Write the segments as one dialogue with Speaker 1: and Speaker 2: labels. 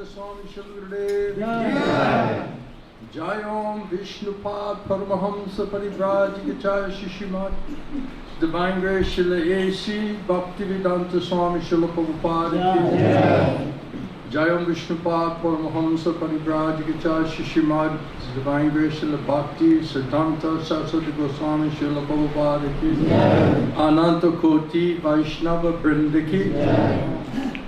Speaker 1: Hari-katha Swami Shilgurudev Jai. Jai Om Vishnupad Paramahamsa Parivrajikacharya Shishimat Divine Grace Shila A.C. Bhaktivedanta Swami Shila Prabhupada Jai. Jai Om Vishnupad Paramahamsa Parivrajikacharya Shishimat Divine Grace Shila Bhakti Siddhanta Saraswati Goswami Shila Prabhupada Jai. Ananta Koti Vaishnava Brinda Ki Jai.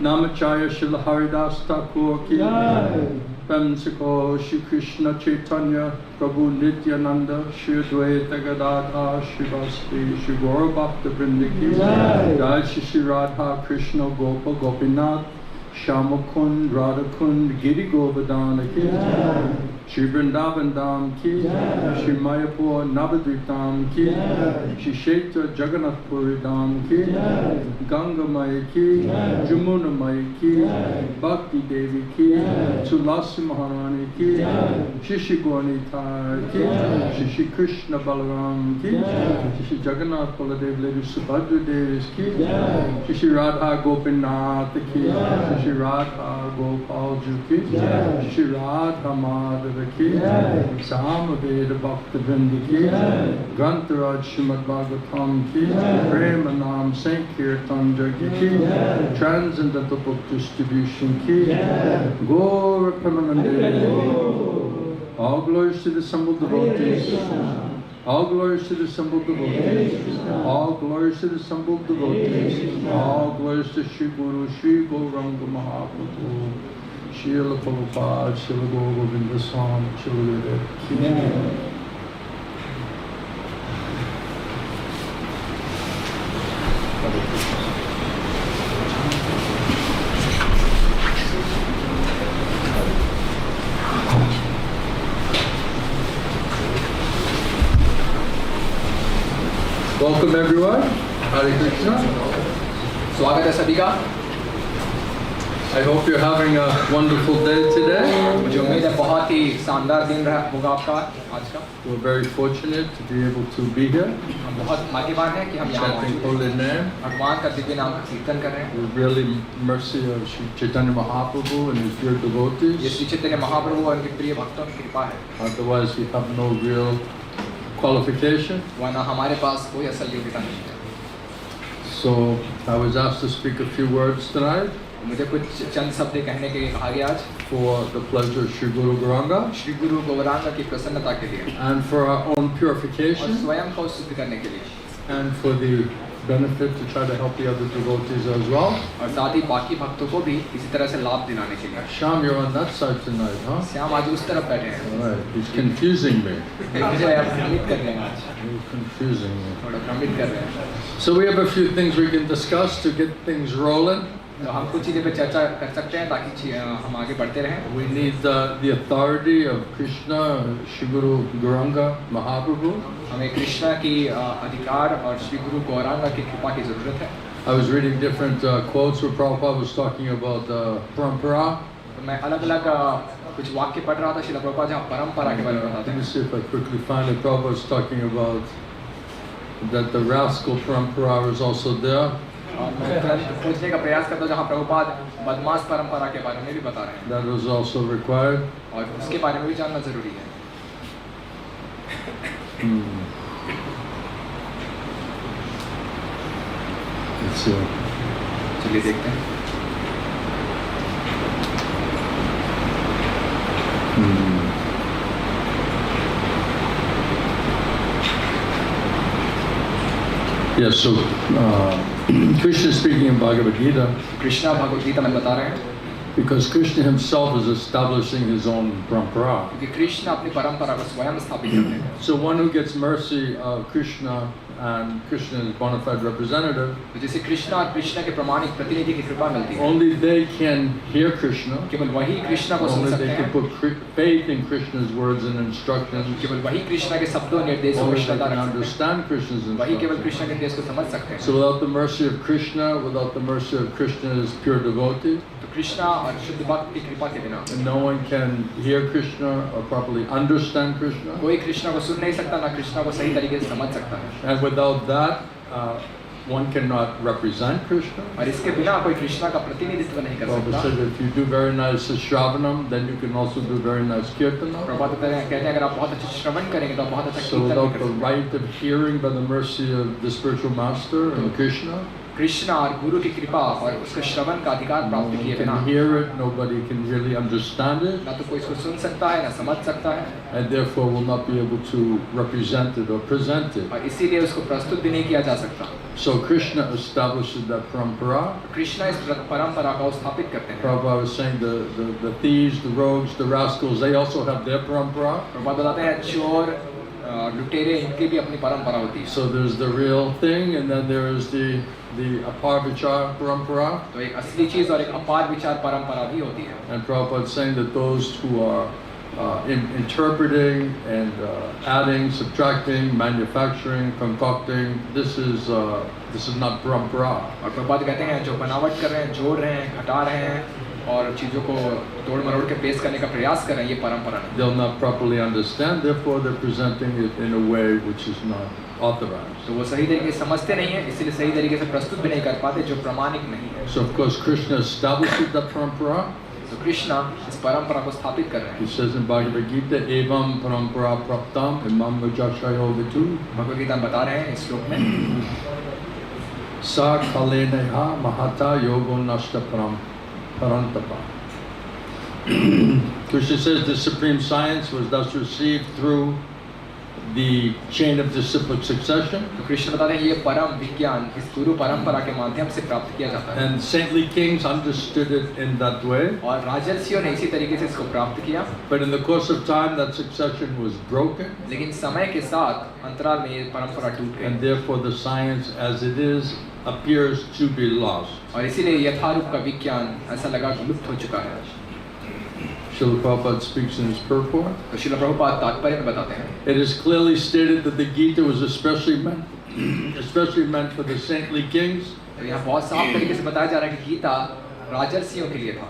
Speaker 1: Namacharya Shila Haridas Thakur Ki Jai. Pemsiko Shri Krishna Chaitanya Prabhu Nityananda Shri Advaita Gadadhar Shri Vaspi Shri Gaura Bhakta Vrinda Ki Jai. Shri Radha Krishna Gopa Gopinath Shamakund Radhakund Giri Govardhana Ki Jai. Shri Vrindavan Dham Ki Jai. Shri Mayapur Navadvip Dham Ki Jai. Shri Kshetra Jagannath Puri Dham Ki Jai. Ganga Maya Ki Jai. Jamuna Maya Ki Jai. Bhakti Devi Ki Jai. Tulasi Maharani Ki Jai. Shri Gauri Tar Ki Jai. Shri Krishna Balaram Ki Jai. Shri Jagannath Baladev Lady Subhadra Devis Ki Jai. Shri Radha Gopinath Ki Jai. Shri Radha Gopal Ju Ki Jai. Shri Radha Madhava Ki Samaveda Bhakta Vrinda Ki Grantaraj Srimad Bhagavatam Ki Premanam Sankirtan Jagya Ki Transcendental Book Distribution Ki Gaura Premanande. All glories to the assembled devotees. All glories to the assembled devotees. All glories to the assembled devotees. All glories to Shri Guru Shri Gauranga Mahaprabhu. Srila Prabhupada, Srila Govinda Swami, Srila Gurudev. Welcome everyone. Hare Krishna.
Speaker 2: स्वागत है सभी का.
Speaker 1: I hope you're having a wonderful day today.
Speaker 2: मुझे उम्मीद है बहुत ही शानदार दिन रहा होगा आपका आज का.
Speaker 1: We're very fortunate to be able to be here.
Speaker 2: हम बहुत भाग्यवान हैं कि हम यहाँ
Speaker 1: Chanting
Speaker 2: मौजूद
Speaker 1: holy
Speaker 2: हैं.
Speaker 1: name.
Speaker 2: भगवान का दिव्य नाम का कीर्तन कर रहे हैं.
Speaker 1: We're really mercy of Shri Chaitanya Mahaprabhu and his dear
Speaker 2: ये
Speaker 1: devotees.
Speaker 2: श्री चैतन्य महाप्रभु और उनके प्रिय भक्तों की कृपा है.
Speaker 1: Otherwise, we have no real qualification.
Speaker 2: वरना हमारे पास कोई असल योग्यता नहीं है.
Speaker 1: So I was asked to speak a few words tonight
Speaker 2: मुझे कुछ चंद शब्द कहने के लिए कहा गया आज.
Speaker 1: for the pleasure of Shri Guru Gauranga
Speaker 2: Shri गुरु गौरांग की प्रसन्नता के लिए
Speaker 1: and for our own
Speaker 2: और
Speaker 1: purification
Speaker 2: स्वयं को शुद्ध करने के लिए
Speaker 1: and for the benefit to try to help the other devotees as well.
Speaker 2: और साथ ही बाकी भक्तों को भी इसी तरह से लाभ दिलाने के लिए.
Speaker 1: Sham, you're on that side tonight, huh?
Speaker 2: Shyam आज उस तरफ बैठे हैं.
Speaker 1: All right, he's confusing me.
Speaker 2: मुझे आप भ्रमित कर रहे हैं आज.
Speaker 1: You're confusing me.
Speaker 2: थोड़ा भ्रमित कर रहे हैं.
Speaker 1: So we have a few things we can discuss to get things rolling.
Speaker 2: तो हम कुछ चीज़ें पे चर्चा कर सकते हैं ताकि हम आगे बढ़ते रहें.
Speaker 1: We need the authority of Krishna, Shri Guru Gauranga Mahaprabhu.
Speaker 2: हमें कृष्णा की अधिकार और श्री गुरु गौरांग की कृपा की जरूरत है.
Speaker 1: I was reading different quotes where Prabhupada was talking about parampara.
Speaker 2: तो मैं अलग-अलग कुछ वाक्य पढ़ रहा था श्रील प्रभुपाद जहाँ परंपरा के बारे में बताते
Speaker 1: Let me
Speaker 2: हैं.
Speaker 1: see if I quickly find it. Prabhupada was talking about that the rascal parampara is also there.
Speaker 2: और मैं तुरंत पूछने का प्रयास करता हूँ जहाँ प्रभुपाद बदमाश परंपरा के बारे में भी बता रहे हैं.
Speaker 1: That was also required.
Speaker 2: और उसके बारे में भी जानना जरूरी है.
Speaker 1: Let's see.
Speaker 2: चलिए देखते हैं.
Speaker 1: Yes, so Krishna is speaking in Bhagavad Gita
Speaker 2: Krishna Bhagavad Gita में बता रहे हैं
Speaker 1: because Krishna himself is establishing his own parampara.
Speaker 2: कि कृष्ण अपनी परंपरा को स्वयं स्थापित करते हैं.
Speaker 1: So one who gets mercy of Krishna and Krishna is bona fide representative,
Speaker 2: तो जैसे कृष्णा और कृष्ण के प्रमाणिक प्रतिनिधि की कृपा मिलती है.
Speaker 1: only they can hear Krishna,
Speaker 2: केवल वही कृष्णा को सुन
Speaker 1: only
Speaker 2: सकते
Speaker 1: they can
Speaker 2: हैं.
Speaker 1: put faith in Krishna's words and instructions,
Speaker 2: केवल वही कृष्णा के शब्दों निर्देशों में
Speaker 1: only they
Speaker 2: श्रद्धा
Speaker 1: can
Speaker 2: रख सकते
Speaker 1: understand Krishna's
Speaker 2: हैं. वही केवल
Speaker 1: instructions.
Speaker 2: कृष्ण के निर्देश को समझ सकते हैं.
Speaker 1: So without the mercy of Krishna, without the mercy of Krishna's pure devotee,
Speaker 2: तो कृष्णा और शुद्ध भक्त की कृपा के बिना
Speaker 1: and no one can hear Krishna or properly understand Krishna.
Speaker 2: कोई कृष्णा को सुन नहीं सकता, ना कृष्णा को सही तरीके से समझ सकता है.
Speaker 1: And without that, one cannot represent Krishna.
Speaker 2: और इसके बिना कोई कृष्णा का प्रतिनिधित्व नहीं कर
Speaker 1: Prabhupada
Speaker 2: सकता।
Speaker 1: said if you do very nice Shravanam, then you can also do very nice Kirtanam.
Speaker 2: Prabhupada कहते हैं अगर आप बहुत अच्छा श्रवण करेंगे तो आप बहुत अच्छा
Speaker 1: So
Speaker 2: कीर्तन भी
Speaker 1: without
Speaker 2: कर
Speaker 1: the
Speaker 2: सकते हैं।
Speaker 1: right of hearing by the mercy of the spiritual master and Krishna,
Speaker 2: Krishna और गुरु की कृपा और उसके श्रवण का अधिकार
Speaker 1: no
Speaker 2: प्राप्त किए
Speaker 1: one
Speaker 2: बिना
Speaker 1: can hear it, nobody can really understand it,
Speaker 2: ना तो कोई इसको सुन सकता है ना समझ सकता है
Speaker 1: and therefore will not be able to represent it or present it.
Speaker 2: और इसीलिए उसको प्रस्तुत भी नहीं किया जा सकता।
Speaker 1: So Krishna establishes that parampara.
Speaker 2: Krishna इस परंपरा को स्थापित करते हैं।
Speaker 1: Prabhupada was saying the thieves, the rogues, the rascals, they also have their parampara.
Speaker 2: Prabhupada बताते हैं चोर लुटेरे इनकी भी अपनी परंपरा होती है।
Speaker 1: So there's the real thing, and then there is the apar vichar parampara.
Speaker 2: तो एक असली चीज और एक अपार विचार परंपरा भी होती है।
Speaker 1: And Prabhupada is saying that those who are interpreting and adding, subtracting, manufacturing, concocting, this is not parampara.
Speaker 2: और प्रभुपाद कहते हैं जो बनावट कर रहे हैं, जोड़ रहे हैं, घटा रहे हैं और चीजों को तोड़ मरोड़ के पेश करने का प्रयास कर रहे हैं, ये परंपरा नहीं।
Speaker 1: They'll not properly understand, therefore they're presenting it in a way which is not authorized.
Speaker 2: तो वो सही तरीके से समझते नहीं है, इसीलिए सही तरीके से प्रस्तुत भी नहीं कर पाते, जो प्रमाणिक नहीं है।
Speaker 1: So of course Krishna establishes that parampara.
Speaker 2: तो कृष्णा इस परंपरा को स्थापित कर रहे
Speaker 1: He
Speaker 2: हैं।
Speaker 1: says in Bhagavad Gita, evam parampara praptam imam vajashayo vitu
Speaker 2: Bhagavad Gita में बता रहे हैं इस श्लोक में
Speaker 1: sa kaleneha mahata yogo nashta parantapa. Krishna says the supreme science was thus received through the chain of disciplic succession,
Speaker 2: तो कृष्ण बताते हैं ये परम विज्ञान इस गुरु परंपरा के माध्यम से प्राप्त किया जाता है
Speaker 1: and saintly kings understood it in that way.
Speaker 2: और राजर्षियों ने इसी तरीके से इसको प्राप्त किया।
Speaker 1: But in the course of time, that succession was broken,
Speaker 2: लेकिन समय के साथ अंतराल में ये परंपरा टूट
Speaker 1: and
Speaker 2: गई
Speaker 1: therefore the science as it is appears to be lost.
Speaker 2: और इसीलिए यथारूप का विज्ञान ऐसा लगा कि लुप्त हो चुका है।
Speaker 1: Srila Prabhupada speaks in his purport.
Speaker 2: तो श्रील प्रभुपाद तात्पर्य में बताते हैं
Speaker 1: It is clearly stated that the Gita was especially meant for the saintly kings,
Speaker 2: तो यहाँ बहुत साफ तरीके से बताया जा रहा है कि गीता राजर्षियों के लिए था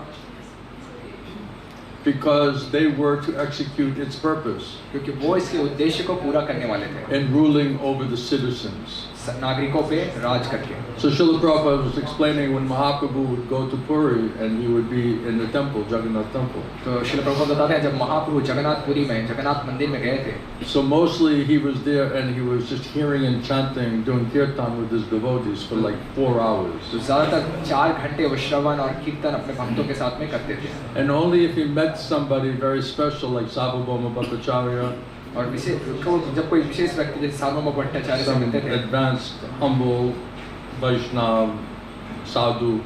Speaker 1: because they were to execute its purpose
Speaker 2: क्योंकि वो इसके उद्देश्य को पूरा करने वाले थे
Speaker 1: in ruling over the citizens.
Speaker 2: नागरिकों पे राज करके।
Speaker 1: So Srila Prabhupada was explaining when Mahaprabhu would go to Puri and he would be in the temple, Jagannath temple.
Speaker 2: तो श्रील प्रभुपाद बताते हैं जब महाप्रभु जगन्नाथपुरी में जगन्नाथ मंदिर में गए थे
Speaker 1: So mostly he was there and he was just hearing and chanting, doing kirtan with his devotees for like 4 hours.
Speaker 2: तो ज़्यादातर 4 घंटे वो श्रवण और कीर्तन अपने भक्तों के साथ में करते थे
Speaker 1: And only if he met somebody very special like Sabhabhoma Bhattacharya,
Speaker 2: और विशेष जब कोई विशेष व्यक्ति जैसे सार्वभौम भट्टाचार्य से
Speaker 1: some
Speaker 2: मिलते थे
Speaker 1: advanced, humble Vaishnav, sadhu,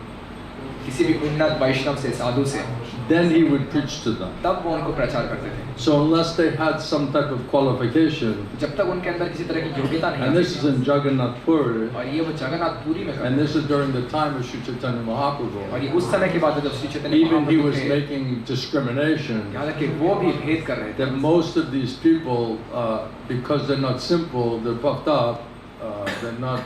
Speaker 2: किसी भी उन्नत वैष्णव से साधु से
Speaker 1: then he would preach to them.
Speaker 2: तब वो उनको प्रचार करते थे
Speaker 1: So unless they had some type of qualification,
Speaker 2: जब तक उनके अंदर किसी तरह की योग्यता नहीं
Speaker 1: and this is
Speaker 2: आती
Speaker 1: in Jagannath Puri,
Speaker 2: और ये वो जगन्नाथपुरी में
Speaker 1: and
Speaker 2: करते
Speaker 1: this is during the time of Sri Chaitanya
Speaker 2: और
Speaker 1: Mahaprabhu,
Speaker 2: ये उस समय की बात है जब Shri Chaitanya
Speaker 1: even he
Speaker 2: Mahaprabhu
Speaker 1: was
Speaker 2: थे
Speaker 1: making discrimination.
Speaker 2: यहाँ तक कि वो भी भेद कर रहे थे
Speaker 1: That most of these people, because they're not simple, they're puffed up, they're not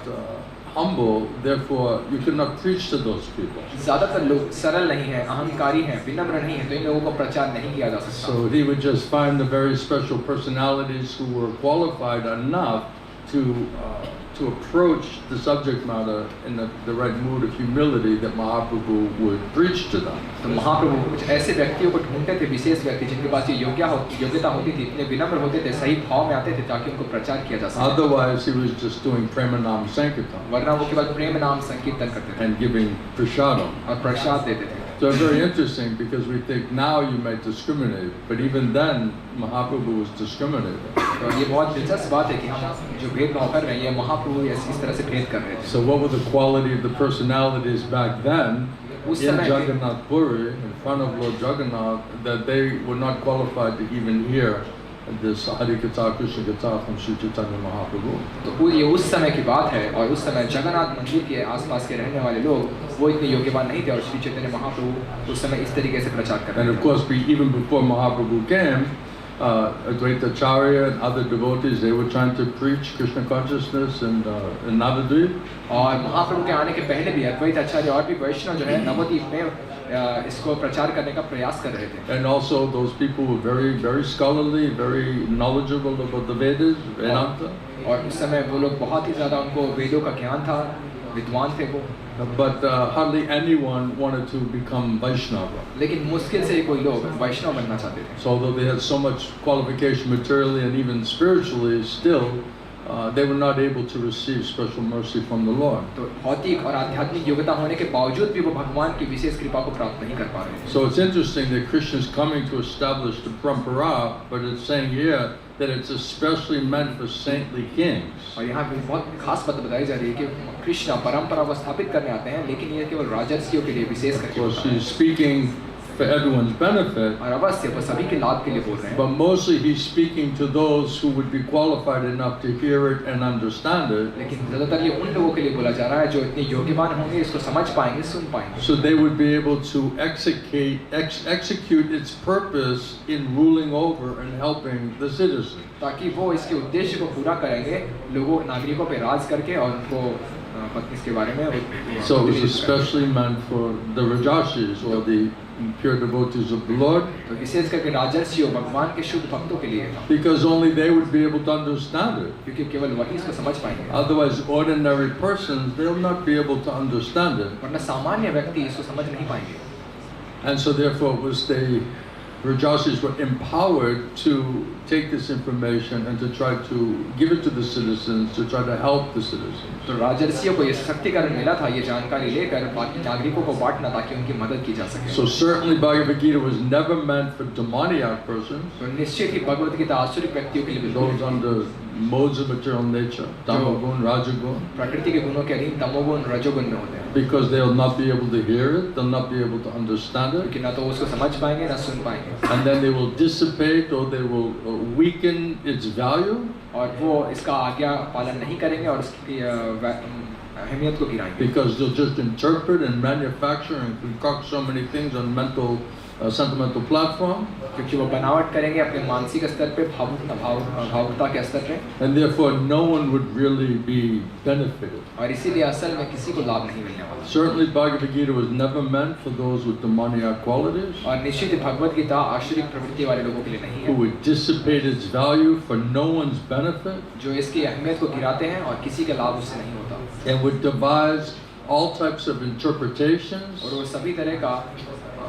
Speaker 1: humble, therefore you cannot preach to those people.
Speaker 2: ज़्यादातर लोग सरल नहीं हैं, अहंकारी हैं, विनम्र नहीं हैं, तो इन लोगों को प्रचार नहीं किया जा सकता
Speaker 1: So he would just find the very special personalities who were qualified enough to approach the subject matter in the right mood of humility that Mahaprabhu would preach to them.
Speaker 2: तो महाप्रभु कुछ ऐसे व्यक्तियों को ढूंढते थे विशेष व्यक्ति जिनके पास ये योग्यता होती थी इतने विनम्र होते थे सही भाव में आते थे ताकि उनको प्रचार किया जा सके
Speaker 1: Otherwise, he was just doing Premanam Sankirtan
Speaker 2: वरना वो केवल प्रेम नाम संकीर्तन करते थे
Speaker 1: and giving prasadam.
Speaker 2: और प्रसाद देते थे
Speaker 1: So it's very interesting because we think now you might discriminate, but even then Mahaprabhu was discriminating.
Speaker 2: तो ये बहुत दिलचस्प बात है कि हम जो भेदभाव कर रहे हैं ये महाप्रभु इस तरह से भेद कर रहे थे
Speaker 1: So what were the quality of the personalities back then
Speaker 2: उस
Speaker 1: in
Speaker 2: समय
Speaker 1: Jagannath Puri, in front of Lord Jagannath, that they were not qualified to even hear this Hari-katha Krishna-katha from Sri Chaitanya Mahaprabhu.
Speaker 2: तो ये उस समय की बात है और उस समय जगन्नाथ मंदिर के आसपास के रहने वाले लोग वो इतने योग्यवान नहीं थे और श्री चैतन्य महाप्रभु उस समय इस तरीके से प्रचार कर
Speaker 1: And
Speaker 2: रहे
Speaker 1: of
Speaker 2: थे
Speaker 1: course, even before Mahaprabhu came, Advaita Acharya and other devotees, they were trying to preach Krishna consciousness in Navadvip.
Speaker 2: और महाप्रभु के आने के पहले भी अद्वैत आचार्य और भी वैष्णव जो है नवद्वीप में इसको प्रचार करने का प्रयास कर रहे थे
Speaker 1: And also those people were very, very scholarly, very knowledgeable about the Vedas, Vedanta.
Speaker 2: और उस समय वो लोग बहुत ही ज़्यादा उनको वेदों का ज्ञान था विद्वान थे वो,
Speaker 1: but hardly anyone wanted to become Vaishnava.
Speaker 2: लेकिन मुश्किल से कोई लोग वैष्णव बनना चाहते थे।
Speaker 1: So although they had so much qualification materially and even spiritually, still they were not able to receive special mercy from the Lord.
Speaker 2: तो भौतिक और आध्यात्मिक योग्यता होने के बावजूद भी वो भगवान की विशेष कृपा को प्राप्त नहीं कर पा रहे थे।
Speaker 1: So it's interesting that Krishna is coming to establish the parampara, but it's saying here that it's especially meant for saintly kings.
Speaker 2: और यहाँ पे बहुत खास बात बताई जा रही है कि कृष्ण परंपरा को स्थापित करने आते हैं, लेकिन ये केवल राजर्षियों के लिए विशेष
Speaker 1: Of
Speaker 2: करके
Speaker 1: course,
Speaker 2: होता है।
Speaker 1: he's speaking for everyone's benefit,
Speaker 2: और अवश्य वो सभी के लाभ के लिए बोल रहे हैं,
Speaker 1: but mostly he's speaking to those who would be qualified enough to hear it and understand it,
Speaker 2: लेकिन ज़्यादातर ये उन लोगों के लिए बोला जा रहा है जो इतने योग्यवान होंगे, इसको समझ पाएंगे, सुन पाएंगे,
Speaker 1: so they would be able to execute its purpose in ruling over and helping the citizens.
Speaker 2: ताकि वो इसके उद्देश्य को पूरा करेंगे, लोगों नागरिकों पे राज करके और उनको इसके बारे में।
Speaker 1: So it was especially meant for the Rajashis or the pure devotees of the Lord,
Speaker 2: तो विशेष करके राजर्षियों, भगवान के शुद्ध भक्तों के लिए था,
Speaker 1: because only they would be able to understand it.
Speaker 2: क्योंकि केवल वही इसको समझ पाएंगे,
Speaker 1: Otherwise, ordinary persons, they'll not be able to understand it.
Speaker 2: वरना सामान्य व्यक्ति इसको समझ नहीं पाएंगे।
Speaker 1: And so therefore, it was the Rajashis were empowered to take this information and to try to give it to the citizens, to try to help the citizens.
Speaker 2: तो राजर्षियों को ये शक्तिकरण मिला था, ये जानकारी लेकर बाकी नागरिकों को बांटना ताकि उनकी मदद की जा सके।
Speaker 1: So certainly Bhagavad Gita was never meant for demoniac persons,
Speaker 2: तो निश्चित ही भगवत गीता आसुरिक व्यक्तियों के लिए बिल्कुल
Speaker 1: those under modes of material nature, tamagun, rajagun,
Speaker 2: प्रकृति के गुणों के अधीन तमोगुण रजोगुण में होते हैं,
Speaker 1: because they'll not be able to hear it, they'll not be able to understand it,
Speaker 2: क्योंकि ना तो उसको समझ पाएंगे ना सुन पाएंगे,
Speaker 1: and then they will dissipate or they will weaken its value.
Speaker 2: और वो इसका आज्ञा पालन नहीं करेंगे और इसकी अहमियत को गिराएंगे,
Speaker 1: Because they'll just interpret and manufacture and concoct so many things on mental, sentimental platform,
Speaker 2: क्योंकि वो बनावट करेंगे अपने मानसिक स्तर पे, भावुकता के स्तर पे,
Speaker 1: and therefore no one would really be benefited.
Speaker 2: और इसीलिए असल में किसी को लाभ नहीं मिलने वाला।
Speaker 1: Certainly Bhagavad Gita was never meant for those with demoniac qualities,
Speaker 2: और निश्चित ही भगवत गीता आसुरिक प्रवृत्ति वाले लोगों के लिए नहीं
Speaker 1: who
Speaker 2: है,
Speaker 1: would dissipate its value for no one's benefit,
Speaker 2: जो इसकी अहमियत को गिराते हैं और किसी का लाभ उससे नहीं होता,
Speaker 1: and would devise all types of interpretations
Speaker 2: और वो सभी तरह का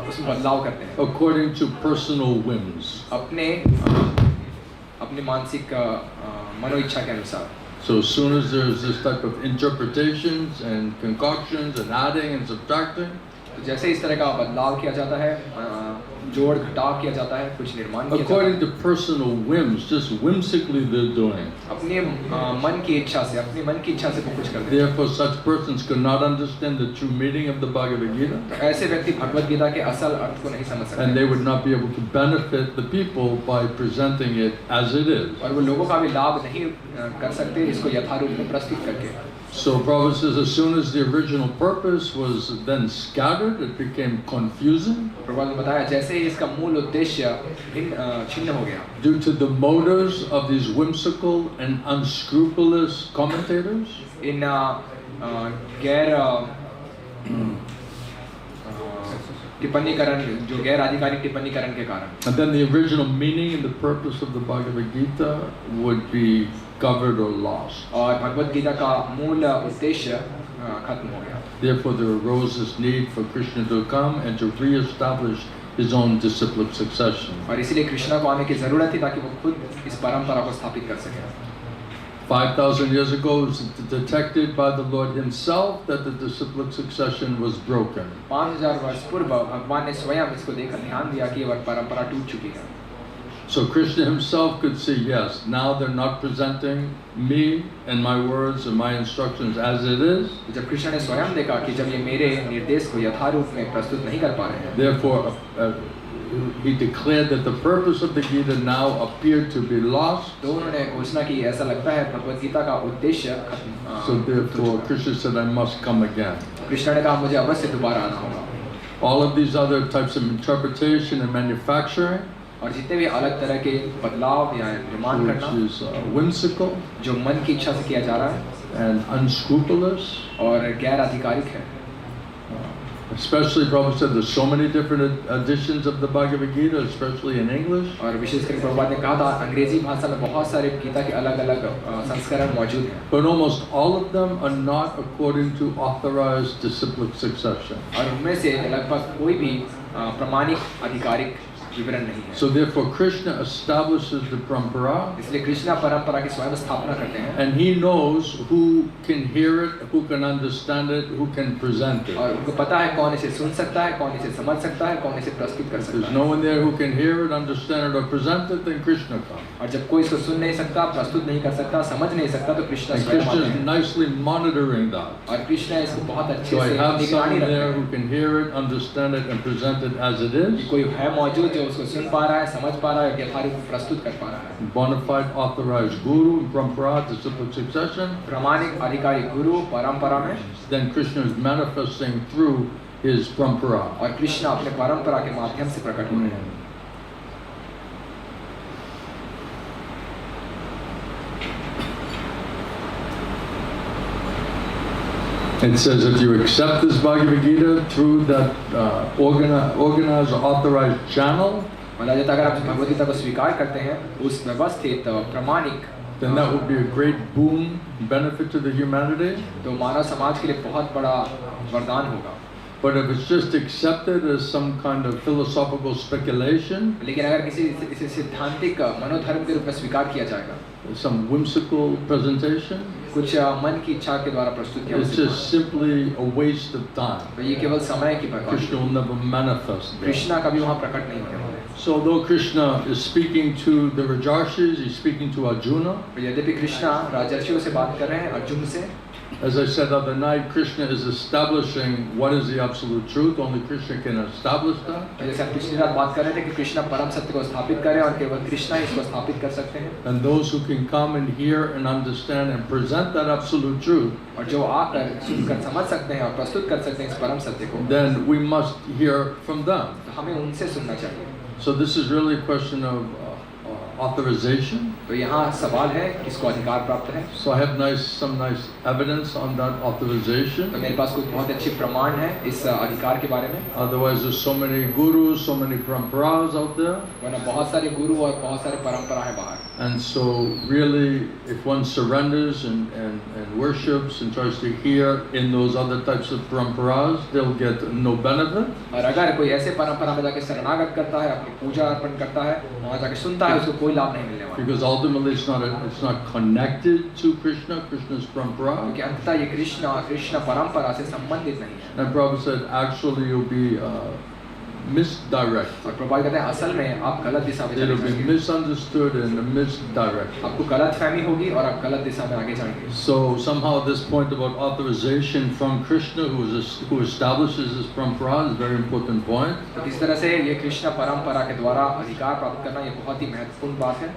Speaker 2: उसमें बदलाव करते हैं
Speaker 1: according to personal whims.
Speaker 2: अपने मानसिक मनोइच्छा के अनुसार।
Speaker 1: So as soon as there's this type of interpretations and concoctions and adding and subtracting,
Speaker 2: तो जैसे इस तरह का बदलाव किया जाता है, जोड़ घटाव किया जाता है, कुछ निर्माण किया जाता
Speaker 1: according
Speaker 2: है,
Speaker 1: to personal whims, just whimsically they're doing.
Speaker 2: अपने मन की इच्छा से, अपने मन की इच्छा से वो कुछ करते हैं।
Speaker 1: Therefore, such persons could not understand the true meaning of the Bhagavad Gita,
Speaker 2: तो ऐसे व्यक्ति भगवत गीता के असल अर्थ को नहीं समझ
Speaker 1: and they
Speaker 2: सकते,
Speaker 1: would not be able to benefit the people by presenting it as it is.
Speaker 2: और वो लोगों का भी लाभ नहीं कर सकते इसको यथारूप में प्रस्तुत करके।
Speaker 1: So Prabhupada says, as soon as the original purpose was then scattered, it became confusing
Speaker 2: Prabhupada ने बताया जैसे ही इसका मूल उद्देश्य छिन्न हो गया,
Speaker 1: due to the motives of these whimsical and unscrupulous commentators.
Speaker 2: इन गैर टिप्पणीकरण, जो गैर आधिकारिक टिप्पणीकरण के कारण,
Speaker 1: And then the original meaning and the purpose of the Bhagavad Gita would be covered or lost.
Speaker 2: और भगवत गीता का मूल उद्देश्य खत्म हो गया।
Speaker 1: Therefore, there arose this need for Krishna to come and to re-establish his own disciplic succession.
Speaker 2: और इसीलिए कृष्णा को आने की जरूरत थी ताकि वो खुद इस परंपरा को स्थापित कर सके।
Speaker 1: 5,000 years ago, it was detected by the Lord himself that the disciplic succession was broken.
Speaker 2: 5000 वर्ष पूर्व भगवान ने स्वयं इसको देखकर ध्यान दिया कि वह परंपरा टूट चुकी है।
Speaker 1: So Krishna himself could see, yes, now they're not presenting me and my words and my instructions as it is.
Speaker 2: जब कृष्ण ने स्वयं देखा कि जब ये मेरे निर्देश को यथारूप में प्रस्तुत नहीं कर पा रहे हैं,
Speaker 1: Therefore, he declared that the purpose of the Gita now appeared to be lost.
Speaker 2: तो उन्होंने घोषणा की ऐसा लगता है भगवत गीता का उद्देश्य खत्म।
Speaker 1: So therefore, Krishna said, I must come again.
Speaker 2: Krishna ने कहा मुझे अवश्य दोबारा आना होगा।
Speaker 1: All of these other types of interpretation and manufacturing,
Speaker 2: और जितने भी अलग तरह के बदलाव या निर्माण
Speaker 1: which
Speaker 2: करना
Speaker 1: is whimsical
Speaker 2: जो मन की इच्छा से किया जा रहा है
Speaker 1: and unscrupulous,
Speaker 2: और गैर आधिकारिक है,
Speaker 1: Especially, Prabhupada said there's so many different editions of the Bhagavad Gita, especially in English.
Speaker 2: और विशेषकर प्रभुपाद ने कहा था अंग्रेजी भाषा में बहुत सारे गीता के अलग-अलग संस्करण मौजूद हैं।
Speaker 1: But almost all of them are not according to authorized disciplic succession.
Speaker 2: और उनमें से लगभग कोई भी प्रमाणिक आधिकारिक विवरण नहीं है।
Speaker 1: So therefore Krishna establishes the parampara.
Speaker 2: इसलिए कृष्णा परंपरा की स्वयं स्थापना करते हैं।
Speaker 1: And he knows who can hear it, who can understand it, who can present it.
Speaker 2: और उनको पता है कौन इसे सुन सकता है, कौन इसे समझ सकता है, कौन इसे प्रस्तुत कर सकता है।
Speaker 1: There's no one there who can hear it, understand it, or present it, then Krishna comes.
Speaker 2: और जब कोई इसको सुन नहीं सकता, प्रस्तुत नहीं कर सकता, समझ नहीं सकता, तो कृष्णा
Speaker 1: And
Speaker 2: स्वयं
Speaker 1: Krishna
Speaker 2: आते
Speaker 1: is
Speaker 2: हैं।
Speaker 1: nicely monitoring that.
Speaker 2: और कृष्णा इसको बहुत अच्छे
Speaker 1: So I
Speaker 2: से
Speaker 1: have
Speaker 2: निगरानी
Speaker 1: someone
Speaker 2: रखते
Speaker 1: there
Speaker 2: हैं।
Speaker 1: who can hear it, understand it, and present it as it is.
Speaker 2: कोई है मौजूद जो उसको सुन पा रहा है, समझ पा रहा है, यथार्थ को प्रस्तुत कर पा रहा है।
Speaker 1: Bona fide authorized guru in parampara, disciplic succession.
Speaker 2: प्रमाणिक अधिकारी गुरु परंपरा में,
Speaker 1: Then Krishna is manifesting through his parampara.
Speaker 2: और कृष्ण अपने परंपरा के माध्यम से प्रकट हो रहे हैं।
Speaker 1: It says if you accept this Bhagavad Gita through that organized or authorized channel,
Speaker 2: मतलब अगर आप भगवद गीता को स्वीकार करते हैं उस व्यवस्थित प्रमाणिक,
Speaker 1: then that would be a great boon, benefit to the humanity.
Speaker 2: तो मानव समाज के लिए बहुत बड़ा वरदान होगा।
Speaker 1: But if it's just accepted as some kind of philosophical speculation,
Speaker 2: लेकिन अगर इसे सिद्धांतिक मनोधर्म के रूप में स्वीकार किया जाएगा,
Speaker 1: some whimsical presentation,
Speaker 2: कुछ मन की इच्छा के द्वारा प्रस्तुत किया
Speaker 1: it's just simply a waste of time.
Speaker 2: तो ये केवल समय की बर्बादी।
Speaker 1: Krishna will never manifest there.
Speaker 2: Krishna कभी वहाँ प्रकट नहीं होने वाले।
Speaker 1: So though Krishna is speaking to the Rajarshis, he's speaking to Arjuna.
Speaker 2: यद्यपि कृष्णा राजर्षियों से बात कर रहे हैं, अर्जुन से,
Speaker 1: As I said the other night, Krishna is establishing what is the absolute truth. Only Krishna can establish that.
Speaker 2: जैसे हम पिछली रात बात कर रहे थे कि कृष्णा परम सत्य को स्थापित कर रहे हैं और केवल कृष्णा ही इसको स्थापित कर सकते हैं।
Speaker 1: And those who can come and hear and understand and present that absolute truth,
Speaker 2: और जो आकर सुनकर समझ सकते हैं और प्रस्तुत कर सकते हैं इस परम सत्य को,
Speaker 1: then we must hear from them.
Speaker 2: तो हमें उनसे सुनना चाहिए।
Speaker 1: So this is really a question of authorization.
Speaker 2: तो यहाँ सवाल है किसको अधिकार प्राप्त है।
Speaker 1: So I have some nice evidence on that authorization.
Speaker 2: तो मेरे पास कुछ बहुत अच्छे प्रमाण है इस अधिकार के बारे में।
Speaker 1: Otherwise, there's so many gurus, so many paramparas out there.
Speaker 2: वरना बहुत सारे गुरु और बहुत सारे परंपरा है बाहर।
Speaker 1: And so really, if one surrenders and worships and tries to hear in those other types of paramparas, they'll get no benefit.
Speaker 2: और अगर कोई ऐसे परंपरा में जाके शरणागत करता है, अपनी पूजा अर्पण करता है, वहाँ जाके सुनता है, उसको कोई लाभ नहीं मिलने वाला।
Speaker 1: Because ultimately it's not connected to Krishna, Krishna's parampara.
Speaker 2: क्योंकि अंततः ये कृष्ण परंपरा से संबंधित नहीं है।
Speaker 1: And Prabhupada said, actually you'll be misdirected.
Speaker 2: और प्रभुपाद कहते हैं असल में आप गलत दिशा में चले
Speaker 1: It'll be
Speaker 2: जाएंगे।
Speaker 1: misunderstood and misdirected.
Speaker 2: आपको गलत फहमी होगी और आप गलत दिशा में आगे जाएंगे।
Speaker 1: So somehow this point about authorization from Krishna, who establishes this parampara, is a very important point.
Speaker 2: तो इस तरह से ये कृष्ण परंपरा के द्वारा अधिकार प्राप्त करना ये बहुत ही महत्वपूर्ण बात है।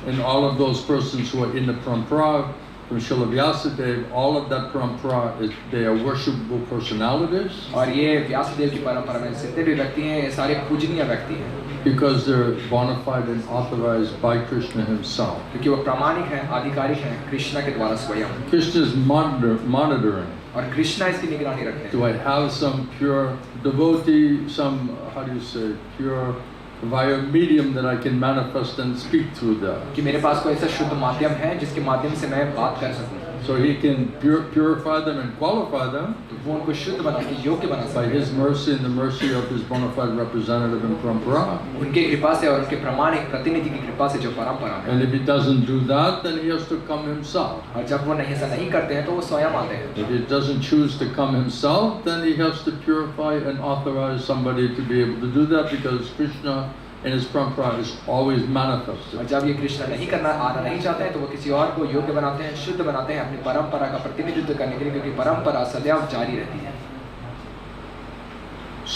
Speaker 1: And all of those persons who are in the parampara, from Srila Vyasadeva, all of that parampara, they are worshipable personalities.
Speaker 2: और ये व्यासदेव की परंपरा में जितने भी व्यक्ति हैं ये सारे पूजनीय व्यक्ति हैं।
Speaker 1: Because they're bona fide and authorized by Krishna himself.
Speaker 2: क्योंकि वो प्रामाणिक हैं, आधिकारिक हैं कृष्ण के द्वारा स्वयं।
Speaker 1: Krishna is monitoring.
Speaker 2: और कृष्णा इसकी निगरानी रखते हैं।
Speaker 1: Do I have some pure devotee, some, how do you say, pure via medium that I can manifest and speak through that?
Speaker 2: कि मेरे पास कोई ऐसा शुद्ध माध्यम है जिसके माध्यम से मैं बात कर सकूं।
Speaker 1: So he can purify them and qualify them
Speaker 2: तो वो उनको शुद्ध बना के योग्य बना
Speaker 1: by
Speaker 2: सकते
Speaker 1: his
Speaker 2: हैं।
Speaker 1: mercy and the mercy of his bona fide representative in parampara.
Speaker 2: उनके कृपा से और उनके प्रामाणिक प्रतिनिधि की कृपा से जो परंपरा है।
Speaker 1: And if he doesn't do that, then he has to come himself.
Speaker 2: और जब वो नहीं ऐसा नहीं करते हैं तो वो स्वयं आते हैं।
Speaker 1: If he doesn't choose to come himself, then he has to purify and authorize somebody to be able to do that, because Krishna in his parampara is always manifested.
Speaker 2: और जब ये कृष्ण नहीं आना नहीं चाहते हैं तो वो किसी और को योग्य बनाते हैं, शुद्ध बनाते हैं अपनी परंपरा का प्रतिनिधित्व करने के लिए, क्योंकि परंपरा सदैव जारी रहती है।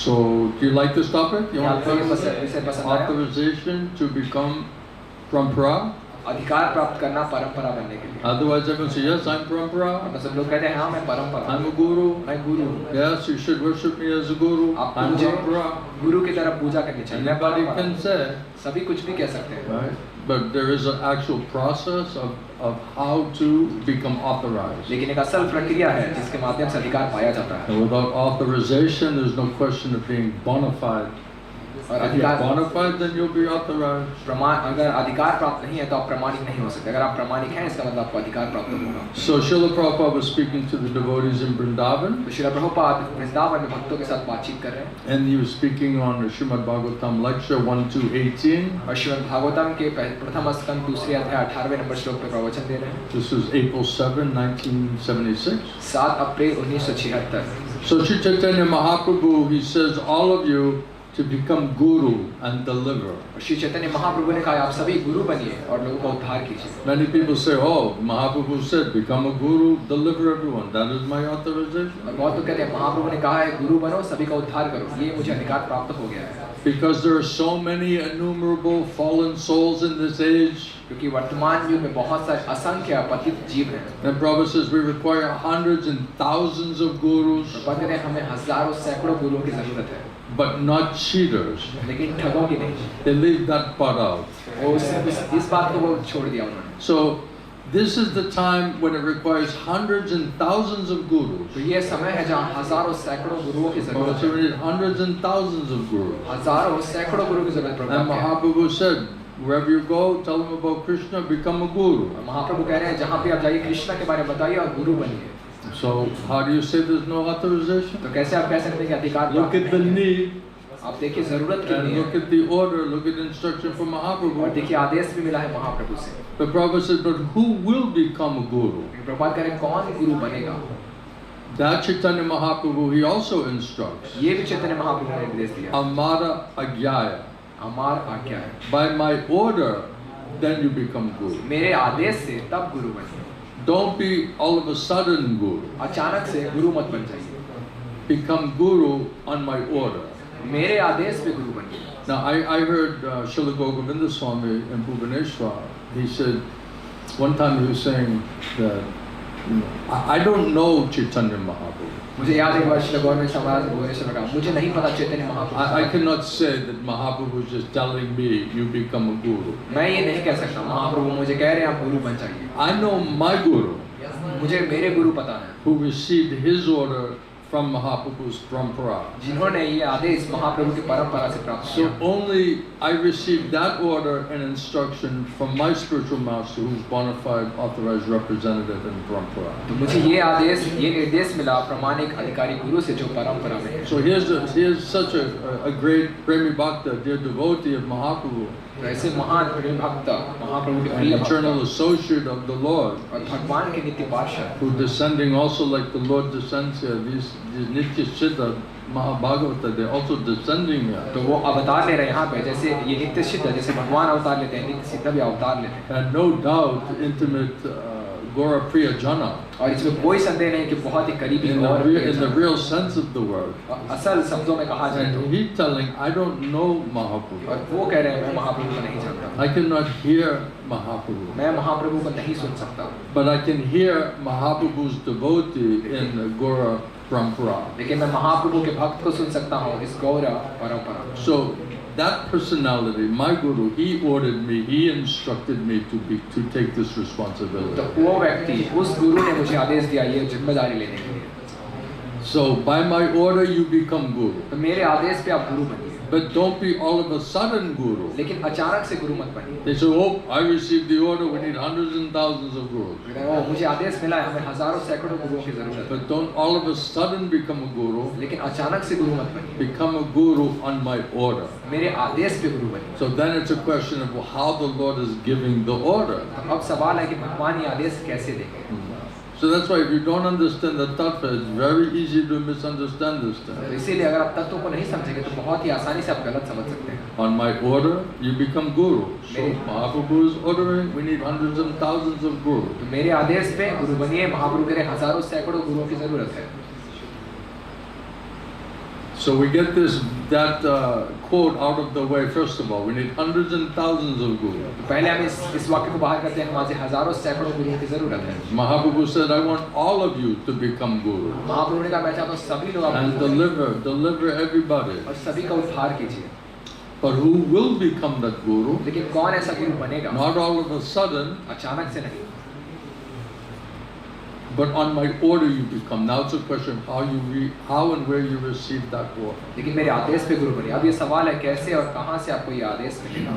Speaker 1: So, do you like this topic? You want
Speaker 2: आपको ये विषय पसंद आया?
Speaker 1: authorization to become parampara?
Speaker 2: अधिकार प्राप्त करना परंपरा बनने के लिए।
Speaker 1: Otherwise, everyone say, yes, I'm parampara.
Speaker 2: तो सब लोग कहते हैं हाँ मैं परंपरा,
Speaker 1: I'm a guru.
Speaker 2: मैं गुरु।
Speaker 1: Yes, you should worship me as a guru.
Speaker 2: आप
Speaker 1: I'm
Speaker 2: मुझे
Speaker 1: parampara.
Speaker 2: गुरु की तरह पूजा करनी चाहिए। मैं
Speaker 1: Anybody
Speaker 2: परंपरा।
Speaker 1: can say,
Speaker 2: सभी कुछ भी कह सकते हैं।
Speaker 1: right? but there is an actual process of how to become authorized.
Speaker 2: लेकिन एक असल प्रक्रिया है जिसके माध्यम से अधिकार पाया जाता है।
Speaker 1: And without authorization, there's no question of being bona fide.
Speaker 2: और
Speaker 1: If you're
Speaker 2: अधिकार
Speaker 1: bona fide, then you'll be authorized.
Speaker 2: प्रमाण, अगर अधिकार प्राप्त नहीं है तो आप प्रमाणिक नहीं हो सकते। अगर आप प्रमाणिक हैं इसका मतलब आपको अधिकार प्राप्त होगा।
Speaker 1: So Srila Prabhupada was speaking to the devotees in Vrindavan,
Speaker 2: तो श्रील प्रभुपाद वृंदावन में भक्तों के साथ बातचीत कर रहे हैं
Speaker 1: and he was speaking on the Srimad Bhagavatam lecture 1-18.
Speaker 2: और श्रीमद् भागवतम के प्रथम स्कंद दूसरे अध्याय 18वें नंबर श्लोक पे प्रवचन दे रहे हैं।
Speaker 1: This was April 7, 1976.
Speaker 2: 7 April 1976।
Speaker 1: So Sri Chaitanya Mahaprabhu, he says, all of you to become guru and deliver.
Speaker 2: और श्री चैतन्य महाप्रभु ने कहा आप सभी गुरु बनिए और लोगों का उद्धार कीजिए।
Speaker 1: Many people say, oh, Mahaprabhu said, become a guru, deliver everyone. That is my authorization.
Speaker 2: और बहुत लोग कहते हैं महाप्रभु ने कहा है गुरु बनो सभी का उद्धार करो, ये मुझे अधिकार प्राप्त हो गया है।
Speaker 1: Because there are so many innumerable fallen souls in this age.
Speaker 2: क्योंकि वर्तमान युग में बहुत सारे असंख्य पतित जीव हैं।
Speaker 1: And Prabhupada says we require hundreds and thousands of gurus,
Speaker 2: Prabhupada कहते हैं हमें हजारों सैकड़ों गुरुओं की जरूरत है,
Speaker 1: but not cheaters.
Speaker 2: लेकिन ठगों की नहीं।
Speaker 1: They leave that part out.
Speaker 2: वो इस बात को वो छोड़ दिया उन्होंने।
Speaker 1: So this is the time when it requires hundreds and thousands of gurus.
Speaker 2: तो ये समय है जहाँ हजारों सैकड़ों गुरुओं की जरूरत
Speaker 1: So
Speaker 2: है।
Speaker 1: we need hundreds and thousands of gurus.
Speaker 2: हजारों सैकड़ों गुरुओं की जरूरत
Speaker 1: And
Speaker 2: है।
Speaker 1: Mahaprabhu said, wherever you go, tell them about Krishna, become a guru.
Speaker 2: महाप्रभु कह रहे हैं जहाँ भी आप जाइए कृष्ण के बारे में बताइए और गुरु बनिए।
Speaker 1: So how do you say there's no authorization?
Speaker 2: तो कैसे आप कह सकते हैं कि अधिकार
Speaker 1: Look
Speaker 2: प्राप्त
Speaker 1: at the
Speaker 2: नहीं है?
Speaker 1: need
Speaker 2: आप देखिए जरूरत
Speaker 1: and
Speaker 2: कितनी
Speaker 1: look
Speaker 2: है
Speaker 1: at the order, look at the instruction from
Speaker 2: और
Speaker 1: Mahaprabhu.
Speaker 2: देखिए आदेश भी मिला है महाप्रभु से।
Speaker 1: The Prabhupada said, but who will become a guru?
Speaker 2: Prabhupada कह रहे हैं कौन गुरु बनेगा?
Speaker 1: That Chaitanya Mahaprabhu, he also instructs.
Speaker 2: ये भी चैतन्य महाप्रभु ने निर्देश दिया।
Speaker 1: Amara Agyaya.
Speaker 2: हमार आज्ञा है।
Speaker 1: By my order, then you become guru.
Speaker 2: मेरे आदेश से तब गुरु बनिए।
Speaker 1: Don't be all of a sudden guru.
Speaker 2: अचानक से गुरु मत बन जाइए।
Speaker 1: Become guru on my order.
Speaker 2: मेरे आदेश पे गुरु बनिए।
Speaker 1: Now I heard Srila Govinda Swami in Bhubaneswar. He said one time he was saying that I don't know Chaitanya Mahaprabhu.
Speaker 2: मुझे याद है एक बार श्री गौरव समाज भुवनेश्वर में कहा मुझे नहीं पता Chaitanya Mahaprabhu.
Speaker 1: I cannot say that Mahaprabhu is just telling me you become a guru.
Speaker 2: मैं ये नहीं कह सकता महाप्रभु मुझे कह रहे हैं आप गुरु बन जाइए।
Speaker 1: I know my guru
Speaker 2: मुझे मेरे गुरु पता है
Speaker 1: who received his order from Mahaprabhu's parampara.
Speaker 2: जिन्होंने ये आदेश महाप्रभु की परंपरा से प्राप्त
Speaker 1: So
Speaker 2: किया।
Speaker 1: only I received that order and instruction from my spiritual master, who's bona fide authorized representative in parampara.
Speaker 2: तो मुझे ये आदेश ये निर्देश मिला प्रामाणिक अधिकारी गुरु से जो परंपरा में है।
Speaker 1: So here's such a great Premi Bhakta, dear devotee of Mahaprabhu,
Speaker 2: तो ऐसे महान प्रेम भक्त महाप्रभु के
Speaker 1: an
Speaker 2: प्रिय
Speaker 1: eternal
Speaker 2: भक्त
Speaker 1: associate of the Lord,
Speaker 2: और भगवान के नित्य पार्षद
Speaker 1: who descending also like the Lord descends here. These Nitya Siddha Mahabhagavata, they're also descending here.
Speaker 2: तो वो अवतार ले रहे हैं यहाँ पे जैसे ये नित्य सिद्ध जैसे भगवान अवतार लेते हैं नित्य सिद्ध भी अवतार लेते हैं।
Speaker 1: And no doubt, intimate Gora Priya Jana,
Speaker 2: और इसमें कोई संदेह नहीं कि बहुत ही करीबी
Speaker 1: in
Speaker 2: और
Speaker 1: the real sense of the word.
Speaker 2: असल शब्दों में कहा जाए तो
Speaker 1: And he's telling, I don't know Mahaprabhu.
Speaker 2: और वो कह रहे हैं मैं महाप्रभु को नहीं जानता
Speaker 1: I cannot hear Mahaprabhu.
Speaker 2: मैं महाप्रभु को नहीं सुन सकता
Speaker 1: But I can hear Mahaprabhu's devotee in Gora Parampara.
Speaker 2: लेकिन मैं महाप्रभु के भक्त को सुन सकता हूँ इस गौर परंपरा।
Speaker 1: So that personality, my guru, he ordered me, he instructed me to take this responsibility.
Speaker 2: तो वो व्यक्ति उस गुरु ने मुझे आदेश दिया ये जिम्मेदारी लेने के लिए।
Speaker 1: So by my order you become guru.
Speaker 2: तो मेरे आदेश पे आप गुरु बनिए
Speaker 1: But don't be all of a sudden guru.
Speaker 2: लेकिन अचानक से गुरु मत बनिए।
Speaker 1: They say, oh, I received the order, we need hundreds and thousands of gurus.
Speaker 2: ओ मुझे आदेश मिला है हमें हजारों सैकड़ों गुरुओं की जरूरत है
Speaker 1: But don't all of a sudden become a guru.
Speaker 2: लेकिन अचानक से गुरु मत बनिए
Speaker 1: Become a guru on my order.
Speaker 2: मेरे आदेश पे गुरु बनिए।
Speaker 1: So then it's a question of well, how the Lord is giving the order.
Speaker 2: तो अब सवाल है कि भगवान ये आदेश कैसे देंगे।
Speaker 1: So that's why if you don't understand the tattva, it's very easy to misunderstand this
Speaker 2: तो
Speaker 1: thing.
Speaker 2: इसीलिए अगर आप तत्वों को नहीं समझेंगे तो बहुत ही आसानी से आप गलत समझ सकते हैं।
Speaker 1: On my order, you become guru. So Mahaprabhu is ordering, we need hundreds and thousands of gurus.
Speaker 2: तो मेरे आदेश पे गुरु बनिए महाप्रभु के लिए हजारों सैकड़ों गुरुओं की जरूरत है।
Speaker 1: So we get that quote out of the way. First of all, we need hundreds and thousands of gurus.
Speaker 2: तो पहले हम इस वाक्य को बाहर करते हैं हमारे हजारों सैकड़ों गुरुओं की जरूरत है।
Speaker 1: Mahaprabhu said, I want all of you to become gurus
Speaker 2: महाप्रभु ने कहा मैं चाहता हूँ सभी लोग आप
Speaker 1: and
Speaker 2: गुरु बनिए
Speaker 1: deliver everybody.
Speaker 2: और सभी का उद्धार कीजिए।
Speaker 1: But who will become that guru?
Speaker 2: लेकिन कौन ऐसा गुरु बनेगा?
Speaker 1: Not all of a sudden,
Speaker 2: अचानक से नहीं,
Speaker 1: but on my order you become. Now it's a question how and where you receive that order.
Speaker 2: लेकिन मेरे आदेश पे गुरु बने। अब ये सवाल है कैसे और कहाँ से आपको ये आदेश मिलेगा?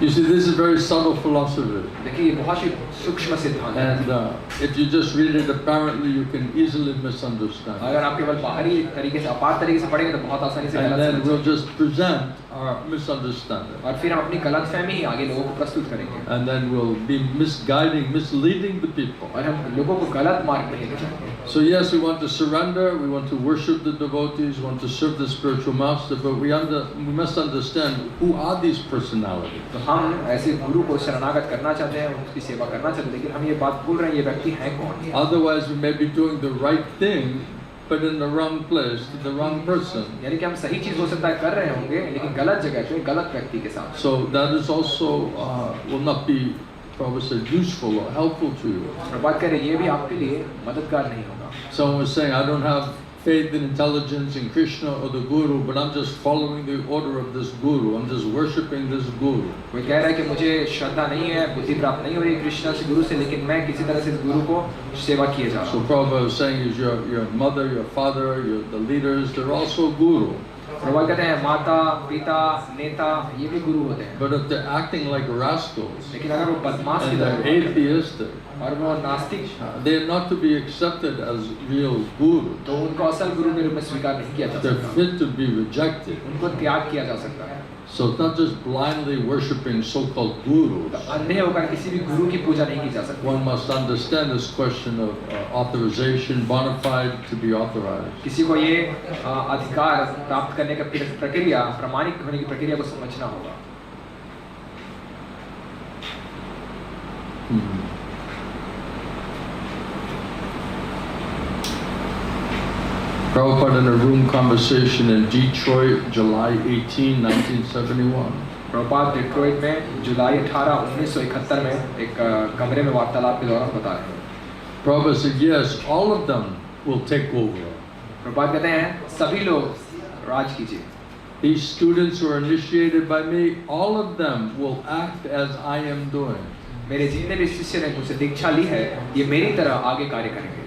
Speaker 1: You see, this is very subtle philosophy.
Speaker 2: देखिए ये बहुत ही सूक्ष्म सिद्धांत है।
Speaker 1: And if you just read it, apparently you can easily misunderstand.
Speaker 2: अगर आप केवल बाहरी तरीके से अपार तरीके से पढ़ेंगे तो बहुत आसानी से
Speaker 1: And
Speaker 2: गलत
Speaker 1: then
Speaker 2: समझ
Speaker 1: we'll just present our misunderstanding.
Speaker 2: और फिर हम अपनी गलतफहमी ही आगे लोगों को प्रस्तुत करेंगे
Speaker 1: And then we'll be misleading the people.
Speaker 2: और हम लोगों को गलत मार्ग पे लेके जाएंगे।
Speaker 1: So yes, we want to surrender, we want to worship the devotees, we want to serve the spiritual master, but we must understand who are these personalities.
Speaker 2: तो हम ऐसे गुरु को शरणागत करना चाहते हैं, उसकी सेवा करना चाहते हैं, लेकिन हम ये बात भूल रहे हैं ये व्यक्ति हैं कौन?
Speaker 1: Otherwise, we may be doing the right thing, but in the wrong place, to the wrong person.
Speaker 2: यानी कि हम सही चीज हो सकता है कर रहे होंगे, लेकिन गलत जगह पे गलत व्यक्ति के साथ।
Speaker 1: So that is also will not be, probably said, useful or helpful to you.
Speaker 2: और बात करें ये भी आपके लिए मददगार नहीं होगा।
Speaker 1: Someone was saying, I don't have faith and intelligence in Krishna or the Guru, but I'm just following the order of this Guru. I'm just worshipping this Guru.
Speaker 2: कोई कह रहा है कि मुझे श्रद्धा नहीं है, बुद्धि प्राप्त नहीं हो रही कृष्ण से गुरु से, लेकिन मैं किसी तरह से इस गुरु को सेवा किए जा रहा
Speaker 1: So
Speaker 2: हूँ।
Speaker 1: Prabhupada was saying, is your mother, your father, the leaders, they're also Guru.
Speaker 2: Prabhupada कहते हैं माता, पिता, नेता ये भी गुरु होते हैं।
Speaker 1: But if they're acting like rascals
Speaker 2: लेकिन अगर वो बदमाश की
Speaker 1: and
Speaker 2: तरह
Speaker 1: they're atheistic,
Speaker 2: और वो नास्तिक,
Speaker 1: they're not to be accepted as real gurus.
Speaker 2: तो उनको असल गुरु के रूप में स्वीकार नहीं किया जा
Speaker 1: They're
Speaker 2: सकता,
Speaker 1: fit to be rejected.
Speaker 2: उनको त्याग किया जा सकता है।
Speaker 1: So it's not just blindly worshipping so-called gurus.
Speaker 2: तो अंधे होकर किसी भी गुरु की पूजा नहीं की जा सकती।
Speaker 1: One must understand this question of authorization, bona fide to be authorized.
Speaker 2: किसी को ये अधिकार प्राप्त करने का प्रक्रिया, प्रमाणिक होने की प्रक्रिया को समझना होगा।
Speaker 1: Prabhupada in a room conversation in Detroit, July 18, 1971.
Speaker 2: Prabhupada Detroit में जुलाई 18, 1971 में एक कमरे में वार्तालाप के दौरान बता रहे हैं।
Speaker 1: Prabhupada said, yes, all of them will take over.
Speaker 2: Prabhupada कहते हैं सभी लोग राज कीजिए।
Speaker 1: These students who are initiated by me, all of them will act as I am doing.
Speaker 2: मेरे जितने भी शिष्य ने मुझसे दीक्षा ली है, ये मेरी तरह आगे कार्य करेंगे।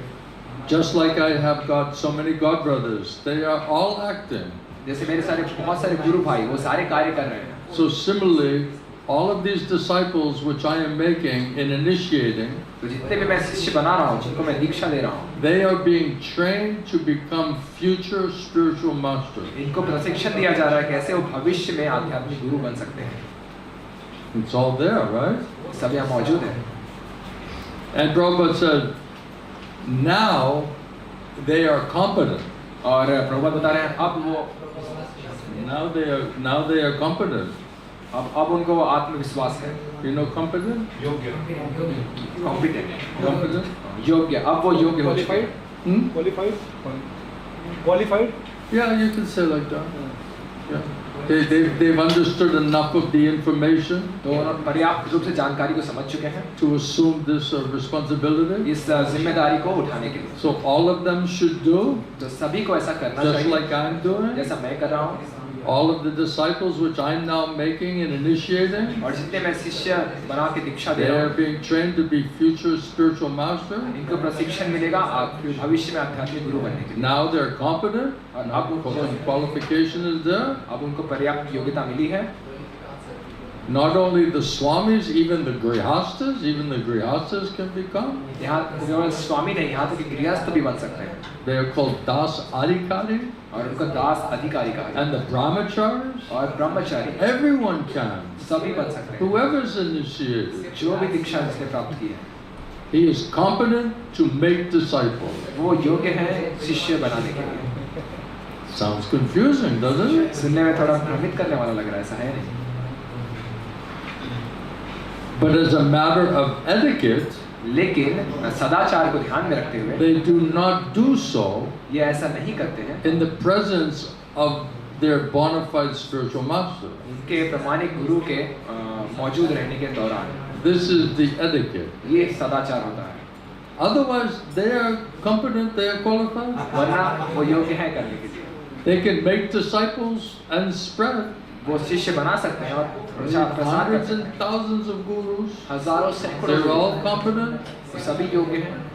Speaker 1: Just like I have got so many god brothers, they are all acting.
Speaker 2: जैसे मेरे बहुत सारे गुरु भाई वो सारे कार्य कर रहे हैं।
Speaker 1: So similarly, all of these disciples which I am making and initiating,
Speaker 2: तो जितने भी मैं शिष्य बना रहा हूँ, जिनको मैं दीक्षा दे रहा हूँ,
Speaker 1: they are being trained to become future spiritual masters.
Speaker 2: इनको प्रशिक्षण दिया जा रहा है कैसे वो भविष्य में आध्यात्मिक गुरु बन सकते हैं।
Speaker 1: It's all there, right?
Speaker 2: सब यहाँ मौजूद है।
Speaker 1: And Prabhupada said, now they are competent.
Speaker 2: और प्रभुपाद बता रहे हैं अब वो
Speaker 1: Now they are competent.
Speaker 2: अब उनको आत्मविश्वास है।
Speaker 1: You know competent?
Speaker 2: Competent,
Speaker 1: Competent?
Speaker 2: योग्य, अब वो योग्य हो चुके हैं।
Speaker 3: Qualified?
Speaker 1: Yeah, you can say like that. Yeah. They've understood enough of the information
Speaker 2: तो उन्होंने पर्याप्त रूप से जानकारी को समझ चुके हैं
Speaker 1: to assume this responsibility.
Speaker 2: इस जिम्मेदारी को उठाने के लिए।
Speaker 1: So all of them should do,
Speaker 2: तो सभी को ऐसा करना
Speaker 1: just
Speaker 2: चाहिए
Speaker 1: like I'm doing.
Speaker 2: जैसा मैं कर रहा हूँ।
Speaker 1: All of the disciples which I'm now making and initiating,
Speaker 2: और जितने मैं शिष्य बना के दीक्षा दे
Speaker 1: they
Speaker 2: रहा
Speaker 1: are
Speaker 2: हूँ,
Speaker 1: being trained to be future spiritual masters.
Speaker 2: इनको प्रशिक्षण मिलेगा भविष्य में आध्यात्मिक गुरु बनने के लिए।
Speaker 1: Now they're competent.
Speaker 2: और अब
Speaker 1: Qualification is there.
Speaker 2: अब उनको पर्याप्त योग्यता मिली है।
Speaker 1: Not only the Swamis, even the Grihastas can become.
Speaker 2: यहाँ केवल स्वामी नहीं, यहाँ तक कि गृहस्थ भी बन सकते हैं।
Speaker 1: They are called Das Adhikari.
Speaker 2: और उनको दास अधिकारी कहा जाता
Speaker 1: And the brahmacharis.
Speaker 2: है। और ब्रह्मचारी
Speaker 1: Everyone can.
Speaker 2: सभी बन सकते हैं।
Speaker 1: Whoever's initiated.
Speaker 2: जो भी दीक्षा जिसने प्राप्त की है,
Speaker 1: He is competent to make disciples.
Speaker 2: वो योग्य है शिष्य बनाने के लिए।
Speaker 1: Sounds confusing, doesn't it?
Speaker 2: सुनने में थोड़ा भ्रमित करने वाला लग रहा है, ऐसा है नहीं।
Speaker 1: But as a matter of etiquette,
Speaker 2: लेकिन सदाचार को ध्यान में रखते हुए
Speaker 1: they do not do so
Speaker 2: ये ऐसा नहीं करते हैं
Speaker 1: in the presence of their bona fide spiritual master.
Speaker 2: उनके प्रमाणिक गुरु के मौजूद रहने के दौरान।
Speaker 1: This is the etiquette.
Speaker 2: ये सदाचार होता है,
Speaker 1: Otherwise, they are competent, they are qualified.
Speaker 2: वरना वो योग्य है करने के लिए।
Speaker 1: They can make disciples and spread.
Speaker 2: वो शिष्य बना सकते हैं और प्रसार कर
Speaker 1: Hundreds
Speaker 2: सकते
Speaker 1: and thousands of gurus.
Speaker 2: हैं। हजारों सैकड़ों
Speaker 1: They're all
Speaker 2: लोग
Speaker 1: competent.
Speaker 2: वो सभी योग्य हैं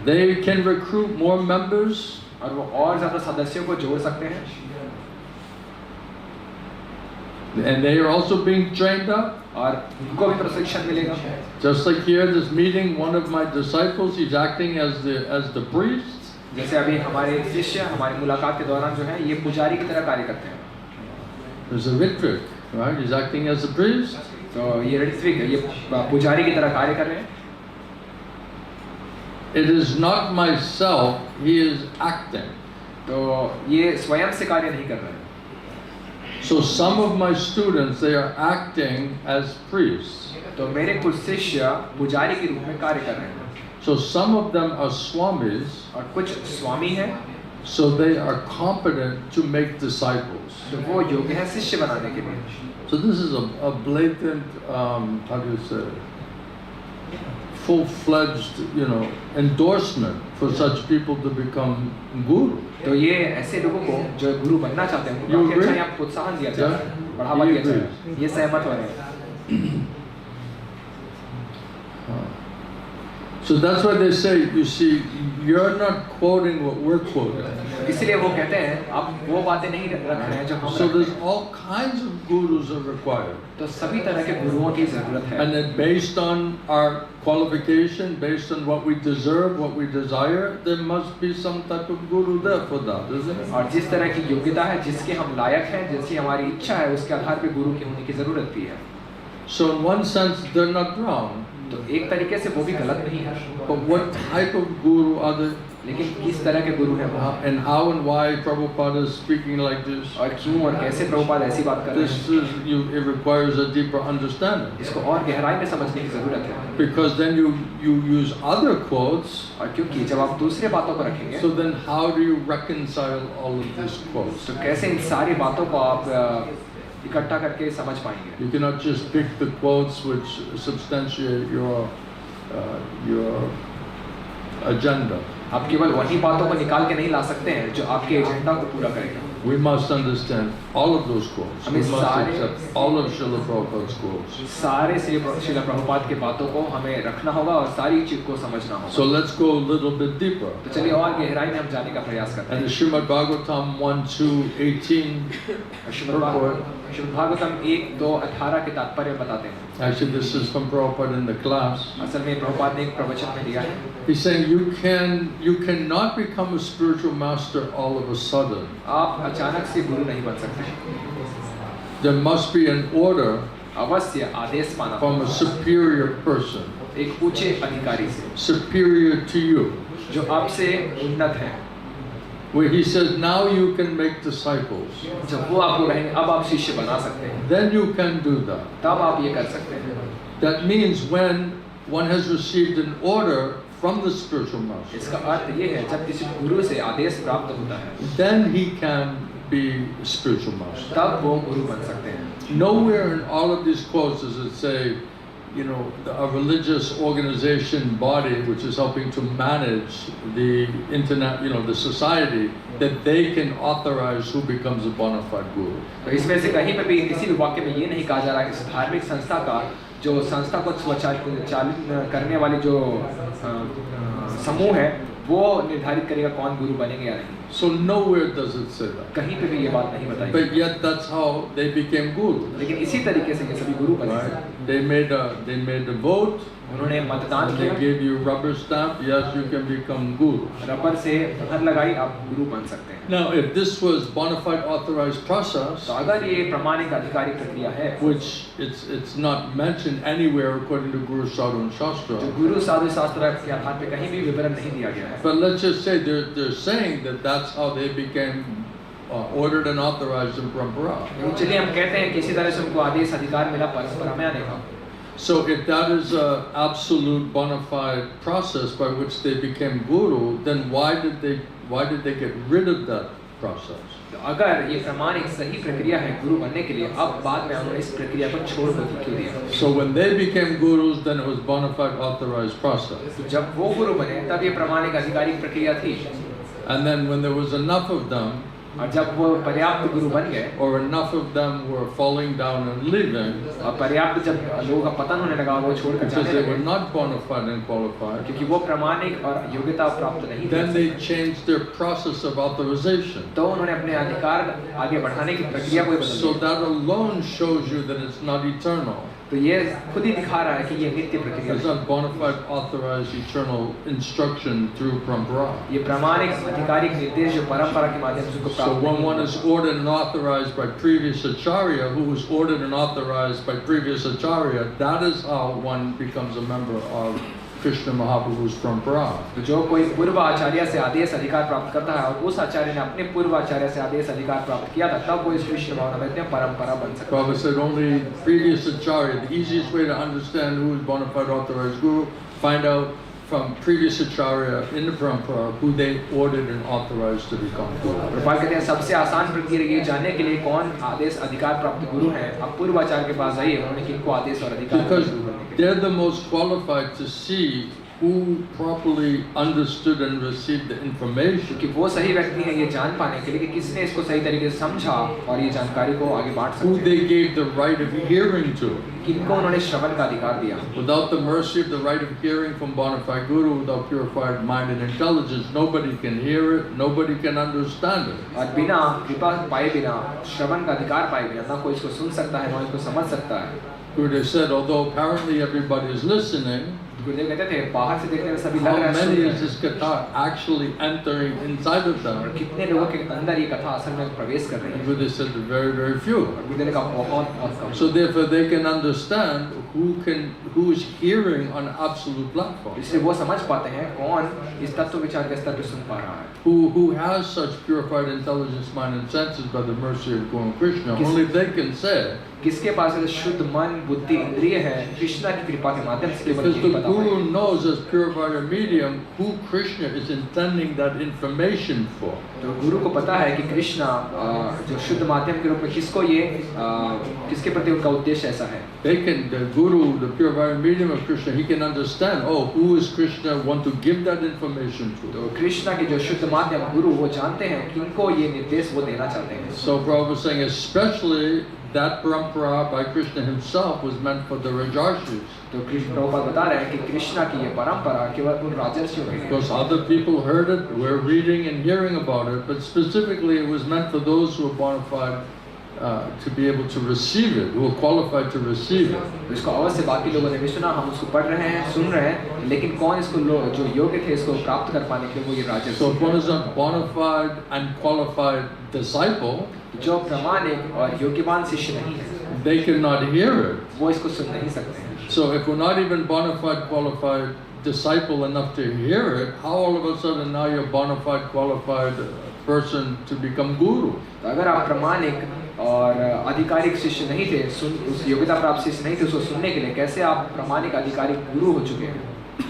Speaker 1: They can recruit more members.
Speaker 2: और वो और ज्यादा सदस्यों को जोड़ सकते हैं
Speaker 1: And they are also being trained up.
Speaker 2: और उनको भी प्रशिक्षण मिलेगा।
Speaker 1: Just like here, this meeting, one of my disciples, he's acting as the priest.
Speaker 2: जैसे अभी हमारे शिष्य हमारी मुलाकात के दौरान जो है ये पुजारी की तरह कार्य करते हैं।
Speaker 1: There's a Ritwik, right? He's acting as a priest.
Speaker 2: तो ये ऋत्विक है, ये पुजारी की तरह कार्य कर रहे हैं।
Speaker 1: It is not myself, he is acting.
Speaker 2: तो ये स्वयं से कार्य नहीं कर रहे हैं।
Speaker 1: So some of my students, they are acting as priests.
Speaker 2: तो मेरे कुछ शिष्य पुजारी के रूप में कार्य कर रहे हैं
Speaker 1: So some of them are swamis,
Speaker 2: और कुछ स्वामी हैं,
Speaker 1: so they are competent to make disciples.
Speaker 2: तो वो योग्य है शिष्य बनाने के लिए।
Speaker 1: So this is a blatant, how do you say, full-fledged, endorsement for such people to become guru.
Speaker 2: तो ये ऐसे लोगों को जो गुरु बनना चाहते हैं उनको काफी अच्छा यहाँ प्रोत्साहन दिया जा रहा है, बढ़ावा दिया जा रहा है, ये सहमत हो रहे हैं।
Speaker 1: So that's why they say, you see, you're not quoting what we're quoting.
Speaker 2: इसलिए वो कहते हैं आप वो बातें नहीं रख रहे हैं जो हम
Speaker 1: So
Speaker 2: रख रहे
Speaker 1: there's
Speaker 2: हैं।
Speaker 1: all kinds of gurus are required.
Speaker 2: तो सभी तरह के गुरुओं की जरूरत है
Speaker 1: And then based on our qualification, based on what we deserve, what we desire, there must be some type of guru there for that, isn't it?
Speaker 2: और जिस तरह की योग्यता है जिसके हम लायक हैं जैसी हमारी इच्छा है उसके आधार पे गुरु के होने की जरूरत भी है।
Speaker 1: So in one sense, they're not wrong.
Speaker 2: तो एक तरीके से वो भी गलत नहीं है,
Speaker 1: But what type of guru are they?
Speaker 2: लेकिन किस तरह के गुरु हैं वो
Speaker 1: And how and why Prabhupada is speaking like this?
Speaker 2: और क्यों और कैसे प्रभुपाद ऐसी बात कर रहे
Speaker 1: This
Speaker 2: हैं,
Speaker 1: is, it requires a deeper understanding.
Speaker 2: इसको और गहराई में समझने की जरूरत है।
Speaker 1: Because then you use other quotes,
Speaker 2: और क्योंकि जब आप दूसरे बातों को रखेंगे
Speaker 1: so then how do you reconcile all of these quotes?
Speaker 2: तो कैसे इन सारी बातों को आप इकट्ठा करके समझ पाएंगे।
Speaker 1: You cannot just pick the quotes which substantiate your agenda.
Speaker 2: आप केवल वही बातों को निकाल के नहीं ला सकते हैं जो आपके एजेंडा को पूरा करेगा।
Speaker 1: We must understand all of those quotes. We
Speaker 2: हमें
Speaker 1: must
Speaker 2: सारे-
Speaker 1: accept all of Srila Prabhupada's quotes.
Speaker 2: सारे श्रील प्रभुपाद के बातों को हमें रखना होगा और सारी चीज को समझना
Speaker 1: So
Speaker 2: होगा।
Speaker 1: let's go a little bit deeper.
Speaker 2: तो चलिए और गहराई में हम जाने का प्रयास करते
Speaker 1: And
Speaker 2: हैं।
Speaker 1: the Srimad Bhagavatam 1:2:18
Speaker 2: Shrimad Bhagavatam 1:2:18 के तात्पर्य बताते हैं।
Speaker 1: Actually, this is from Prabhupada in the class.
Speaker 2: असल में प्रभुपाद ने एक प्रवचन में दिया है।
Speaker 1: He's saying you cannot become a spiritual master all of a sudden.
Speaker 2: आप अचानक से गुरु नहीं बन सकते,
Speaker 1: There must be an order
Speaker 2: अवश्य आदेश माना
Speaker 1: from a superior person,
Speaker 2: एक ऊंचे अधिकारी से
Speaker 1: superior to you,
Speaker 2: जो आपसे उन्नत है।
Speaker 1: where he says, now you can make disciples.
Speaker 2: जब वो आपको कहेंगे अब आप शिष्य बना सकते हैं,
Speaker 1: Then you can do that.
Speaker 2: तब आप ये कर सकते हैं।
Speaker 1: That means when one has received an order from the spiritual master,
Speaker 2: इसका अर्थ ये है जब किसी गुरु से आदेश प्राप्त होता है
Speaker 1: then he can be spiritual master.
Speaker 2: तब वो गुरु बन सकते हैं।
Speaker 1: Nowhere in all of these quotes does it say, a religious organization body which is helping to manage the internet, the society, that they can authorize who becomes a bona fide guru.
Speaker 2: तो इसमें से कहीं पे भी किसी भी वाक्य में ये नहीं कहा जा रहा है कि इस धार्मिक संस्था का जो संस्था को स्वचालित करने वाली जो समूह है वो निर्धारित करेगा कौन गुरु बनेंगे या नहीं।
Speaker 1: So nowhere does it say that.
Speaker 2: कहीं पे भी ये बात नहीं बताई,
Speaker 1: But yet that's how they became gurus.
Speaker 2: लेकिन इसी तरीके से ये सभी गुरु बने।
Speaker 1: Right? They made a vote.
Speaker 2: उन्होंने मतदान
Speaker 1: They
Speaker 2: किया,
Speaker 1: gave you rubber stamp. Yes, you can become guru.
Speaker 2: Rubber से मुहर लगाई, आप गुरु बन सकते हैं।
Speaker 1: Now, if this was bona fide authorized process,
Speaker 2: तो अगर ये प्रमाणिक आधिकारिक प्रक्रिया है
Speaker 1: which it's not mentioned anywhere according to Guru Sadhu and Shastra.
Speaker 2: जो गुरु साधु शास्त्र के आधार पे कहीं भी विवरण नहीं दिया गया है,
Speaker 1: But let's just say they're saying that that's how they became ordered and authorized in Parampara.
Speaker 2: लेकिन चलिए हम कहते हैं कि इसी तरह से उनको आदेश अधिकार मिला परस्पर में आने का।
Speaker 1: So if that is an absolute bona fide process by which they became guru, then why did they get rid of that process?
Speaker 2: तो अगर ये प्रमाणिक सही प्रक्रिया है गुरु बनने के लिए, अब बाद में उन्होंने इस प्रक्रिया को छोड़ क्यों दिया?
Speaker 1: So when they became gurus, then it was bona fide authorized process.
Speaker 2: तो जब वो गुरु बने तब ये प्रमाणिक आधिकारिक प्रक्रिया थी।
Speaker 1: And then when there was enough of them,
Speaker 2: और जब वो पर्याप्त गुरु बन गए
Speaker 1: or enough of them were falling down and leaving,
Speaker 2: और पर्याप्त जब लोगों का पतन होने लगा वो छोड़कर
Speaker 1: because
Speaker 2: जाने
Speaker 1: they
Speaker 2: लगे
Speaker 1: were not bona fide and qualified,
Speaker 2: क्योंकि वो प्रामाणिक और योग्यता प्राप्त नहीं
Speaker 1: then
Speaker 2: थे,
Speaker 1: they changed their process of authorization.
Speaker 2: तो उन्होंने अपने अधिकार आगे बढ़ाने की प्रक्रिया को ही बदल
Speaker 1: So
Speaker 2: दिया।
Speaker 1: that alone shows you that it's not eternal.
Speaker 2: तो ये खुद ही दिखा रहा है कि ये नित्य प्रक्रिया
Speaker 1: It's
Speaker 2: है।
Speaker 1: not bona fide authorized eternal instruction through parampara.
Speaker 2: ये प्रामाणिक आधिकारिक निर्देश जो परंपरा के माध्यम से उनको
Speaker 1: So
Speaker 2: प्राप्त
Speaker 1: when
Speaker 2: नहीं
Speaker 1: one
Speaker 2: हुआ।
Speaker 1: is ordered and authorized by previous acharya, who was ordered and authorized by previous acharya, that is how one becomes a member of Krishna Mahaprabhu's parampara.
Speaker 2: तो जो कोई पूर्व आचार्य से आदेश अधिकार प्राप्त करता है और उस आचार्य ने अपने पूर्व आचार्य से आदेश अधिकार प्राप्त किया था, तब वो इस कृष्ण भावना परंपरा बन सकता है।
Speaker 1: Prabhupada said only previous acharya, the easiest way to understand who is bona fide authorized guru, find out from previous acharya in the parampara who they ordered and authorized to become guru.
Speaker 2: Prabhupada कहते हैं सबसे आसान प्रक्रिया ये जानने के लिए कौन आदेश अधिकार प्राप्त गुरु हैं। आप पूर्व आचार्य के पास जाइए, उन्होंने किनको आदेश और अधिकार
Speaker 1: Because
Speaker 2: गुरु बनने के लिए।
Speaker 1: they're the most qualified to see who properly understood and received the information.
Speaker 2: क्योंकि वो सही व्यक्ति हैं ये जान पाने के लिए कि किसने इसको सही तरीके से समझा और ये जानकारी को आगे बांट
Speaker 1: Who
Speaker 2: सकते
Speaker 1: they
Speaker 2: हैं,
Speaker 1: gave the right of hearing to.
Speaker 2: किनको उन्होंने श्रवण का अधिकार दिया।
Speaker 1: Without the mercy of the right of hearing from bona fide guru, without purified mind and intelligence, nobody can hear it, nobody can understand it.
Speaker 2: और बिना कृपा पाए बिना श्रवण का अधिकार पाए बिना ना कोई इसको सुन सकता है ना इसको समझ सकता है।
Speaker 1: Gurudev said, although apparently everybody is listening,
Speaker 2: गुरुदेव कहते थे बाहर से देखने में सभी लग
Speaker 1: how
Speaker 2: रहा है सुन
Speaker 1: many
Speaker 2: रहे
Speaker 1: is
Speaker 2: हैं,
Speaker 1: this katha actually entering inside of
Speaker 2: और
Speaker 1: them?
Speaker 2: कितने लोगों के अंदर ये कथा असल में प्रवेश कर रही है।
Speaker 1: Gurudev said, very, very few.
Speaker 2: गुरुदेव ने कहा बहुत कम।
Speaker 1: So therefore they can understand who is hearing on absolute platform.
Speaker 2: इसलिए वो समझ पाते हैं कौन इस तत्व विचार के स्तर पर सुन पा रहा है।
Speaker 1: Who has such purified intelligence, mind and senses by the mercy of Guru Krishna. Only they can say.
Speaker 2: किसके पास ऐसे शुद्ध मन बुद्धि इंद्रिय है कृष्णा की कृपा के माध्यम से केवल
Speaker 1: Because
Speaker 2: यही
Speaker 1: the
Speaker 2: बता पाएंगे।
Speaker 1: Guru knows as purified a medium who Krishna is intending that information for.
Speaker 2: तो गुरु को पता है कि कृष्णा जो शुद्ध माध्यम के रूप में किसको ये किसके प्रति उनका उद्देश्य ऐसा है।
Speaker 1: The Guru, the purified medium of Krishna, he can understand, oh, who is Krishna, want to give that information to.
Speaker 2: तो कृष्णा के जो शुद्ध माध्यम गुरु वो जानते हैं किनको ये निर्देश वो देना चाहते हैं।
Speaker 1: So Prabhupada was saying especially that parampara by Krishna himself was meant for the Rajarshis.
Speaker 2: तो कृष्ण प्रभुपाद बता रहे हैं कि कृष्णा की ये परंपरा केवल उन राजर्षियों के लिए।
Speaker 1: Because other people heard it, we're reading and hearing about it, but specifically it was meant for those who are bona fide to be able to receive it, who are qualified to receive it.
Speaker 2: इसको अवश्य बाकी लोगों ने भी सुना, हम उसको पढ़ रहे हैं सुन रहे हैं, लेकिन कौन इसको जो योग्य थे इसको प्राप्त कर पाने के लिए वो ये राजर्षि।
Speaker 1: So if one is a bona fide and qualified disciple,
Speaker 2: जो प्रामाणिक और योग्यवान शिष्य नहीं है
Speaker 1: they cannot hear it.
Speaker 2: वो इसको सुन नहीं सकते हैं।
Speaker 1: So if we're not even bona fide qualified disciple enough to hear it, how all of a sudden now you're bona fide qualified person to become guru?
Speaker 2: तो अगर आप प्रामाणिक और आधिकारिक शिष्य नहीं थे, उस योग्यता प्राप्त शिष्य नहीं थे उसको सुनने के लिए, कैसे आप प्रामाणिक आधिकारिक गुरु हो चुके हैं?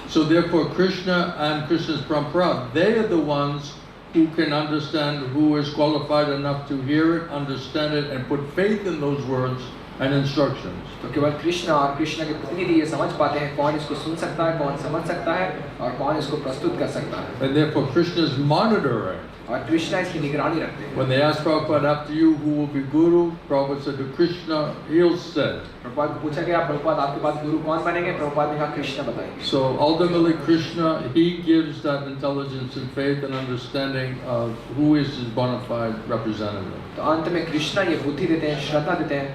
Speaker 1: So therefore Krishna and Krishna's parampara, they are the ones who can understand, who is qualified enough to hear it, understand it, and put faith in those words and instructions.
Speaker 2: तो केवल कृष्ण और कृष्ण के प्रतिनिधि ये समझ पाते हैं कौन इसको सुन सकता है, कौन समझ सकता है और कौन इसको प्रस्तुत कर सकता है।
Speaker 1: And therefore Krishna is monitoring.
Speaker 2: और कृष्ण इसकी निगरानी रखते हैं।
Speaker 1: When they asked Prabhupada, after you, who will be guru? Prabhupada said to Krishna, he'll said.
Speaker 2: Prabhupada को पूछा गया, प्रभुपाद आपके बाद गुरु कौन बनेंगे? प्रभुपाद ने कहा कृष्ण बताएंगे।
Speaker 1: So ultimately Krishna, he gives that intelligence and faith and understanding of who is his bona fide representative.
Speaker 2: तो अंत में कृष्ण ये बुद्धि देते हैं, श्रद्धा देते हैं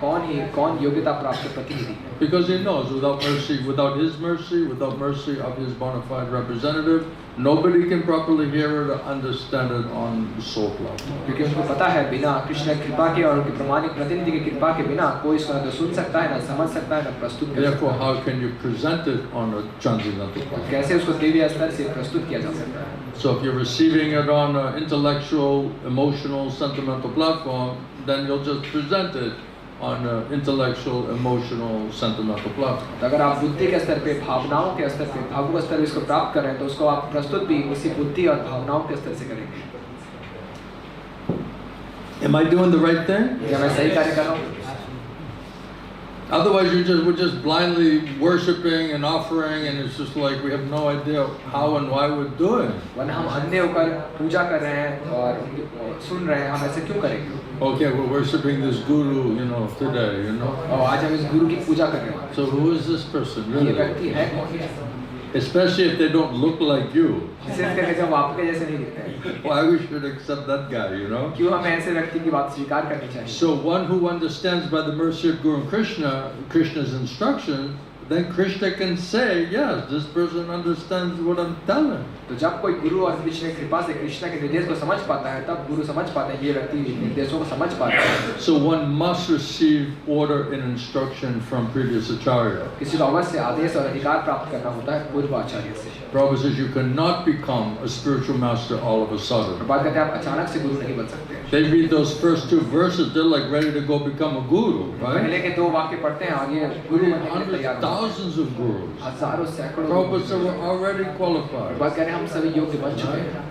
Speaker 2: कौन योग्यता प्राप्त प्रतिनिधि है।
Speaker 1: Because he knows without his mercy, without mercy of his bona fide representative, nobody can properly hear it or understand it on the soul level.
Speaker 2: क्योंकि उनको पता है बिना कृष्ण की कृपा के और उनके प्रमाणिक प्रतिनिधि की कृपा के बिना कोई इसको न तो सुन सकता है, न समझ सकता है, न प्रस्तुत कर सकता
Speaker 1: Therefore,
Speaker 2: है।
Speaker 1: how can you present it on a transcendental level?
Speaker 2: कैसे उसको दिव्य स्तर से प्रस्तुत किया जा सकता है?
Speaker 1: So if you're receiving it on an intellectual, emotional, sentimental platform, then you'll just present it on an intellectual, emotional, sentimental platform.
Speaker 2: तो अगर आप बुद्धि के स्तर पे, भावनाओं के स्तर पे, भावुक स्तर पे इसको प्राप्त कर रहे हैं तो उसको आप प्रस्तुत भी उसी बुद्धि और भावनाओं के स्तर से करेंगे।
Speaker 1: Am I doing the right thing?
Speaker 2: क्या मैं सही कार्य कर रहा हूँ?
Speaker 1: Otherwise, we're just blindly worshiping and offering, and it's just like we have no idea how and why we're doing.
Speaker 2: वरना हम अंधे होकर पूजा कर रहे हैं और सुन रहे हैं, हम ऐसे क्यों करेंगे?
Speaker 1: Okay, we're worshiping this guru, today,
Speaker 2: और आज हम इस गुरु की पूजा कर रहे हैं.
Speaker 1: So who is this person,
Speaker 2: ये
Speaker 1: really?
Speaker 2: व्यक्ति है कौन?
Speaker 1: Especially if they don't look like you.
Speaker 2: विशेष करके जब आपके जैसे नहीं दिखते हैं.
Speaker 1: Why we should accept that guy,
Speaker 2: क्यों हमें ऐसे व्यक्ति की बात स्वीकार करनी चाहिए?
Speaker 1: So one who understands by the mercy of Guru Krishna's instruction, then Krishna can say, yes, this person understands what I'm telling.
Speaker 2: तो जब कोई गुरु और कृष्ण की कृपा से कृष्ण के निर्देश को समझ पाता है, तब गुरु समझ पाते हैं ये व्यक्ति निर्देशों को समझ पाता है.
Speaker 1: So one must receive order and instruction from previous acharya.
Speaker 2: किसी को अवश्य आदेश और अधिकार प्राप्त करना होता है पूर्व आचार्य से.
Speaker 1: Prabhupada says you cannot become a spiritual master all of a sudden.
Speaker 2: बात करते हैं आप अचानक से गुरु नहीं बन सकते.
Speaker 1: They read those first two verses, they're like ready to go become a guru, right?
Speaker 2: पहले के दो वाक्य पढ़ते हैं, आगे गुरु बनने के लिए
Speaker 1: Hundreds,
Speaker 2: तैयार.
Speaker 1: thousands of gurus.
Speaker 2: हजारों सैकड़ों.
Speaker 1: Prabhupada said we're already qualified.
Speaker 2: बात करें हम सभी योग्य बन चुके हैं.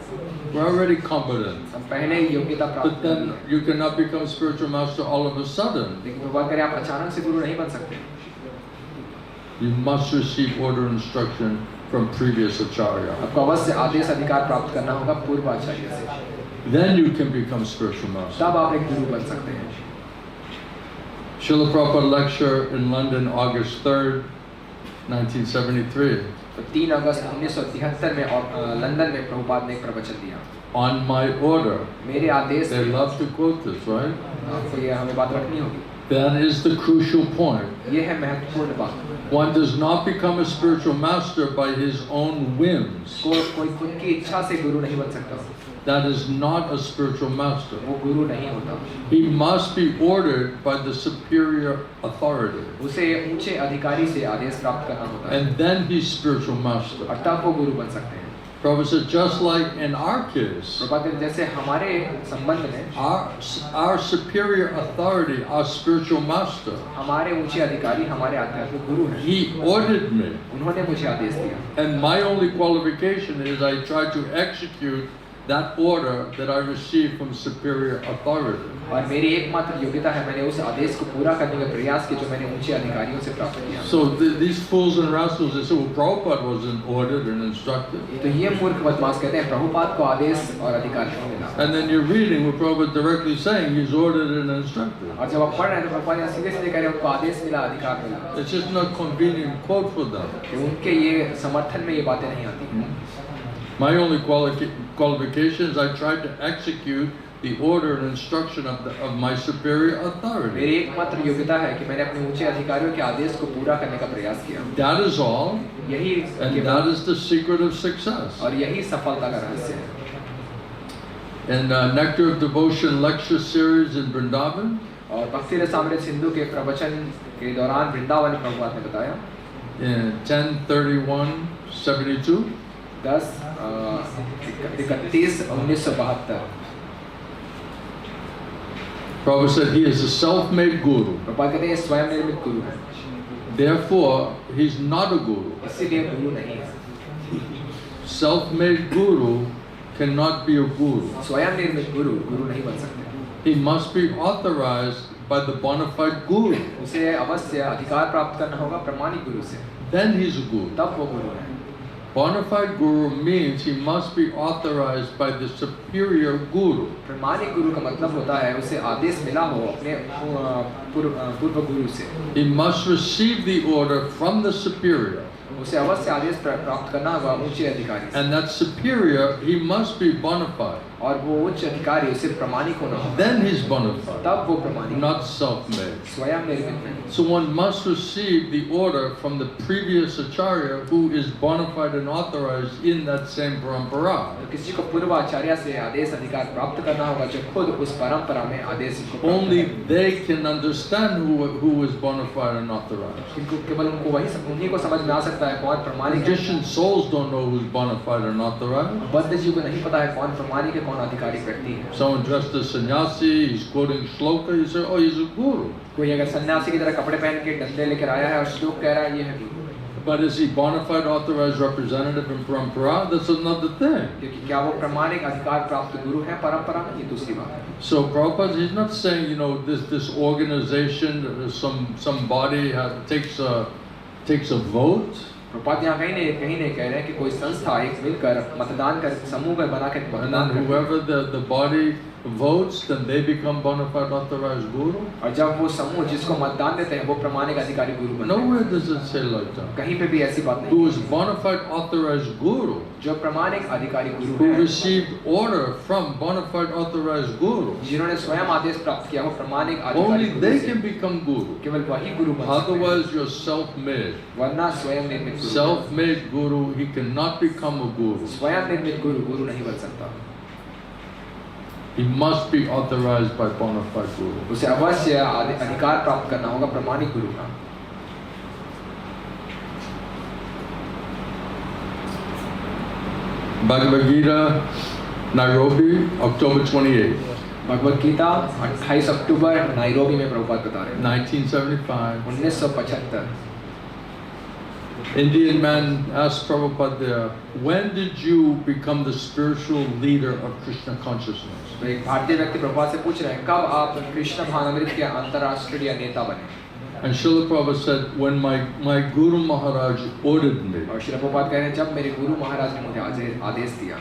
Speaker 1: We're already competent.
Speaker 2: हम पहले ही योग्यता
Speaker 1: But
Speaker 2: प्राप्त कर
Speaker 1: then you cannot become spiritual master all of a sudden.
Speaker 2: लेकिन बात करें आप अचानक से गुरु नहीं बन सकते.
Speaker 1: You must receive order and instruction from previous acharya.
Speaker 2: आपको अवश्य आदेश अधिकार प्राप्त करना होगा पूर्व आचार्य से.
Speaker 1: Then you can become spiritual master.
Speaker 2: तब आप एक गुरु बन सकते हैं.
Speaker 1: Srila Prabhupada lecture in London, August 3rd, 1973.
Speaker 2: तो 3 अगस्त 1973 में लंदन में प्रभुपाद ने एक प्रवचन दिया.
Speaker 1: On my order.
Speaker 2: मेरे आदेश.
Speaker 1: They love to quote this, right?
Speaker 2: आपको ये हमें बात रखनी होगी.
Speaker 1: That is the crucial point.
Speaker 2: ये है महत्वपूर्ण बात.
Speaker 1: One does not become a spiritual master by his own whims.
Speaker 2: कोई खुद की इच्छा से गुरु नहीं बन सकता.
Speaker 1: That is not a spiritual master.
Speaker 2: वो गुरु नहीं होता.
Speaker 1: He must be ordered by the superior authority.
Speaker 2: उसे ऊंचे अधिकारी से आदेश प्राप्त करना होता है.
Speaker 1: And then he's spiritual master.
Speaker 2: और तब वो गुरु बन सकते हैं.
Speaker 1: Prabhupada said, just like in our case,
Speaker 2: Prabhupada जैसे हमारे संबंध में
Speaker 1: our superior authority, our spiritual master,
Speaker 2: हमारे ऊंचे अधिकारी हमारे आध्यात्मिक गुरु हैं.
Speaker 1: he ordered me.
Speaker 2: उन्होंने मुझे आदेश दिया.
Speaker 1: And my only qualification is I try to execute that order that I received from superior authority.
Speaker 2: और मेरी एकमात्र योग्यता है मैंने उस आदेश को पूरा करने का प्रयास किया जो मैंने ऊंचे अधिकारियों से प्राप्त किया.
Speaker 1: So these fools and rascals, they say, well, Prabhupada wasn't ordered and instructed.
Speaker 2: तो ये मूर्ख बदमाश कहते हैं प्रभुपाद को आदेश और अधिकार नहीं मिला.
Speaker 1: And then you're reading what Prabhupada directly saying, he's ordered and instructed.
Speaker 2: और जब आप पढ़ रहे हैं तो प्रभुपाद यहाँ सीधे सीधे कह रहे हैं उनको आदेश मिला, अधिकार मिला.
Speaker 1: It's just not convenient quote for them.
Speaker 2: उनके ये समर्थन में ये बातें नहीं आती.
Speaker 1: My only qualification is I tried to execute the order and instruction of my superior authority.
Speaker 2: मेरी एकमात्र योग्यता है कि मैंने अपने ऊंचे अधिकारियों के आदेश को पूरा करने का प्रयास किया.
Speaker 1: That is all.
Speaker 2: यही
Speaker 1: And that is the secret of success.
Speaker 2: और यही सफलता का रहस्य है.
Speaker 1: In Nectar of Devotion lecture series in Vrindavan,
Speaker 2: और भक्ति रसामृत सिंधु के प्रवचन के दौरान वृंदावन प्रभुपाद ने बताया.
Speaker 1: in 10/31/72,
Speaker 2: 10/31/1972
Speaker 1: Prabhupada said he is a self-made guru.
Speaker 2: Prabhupada कहते हैं स्वयं निर्मित गुरु है.
Speaker 1: Therefore, he's not a guru.
Speaker 2: इसीलिए गुरु नहीं है.
Speaker 1: Self-made guru cannot be a guru.
Speaker 2: स्वयं निर्मित गुरु गुरु नहीं बन सकते.
Speaker 1: He must be authorized by the bona fide guru.
Speaker 2: उसे अवश्य अधिकार प्राप्त करना होगा प्रमाणिक गुरु से.
Speaker 1: Then he's a guru.
Speaker 2: तब वो गुरु है.
Speaker 1: Bona fide guru means he must be authorized by the superior guru.
Speaker 2: प्रमाणिक गुरु का मतलब होता है उसे आदेश मिला हो अपने पूर्व गुरु से.
Speaker 1: He must receive the order from the superior.
Speaker 2: उसे अवश्य आदेश प्राप्त करना होगा ऊंचे अधिकारी से.
Speaker 1: And that superior, he must be bona fide.
Speaker 2: और वो उच्च अधिकारी उसे प्रमाणिक होना होगा.
Speaker 1: Then he's bona fide.
Speaker 2: तब वो प्रमाणिक.
Speaker 1: Not self-made.
Speaker 2: स्वयं निर्मित नहीं.
Speaker 1: So one must receive the order from the previous acharya who is bona fide and authorized in that same parampara.
Speaker 2: तो किसी को पूर्व आचार्य से आदेश अधिकार प्राप्त करना होगा जो खुद उस परंपरा में आदेश को प्राप्त
Speaker 1: Only
Speaker 2: करे.
Speaker 1: they can understand who is bona fide and authorized.
Speaker 2: किनको केवल उनको वही उन्हीं को समझ में आ सकता है कौन प्रमाणिक है.
Speaker 1: Magician souls don't know who's bona fide and authorized.
Speaker 2: बद्ध जीव को नहीं पता है कौन प्रमाणिक है कौन आधिकारिक व्यक्ति है.
Speaker 1: Someone dressed as sannyasi, he's quoting shloka, you say, oh, he's a guru.
Speaker 2: कोई अगर सन्यासी की तरह कपड़े पहन के डंडे लेकर आया है और श्लोक कह रहा है ये है गुरु.
Speaker 1: But is he bona fide authorized representative in parampara? That's another thing.
Speaker 2: क्योंकि क्या वो प्रमाणिक अधिकार प्राप्त गुरु है परंपरा में, ये दूसरी बात है.
Speaker 1: So Prabhupada, he's not saying, you know, this organization, somebody takes a vote.
Speaker 2: Prabhupada यहाँ कहीं नहीं कह रहे हैं कि कोई संस्था एक मिलकर मतदान कर समूह कर बना के मतदान
Speaker 1: And whoever the body votes, then they become bona fide authorized guru.
Speaker 2: और जब वो समूह जिसको मतदान देते हैं वो प्रमाणिक अधिकारी गुरु बनते हैं.
Speaker 1: Nowhere does it say like that.
Speaker 2: कहीं पे भी ऐसी बात नहीं.
Speaker 1: Who is bona fide authorized guru?
Speaker 2: जो प्रमाणिक अधिकारी गुरु
Speaker 1: Who
Speaker 2: हैं,
Speaker 1: received order from bona fide authorized guru?
Speaker 2: जिन्होंने स्वयं आदेश प्राप्त किया हो प्रमाणिक अधिकारी
Speaker 1: Only
Speaker 2: गुरु
Speaker 1: they
Speaker 2: से,
Speaker 1: can become guru.
Speaker 2: केवल वही गुरु बन सकते हैं.
Speaker 1: Otherwise, you're self-made.
Speaker 2: वरना स्वयं निर्मित गुरु.
Speaker 1: Self-made guru, he cannot become a guru.
Speaker 2: स्वयं निर्मित गुरु नहीं बन सकता.
Speaker 1: He must be authorized by bona fide guru.
Speaker 2: उसे अवश्य अधिकार प्राप्त करना होगा प्रमाणिक गुरु का.
Speaker 1: Bhagavad Gita, Nairobi, October 28,
Speaker 2: Bhagavad Gita 28 अक्टूबर नाइरोबी में प्रभुपाद बता रहे हैं.
Speaker 1: 1975.
Speaker 2: 1975.
Speaker 1: Indian man asked Prabhupada there, when did you become the spiritual leader of Krishna consciousness?
Speaker 2: तो एक भारतीय व्यक्ति प्रभुपाद से पूछ रहे हैं कब आप कृष्ण भावनामृत के अंतर्राष्ट्रीय नेता बने.
Speaker 1: And Srila Prabhupada said, when my Guru Maharaj ordered me.
Speaker 2: और श्री प्रभुपाद कह रहे हैं जब मेरे गुरु महाराज ने मुझे आदेश दिया.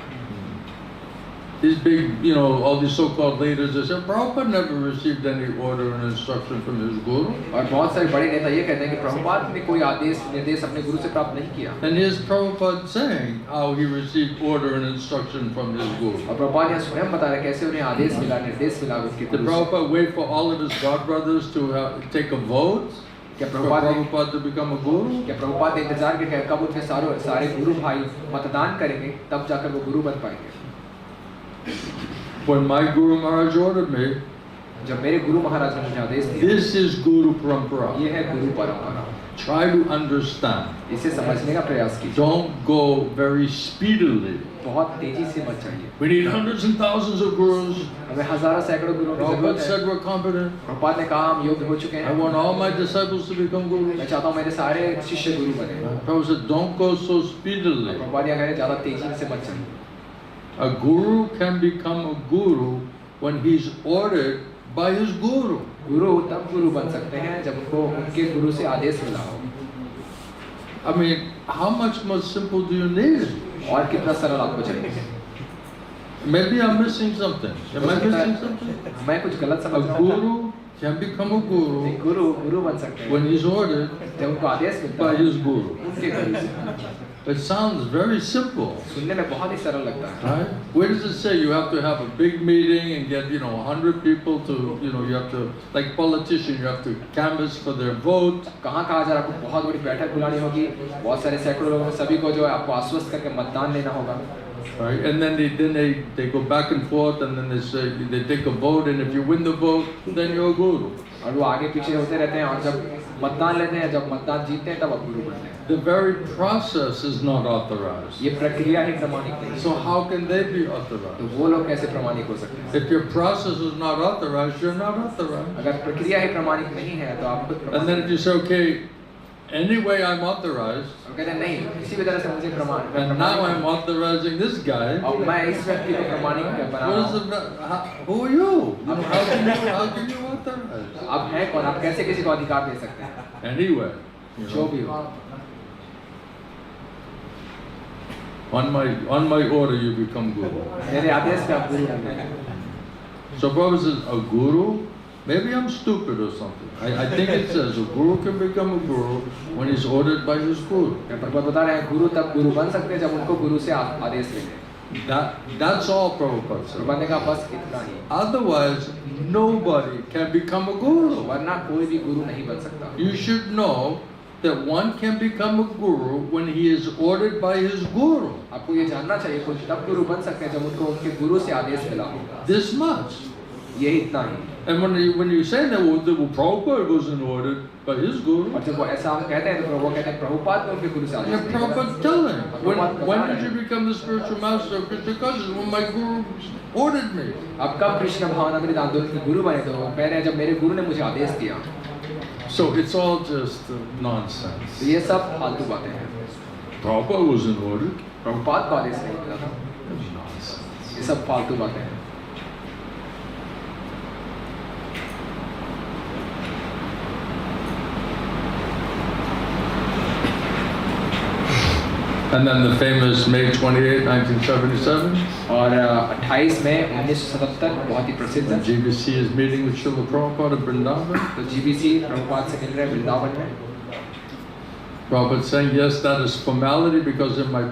Speaker 1: These big, you know, all these so-called leaders, they said, Prabhupada never received any order and instruction from his guru.
Speaker 2: और बहुत सारे बड़े नेता ये कहते हैं कि प्रभुपाद ने कोई आदेश निर्देश अपने गुरु से प्राप्त नहीं किया.
Speaker 1: And here's Prabhupada saying how he received order and instruction from his guru.
Speaker 2: और प्रभुपाद यहाँ स्वयं बता रहे हैं कैसे उन्हें आदेश मिला निर्देश मिला उनके
Speaker 1: Did
Speaker 2: गुरु से.
Speaker 1: Prabhupada wait for all of his godbrothers to take a vote
Speaker 2: क्या
Speaker 1: for Prabhupada to become a guru?
Speaker 2: क्या प्रभुपाद ने इंतजार किया कब उनके सारे गुरु भाई मतदान करेंगे तब जाकर वो गुरु बन पाएंगे.
Speaker 1: When my Guru Maharaj ordered me,
Speaker 2: जब मेरे गुरु महाराज ने मुझे आदेश दिया,
Speaker 1: this is Guru Parampara.
Speaker 2: ये है गुरु परंपरा.
Speaker 1: Try to understand.
Speaker 2: इसे समझने का प्रयास कीजिए.
Speaker 1: Don't go very speedily.
Speaker 2: बहुत तेजी से मत चाहिए.
Speaker 1: We need hundreds and thousands of gurus.
Speaker 2: हमें हजारों सैकड़ों गुरुओं की
Speaker 1: Prabhupada
Speaker 2: जरूरत
Speaker 1: said
Speaker 2: है.
Speaker 1: we're competent.
Speaker 2: प्रभुपाद ने कहा हम योग्य हो चुके
Speaker 1: I
Speaker 2: हैं.
Speaker 1: want all my disciples to become gurus.
Speaker 2: मैं चाहता हूँ मेरे सारे शिष्य गुरु बने.
Speaker 1: Prabhupada said, don't go so speedily.
Speaker 2: Prabhupada यहाँ कह रहे हैं ज्यादा तेजी से मत चाहिए.
Speaker 1: A guru can become a guru when he's ordered by his guru.
Speaker 2: गुरु तब गुरु बन सकते हैं जब उनको उनके गुरु से आदेश मिला हो.
Speaker 1: I mean, how much more simple do you need?
Speaker 2: और कितना सरल आपको चाहिए.
Speaker 1: Maybe I'm missing something. Am I missing something?
Speaker 2: मैं कुछ गलत
Speaker 1: A
Speaker 2: समझ रहा हूँ.
Speaker 1: guru can become a guru
Speaker 2: गुरु बन सकते हैं
Speaker 1: when he's ordered
Speaker 2: जब उनको आदेश मिलता
Speaker 1: by
Speaker 2: है
Speaker 1: his guru.
Speaker 2: उनके गुरु से.
Speaker 1: It sounds very simple,
Speaker 2: सुनने में बहुत ही सरल लगता है.
Speaker 1: right? Where does it say you have to have a big meeting and get, 100 people to, you have to, like politician, you have to canvass for their vote.
Speaker 2: कहाँ कहा जा रहा है आपको बहुत बड़ी बैठक बुलानी होगी, बहुत सारे सैकड़ों लोगों में सभी को जो है आपको आश्वस्त करके मतदान लेना होगा.
Speaker 1: Right? And then they go back and forth, and then they take a vote, and if you win the vote, then you're a guru.
Speaker 2: और वो आगे पीछे होते रहते हैं और जब मतदान लेते हैं जब मतदान जीतते हैं तब आप गुरु बनते हैं.
Speaker 1: The very process is not authorized.
Speaker 2: ये प्रक्रिया ही प्रमाणिक नहीं.
Speaker 1: So how can they be
Speaker 2: तो
Speaker 1: authorized?
Speaker 2: वो लोग कैसे प्रमाणिक हो सकते हैं.
Speaker 1: If your process is not authorized, you're not authorized.
Speaker 2: अगर प्रक्रिया ही प्रमाणिक नहीं है तो आप खुद
Speaker 1: And then if you say, okay, anyway I'm authorized,
Speaker 2: और कहते हैं नहीं किसी भी तरह से मुझे प्रमाण
Speaker 1: and now I'm authorizing this guy,
Speaker 2: और मैं इस व्यक्ति को प्रमाणिक बना रहा हूँ.
Speaker 1: who are you? How can you authorize?
Speaker 2: आप हैं कौन, आप कैसे किसी को अधिकार दे सकते हैं.
Speaker 1: Anyway,
Speaker 2: जो भी हो,
Speaker 1: on my order you become guru.
Speaker 2: मेरे आदेश पे आप गुरु बन गए.
Speaker 1: So Prabhupada says, a guru, maybe I'm stupid or something. I think it says a guru can become a guru when he's ordered by his guru.
Speaker 2: Prabhupada बता रहे हैं गुरु तब गुरु बन सकते हैं जब उनको गुरु से आदेश मिले.
Speaker 1: That's all Prabhupada said.
Speaker 2: Prabhupada ने कहा बस इतना ही.
Speaker 1: Otherwise, nobody can become a guru.
Speaker 2: वरना कोई भी गुरु नहीं बन सकता.
Speaker 1: You should know that one can become a guru when he is ordered by his guru.
Speaker 2: आपको ये जानना चाहिए कोई तब गुरु बन सकते हैं जब उनको उनके गुरु से आदेश मिला हो.
Speaker 1: This much.
Speaker 2: ये इतना ही.
Speaker 1: And when you say that, well, Prabhupada wasn't ordered by his guru.
Speaker 2: और जब वो ऐसा हम कहते हैं तो वो कहते हैं प्रभुपाद ने उनके गुरु से आदेश
Speaker 1: Yeah,
Speaker 2: मिला.
Speaker 1: Prabhupada tell him. When did you become the spiritual master of Krishna consciousness? When my guru ordered me.
Speaker 2: अब कब कृष्ण भावनामृत आंदोलन के गुरु बने तो वो कह रहे हैं जब मेरे गुरु ने मुझे आदेश दिया.
Speaker 1: So it's all just nonsense.
Speaker 2: तो ये सब फालतू बातें हैं।
Speaker 1: Prabhupada wasn't ordered.
Speaker 2: प्रभुपाद को आदेश नहीं मिला था।
Speaker 1: Nonsense.
Speaker 2: ये सब फालतू बातें हैं।
Speaker 1: And then the famous May 28, 1977.
Speaker 2: और 28 मई 1977 बहुत ही प्रसिद्ध
Speaker 1: The
Speaker 2: है।
Speaker 1: GBC is meeting with Srila Prabhupada at Vrindavan.
Speaker 2: तो जीबीसी प्रभुपाद से मिल रहे हैं वृंदावन में।
Speaker 1: Prabhupada saying, yes, that is formality because in my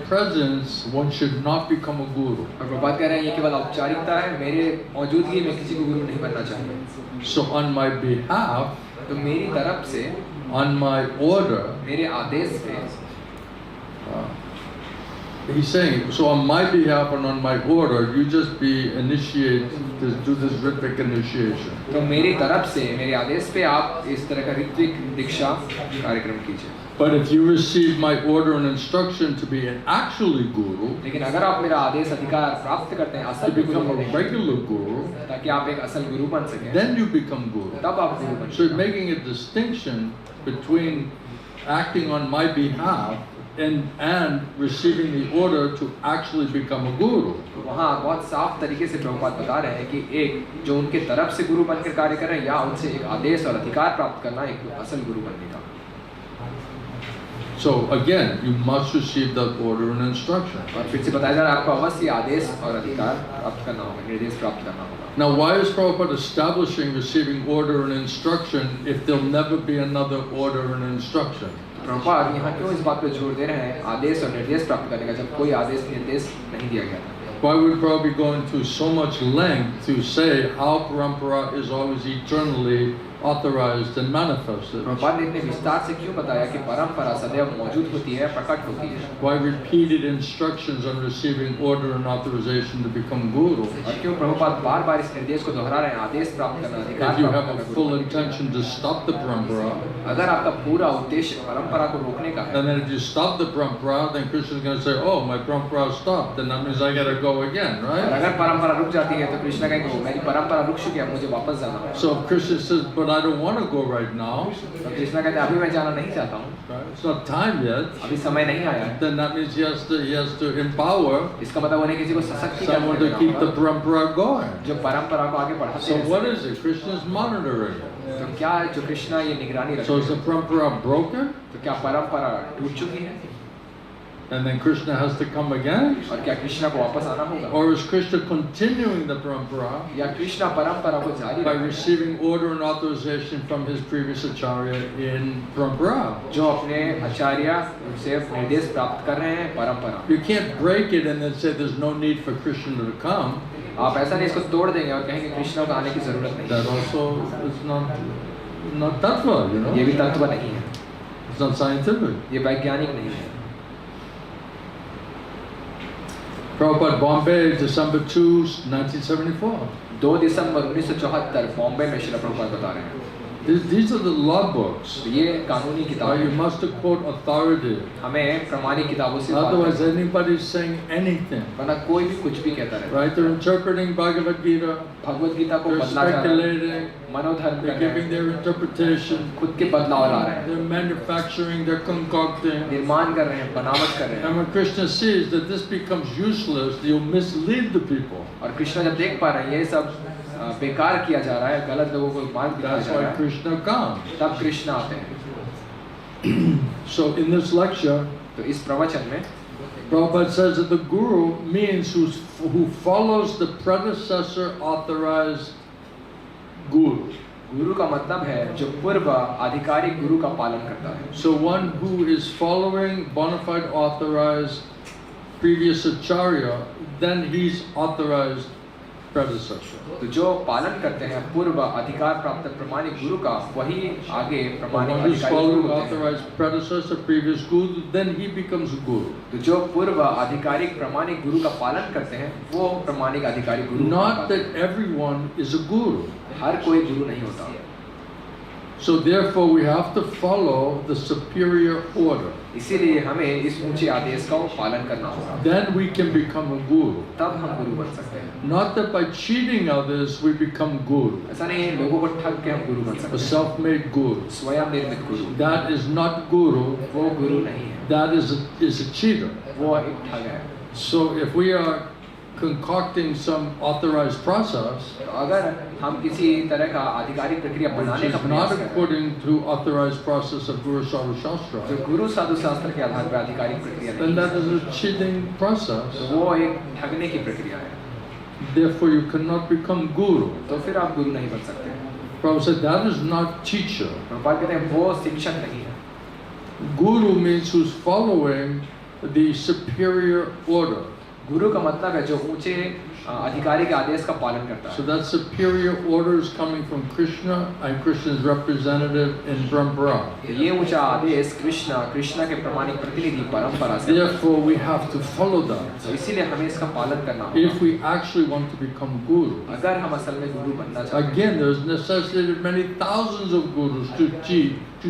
Speaker 1: presence, one should not become a guru.
Speaker 2: और प्रभुपाद कह रहे हैं ये केवल औपचारिकता है, मेरे मौजूदगी में किसी को गुरु नहीं बनना चाहिए।
Speaker 1: So on my behalf,
Speaker 2: तो मेरी तरफ से,
Speaker 1: on my order,
Speaker 2: मेरे आदेश पे,
Speaker 1: he's saying, so on my behalf and on my order, you just do this rhythmic initiation.
Speaker 2: तो मेरी तरफ से, मेरे आदेश पे आप इस तरह का ऋत्विक दीक्षा कार्यक्रम कीजिए।
Speaker 1: But if you receive my order and instruction to be an actually guru,
Speaker 2: लेकिन अगर आप मेरा आदेश अधिकार प्राप्त करते हैं
Speaker 1: to
Speaker 2: असल
Speaker 1: become a
Speaker 2: गुरु बनने
Speaker 1: regular guru,
Speaker 2: के, ताकि आप एक असल गुरु बन सकें,
Speaker 1: then you become guru.
Speaker 2: तब आप गुरु बन
Speaker 1: So
Speaker 2: सकते
Speaker 1: making a distinction between acting on my behalf and receiving the order to actually become a guru.
Speaker 2: हैं। वहाँ बहुत साफ तरीके से प्रभुपाद बता रहे हैं कि एक जो उनके तरफ से गुरु बनकर कार्य कर रहे हैं या उनसे एक आदेश और अधिकार प्राप्त करना एक असल गुरु बनने का।
Speaker 1: So again, you must receive that order and instruction.
Speaker 2: और फिर से बताया जा रहा है आपको अवश्य आदेश और अधिकार प्राप्त करना होगा, निर्देश प्राप्त करना होगा।
Speaker 1: Now, why is Prabhupada establishing receiving order and instruction if there'll never be another order and instruction?
Speaker 2: Prabhupada यहाँ क्यों इस बात पे जोर दे रहे हैं आदेश और निर्देश प्राप्त करने का जब कोई आदेश निर्देश नहीं दिया गया था?
Speaker 1: Why would Prabhupada be going through so much length to say how parampara is always eternally authorized and manifested?
Speaker 2: Prabhupada ने इतने विस्तार से क्यों बताया कि परंपरा सदैव मौजूद होती है, प्रकट होती है?
Speaker 1: Why repeated instructions on receiving order and authorization to become guru?
Speaker 2: और क्यों प्रभुपाद बार-बार इस निर्देश को दोहरा रहे हैं, आदेश प्राप्त करना, अधिकार
Speaker 1: If you
Speaker 2: प्राप्त
Speaker 1: have
Speaker 2: करना
Speaker 1: a full
Speaker 2: गुरु बनने
Speaker 1: intention to stop the parampara,
Speaker 2: का। अगर आपका पूरा उद्देश्य परंपरा को रोकने का है,
Speaker 1: and then if you stop the parampara, then Krishna is going to say, oh, my parampara stopped, then that means I got to go again,
Speaker 2: और
Speaker 1: right?
Speaker 2: अगर परंपरा रुक जाती है तो कृष्ण कहेंगे मेरी परंपरा रुक चुकी है, मुझे वापस जाना है।
Speaker 1: So if Krishna says, but I don't want to go right now,
Speaker 2: तो कृष्ण कहते हैं अभी मैं जाना नहीं चाहता हूँ,
Speaker 1: right? It's not time yet,
Speaker 2: अभी समय नहीं आया है।
Speaker 1: then that means he has to empower
Speaker 2: इसका मतलब उन्हें किसी को सशक्तिकरण
Speaker 1: someone to
Speaker 2: देना
Speaker 1: keep the
Speaker 2: होगा,
Speaker 1: parampara going.
Speaker 2: जो परंपरा को आगे बढ़ाते
Speaker 1: So
Speaker 2: हैं।
Speaker 1: what is it? Krishna is monitoring it.
Speaker 2: तो क्या है जो कृष्णा ये निगरानी रखते
Speaker 1: So is
Speaker 2: हैं?
Speaker 1: the parampara broken?
Speaker 2: तो क्या परंपरा टूट चुकी है
Speaker 1: And then Krishna has to come again?
Speaker 2: और क्या कृष्णा को वापस आना होगा?
Speaker 1: Or is Krishna continuing the parampara
Speaker 2: या कृष्णा परंपरा को जारी
Speaker 1: by
Speaker 2: रखें
Speaker 1: receiving order and authorization from his previous acharya in parampara?
Speaker 2: जो अपने आचार्य से निर्देश प्राप्त कर रहे हैं परंपरा?
Speaker 1: You can't break it and then say there's no need for Krishna to come.
Speaker 2: आप ऐसा नहीं इसको तोड़ देंगे और कहेंगे कृष्णा को आने की जरूरत नहीं।
Speaker 1: That also is not tattva, you know?
Speaker 2: ये भी तत्व नहीं है,
Speaker 1: It's not scientific.
Speaker 2: ये वैज्ञानिक नहीं है।
Speaker 1: Prabhupada, Bombay, December 2, 1974.
Speaker 2: 2 दिसंबर 1974 बॉम्बे में श्रील प्रभुपाद बता रहे हैं।
Speaker 1: These are the law books.
Speaker 2: ये कानूनी किताब
Speaker 1: You
Speaker 2: है,
Speaker 1: must quote authority.
Speaker 2: हमें प्रमाणिक किताबों से बात
Speaker 1: Otherwise,
Speaker 2: करनी
Speaker 1: anybody is saying anything.
Speaker 2: है। वरना कोई भी कुछ भी कहता रहता है।
Speaker 1: Right? They're interpreting Bhagavad Gita.
Speaker 2: Bhagavad Gita को
Speaker 1: They're
Speaker 2: बदला जा रहा है,
Speaker 1: speculating.
Speaker 2: मनोधर्म कर
Speaker 1: They're
Speaker 2: रहे
Speaker 1: giving
Speaker 2: हैं,
Speaker 1: their interpretation.
Speaker 2: खुद के बदलाव ला रहे हैं,
Speaker 1: They're manufacturing. They're concocting.
Speaker 2: निर्माण कर रहे हैं, बनावट कर रहे हैं।
Speaker 1: And when Krishna sees that this becomes useless, you'll mislead the people.
Speaker 2: और कृष्ण जब देख पा रहे हैं ये सब बेकार किया जा रहा है, गलत लोगों को मार्ग दिखाया
Speaker 1: That's
Speaker 2: जा
Speaker 1: why
Speaker 2: रहा है,
Speaker 1: Krishna comes.
Speaker 2: तब कृष्ण आते हैं।
Speaker 1: So in this lecture,
Speaker 2: तो इस प्रवचन में
Speaker 1: Prabhupada says that the guru means who follows the predecessor authorized guru.
Speaker 2: गुरु का मतलब है जो पूर्व आधिकारिक गुरु का पालन करता है।
Speaker 1: So one who is following bona fide authorized previous acharya, then he's authorized predecessor.
Speaker 2: तो जो पालन करते हैं पूर्व अधिकार प्राप्त प्रमाणिक गुरु का, वही आगे
Speaker 1: The
Speaker 2: प्रमाणिक
Speaker 1: one who's
Speaker 2: अधिकारी गुरु
Speaker 1: following
Speaker 2: होते हैं।
Speaker 1: authorized predecessor, previous guru, then he becomes a guru.
Speaker 2: तो जो पूर्व आधिकारिक प्रमाणिक गुरु का पालन करते हैं वो प्रमाणिक अधिकारी गुरु
Speaker 1: Not
Speaker 2: होते हैं।
Speaker 1: that everyone is a guru.
Speaker 2: हर कोई गुरु नहीं होता।
Speaker 1: So therefore we have to follow the superior order.
Speaker 2: इसीलिए हमें इस ऊंचे आदेश का पालन करना होगा,
Speaker 1: Then we can become a guru.
Speaker 2: तब हम गुरु बन सकते हैं।
Speaker 1: Not that by cheating others we become guru,
Speaker 2: ऐसा नहीं है लोगों को ठग के हम गुरु बन
Speaker 1: a
Speaker 2: सकते हैं।
Speaker 1: self-made guru.
Speaker 2: स्वयं निर्मित गुरु
Speaker 1: That is not guru,
Speaker 2: वो गुरु नहीं है,
Speaker 1: that is a cheater.
Speaker 2: वो एक ठग है।
Speaker 1: So if we are concocting some authorized process,
Speaker 2: तो अगर हम किसी तरह का आधिकारिक प्रक्रिया
Speaker 1: which
Speaker 2: बनाने का
Speaker 1: is
Speaker 2: प्रयास
Speaker 1: not
Speaker 2: करते हैं,
Speaker 1: according to authorized process of Guru Sadhu
Speaker 2: जो
Speaker 1: Shastra,
Speaker 2: गुरु साधु शास्त्र के आधार पर आधिकारिक प्रक्रिया
Speaker 1: then
Speaker 2: नहीं
Speaker 1: that
Speaker 2: है,
Speaker 1: is a cheating process.
Speaker 2: तो वो एक ठगने की प्रक्रिया है,
Speaker 1: Therefore you cannot become guru.
Speaker 2: तो फिर आप गुरु नहीं बन सकते।
Speaker 1: Prabhupada said that is not teacher.
Speaker 2: Prabhupada कहते हैं वो शिक्षक नहीं है।
Speaker 1: Guru means who's following the superior order.
Speaker 2: गुरु का मतलब है जो ऊंचे अधिकारी के आदेश का पालन करता
Speaker 1: So
Speaker 2: है।
Speaker 1: that superior order is coming from Krishna and Krishna's representative in Brahma.
Speaker 2: ये ऊंचा आदेश कृष्णा के प्रमाणिक प्रतिनिधि परंपरा से,
Speaker 1: Therefore we have to follow that
Speaker 2: तो इसीलिए हमें इसका पालन करना होगा
Speaker 1: if we actually want to become guru.
Speaker 2: अगर हम असल में गुरु बनना चाहते हैं।
Speaker 1: Again, there's necessitated many thousands of gurus to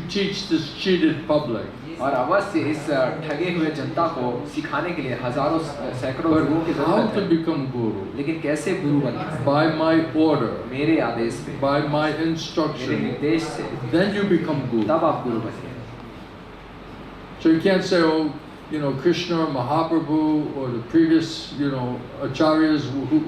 Speaker 1: teach this cheated public.
Speaker 2: और अवश्य इस ठगे हुए जनता को सिखाने के लिए हजारों सैकड़ों गुरुओं की
Speaker 1: But how
Speaker 2: जरूरत
Speaker 1: to
Speaker 2: है,
Speaker 1: become guru?
Speaker 2: लेकिन कैसे गुरु बनना है?
Speaker 1: By my order,
Speaker 2: मेरे आदेश पे,
Speaker 1: by my
Speaker 2: मेरे
Speaker 1: instruction,
Speaker 2: निर्देश से,
Speaker 1: then you become guru.
Speaker 2: तब आप गुरु बनिए।
Speaker 1: So you can't say, oh, you know, Krishna or Mahaprabhu or the previous, you know, acharyas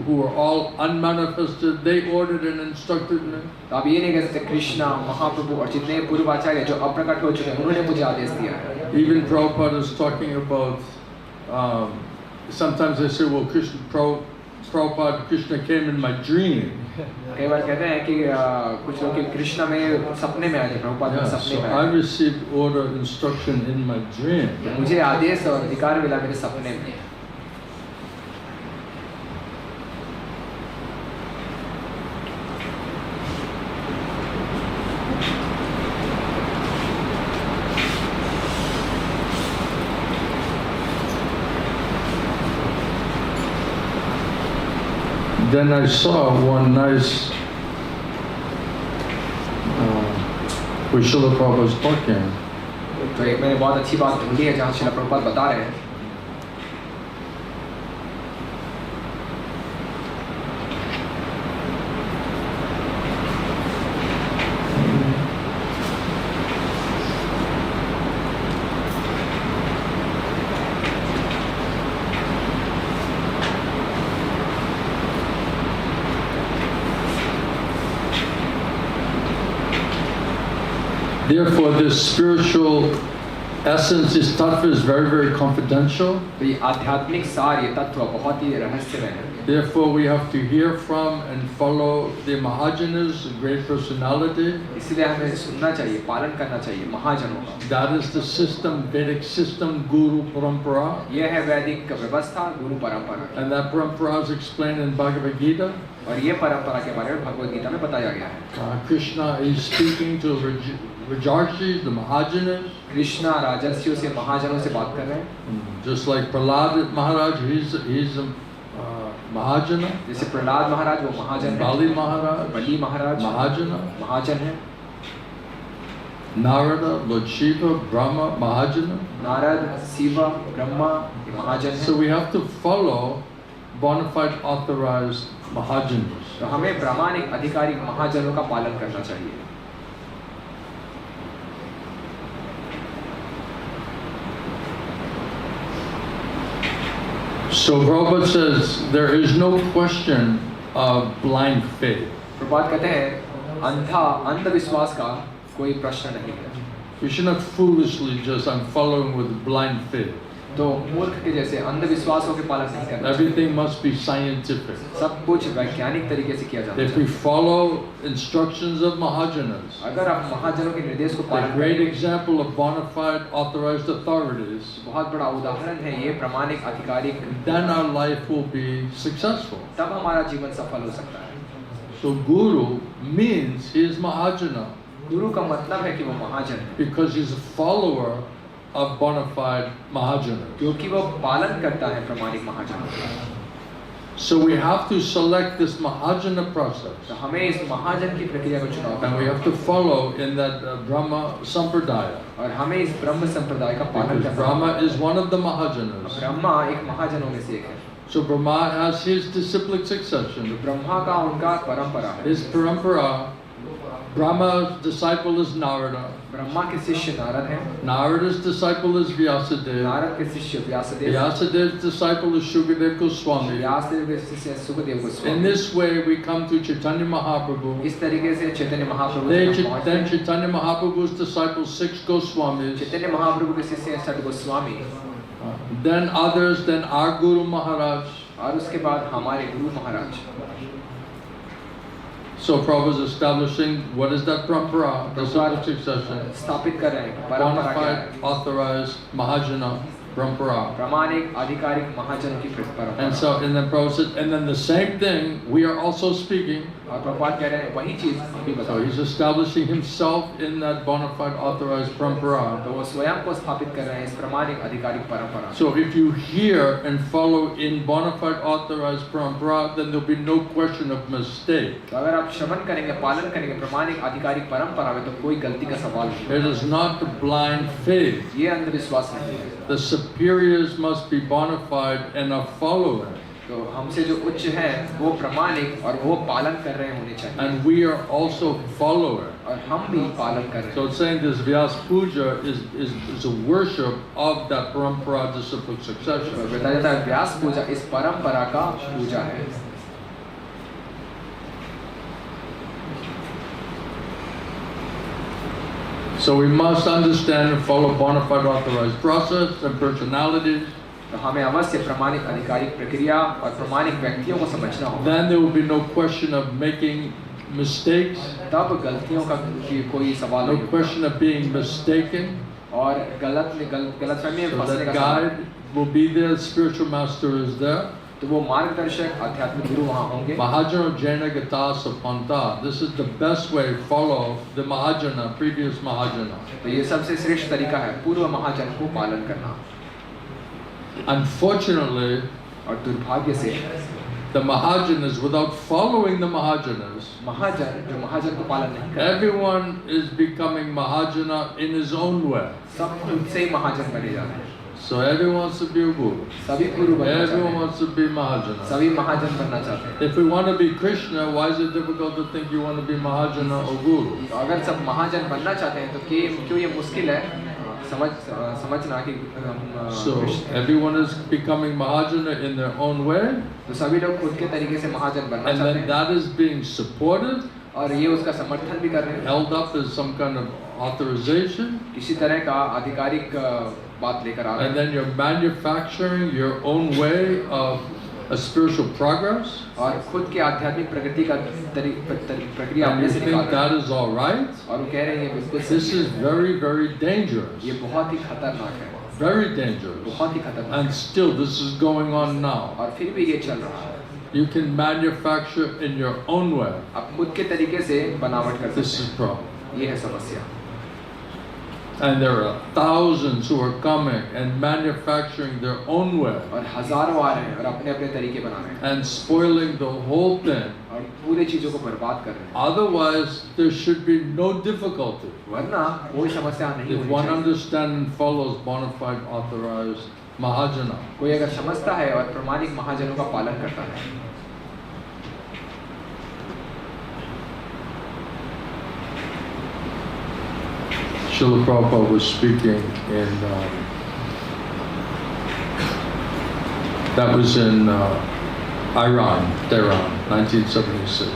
Speaker 1: who are all unmanifested, they ordered and instructed me.
Speaker 2: तो आप ये नहीं कह सकते कृष्णा महाप्रभु और जितने पूर्व आचार्य जो अप्रकट हो चुके हैं उन्होंने मुझे आदेश दिया है।
Speaker 1: Even Prabhupada is talking about, sometimes they say, well, Prabhupada, Krishna came in my dream.
Speaker 2: कई बार कहते हैं कि कुछ लोग कि कृष्णा में सपने में आए थे, प्रभुपाद में
Speaker 1: Yeah,
Speaker 2: सपने
Speaker 1: so
Speaker 2: में
Speaker 1: I
Speaker 2: आए।
Speaker 1: received order, instruction in my dream.
Speaker 2: मुझे आदेश और अधिकार मिला मेरे सपने में।
Speaker 1: Then I saw one nice, where Srila Prabhupada was talking.
Speaker 2: तो एक मैंने बहुत अच्छी बात ढूंढी है जहाँ श्रील प्रभुपाद बता रहे हैं।
Speaker 1: Therefore, this spiritual essence, this tattva is very, very confidential.
Speaker 2: तो ये आध्यात्मिक सार, ये तत्व बहुत ही रहस्यमय है।
Speaker 1: Therefore, we have to hear from and follow the Mahajanas, the great personality.
Speaker 2: इसलिए हमें सुनना चाहिए, पालन करना चाहिए महाजनों का।
Speaker 1: That is the system, Vedic system, Guru Parampara.
Speaker 2: ये है वैदिक व्यवस्था, गुरु परंपरा।
Speaker 1: And that parampara is explained in Bhagavad Gita.
Speaker 2: और ये परंपरा के बारे में भगवद गीता में बताया गया है।
Speaker 1: Krishna is speaking to Rajarshis, the Mahajanas.
Speaker 2: Krishna राजर्षियों से, महाजनों से बात कर रहे हैं।
Speaker 1: Just like Prahlad Maharaj, he's a Mahajana.
Speaker 2: जैसे प्रहलाद महाराज वो महाजन है,
Speaker 1: Bali Maharaj,
Speaker 2: बलि महाराज
Speaker 1: Mahajana.
Speaker 2: महाजन है,
Speaker 1: Narada, Lord Shiva, Brahma, Mahajana.
Speaker 2: Narad, Shiv, Brahma ये महाजन
Speaker 1: So
Speaker 2: है।
Speaker 1: we have to follow bona fide authorized Mahajanas.
Speaker 2: तो हमें प्रामाणिक आधिकारिक महाजनों का पालन करना चाहिए।
Speaker 1: So Prabhupada says there is no question of blind faith.
Speaker 2: Prabhupada कहते हैं अंधविश्वास का कोई प्रश्न नहीं है।
Speaker 1: We should not foolishly just, I'm following with blind faith.
Speaker 2: तो मूर्ख के जैसे अंधविश्वासों के पालन नहीं करना चाहिए।
Speaker 1: Everything must be scientific.
Speaker 2: सब कुछ वैज्ञानिक तरीके से किया जाना
Speaker 1: If we
Speaker 2: चाहिए।
Speaker 1: follow instructions of Mahajanas,
Speaker 2: अगर आप महाजनों के निर्देश को
Speaker 1: a
Speaker 2: पालन
Speaker 1: great
Speaker 2: करें,
Speaker 1: example of bona fide authorized authorities,
Speaker 2: बहुत बड़ा उदाहरण है ये प्रामाणिक आधिकारिक,
Speaker 1: then our life will be successful.
Speaker 2: तब हमारा जीवन सफल हो सकता है।
Speaker 1: So Guru means he is Mahajana
Speaker 2: गुरु का मतलब है कि वो महाजन है,
Speaker 1: because he's a follower of bona fide Mahajanas.
Speaker 2: क्योंकि वो पालन करता है प्रामाणिक महाजनों का।
Speaker 1: So we have to select this Mahajana process.
Speaker 2: तो हमें इस महाजन की प्रक्रिया को चुनाव
Speaker 1: And we
Speaker 2: करना
Speaker 1: have to follow in that Brahma Sampradaya.
Speaker 2: और हमें इस ब्रह्म संप्रदाय का पालन
Speaker 1: Because
Speaker 2: करना
Speaker 1: Brahma is one of the Mahajanas.
Speaker 2: Brahma एक महाजनों में से एक है
Speaker 1: So Brahma has his disciplic succession.
Speaker 2: Brahma का उनका परंपरा है
Speaker 1: His parampara, Brahma's disciple is Narada.
Speaker 2: Brahma के शिष्य नारद हैं
Speaker 1: Narada's disciple is Vyasadeva.
Speaker 2: Narad के शिष्य Vyasdev
Speaker 1: Vyasadev's disciple is Shukadeva Goswami.
Speaker 2: Vyasdev के शिष्य Sukhdev
Speaker 1: In
Speaker 2: Goswami
Speaker 1: this way we come to Chaitanya Mahaprabhu.
Speaker 2: इस तरीके से चैतन्य महाप्रभु तक हम पहुंचते
Speaker 1: Then
Speaker 2: हैं।
Speaker 1: Chaitanya Mahaprabhu's disciples, 6 Goswamis.
Speaker 2: Chaitanya Mahaprabhu के शिष्य हैं 6 Goswami
Speaker 1: Then others, then our Guru Maharaj.
Speaker 2: और उसके बाद हमारे Guru Maharaj
Speaker 1: So Prabhupada is establishing what is that parampara, the succession.
Speaker 2: स्थापित कर रहे हैं परंपरा क्या है
Speaker 1: Bonafide, authorized Mahajana parampara.
Speaker 2: प्रामाणिक आधिकारिक महाजनों की परंपरा
Speaker 1: And so in the process, and then the same thing we are also speaking.
Speaker 2: और प्रभुपाद कह रहे हैं वही चीज हम भी बता
Speaker 1: So
Speaker 2: रहे
Speaker 1: he's establishing himself in that bona fide authorized
Speaker 2: हैं
Speaker 1: parampara.
Speaker 2: तो वो स्वयं को स्थापित कर रहे हैं इस प्रामाणिक आधिकारिक परंपरा
Speaker 1: So if you hear and follow in bona fide authorized parampara, then there'll be no question of mistake.
Speaker 2: तो अगर आप श्रवण करेंगे पालन करेंगे प्रामाणिक आधिकारिक परंपरा में तो कोई गलती का सवाल नहीं
Speaker 1: It is not the blind faith.
Speaker 2: ये अंधविश्वास नहीं है
Speaker 1: The superiors must be bona fide and are following.
Speaker 2: तो हमसे जो उच्च हैं वो प्रामाणिक और वो पालन कर रहे होने चाहिए
Speaker 1: And we are also followers.
Speaker 2: और हम भी पालन कर रहे
Speaker 1: So
Speaker 2: हैं
Speaker 1: it's saying this Vyas Puja is a worship of that parampara disciplic
Speaker 2: तो
Speaker 1: succession.
Speaker 2: बताया जाता है व्यास पूजा इस परंपरा का पूजा है
Speaker 1: So we must understand and follow bona fide authorized process and personalities.
Speaker 2: तो हमें अवश्य प्रामाणिक आधिकारिक प्रक्रिया और प्रामाणिक व्यक्तियों को समझना होगा
Speaker 1: Then there will be no question of making mistakes,
Speaker 2: तब गलतियों का कोई सवाल
Speaker 1: no
Speaker 2: नहीं होगा
Speaker 1: question of being mistaken.
Speaker 2: और गलतफहमी में
Speaker 1: So
Speaker 2: फंसने
Speaker 1: the
Speaker 2: का सवाल
Speaker 1: guide will be there, spiritual master is there.
Speaker 2: तो वो मार्गदर्शक आध्यात्मिक गुरु वहाँ होंगे
Speaker 1: Mahajana Jaina Gata Sapanta. This is the best way to follow the Mahajana, previous Mahajana.
Speaker 2: तो ये सबसे श्रेष्ठ तरीका है पूर्व महाजन को पालन करना
Speaker 1: Unfortunately,
Speaker 2: और दुर्भाग्य से
Speaker 1: the Mahajanas, without following the Mahajanas,
Speaker 2: महाजन जो महाजन को पालन नहीं करते
Speaker 1: everyone is becoming Mahajana in his own way.
Speaker 2: सब खुद से ही महाजन बने जा रहे हैं
Speaker 1: So everyone wants to be a guru.
Speaker 2: सभी गुरु बनना चाहते
Speaker 1: Everyone
Speaker 2: हैं
Speaker 1: wants to be Mahajana.
Speaker 2: सभी महाजन बनना चाहते हैं
Speaker 1: If we want to be Krishna, why is it difficult to think you want to be Mahajana or Guru?
Speaker 2: तो अगर सब महाजन बनना चाहते हैं तो क्यों ये मुश्किल है समझना कि
Speaker 1: So everyone is becoming Mahajana in their own way,
Speaker 2: तो सभी लोग खुद के तरीके से महाजन बनना
Speaker 1: and
Speaker 2: चाहते
Speaker 1: then
Speaker 2: हैं
Speaker 1: that is being supported,
Speaker 2: और ये उसका समर्थन भी कर रहे हैं
Speaker 1: held up as some kind of authorization,
Speaker 2: किसी तरह का आधिकारिक बात लेकर आ रहे
Speaker 1: and
Speaker 2: हैं
Speaker 1: then you're manufacturing your own way of a spiritual progress,
Speaker 2: और खुद के आध्यात्मिक प्रगति का प्रक्रिया
Speaker 1: and
Speaker 2: अपने
Speaker 1: you
Speaker 2: से
Speaker 1: think
Speaker 2: निकाल रहे
Speaker 1: that
Speaker 2: हैं
Speaker 1: is all right.
Speaker 2: और वो कह रहे हैं ये बिल्कुल
Speaker 1: This
Speaker 2: सही
Speaker 1: is
Speaker 2: है
Speaker 1: very, very dangerous.
Speaker 2: ये बहुत ही खतरनाक है
Speaker 1: Very dangerous.
Speaker 2: बहुत ही खतरनाक
Speaker 1: And
Speaker 2: है
Speaker 1: still this is going on now.
Speaker 2: और फिर भी ये चल रहा है
Speaker 1: You can manufacture in your own way.
Speaker 2: आप खुद के तरीके से बनावट कर
Speaker 1: This
Speaker 2: सकते
Speaker 1: is
Speaker 2: हैं
Speaker 1: problem.
Speaker 2: ये है समस्या
Speaker 1: And there are thousands who are coming and manufacturing their own way
Speaker 2: और हजारों आ रहे हैं और अपने अपने तरीके बना रहे हैं
Speaker 1: and spoiling the whole thing.
Speaker 2: और पूरे चीजों को बर्बाद कर रहे हैं
Speaker 1: Otherwise, there should be no difficulty
Speaker 2: वरना कोई समस्या नहीं
Speaker 1: if
Speaker 2: होनी
Speaker 1: one
Speaker 2: चाहिए
Speaker 1: understands and follows bona fide authorized Mahajana.
Speaker 2: कोई अगर समझता है और प्रामाणिक महाजनों का पालन करता है
Speaker 1: Srila Prabhupada was speaking in, that was in Iran, Tehran, 1976.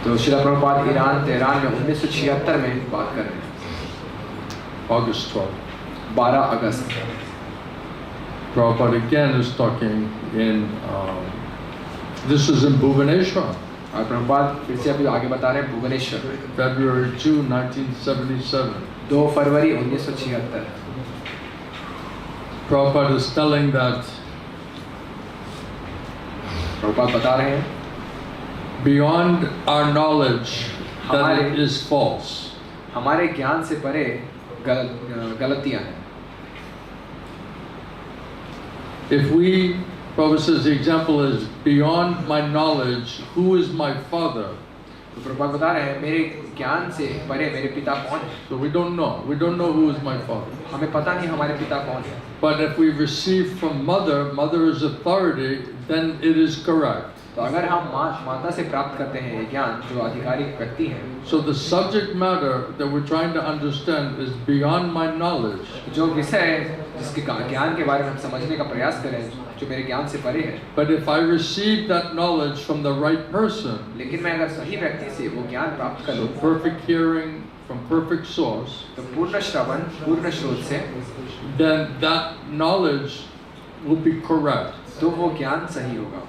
Speaker 2: तो शिला प्रभुपाद ईरान तेहरान में 1976 में बात कर रहे हैं
Speaker 1: August 12th.
Speaker 2: 12 August
Speaker 1: Prabhupada again is talking in, this is in Bhubaneswar,
Speaker 2: और प्रभुपाद फिर से अभी आगे बता रहे हैं भुवनेश्वर में
Speaker 1: February 2, 1977.
Speaker 2: 2 February 1976
Speaker 1: Prabhupada is telling that
Speaker 2: Prabhupada बता रहे हैं
Speaker 1: beyond our knowledge that it is false.
Speaker 2: हमारे ज्ञान से परे गलतियां हैं
Speaker 1: If we Prabhupada says the example is beyond my knowledge, who is my father?
Speaker 2: तो प्रभुपाद बता रहे हैं मेरे ज्ञान से परे मेरे पिता कौन है.
Speaker 1: So we don't know who is my father.
Speaker 2: हमें पता नहीं हमारे पिता कौन है.
Speaker 1: But if we receive from mother is authority, then it is correct.
Speaker 2: तो अगर हम माता से प्राप्त करते हैं ये ज्ञान जो आधिकारिक व्यक्ति हैं.
Speaker 1: So the subject matter that we're trying to understand is beyond my knowledge.
Speaker 2: जो विषय जिसके ज्ञान के बारे में हम समझने का प्रयास करें जो मेरे ज्ञान से परे है.
Speaker 1: But if I receive that knowledge from the right person,
Speaker 2: लेकिन मैं अगर सही व्यक्ति से वो ज्ञान प्राप्त करूं,
Speaker 1: so perfect hearing from perfect source,
Speaker 2: तो पूर्ण श्रवण पूर्ण स्रोत से,
Speaker 1: then that knowledge will be correct.
Speaker 2: तो वो ज्ञान सही होगा.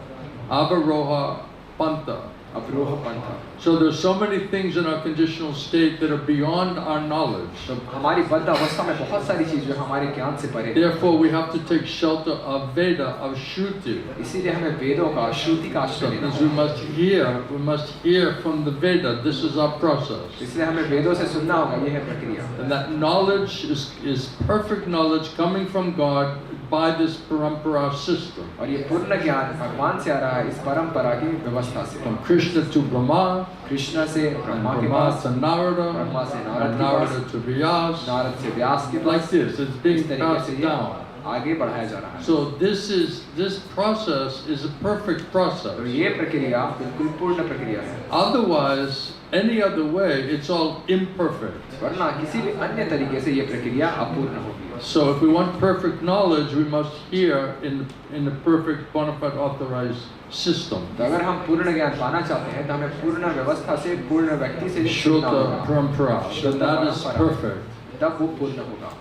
Speaker 1: Avaroha Panta.
Speaker 2: अवरोह Pantha.
Speaker 1: So there's so many things in our conditional state that are beyond our knowledge.
Speaker 2: तो हमारी बद्ध अवस्था में बहुत सारी चीजें हमारे ज्ञान से परे.
Speaker 1: Therefore, we have to take shelter of Veda, of Shruti.
Speaker 2: इसीलिए हमें वेदों का श्रुति का आश्रय लेना
Speaker 1: Because we must hear from the Veda. This is our process.
Speaker 2: इसलिए हमें वेदों से सुनना होगा. ये है प्रक्रिया.
Speaker 1: And that knowledge is perfect knowledge coming from God by this parampara system.
Speaker 2: और ये पूर्ण ज्ञान भगवान से आ रहा है इस परंपरा की व्यवस्था से.
Speaker 1: From Krishna to Brahma,
Speaker 2: Krishna से ब्रह्मा के
Speaker 1: Brahma
Speaker 2: pass,
Speaker 1: to Narada,
Speaker 2: Brahma से
Speaker 1: and
Speaker 2: नारद के
Speaker 1: Narada
Speaker 2: pass,
Speaker 1: to Vyas.
Speaker 2: Narad से व्यास के
Speaker 1: Like
Speaker 2: पास.
Speaker 1: this, it's
Speaker 2: इस
Speaker 1: being
Speaker 2: तरीके से
Speaker 1: passed
Speaker 2: ये
Speaker 1: down.
Speaker 2: आगे बढ़ाया जा रहा है.
Speaker 1: So this process is a perfect process.
Speaker 2: तो ये प्रक्रिया बिल्कुल पूर्ण प्रक्रिया है.
Speaker 1: Otherwise, any other way, it's all imperfect.
Speaker 2: वरना किसी भी अन्य तरीके से ये प्रक्रिया अपूर्ण होगी.
Speaker 1: So if we want perfect knowledge, we must hear in the perfect bona fide authorized system.
Speaker 2: तो अगर हम पूर्ण ज्ञान पाना चाहते हैं तो हमें पूर्ण व्यवस्था से पूर्ण व्यक्ति से सुनना
Speaker 1: Shruta
Speaker 2: होगा.
Speaker 1: Parampara. So that is
Speaker 2: परंपरा.
Speaker 1: perfect.
Speaker 2: तब वो पूर्ण होगा.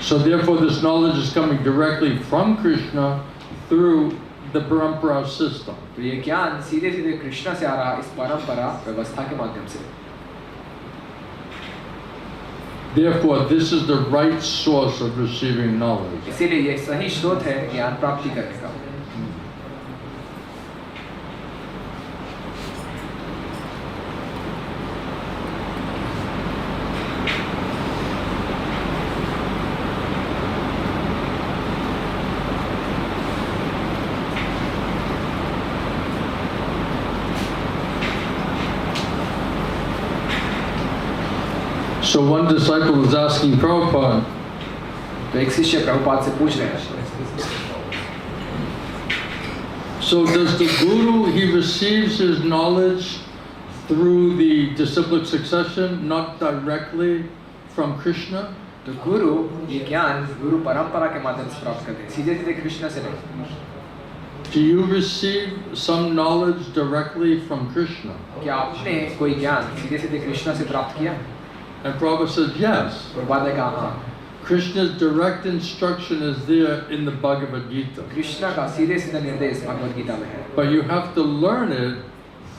Speaker 1: So therefore, this knowledge is coming directly from Krishna through the parampara system.
Speaker 2: तो ये ज्ञान सीधे सीधे कृष्ण से आ रहा इस परंपरा व्यवस्था के माध्यम से.
Speaker 1: Therefore, this is the right source of receiving knowledge.
Speaker 2: इसीलिए ये सही स्रोत है ज्ञान प्राप्ति करने का.
Speaker 1: So one disciple was asking Prabhupada,
Speaker 2: तो एक शिष्य प्रभुपाद से पूछ रहे हैं.
Speaker 1: so does the guru, he receives his knowledge through the disciplic succession, not directly from Krishna?
Speaker 2: तो गुरु ये ज्ञान गुरु परंपरा के माध्यम से प्राप्त करते हैं, सीधे सीधे कृष्ण से नहीं.
Speaker 1: Do you receive some knowledge directly from Krishna?
Speaker 2: क्या आपने कोई ज्ञान सीधे सीधे कृष्ण से प्राप्त किया?
Speaker 1: And Prabhupada said, yes.
Speaker 2: Prabhupada ने कहा हाँ.
Speaker 1: Krishna's direct instruction is there in the Bhagavad Gita.
Speaker 2: Krishna का सीधे सीधे निर्देश भगवद गीता में है.
Speaker 1: But you have to learn it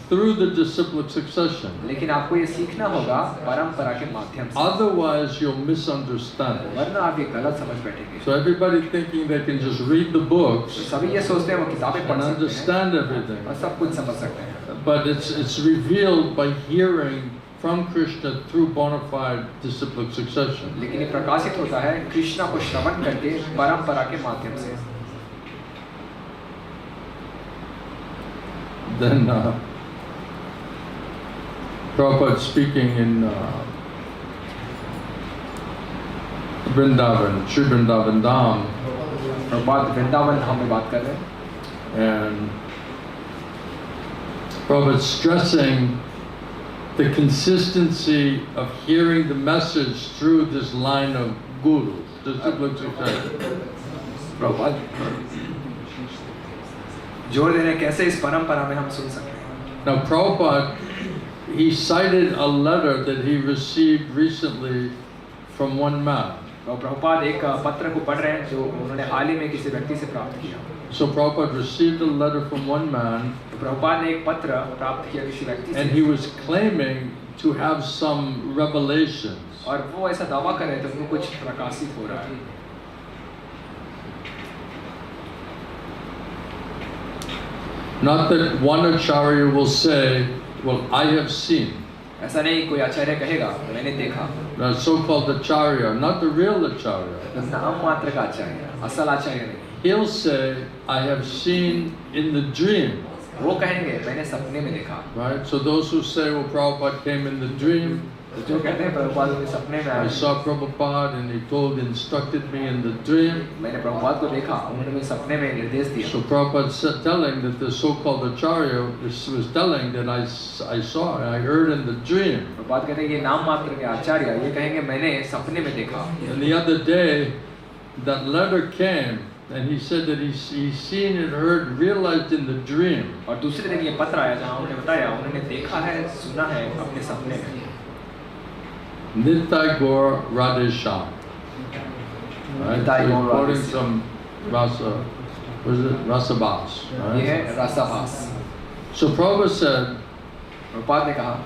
Speaker 1: through the disciplic succession.
Speaker 2: लेकिन आपको ये सीखना होगा परंपरा के माध्यम से.
Speaker 1: Otherwise, you'll misunderstand it.
Speaker 2: वरना आप ये गलत समझ बैठेंगे.
Speaker 1: So everybody thinking they can just read the books
Speaker 2: सभी ये सोचते हैं वो किताबें
Speaker 1: and
Speaker 2: पढ़ सकते हैं
Speaker 1: understand everything.
Speaker 2: और सब कुछ समझ सकते हैं.
Speaker 1: But it's revealed by hearing from Krishna through bona fide disciplic succession.
Speaker 2: लेकिन ये प्रकाशित होता है कृष्ण को श्रवण करके परंपरा के माध्यम से.
Speaker 1: Then Prabhupada speaking in Vrindavan, Sri Vrindavan Dham,
Speaker 2: Prabhupada Vrindavan धाम में बात कर रहे हैं.
Speaker 1: and Prabhupada stressing the consistency of hearing the message through this line of guru, disciplic succession.
Speaker 2: Prabhupada जोर दे रहे हैं कैसे इस परंपरा में हम सुन सकते हैं.
Speaker 1: Now Prabhupada, he cited a letter that he received recently from one man.
Speaker 2: तो प्रभुपाद एक पत्र को पढ़ रहे हैं जो उन्होंने हाल ही में किसी व्यक्ति से प्राप्त किया.
Speaker 1: So Prabhupada received a letter from one man,
Speaker 2: तो प्रभुपाद ने एक पत्र प्राप्त किया किसी व्यक्ति
Speaker 1: and
Speaker 2: से
Speaker 1: he was claiming to have some revelations.
Speaker 2: और वो ऐसा दावा कर रहे थे उनको कुछ प्रकाशित हो रहा है.
Speaker 1: Not that one acharya will say, well, I have seen.
Speaker 2: ऐसा नहीं कोई आचार्य कहेगा मैंने देखा,
Speaker 1: The so-called acharya, not the real acharya.
Speaker 2: नाम मात्र का आचार्य, असल आचार्य नहीं।
Speaker 1: He'll say, I have seen in the dream.
Speaker 2: वो कहेंगे मैंने सपने में देखा।
Speaker 1: Right? So those who say, well, Prabhupada came in the dream,
Speaker 2: जो कहते हैं प्रभुपाद मुझे सपने में
Speaker 1: I
Speaker 2: आए,
Speaker 1: saw Prabhupada and he instructed me in the dream.
Speaker 2: मैंने प्रभुपाद को देखा, उन्होंने मुझे सपने में निर्देश दिया।
Speaker 1: So Prabhupada said, telling that the so-called acharya was telling that I saw, I heard in the dream.
Speaker 2: Prabhupada कहते हैं ये नाम मात्र के आचार्य ये कहेंगे मैंने सपने में देखा।
Speaker 1: And the other day, that letter came, and he said that he's seen and heard, realized in the dream.
Speaker 2: और दूसरे दिन ये पत्र आया जहाँ उन्होंने बताया उन्होंने देखा है, सुना है अपने सपने में।
Speaker 1: Nitai Gaur Radhesham. Right?
Speaker 2: Nitai
Speaker 1: So
Speaker 2: Gaur
Speaker 1: he's quoting
Speaker 2: Radhesham.
Speaker 1: some Rasa, what is it? Rasabhas.
Speaker 2: ये
Speaker 1: Right?
Speaker 2: है रसाभास।
Speaker 1: So Prabhupada said,
Speaker 2: प्रभुपाद ने कहा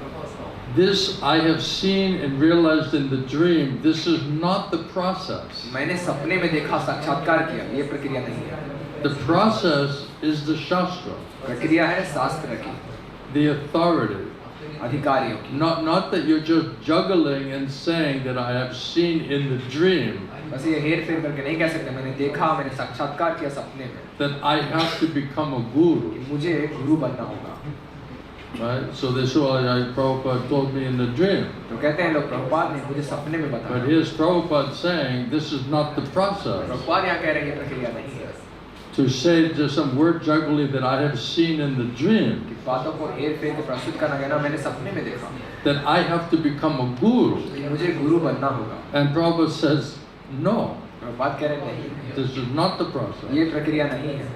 Speaker 1: this I have seen and realized in the dream, this is not the process.
Speaker 2: मैंने सपने में देखा, साक्षात्कार किया, ये प्रक्रिया नहीं है।
Speaker 1: The process is the Shastra,
Speaker 2: प्रक्रिया है शास्त्र की,
Speaker 1: the authority.
Speaker 2: अधिकारियों की।
Speaker 1: Not that you're just juggling and saying that I have seen in the dream,
Speaker 2: बस ये हेर फेर करके नहीं कह सकते मैंने देखा, मैंने साक्षात्कार किया सपने में,
Speaker 1: that I have to become a guru.
Speaker 2: कि मुझे गुरु बनना होगा।
Speaker 1: Right? So this is what Prabhupada told me in the dream.
Speaker 2: तो कहते हैं लोग प्रभुपाद ने मुझे सपने में बताया।
Speaker 1: But here's Prabhupada saying this is not the process.
Speaker 2: Prabhupada यहाँ कह रहे हैं ये प्रक्रिया नहीं है।
Speaker 1: To say just some word juggling that I have seen in the dream,
Speaker 2: कि बातों को हेर फेर के प्रस्तुत करना कहना मैंने सपने में देखा,
Speaker 1: that I have to become a guru.
Speaker 2: कि मुझे गुरु बनना होगा।
Speaker 1: And Prabhupada says, no,
Speaker 2: Prabhupada कह रहे हैं नहीं,
Speaker 1: this is not the process.
Speaker 2: ये प्रक्रिया नहीं है।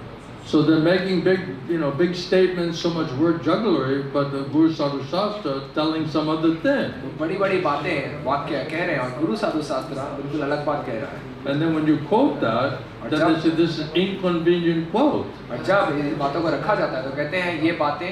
Speaker 1: So they're making big statements, so much word jugglery, but the Guru Sadhu Shastra telling some other thing.
Speaker 2: बड़ी बड़ी बातें वाक्य कह रहे हैं और गुरु साधु शास्त्र बिल्कुल अलग बात कह रहा है।
Speaker 1: And then when you quote that, then they say this is inconvenient quote.
Speaker 2: और जब इन बातों को रखा जाता है तो कहते हैं ये बातें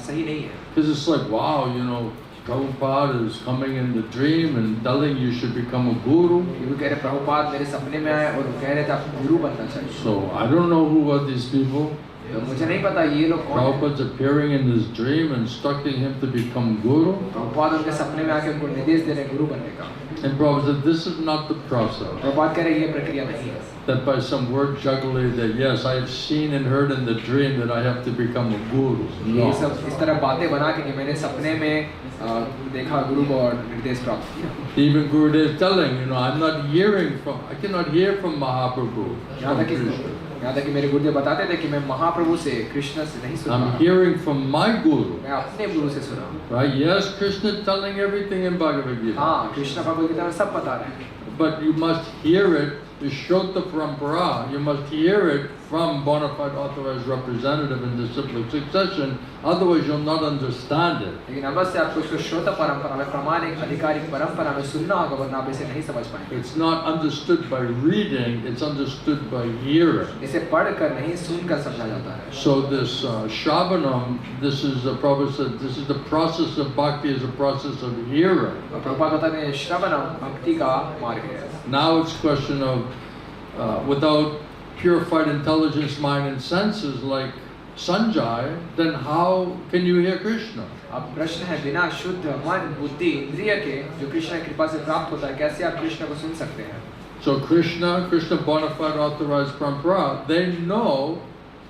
Speaker 2: सही नहीं है।
Speaker 1: Because it's like, wow, Prabhupada is coming in the dream and telling you should become a guru.
Speaker 2: वो कह रहे प्रभुपाद मेरे सपने में आए और वो कह रहे थे आपको गुरु बनना चाहिए।
Speaker 1: So I don't know who are these people.
Speaker 2: तो मुझे नहीं पता ये लोग कौन हैं।
Speaker 1: Prabhupada's appearing in his dream, instructing him to become guru.
Speaker 2: Prabhupada उनके सपने में आके उनको निर्देश दे रहे हैं गुरु बनने का।
Speaker 1: And Prabhupada said, this is not the process.
Speaker 2: Prabhupada कह रहे हैं ये प्रक्रिया नहीं है।
Speaker 1: That by some word juggling that yes, I have seen and heard in the dream that I have to become a guru.
Speaker 2: ये सब इस तरह बातें बना के कि मैंने सपने में देखा गुरु को और निर्देश प्राप्त किया।
Speaker 1: Even Gurudev telling, I'm not hearing from, I cannot hear from Mahaprabhu.
Speaker 2: यहाँ तक कि मेरे गुरुदेव बताते थे कि मैं महाप्रभु से कृष्ण से नहीं सुन
Speaker 1: I'm hearing from my guru.
Speaker 2: मैं अपने गुरु से सुना।
Speaker 1: Right? Yes, Krishna telling everything in Bhagavad Gita.
Speaker 2: हाँ कृष्ण भगवद गीता में सब बता रहे हैं।
Speaker 1: But you must hear it, the Shrota Parampara, you must hear it from bona fide authorized representative in disciplic succession, otherwise you'll not understand it.
Speaker 2: लेकिन अवश्य आपको इसको श्रोता परंपरा में प्रमाणिक आधिकारिक परंपरा में सुनना होगा वरना आप इसे नहीं समझ पाएंगे।
Speaker 1: It's not understood by reading, it's understood by hearing.
Speaker 2: इसे पढ़कर नहीं सुनकर समझा जाता है।
Speaker 1: So this Shravanam, this is the Prabhupada said, this is the process of bhakti, is a process of hearing.
Speaker 2: और प्रभुपाद बताते हैं श्रवणम भक्ति का मार्ग है।
Speaker 1: Now it's question of without purified intelligence, mind and senses like Sanjay, then how can you hear Krishna?
Speaker 2: अब प्रश्न है बिना शुद्ध मन बुद्धि इंद्रिय के जो कृष्ण की कृपा से प्राप्त होता है कैसे आप कृष्ण को सुन सकते हैं?
Speaker 1: So Krishna bona fide authorized parampara, they know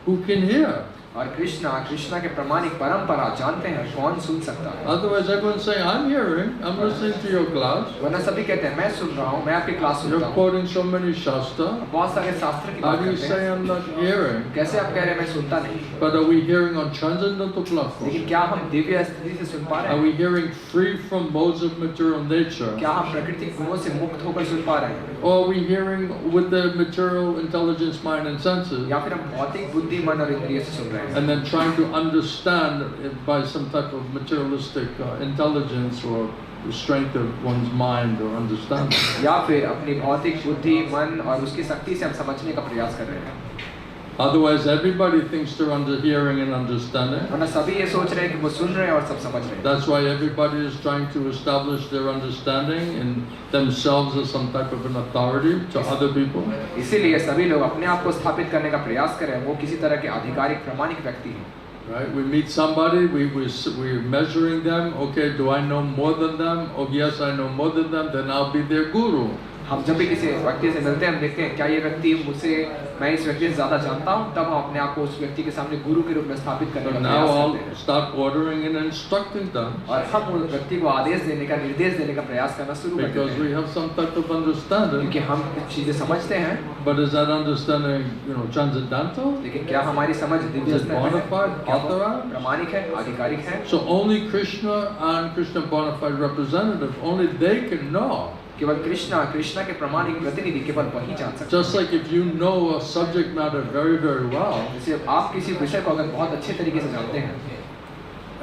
Speaker 1: who can hear.
Speaker 2: और कृष्णा के प्रमाणिक परंपरा जानते हैं कौन सुन सकता है।
Speaker 1: Otherwise everyone saying, I'm hearing, I'm listening to your class.
Speaker 2: वरना सभी कहते हैं मैं सुन रहा हूँ, मैं आपकी क्लास सुनता
Speaker 1: You're
Speaker 2: हूँ।
Speaker 1: quoting so many shastra.
Speaker 2: बहुत सारे शास्त्र की
Speaker 1: How
Speaker 2: बात
Speaker 1: do you
Speaker 2: करते
Speaker 1: say
Speaker 2: हैं।
Speaker 1: I'm not hearing?
Speaker 2: कैसे आप कह रहे हैं मैं सुनता नहीं?
Speaker 1: But are we hearing on transcendental platform?
Speaker 2: लेकिन क्या हम दिव्य स्थिति से सुन पा रहे
Speaker 1: Are
Speaker 2: हैं?
Speaker 1: we hearing free from modes of material nature?
Speaker 2: क्या हम प्राकृतिक गुणों से मुक्त होकर सुन पा रहे हैं?
Speaker 1: Or are we hearing with the material intelligence, mind and senses?
Speaker 2: या फिर हम भौतिक बुद्धि मन और इंद्रिय से सुन रहे हैं?
Speaker 1: And then trying to understand it by some type of materialistic intelligence or the strength of one's mind or understanding.
Speaker 2: या फिर अपनी भौतिक बुद्धि मन और उसकी शक्ति से हम समझने का प्रयास कर रहे हैं।
Speaker 1: Otherwise, everybody thinks they're under hearing and understanding.
Speaker 2: वरना सभी ये सोच रहे हैं कि वो सुन रहे हैं और सब समझ रहे हैं।
Speaker 1: That's why everybody is trying to establish their understanding in themselves as some type of an authority to other people.
Speaker 2: इसीलिए सभी लोग अपने आप को स्थापित करने का प्रयास कर रहे हैं वो किसी तरह के आधिकारिक प्रमाणिक व्यक्ति हैं।
Speaker 1: Right? We meet somebody, we're measuring them. Okay, do I know more than them? Oh, yes, I know more than them. Then I'll be their guru.
Speaker 2: हम जब भी किसी व्यक्ति से मिलते हैं हम देखते हैं क्या ये व्यक्ति मुझसे मैं इस व्यक्ति से ज़्यादा जानता हूँ, तब हम अपने आप को उस व्यक्ति के सामने गुरु के रूप में स्थापित करने का
Speaker 1: Now
Speaker 2: प्रयास
Speaker 1: I'll
Speaker 2: करते हैं
Speaker 1: start ordering and instructing them.
Speaker 2: और हम उस व्यक्ति को आदेश देने का निर्देश देने का प्रयास करना शुरू कर देते
Speaker 1: Because we
Speaker 2: हैं
Speaker 1: have some type of understanding.
Speaker 2: क्योंकि हम कुछ चीज़ें समझते हैं,
Speaker 1: But is that understanding, transcendental?
Speaker 2: लेकिन क्या हमारी समझ दिव्य
Speaker 1: Is it
Speaker 2: स्तर
Speaker 1: bona
Speaker 2: में
Speaker 1: fide,
Speaker 2: क्या वो
Speaker 1: authorized?
Speaker 2: प्रामाणिक है, आधिकारिक है?
Speaker 1: So only Krishna and Krishna bona fide representative, only they can know.
Speaker 2: केवल कृष्णा के प्रामाणिक प्रतिनिधि केवल वही जान सकते हैं।
Speaker 1: Just like if you know a subject matter very, very well,
Speaker 2: जैसे आप किसी विषय को अगर बहुत अच्छे तरीके से जानते हैं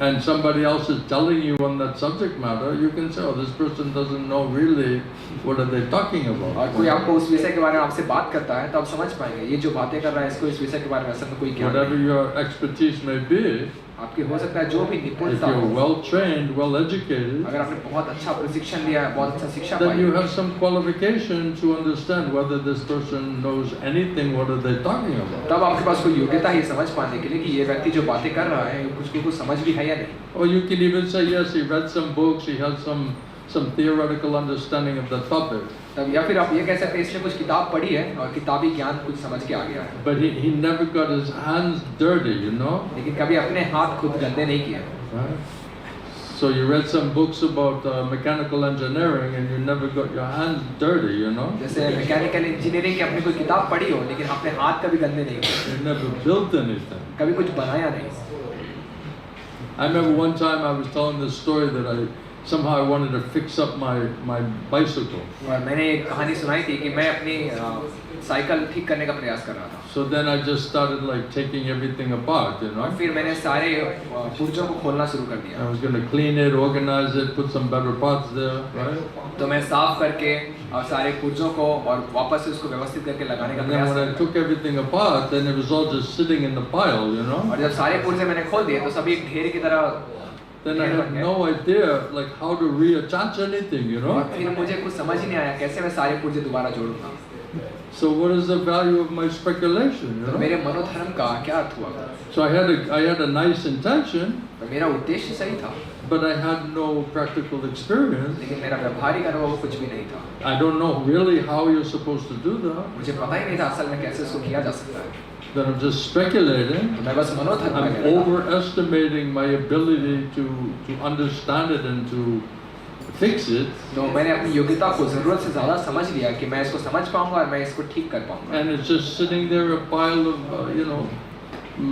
Speaker 1: and somebody else is telling you on that subject matter, you can say, oh, this person doesn't know really what are they talking about.
Speaker 2: और कोई आपको उस विषय के बारे में आपसे बात करता है तो आप समझ पाएंगे ये जो बातें कर रहा है इसको इस विषय के बारे में असल में कोई ज्ञान
Speaker 1: Whatever
Speaker 2: नहीं।
Speaker 1: your expertise may be,
Speaker 2: आपके हो सकता है जो भी
Speaker 1: if
Speaker 2: निपुणता
Speaker 1: you're
Speaker 2: हो,
Speaker 1: well trained, well educated,
Speaker 2: अगर आपने बहुत अच्छा प्रशिक्षण लिया है, बहुत अच्छा शिक्षा
Speaker 1: then
Speaker 2: पाई
Speaker 1: you
Speaker 2: है,
Speaker 1: have some qualification to understand whether this person knows anything, what are they talking about.
Speaker 2: तब आपके पास कोई योग्यता है समझ पाने के लिए कि ये व्यक्ति जो बातें कर रहा है कुछ समझ भी है या नहीं।
Speaker 1: Or you can even say, yes, he read some books, he has some theoretical understanding of the topic.
Speaker 2: तब या फिर आप ये कह सकते हैं इसने कुछ किताब पढ़ी है और किताबी ज्ञान कुछ समझ के आ गया है,
Speaker 1: But he never got his hands dirty,
Speaker 2: लेकिन कभी अपने हाथ खुद गंदे नहीं किए।
Speaker 1: Right? So you read some books about mechanical engineering and you never got your hands dirty,
Speaker 2: जैसे मैकेनिकल इंजीनियरिंग की आपने कोई किताब पढ़ी हो लेकिन अपने हाथ कभी गंदे नहीं किए,
Speaker 1: You never built anything.
Speaker 2: कभी कुछ बनाया नहीं।
Speaker 1: I remember one time I was telling this story that somehow I wanted to fix up my bicycle.
Speaker 2: और मैंने एक कहानी सुनाई थी कि मैं अपनी साइकिल ठीक करने का प्रयास कर रहा था।
Speaker 1: So then I just started like taking everything apart,
Speaker 2: और फिर मैंने सारे पुर्जों को खोलना शुरू कर दिया।
Speaker 1: I was going to clean it, organize it, put some better parts there, right?
Speaker 2: तो मैं साफ करके और सारे पुर्जों को और वापस से उसको व्यवस्थित करके लगाने का
Speaker 1: And then
Speaker 2: प्रयास
Speaker 1: when I
Speaker 2: कर
Speaker 1: took everything apart, then it was all just sitting in the pile,
Speaker 2: और जब सारे पुर्जे मैंने खोल दिए तो सभी एक ढेर की तरह
Speaker 1: Then I had no idea like how to reattach anything,
Speaker 2: और फिर मुझे कुछ समझ ही नहीं आया कैसे मैं सारे पुर्जे दोबारा जोड़ूंगा।
Speaker 1: So what is the value of my speculation,
Speaker 2: तो मेरे मनोधर्म का क्या अर्थ हुआ?
Speaker 1: So I had a nice intention,
Speaker 2: तो मेरा उद्देश्य सही था,
Speaker 1: but I had no practical experience.
Speaker 2: लेकिन मेरा व्यवहारिक अनुभव कुछ भी नहीं था।
Speaker 1: I don't know really how you're supposed to do that.
Speaker 2: मुझे पता ही नहीं था असल में कैसे इसको किया जा सकता है।
Speaker 1: Then I'm just speculating.
Speaker 2: तो मैं बस मनोधर्म
Speaker 1: I'm
Speaker 2: में गया था।
Speaker 1: overestimating my ability to understand it and to fix it.
Speaker 2: तो मैंने अपनी योग्यता को जरूरत से ज्यादा समझ लिया कि मैं इसको समझ पाऊंगा और मैं इसको ठीक कर पाऊंगा।
Speaker 1: And it's just sitting there a pile of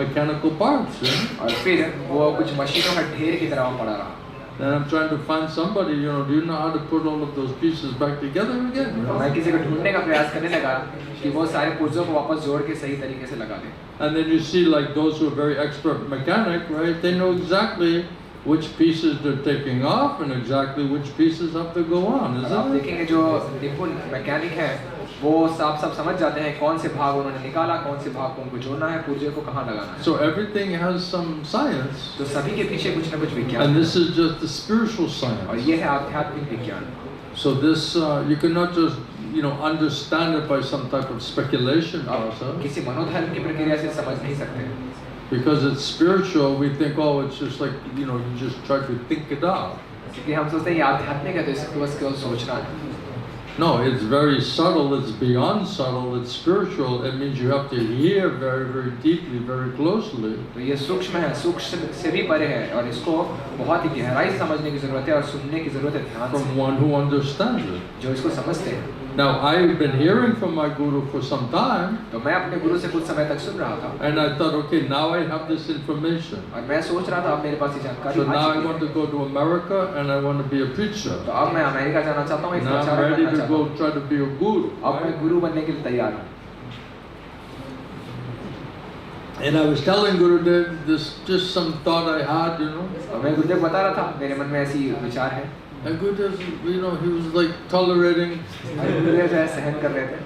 Speaker 1: mechanical parts.
Speaker 2: और फिर वो कुछ मशीनों का ढेर की तरह पड़ा रहा।
Speaker 1: Then I'm trying to find somebody, do you know how to put all of those pieces back together again?
Speaker 2: मैं किसी को ढूंढने का प्रयास करने लगा कि वो सारे पुर्जों को वापस जोड़ के सही तरीके से लगा दे।
Speaker 1: And then you see like those who are very expert mechanic, right? They know exactly which pieces they're taking off and exactly which pieces have to go on,
Speaker 2: आप
Speaker 1: isn't it?
Speaker 2: देखेंगे जो निपुण मैकेनिक हैं वो साफ समझ जाते हैं कौन से भाग उन्होंने निकाला, कौन से भाग को उनको जोड़ना है, पुर्जे को कहाँ लगाना है।
Speaker 1: So everything has some science.
Speaker 2: तो सभी के पीछे कुछ न कुछ विज्ञान
Speaker 1: And
Speaker 2: है
Speaker 1: this is just the spiritual
Speaker 2: और
Speaker 1: science.
Speaker 2: ये है आध्यात्मिक विज्ञान।
Speaker 1: So this, you cannot just, understand it by some type of speculation
Speaker 2: आप
Speaker 1: process.
Speaker 2: किसी मनोधर्म की प्रक्रिया से समझ नहीं सकते
Speaker 1: Because it's spiritual, we think, oh, it's just like, you just try to think it out.
Speaker 2: क्योंकि हम सोचते हैं ये आध्यात्मिक है तो इसको बस केवल सोचना है।
Speaker 1: No, it's very subtle, it's beyond subtle, it's spiritual. It means you have to hear very, very deeply, very closely.
Speaker 2: तो ये सूक्ष्म है, सूक्ष्म से भी परे है और इसको बहुत ही गहराई से समझने की जरूरत है और सुनने की जरूरत है ध्यान
Speaker 1: From
Speaker 2: से,
Speaker 1: one who understands it.
Speaker 2: जो इसको समझते हैं।
Speaker 1: Now, I've been hearing from my guru for some time,
Speaker 2: तो मैं अपने गुरु से कुछ समय तक सुन रहा था
Speaker 1: and I thought, okay, now I have this information.
Speaker 2: और मैं सोच रहा था अब मेरे पास ये जानकारी
Speaker 1: So
Speaker 2: आ
Speaker 1: now I
Speaker 2: चुकी
Speaker 1: want
Speaker 2: है।
Speaker 1: to go to America and I want to be a preacher.
Speaker 2: तो अब मैं अमेरिका जाना चाहता हूँ, एक
Speaker 1: Now I'm
Speaker 2: प्रचारक
Speaker 1: ready
Speaker 2: बनना
Speaker 1: to
Speaker 2: चाहता
Speaker 1: go
Speaker 2: हूँ।
Speaker 1: try to be a guru.
Speaker 2: अब मैं गुरु बनने के लिए तैयार हूँ।
Speaker 1: And I was telling Gurudev this, just some thought I had,
Speaker 2: तो मैं गुरुदेव बता रहा था मेरे मन में ऐसी विचार है।
Speaker 1: And Gurudev, he was like tolerating,
Speaker 2: गुरुदेव जो है सहन कर रहे थे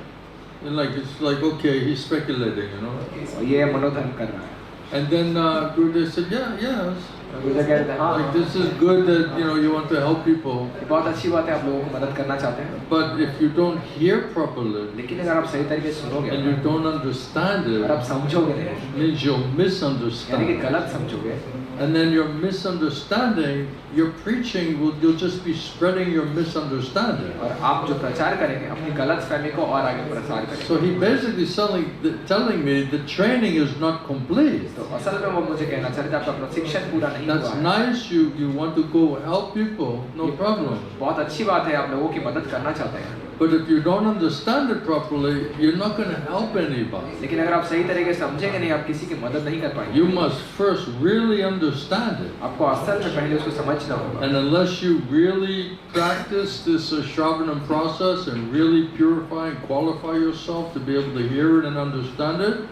Speaker 1: and like it's like okay, he's speculating,
Speaker 2: और ये मनोधर्म कर रहा है।
Speaker 1: And then Gurudev said, yes.
Speaker 2: गुरुजी कह रहे थे हाँ
Speaker 1: Like this is good that you want to help people,
Speaker 2: बहुत अच्छी बात है आप लोगों को मदद करना चाहते हैं,
Speaker 1: but if you don't hear properly
Speaker 2: लेकिन अगर आप सही तरीके से सुनोगे
Speaker 1: and you don't understand
Speaker 2: और
Speaker 1: it,
Speaker 2: आप समझोगे नहीं,
Speaker 1: it means you'll
Speaker 2: यानी कि
Speaker 1: misunderstand.
Speaker 2: गलत समझोगे,
Speaker 1: And then your misunderstanding, your preaching you'll just be spreading your misunderstanding.
Speaker 2: और आप जो प्रचार करेंगे अपनी गलत फहमी को और आगे प्रसार करेंगे।
Speaker 1: So he basically telling me the training is not complete.
Speaker 2: तो असल में वो मुझे कहना चाह रहे थे आपका प्रशिक्षण पूरा नहीं हुआ
Speaker 1: That's
Speaker 2: है।
Speaker 1: nice, you want to go help people, no problem.
Speaker 2: बहुत अच्छी बात है आप लोगों की मदद करना चाहते हैं,
Speaker 1: But if you don't understand it properly, you're not going to help anybody.
Speaker 2: लेकिन अगर आप सही तरीके से समझेंगे नहीं आप किसी की मदद नहीं कर पाएंगे।
Speaker 1: You must first really understand it.
Speaker 2: आपको असल में पहले उसको समझना होगा,
Speaker 1: And unless you really practice this Shravanam process and really purify and qualify yourself to be able to hear it and understand it,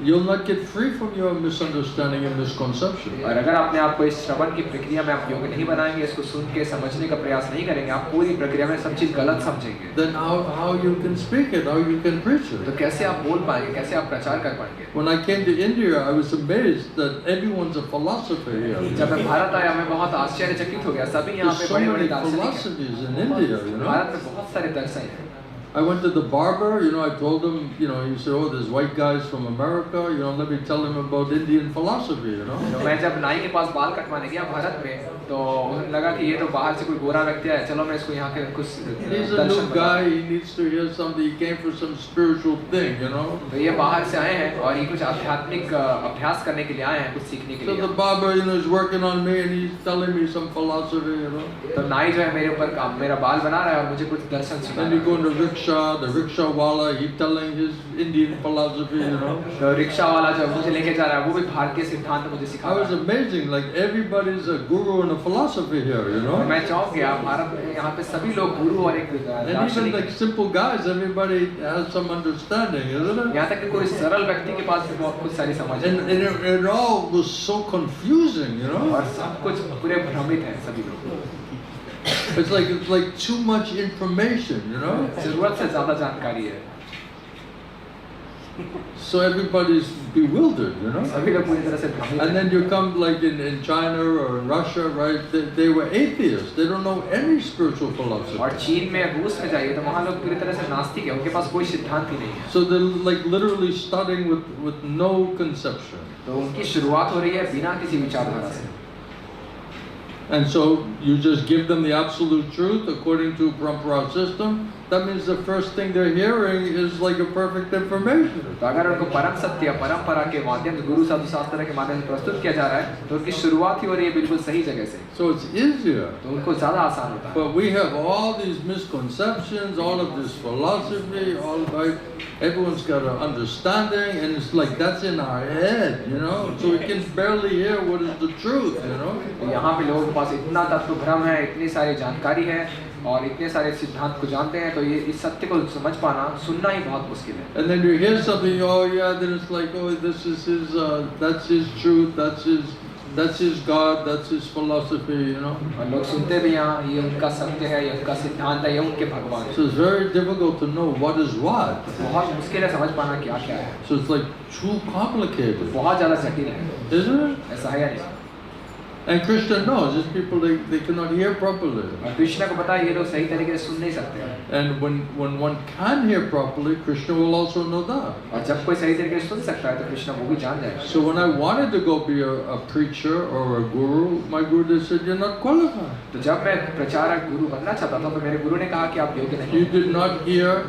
Speaker 1: you'll not get free from your misunderstanding and misconception.
Speaker 2: और अगर आपने आपको इस श्रवण की प्रक्रिया में आप योग्य नहीं बनाएंगे, इसको सुन के समझने का प्रयास नहीं करेंगे, आप पूरी प्रक्रिया में सब चीज गलत समझेंगे,
Speaker 1: Then how you can speak it, how you can preach
Speaker 2: तो
Speaker 1: it.
Speaker 2: कैसे आप बोल पाएंगे, कैसे आप प्रचार कर पाएंगे।
Speaker 1: When I came to India, I was amazed that everyone's a philosopher here.
Speaker 2: जब मैं भारत आया मैं बहुत आश्चर्यचकित हो गया, सभी यहाँ
Speaker 1: There's
Speaker 2: पे
Speaker 1: so
Speaker 2: बड़े
Speaker 1: many
Speaker 2: बड़े दार्शनिक हैं।
Speaker 1: philosophies in India,
Speaker 2: भारत में बहुत सारे दर्शन हैं।
Speaker 1: I went to the barber, I told him, he said, oh, there's white guys from America, let me tell him about Indian philosophy,
Speaker 2: तो मैं जब नाई के पास बाल कटवाने गया भारत में, तो उन्हें लगा कि ये तो बाहर से कोई गोरा व्यक्ति है, चलो मैं इसको यहाँ के कुछ
Speaker 1: He's a new guy, he needs to hear something, he came for some spiritual thing,
Speaker 2: तो ये बाहर से आए हैं और ये कुछ आध्यात्मिक अभ्यास करने के लिए आए हैं, कुछ सीखने के
Speaker 1: So
Speaker 2: लिए।
Speaker 1: the barber, is working on me and he's telling me some philosophy,
Speaker 2: तो नाई जो है मेरे ऊपर काम, मेरा बाल बना रहा है और मुझे कुछ दर्शन सुना
Speaker 1: Then you go in the rickshaw wala, he's telling his Indian philosophy,
Speaker 2: तो रिक्शा वाला जो मुझे लेके जा रहा है वो भी भारतीय सिद्धांत मुझे सिखा
Speaker 1: I
Speaker 2: रहा
Speaker 1: was
Speaker 2: है।
Speaker 1: amazing, like everybody's a guru and a philosopher here,
Speaker 2: मैं चौंक गया, भारत में यहाँ पे सभी लोग गुरु और एक
Speaker 1: And even
Speaker 2: दार्शनिक
Speaker 1: like simple guys, everybody has some understanding, isn't it?
Speaker 2: यहाँ तक कि कोई सरल व्यक्ति के पास भी बहुत कुछ सारी समझ है
Speaker 1: And it all was so confusing,
Speaker 2: और सब कुछ पूरे भ्रमित हैं सभी लोग।
Speaker 1: It's like too much information,
Speaker 2: जरूरत से ज्यादा जानकारी है,
Speaker 1: So everybody's bewildered,
Speaker 2: सभी लोग पूरी तरह से भ्रमित
Speaker 1: And
Speaker 2: हैं।
Speaker 1: then you come like in China or in Russia, right? They were atheists. They don't know any spiritual
Speaker 2: और
Speaker 1: philosophy.
Speaker 2: चीन में रूस में जाइए तो वहाँ लोग पूरी तरह से नास्तिक है, उनके पास कोई सिद्धांत ही नहीं है।
Speaker 1: So they're like literally starting with no conception.
Speaker 2: तो उनकी शुरुआत हो रही है बिना किसी विचारधारा से।
Speaker 1: And so you just give them the absolute truth according to Parampara system. That means the first thing they're hearing is like a perfect information.
Speaker 2: तो अगर उनको परम सत्य परंपरा के माध्यम से गुरु साधु शास्त्र के माध्यम से प्रस्तुत किया जा रहा है तो उनकी शुरुआत ही हो रही है बिल्कुल सही जगह से,
Speaker 1: So it's easier.
Speaker 2: तो उनको ज्यादा आसान होता है।
Speaker 1: But we have all these misconceptions, all of this philosophy, all like everyone's got an understanding, and it's like that's in our head, So we can barely hear what is the truth,
Speaker 2: तो यहाँ पे लोगों के पास इतना तत्व भ्रम है, इतनी सारी जानकारी है और इतने सारे सिद्धांत को जानते हैं, तो ये इस सत्य को समझ पाना, सुनना ही बहुत मुश्किल है।
Speaker 1: And then you hear something, oh yeah, then it's like, oh, this is his, that's his truth, that's his God, that's his philosophy,
Speaker 2: और लोग सुनते भी यहाँ ये उनका सत्य है, ये उनका सिद्धांत है, ये उनके भगवान है।
Speaker 1: So it's very difficult to know what is what.
Speaker 2: बहुत मुश्किल है समझ पाना क्या क्या है,
Speaker 1: So it's like too complicated,
Speaker 2: बहुत ज्यादा जटिल है,
Speaker 1: isn't it?
Speaker 2: ऐसा है या नहीं?
Speaker 1: And Krishna knows, these people, they cannot hear properly.
Speaker 2: और कृष्ण को पता है ये लोग सही तरीके से सुन नहीं सकते,
Speaker 1: And when one can hear properly, Krishna will also know that.
Speaker 2: और जब कोई सही तरीके से सुन सकता है तो कृष्ण वो भी जान जाएगा।
Speaker 1: So when I wanted to go be a preacher or a guru, my guru said, you're not qualified.
Speaker 2: तो जब मैं प्रचारक गुरु बनना चाहता था तो मेरे गुरु ने कहा कि आप योग्य नहीं
Speaker 1: You
Speaker 2: हैं।
Speaker 1: did not hear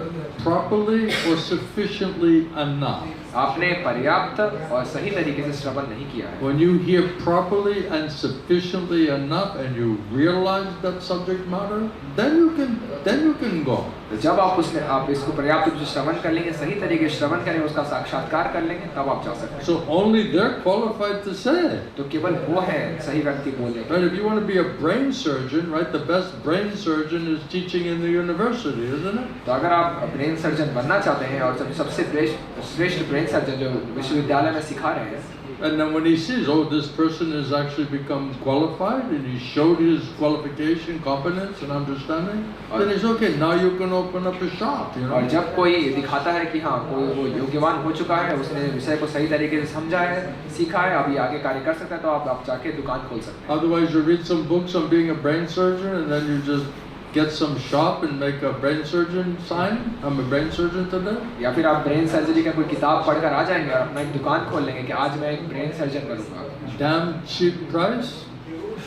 Speaker 1: properly or sufficiently enough.
Speaker 2: आपने पर्याप्त और सही तरीके से श्रवण नहीं किया है।
Speaker 1: When you hear properly and sufficiently enough and you realize that subject matter, then you can go.
Speaker 2: तो जब आप इसको पर्याप्त रूप से श्रवण कर लेंगे, सही तरीके से श्रवण करेंगे, उसका साक्षात्कार कर लेंगे, तब आप जा सकते हैं।
Speaker 1: So only they're qualified to say it.
Speaker 2: तो केवल वो है सही व्यक्ति बोलने के।
Speaker 1: Right? If you want to be a brain surgeon, right? The best brain surgeon is teaching in the university, isn't it?
Speaker 2: तो अगर आप ब्रेन सर्जन बनना चाहते हैं और सबसे श्रेष्ठ ब्रेन सर्जन जो विश्वविद्यालय में सिखा रहे हैं,
Speaker 1: And then when he sees, oh, this person has actually become qualified, and he showed his qualification, competence, and understanding, then it's okay. Now you can open up a shop, you know.
Speaker 2: और जब कोई दिखाता है कि हाँ कोई वो योग्यवान हो चुका है, उसने विषय को सही तरीके से समझा है, सीखा है, अभी आगे कार्य कर सकता है, तो आप जाके दुकान खोल सकते हैं.
Speaker 1: Otherwise, you read some books on being a brain surgeon, and then you just get some shop and make a brain surgeon sign. I'm a brain surgeon today.
Speaker 2: या फिर आप ब्रेन सर्जरी का कोई किताब पढ़कर आ जाएंगे और अपना एक दुकान खोल लेंगे कि आज मैं एक ब्रेन सर्जन बनूंगा.
Speaker 1: Damn cheap price.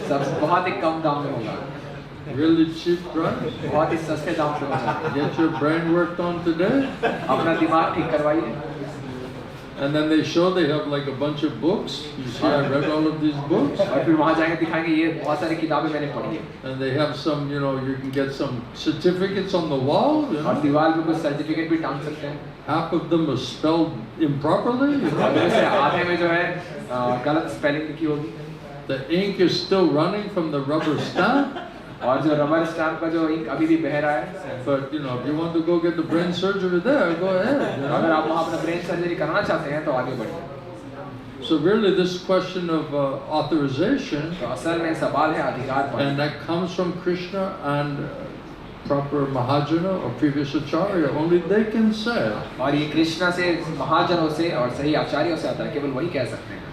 Speaker 2: सब बहुत ही कम दाम में होगा.
Speaker 1: Really cheap price.
Speaker 2: बहुत ही सस्ते दाम पे हो जाएगा.
Speaker 1: Get your brain worked on today.
Speaker 2: अपना दिमाग ठीक करवाइए.
Speaker 1: And then they show they have like a bunch of books. You see, I read all of these books.
Speaker 2: और फिर वहाँ जाएंगे दिखाएंगे ये बहुत सारी किताबें मैंने पढ़ी हैं.
Speaker 1: And they have some, you know, you can get some certificates on the wall. You
Speaker 2: और
Speaker 1: know?
Speaker 2: दीवार पे कुछ सर्टिफिकेट भी टांग सकते हैं.
Speaker 1: Half of them are spelled improperly. You know?
Speaker 2: और वैसे आधे में जो है गलत स्पेलिंग लिखी होगी.
Speaker 1: The ink is still running from the rubber stamp.
Speaker 2: और जो रबर स्टैम्प का जो इंक अभी भी बह रहा है.
Speaker 1: But you know, if you want to go get the brain surgery there, go ahead. You know?
Speaker 2: अगर आप वहाँ अपना ब्रेन सर्जरी कराना चाहते हैं तो आगे बढ़िए.
Speaker 1: So really, this question of authorization,
Speaker 2: तो असल में सवाल है अधिकार पर.
Speaker 1: and that comes from Krishna and proper Mahajana or previous Acharya. Only they can say.
Speaker 2: और ये कृष्णा से, महाजनों से और सही आचार्यों से आता है. केवल वही कह सकते हैं.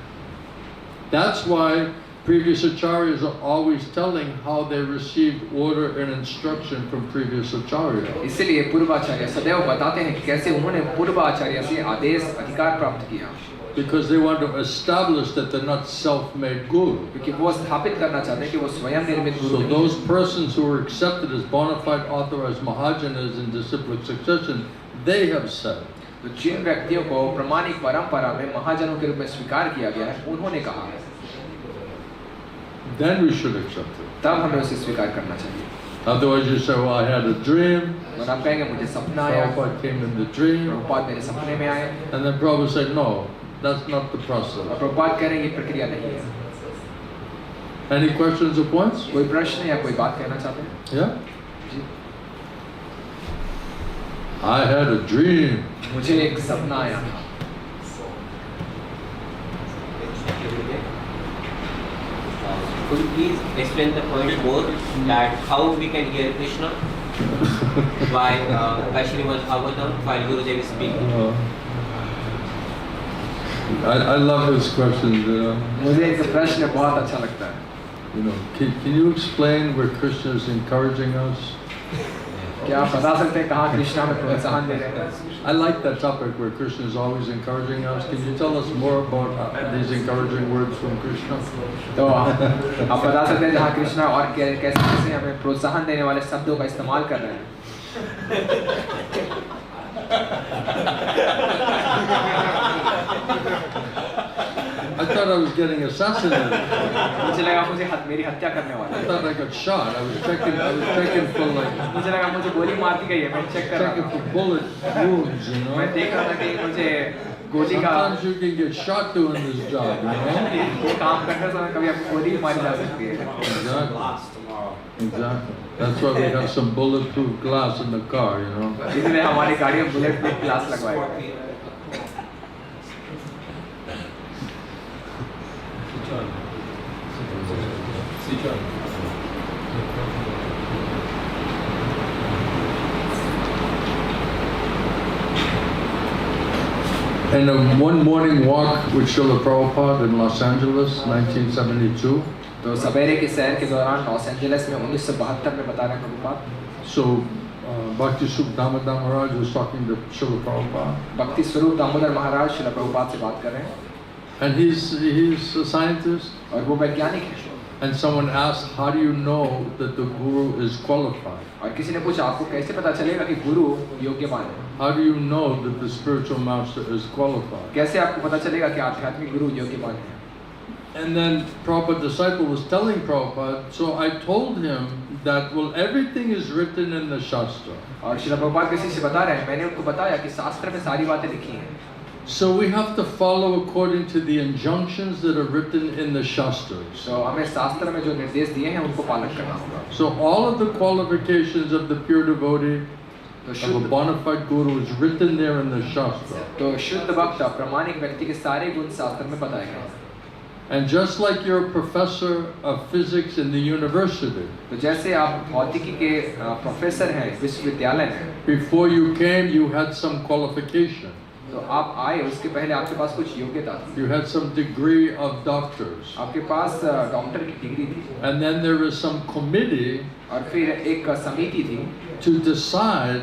Speaker 1: That's why previous acharyas are always telling how they received order and instruction from previous acharya.
Speaker 2: इसलिए पूर्वाचार्य सदैव बताते हैं कि कैसे उन्होंने पूर्वाचार्य से आदेश अधिकार प्राप्त किया.
Speaker 1: Because they want to establish that they're not self-made guru.
Speaker 2: क्योंकि वो स्थापित करना चाहते हैं कि वो स्वयं निर्मित गुरु
Speaker 1: So
Speaker 2: नहीं.
Speaker 1: those persons who are accepted as bona fide authorized Mahajanas in disciplic succession, they have said.
Speaker 2: तो जिन व्यक्तियों को प्रमाणिक परंपरा में महाजनों के रूप में स्वीकार किया गया है, उन्होंने कहा है.
Speaker 1: Then we should accept it.
Speaker 2: तब हमें उसे स्वीकार करना चाहिए.
Speaker 1: Otherwise you say, well, I had a dream.
Speaker 2: और आप कहेंगे मुझे सपना आया.
Speaker 1: Prabhupada came in the dream.
Speaker 2: Prabhupada मेरे सपने में आए.
Speaker 1: And then Prabhupada said, no, that's not the process.
Speaker 2: और प्रभुपाद कह रहे हैं ये प्रक्रिया नहीं है.
Speaker 1: Any questions or points?
Speaker 2: कोई प्रश्न या कोई बात कहना चाहते हैं?
Speaker 1: Yeah?
Speaker 2: Ji.
Speaker 1: I had a dream.
Speaker 2: मुझे एक सपना आया था.
Speaker 3: Could you please explain the point more that how we can hear Krishna while Srimad Bhagavatam while Gurudev is speaking?
Speaker 1: I love his questions.
Speaker 2: मुझे एक प्रश्न बहुत अच्छा लगता है.
Speaker 1: You know, can you explain where Krishna is encouraging us?
Speaker 2: क्या आप बता सकते हैं कहाँ कृष्ण हमें प्रोत्साहन दे रहे हैं?
Speaker 1: I like that topic where Krishna is always encouraging us. Can you tell us more about these encouraging words from Krishna?
Speaker 2: तो आप बता सकते हैं जहाँ कृष्ण और कैसे हमें प्रोत्साहन देने वाले शब्दों का इस्तेमाल कर रहे हैं.
Speaker 1: I thought I was getting assassinated.
Speaker 2: मुझे लगा मुझे मेरी हत्या करने वाला
Speaker 1: I
Speaker 2: है.
Speaker 1: thought I got shot. I was checking for like
Speaker 2: मुझे लगा मुझे गोली मार दी गई है. मैं चेक कर रहा
Speaker 1: checking
Speaker 2: था.
Speaker 1: for bullet wounds, you know.
Speaker 2: मैं देख रहा था कि मुझे गोली का
Speaker 1: Sometimes you can get shot doing this job, you know.
Speaker 2: ये काम करते समय कभी आपको गोली मारी जा सकती है.
Speaker 1: Exactly. Exactly. That's why we have some bulletproof glass in the car, you know.
Speaker 2: इसलिए हमारी गाड़ी में बुलेट प्रूफ ग्लास लगवाए गए.
Speaker 1: And one morning walk with Srila Prabhupada in Los Angeles, 1972.
Speaker 2: तो सवेरे की सैर के दौरान लॉस एंजलिस में 1972 में बता रहे हैं Prabhupada.
Speaker 1: So Bhakti Swarup Damodar Maharaj was talking to Srila Prabhupada.
Speaker 2: भक्ति स्वरूप दामोदर महाराज श्रील प्रभुपाद से बात कर रहे हैं.
Speaker 1: And he's a scientist.
Speaker 2: और वो वैज्ञानिक है.
Speaker 1: And someone asked, how do you know that the guru is qualified?
Speaker 2: और किसी ने पूछा आपको कैसे पता चलेगा कि गुरु योग्यवान है?
Speaker 1: How do you know that the spiritual master is qualified?
Speaker 2: कैसे आपको पता चलेगा कि आध्यात्मिक गुरु योग्यवान है?
Speaker 1: And then Prabhupada disciple was telling Prabhupada, so I told him that, well, everything is written in the Shastra.
Speaker 2: और श्रील प्रभुपाद किसी से बता रहे हैं, मैंने उनको बताया कि शास्त्र में सारी बातें लिखी हैं.
Speaker 1: So we have to follow according to the injunctions that are written in the Shastras.
Speaker 2: तो हमें शास्त्र में जो निर्देश दिए हैं उनको पालन करना होगा.
Speaker 1: So all of the qualifications of the pure devotee, of a bona fide guru is written there in the Shastra.
Speaker 2: तो शुद्ध भक्त प्रामाणिक व्यक्ति के सारे गुण शास्त्र में बताए गए हैं।
Speaker 1: And just like you're a professor of physics in the university,
Speaker 2: तो जैसे आप भौतिकी के प्रोफेसर हैं विश्वविद्यालय में,
Speaker 1: before you came you had some qualification.
Speaker 2: तो आप आए उसके पहले आपके पास कुछ योग्यता थी,
Speaker 1: You had some degree of doctors.
Speaker 2: आपके पास डॉक्टर की डिग्री थी,
Speaker 1: And then there was some committee
Speaker 2: और फिर एक समिति थी
Speaker 1: to decide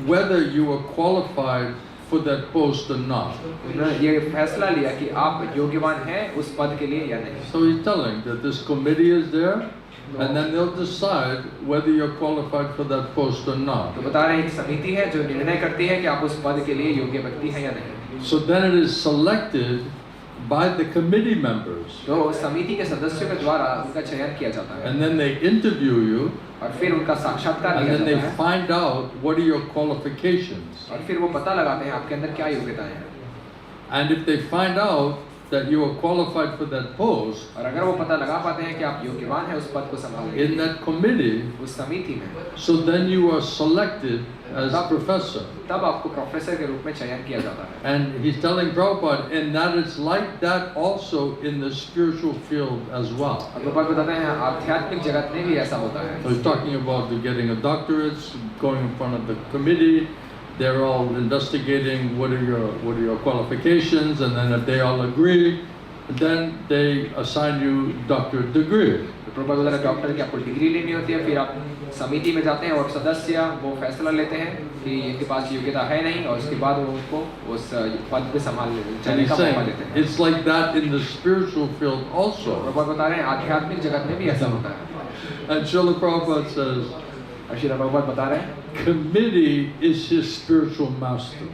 Speaker 1: whether you were qualified for that post or not.
Speaker 2: उन्होंने ये फैसला लिया कि आप योग्यवान हैं उस पद के लिए या नहीं।
Speaker 1: So he's telling that this committee is there, and then they'll decide whether you're qualified for that post or not.
Speaker 2: तो बता रहे हैं एक समिति है जो निर्णय करती है कि आप उस पद के लिए योग्य व्यक्ति हैं या नहीं।
Speaker 1: So then it is selected by the committee members,
Speaker 2: तो समिति के सदस्यों के द्वारा उनका चयन किया जाता है,
Speaker 1: and then they interview you,
Speaker 2: और फिर उनका साक्षात्कार
Speaker 1: and
Speaker 2: लिया
Speaker 1: then
Speaker 2: जाता
Speaker 1: they
Speaker 2: है,
Speaker 1: find out what are your qualifications.
Speaker 2: और फिर वो पता लगाते हैं आपके अंदर क्या योग्यताएं हैं।
Speaker 1: And if they find out that you are qualified for that post,
Speaker 2: और अगर वो पता लगा पाते हैं कि आप योग्यवान हैं उस पद को संभालने
Speaker 1: in that committee,
Speaker 2: उस समिति में,
Speaker 1: so then you are selected as a professor.
Speaker 2: तब आपको प्रोफेसर के रूप में चयन किया जाता है।
Speaker 1: And he's telling Prabhupada, and that it's like that also in the spiritual field as well.
Speaker 2: और प्रभुपाद बताते हैं आध्यात्मिक जगत में भी ऐसा होता है।
Speaker 1: So he's talking about the getting a doctorate, going in front of the committee. They're all investigating what are your qualifications, and then if they all agree, then they assign you doctorate degree.
Speaker 2: तो प्रभुपाद बता रहे doctor की आपको degree लेनी होती है, फिर आप समिति में जाते हैं और सदस्य वो फैसला लेते हैं कि इनके पास योग्यता है नहीं, और उसके बाद वो उनको उस पद पे संभालने
Speaker 1: And he's
Speaker 2: का मौका
Speaker 1: saying
Speaker 2: देते हैं।
Speaker 1: it's like that in the spiritual field also.
Speaker 2: Prabhupada बता रहे हैं आध्यात्मिक जगत में भी ऐसा होता है।
Speaker 1: And Srila Prabhupada says,
Speaker 2: Srila Prabhupada बता रहे हैं
Speaker 1: committee is his spiritual master,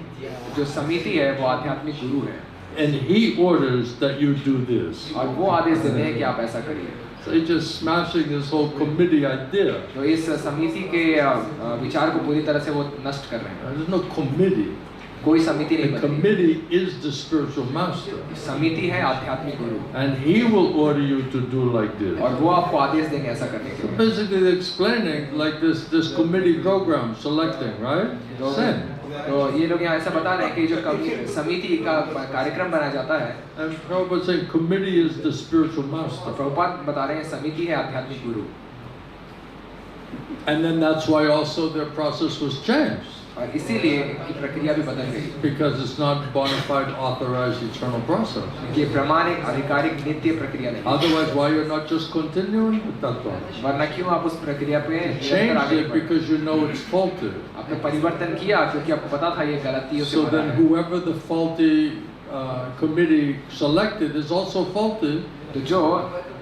Speaker 2: जो समिति है वो आध्यात्मिक गुरु है,
Speaker 1: and he orders that you do this.
Speaker 2: और वो आदेश देते हैं कि आप ऐसा करिए।
Speaker 1: So he's just smashing this whole committee idea.
Speaker 2: तो इस समिति के विचार को पूरी तरह से वो नष्ट कर रहे हैं।
Speaker 1: There's no committee.
Speaker 2: कोई समिति नहीं
Speaker 1: The
Speaker 2: बनती,
Speaker 1: committee is the spiritual master,
Speaker 2: समिति है आध्यात्मिक गुरु,
Speaker 1: and he will order you to do like this.
Speaker 2: और वो आपको आदेश देंगे ऐसा करने के लिए।
Speaker 1: Basically, they're explaining like this committee program selecting, right? Send.
Speaker 2: तो ये लोग यहाँ ऐसा बता रहे हैं कि जो समिति का कार्यक्रम बनाया जाता है,
Speaker 1: And Prabhupada saying committee is the spiritual master.
Speaker 2: तो प्रभुपाद बता रहे हैं समिति है आध्यात्मिक गुरु,
Speaker 1: And then that's why also their process was changed,
Speaker 2: और इसीलिए इनकी प्रक्रिया भी बदल गई
Speaker 1: because it's not bona fide authorized eternal process.
Speaker 2: कि प्रमाणिक आधिकारिक नित्य प्रक्रिया नहीं,
Speaker 1: Otherwise, why you're not just continuing with that one?
Speaker 2: वरना क्यों आप उस प्रक्रिया पे निरंतर
Speaker 1: Change
Speaker 2: आगे
Speaker 1: it
Speaker 2: बढ़े?
Speaker 1: because you know it's faulty.
Speaker 2: आपने परिवर्तन किया क्योंकि आपको पता था ये गलतियों से
Speaker 1: So
Speaker 2: भरा
Speaker 1: then
Speaker 2: है।
Speaker 1: whoever the faulty committee selected is also faulty,
Speaker 2: तो जो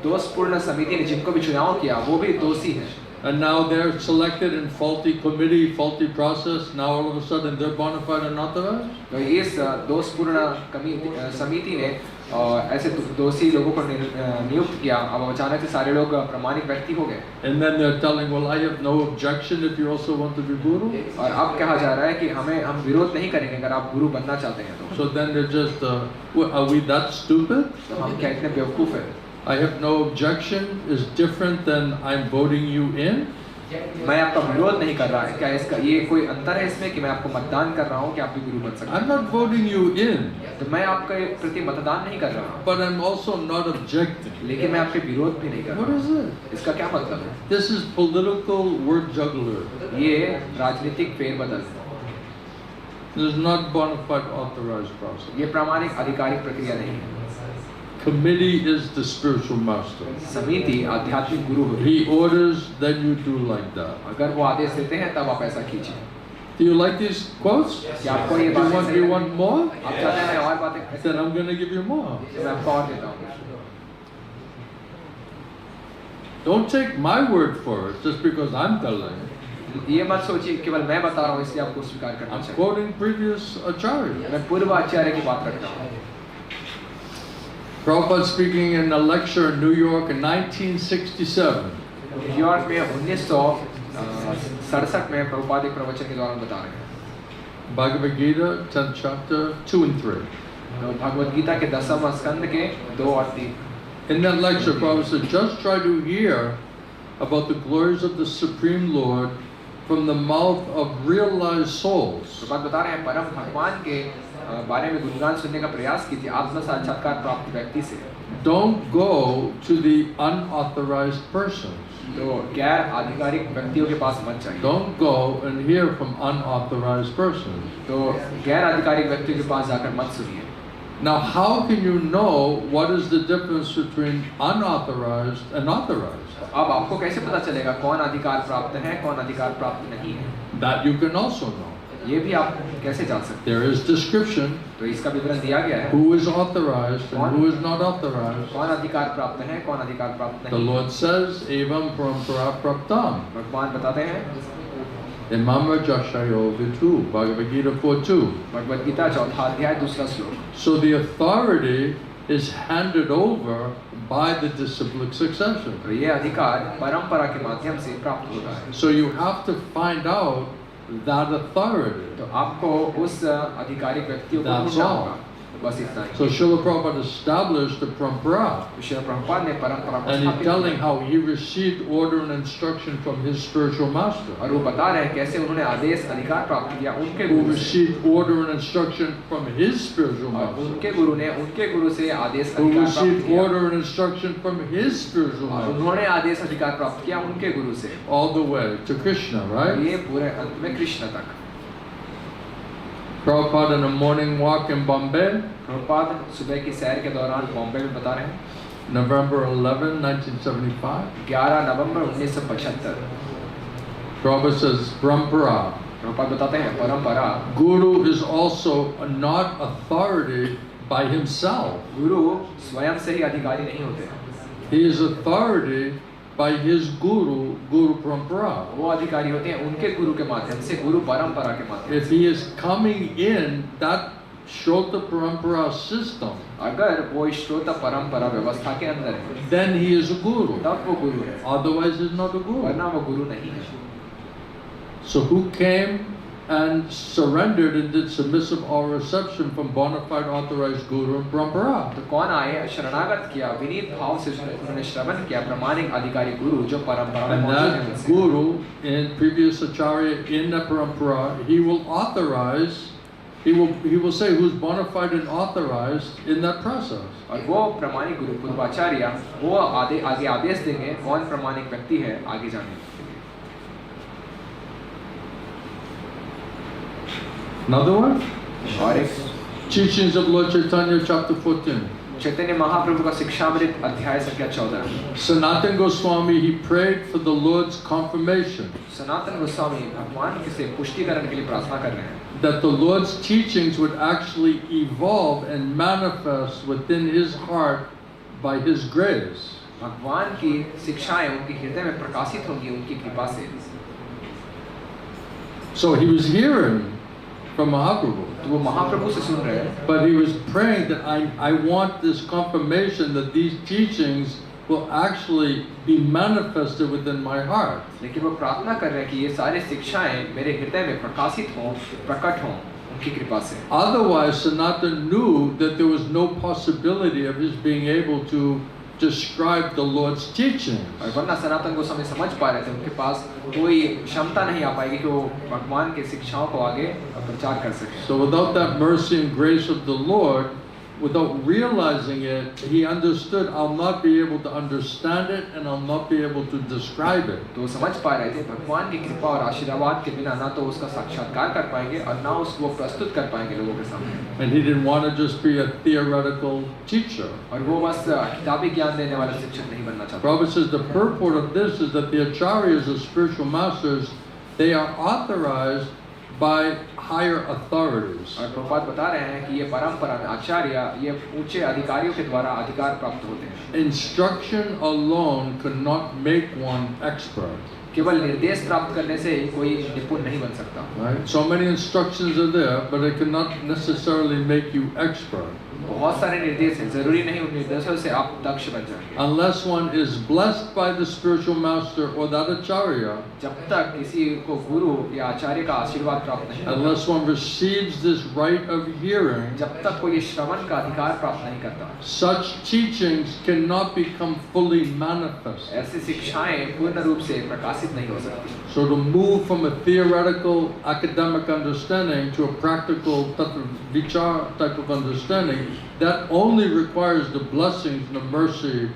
Speaker 2: दोषपूर्ण समिति ने जिनको भी चुनाव किया वो भी दोषी है,
Speaker 1: and now they're selected in faulty committee, faulty process. Now all of a sudden they're bona fide and authorized.
Speaker 2: तो इस दोषपूर्ण समिति ने ऐसे दोषी लोगों को नियुक्त किया, अब अचानक से सारे लोग प्रमाणिक व्यक्ति हो गए,
Speaker 1: And then they're telling, well, I have no objection if you also want to be guru.
Speaker 2: और अब कहा जा रहा है कि हम विरोध नहीं करेंगे अगर आप गुरु बनना चाहते हैं तो।
Speaker 1: So then they're just, are we that stupid?
Speaker 2: तो हम क्या इतने बेवकूफ हैं?
Speaker 1: I have no objection is different than I'm voting you in.
Speaker 2: मैं आपका विरोध नहीं कर रहा है, क्या इसका ये कोई अंतर है इसमें कि मैं आपको मतदान कर रहा हूँ कि आप भी गुरु बन सकते
Speaker 1: I'm not voting you in,
Speaker 2: हैं? तो मैं आपके प्रति मतदान नहीं कर रहा हूँ,
Speaker 1: but I'm also not objecting.
Speaker 2: लेकिन मैं आपके विरोध भी नहीं कर
Speaker 1: What
Speaker 2: रहा
Speaker 1: is
Speaker 2: हूँ।
Speaker 1: it?
Speaker 2: इसका क्या मतलब है?
Speaker 1: This is political word juggler.
Speaker 2: ये राजनीतिक फेरबदल है,
Speaker 1: This is not bona fide authorized process.
Speaker 2: ये प्रामाणिक आधिकारिक प्रक्रिया नहीं है।
Speaker 1: Committee is the spiritual master.
Speaker 2: समिति आध्यात्मिक गुरु होती
Speaker 1: He orders, then you do like that.
Speaker 2: है, अगर वो आदेश देते हैं तब आप ऐसा कीजिए।
Speaker 1: Do you like these quotes?
Speaker 2: क्या आपको ये
Speaker 1: Do you
Speaker 2: बातें
Speaker 1: want,
Speaker 2: सही
Speaker 1: you
Speaker 2: लगी?
Speaker 1: want more?
Speaker 2: आप चाहते हैं मैं और बातें ऐसे
Speaker 1: Then I'm going to give you more.
Speaker 2: तो मैं आपको और देता हूँ।
Speaker 1: Don't take my word for it just because I'm telling.
Speaker 2: ये मत सोचिए केवल मैं बता रहा हूँ इसलिए आपको स्वीकार करना
Speaker 1: I'm
Speaker 2: चाहिए।
Speaker 1: quoting previous acharya.
Speaker 2: मैं पूर्व आचार्य की बात रखता हूँ।
Speaker 1: Prabhupada speaking in a lecture in New York in 1967.
Speaker 2: New York में 1967 में प्रभुपाद एक प्रवचन के दौरान बता रहे हैं,
Speaker 1: Bhagavad Gita, 10th chapter, 2 and 3.
Speaker 2: Bhagavad Gita के 10वें स्कंद के 2 और 3।
Speaker 1: In that lecture, Prabhupada said, just try to hear about the glories of the Supreme Lord from the mouth of realized souls.
Speaker 2: Prabhupada बता रहे हैं परम भगवान के बारे में गुणगान सुनने का प्रयास कीजिए आत्म साक्षात्कार प्राप्त व्यक्ति से।
Speaker 1: Don't go to the unauthorized persons.
Speaker 2: तो गैर आधिकारिक व्यक्तियों के पास मत जाइए।
Speaker 1: Don't go and hear from unauthorized persons.
Speaker 2: तो गैर आधिकारिक व्यक्तियों के पास जाकर मत सुनिए।
Speaker 1: Now, how can you know what is the difference between unauthorized and authorized?
Speaker 2: अब आपको कैसे पता चलेगा कौन अधिकार प्राप्त है कौन अधिकार प्राप्त नहीं है?
Speaker 1: That you can also know.
Speaker 2: ये भी आप कैसे जान सकते
Speaker 1: There is description
Speaker 2: हैं? तो इसका विवरण दिया गया है।
Speaker 1: who is authorized and who is not authorized.
Speaker 2: कौन अधिकार प्राप्त है कौन अधिकार प्राप्त
Speaker 1: The
Speaker 2: नहीं?
Speaker 1: Lord says, "Evam parampara praptam."
Speaker 2: भगवान बताते हैं
Speaker 1: Imamra Jashayo Vitu, Bhagavad Gita 4:2.
Speaker 2: Bhagavad Gita चौथा अध्याय दूसरा श्लोक।
Speaker 1: So the authority is handed over by the disciplic succession.
Speaker 2: तो ये अधिकार परंपरा के माध्यम से प्राप्त होता है।
Speaker 1: So you have to find out that authority.
Speaker 2: तो आपको उस अधिकारिक व्यक्तियों को
Speaker 1: That's
Speaker 2: ढूंढना
Speaker 1: all.
Speaker 2: होगा। तो बस इतना ही।
Speaker 1: So Srila Prabhupada established the parampara,
Speaker 2: Shri Prabhupada ने परंपरा को
Speaker 1: and he's
Speaker 2: स्थापित
Speaker 1: telling
Speaker 2: किया।
Speaker 1: how he received order and instruction from his spiritual master,
Speaker 2: और वो बता रहे हैं कैसे उन्होंने आदेश अधिकार प्राप्त किया उनके
Speaker 1: who
Speaker 2: गुरु से।
Speaker 1: received order and instruction from his spiritual
Speaker 2: और
Speaker 1: master,
Speaker 2: उनके गुरु ने उनके गुरु से आदेश
Speaker 1: who
Speaker 2: अधिकार प्राप्त
Speaker 1: received
Speaker 2: किया।
Speaker 1: order and instruction from his spiritual
Speaker 2: और
Speaker 1: master,
Speaker 2: उन्होंने आदेश अधिकार प्राप्त किया उनके गुरु से।
Speaker 1: all the way to Krishna, right?
Speaker 2: ये पूरे अंत में कृष्ण तक।
Speaker 1: Prabhupada in a morning walk in Bombay,
Speaker 2: Prabhupada सुबह की सैर के दौरान बॉम्बे में बता रहे हैं
Speaker 1: November 11, 1975.
Speaker 2: 11 नवंबर 1975।
Speaker 1: Prabhupada says, Parampara.
Speaker 2: प्रभुपाद बताते हैं परंपरा
Speaker 1: Guru is also not authority by himself.
Speaker 2: गुरु स्वयं से ही अधिकारी नहीं होते।
Speaker 1: He is authority by his guru, Guru Parampara.
Speaker 2: वो अधिकारी होते हैं उनके गुरु के माध्यम से गुरु परंपरा के माध्यम
Speaker 1: If he is coming in that Shrota Parampara system,
Speaker 2: अगर वो श्रोता परंपरा व्यवस्था के अंदर है
Speaker 1: then he is a guru.
Speaker 2: तब वो गुरु है
Speaker 1: Otherwise, he's not a guru.
Speaker 2: वरना वो गुरु नहीं है।
Speaker 1: So who came and surrendered and did submissive all reception from bona fide authorized guru and parampara?
Speaker 2: तो कौन आए शरणागत किया विनीत भाव से उन्होंने श्रवण किया प्रमाणिक अधिकारी गुरु जो परंपरा में
Speaker 1: And
Speaker 2: मौजूद है
Speaker 1: that
Speaker 2: उनसे।
Speaker 1: guru in previous acharya in the parampara, he will authorize, he will say who's bona fide and authorized in that process.
Speaker 2: और वो प्रमाणिक गुरु पूर्वाचार्य वो आगे आदेश देंगे कौन प्रमाणिक व्यक्ति है आगे जाने के लिए।
Speaker 1: Another one?
Speaker 2: और एक
Speaker 1: Teachings of Lord Chaitanya, chapter 14.
Speaker 2: Chaitanya Mahaprabhu का शिक्षामृत अध्याय संख्या 14।
Speaker 1: Sanatana Goswami, he prayed for the Lord's confirmation
Speaker 2: Sanatan Goswami भगवान से पुष्टिकरण के लिए प्रार्थना कर रहे हैं
Speaker 1: that the Lord's teachings would actually evolve and manifest within his heart by his grace.
Speaker 2: भगवान की शिक्षाएं उनके हृदय में प्रकाशित होंगी उनकी कृपा से।
Speaker 1: So he was hearing from Mahaprabhu,
Speaker 2: तो वो महाप्रभु से सुन रहे हैं
Speaker 1: but he was praying that I want this confirmation that these teachings will actually be manifested within my heart.
Speaker 2: लेकिन वो प्रार्थना कर रहे हैं कि ये सारे शिक्षाएं मेरे हृदय में प्रकाशित हों प्रकट हों उनकी कृपा से।
Speaker 1: Otherwise, Sanatana knew that there was no possibility of his being able to describe the Lord's teachings.
Speaker 2: और वरना सनातन गोस्वामी समझ पा रहे थे उनके पास कोई क्षमता नहीं आ पाएगी कि वो भगवान के शिक्षाओं को आगे प्रचार कर सके।
Speaker 1: So without that mercy and grace of the Lord, without realizing it, he understood I'll not be able to understand it and I'll not be able to describe it.
Speaker 2: तो समझ पा रहे थे भगवान की कृपा और आशीर्वाद के बिना ना तो उसका साक्षात्कार कर पाएंगे और ना उसको प्रस्तुत कर पाएंगे लोगों के सामने।
Speaker 1: And he didn't want to just be a theoretical teacher.
Speaker 2: और वो बस किताबी ज्ञान देने वाला शिक्षक नहीं बनना चाहता।
Speaker 1: Prabhupada says the purport of this is that the acharyas, the spiritual masters, they are authorized by higher authorities.
Speaker 2: और प्रभुपाद बता रहे हैं कि ये परंपरा में आचार्य ये ऊंचे अधिकारियों के द्वारा अधिकार प्राप्त होते हैं।
Speaker 1: Instruction alone cannot make one expert.
Speaker 2: केवल निर्देश प्राप्त करने से ही कोई निपुण नहीं बन सकता।
Speaker 1: Right? So many instructions are there, but it cannot necessarily make you expert.
Speaker 2: बहुत सारे निर्देश हैं, जरूरी नहीं उन निर्देशों से आप दक्ष बन जाएंगे।
Speaker 1: Unless one is blessed by the spiritual master or that acharya,
Speaker 2: जब तक किसी को गुरु या आचार्य का आशीर्वाद प्राप्त नहीं होगा,
Speaker 1: unless one receives this right of hearing,
Speaker 2: जब तक कोई श्रवण का अधिकार प्राप्त नहीं करता,
Speaker 1: such teachings cannot become fully manifest.
Speaker 2: ऐसी शिक्षाएं पूर्ण रूप से प्रकाशित नहीं हो सकती।
Speaker 1: So to move from a theoretical academic understanding to a practical vichar type of understanding, that only requires the blessings and the mercy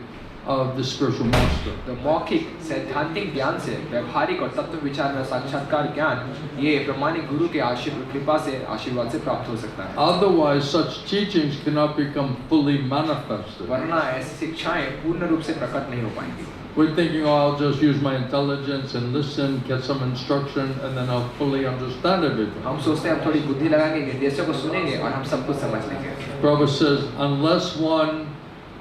Speaker 1: of the spiritual master.
Speaker 2: तो मौखिक सैद्धांतिक ज्ञान से व्यवहारिक और तत्व विचार में साक्षात्कार ज्ञान ये प्रमाणिक गुरु के आशीर्वाद कृपा से आशीर्वाद से प्राप्त हो सकता है।
Speaker 1: Otherwise, such teachings cannot become fully manifested.
Speaker 2: वरना ऐसी शिक्षाएं पूर्ण रूप से प्रकट नहीं हो पाएंगी।
Speaker 1: We're thinking, oh, I'll just use my intelligence and listen, get some instruction, and then I'll fully understand everything.
Speaker 2: हम सोचते हैं हम थोड़ी बुद्धि लगाएंगे, निर्देशों को सुनेंगे और हम सब कुछ समझ लेंगे।
Speaker 1: Prabhupada says, unless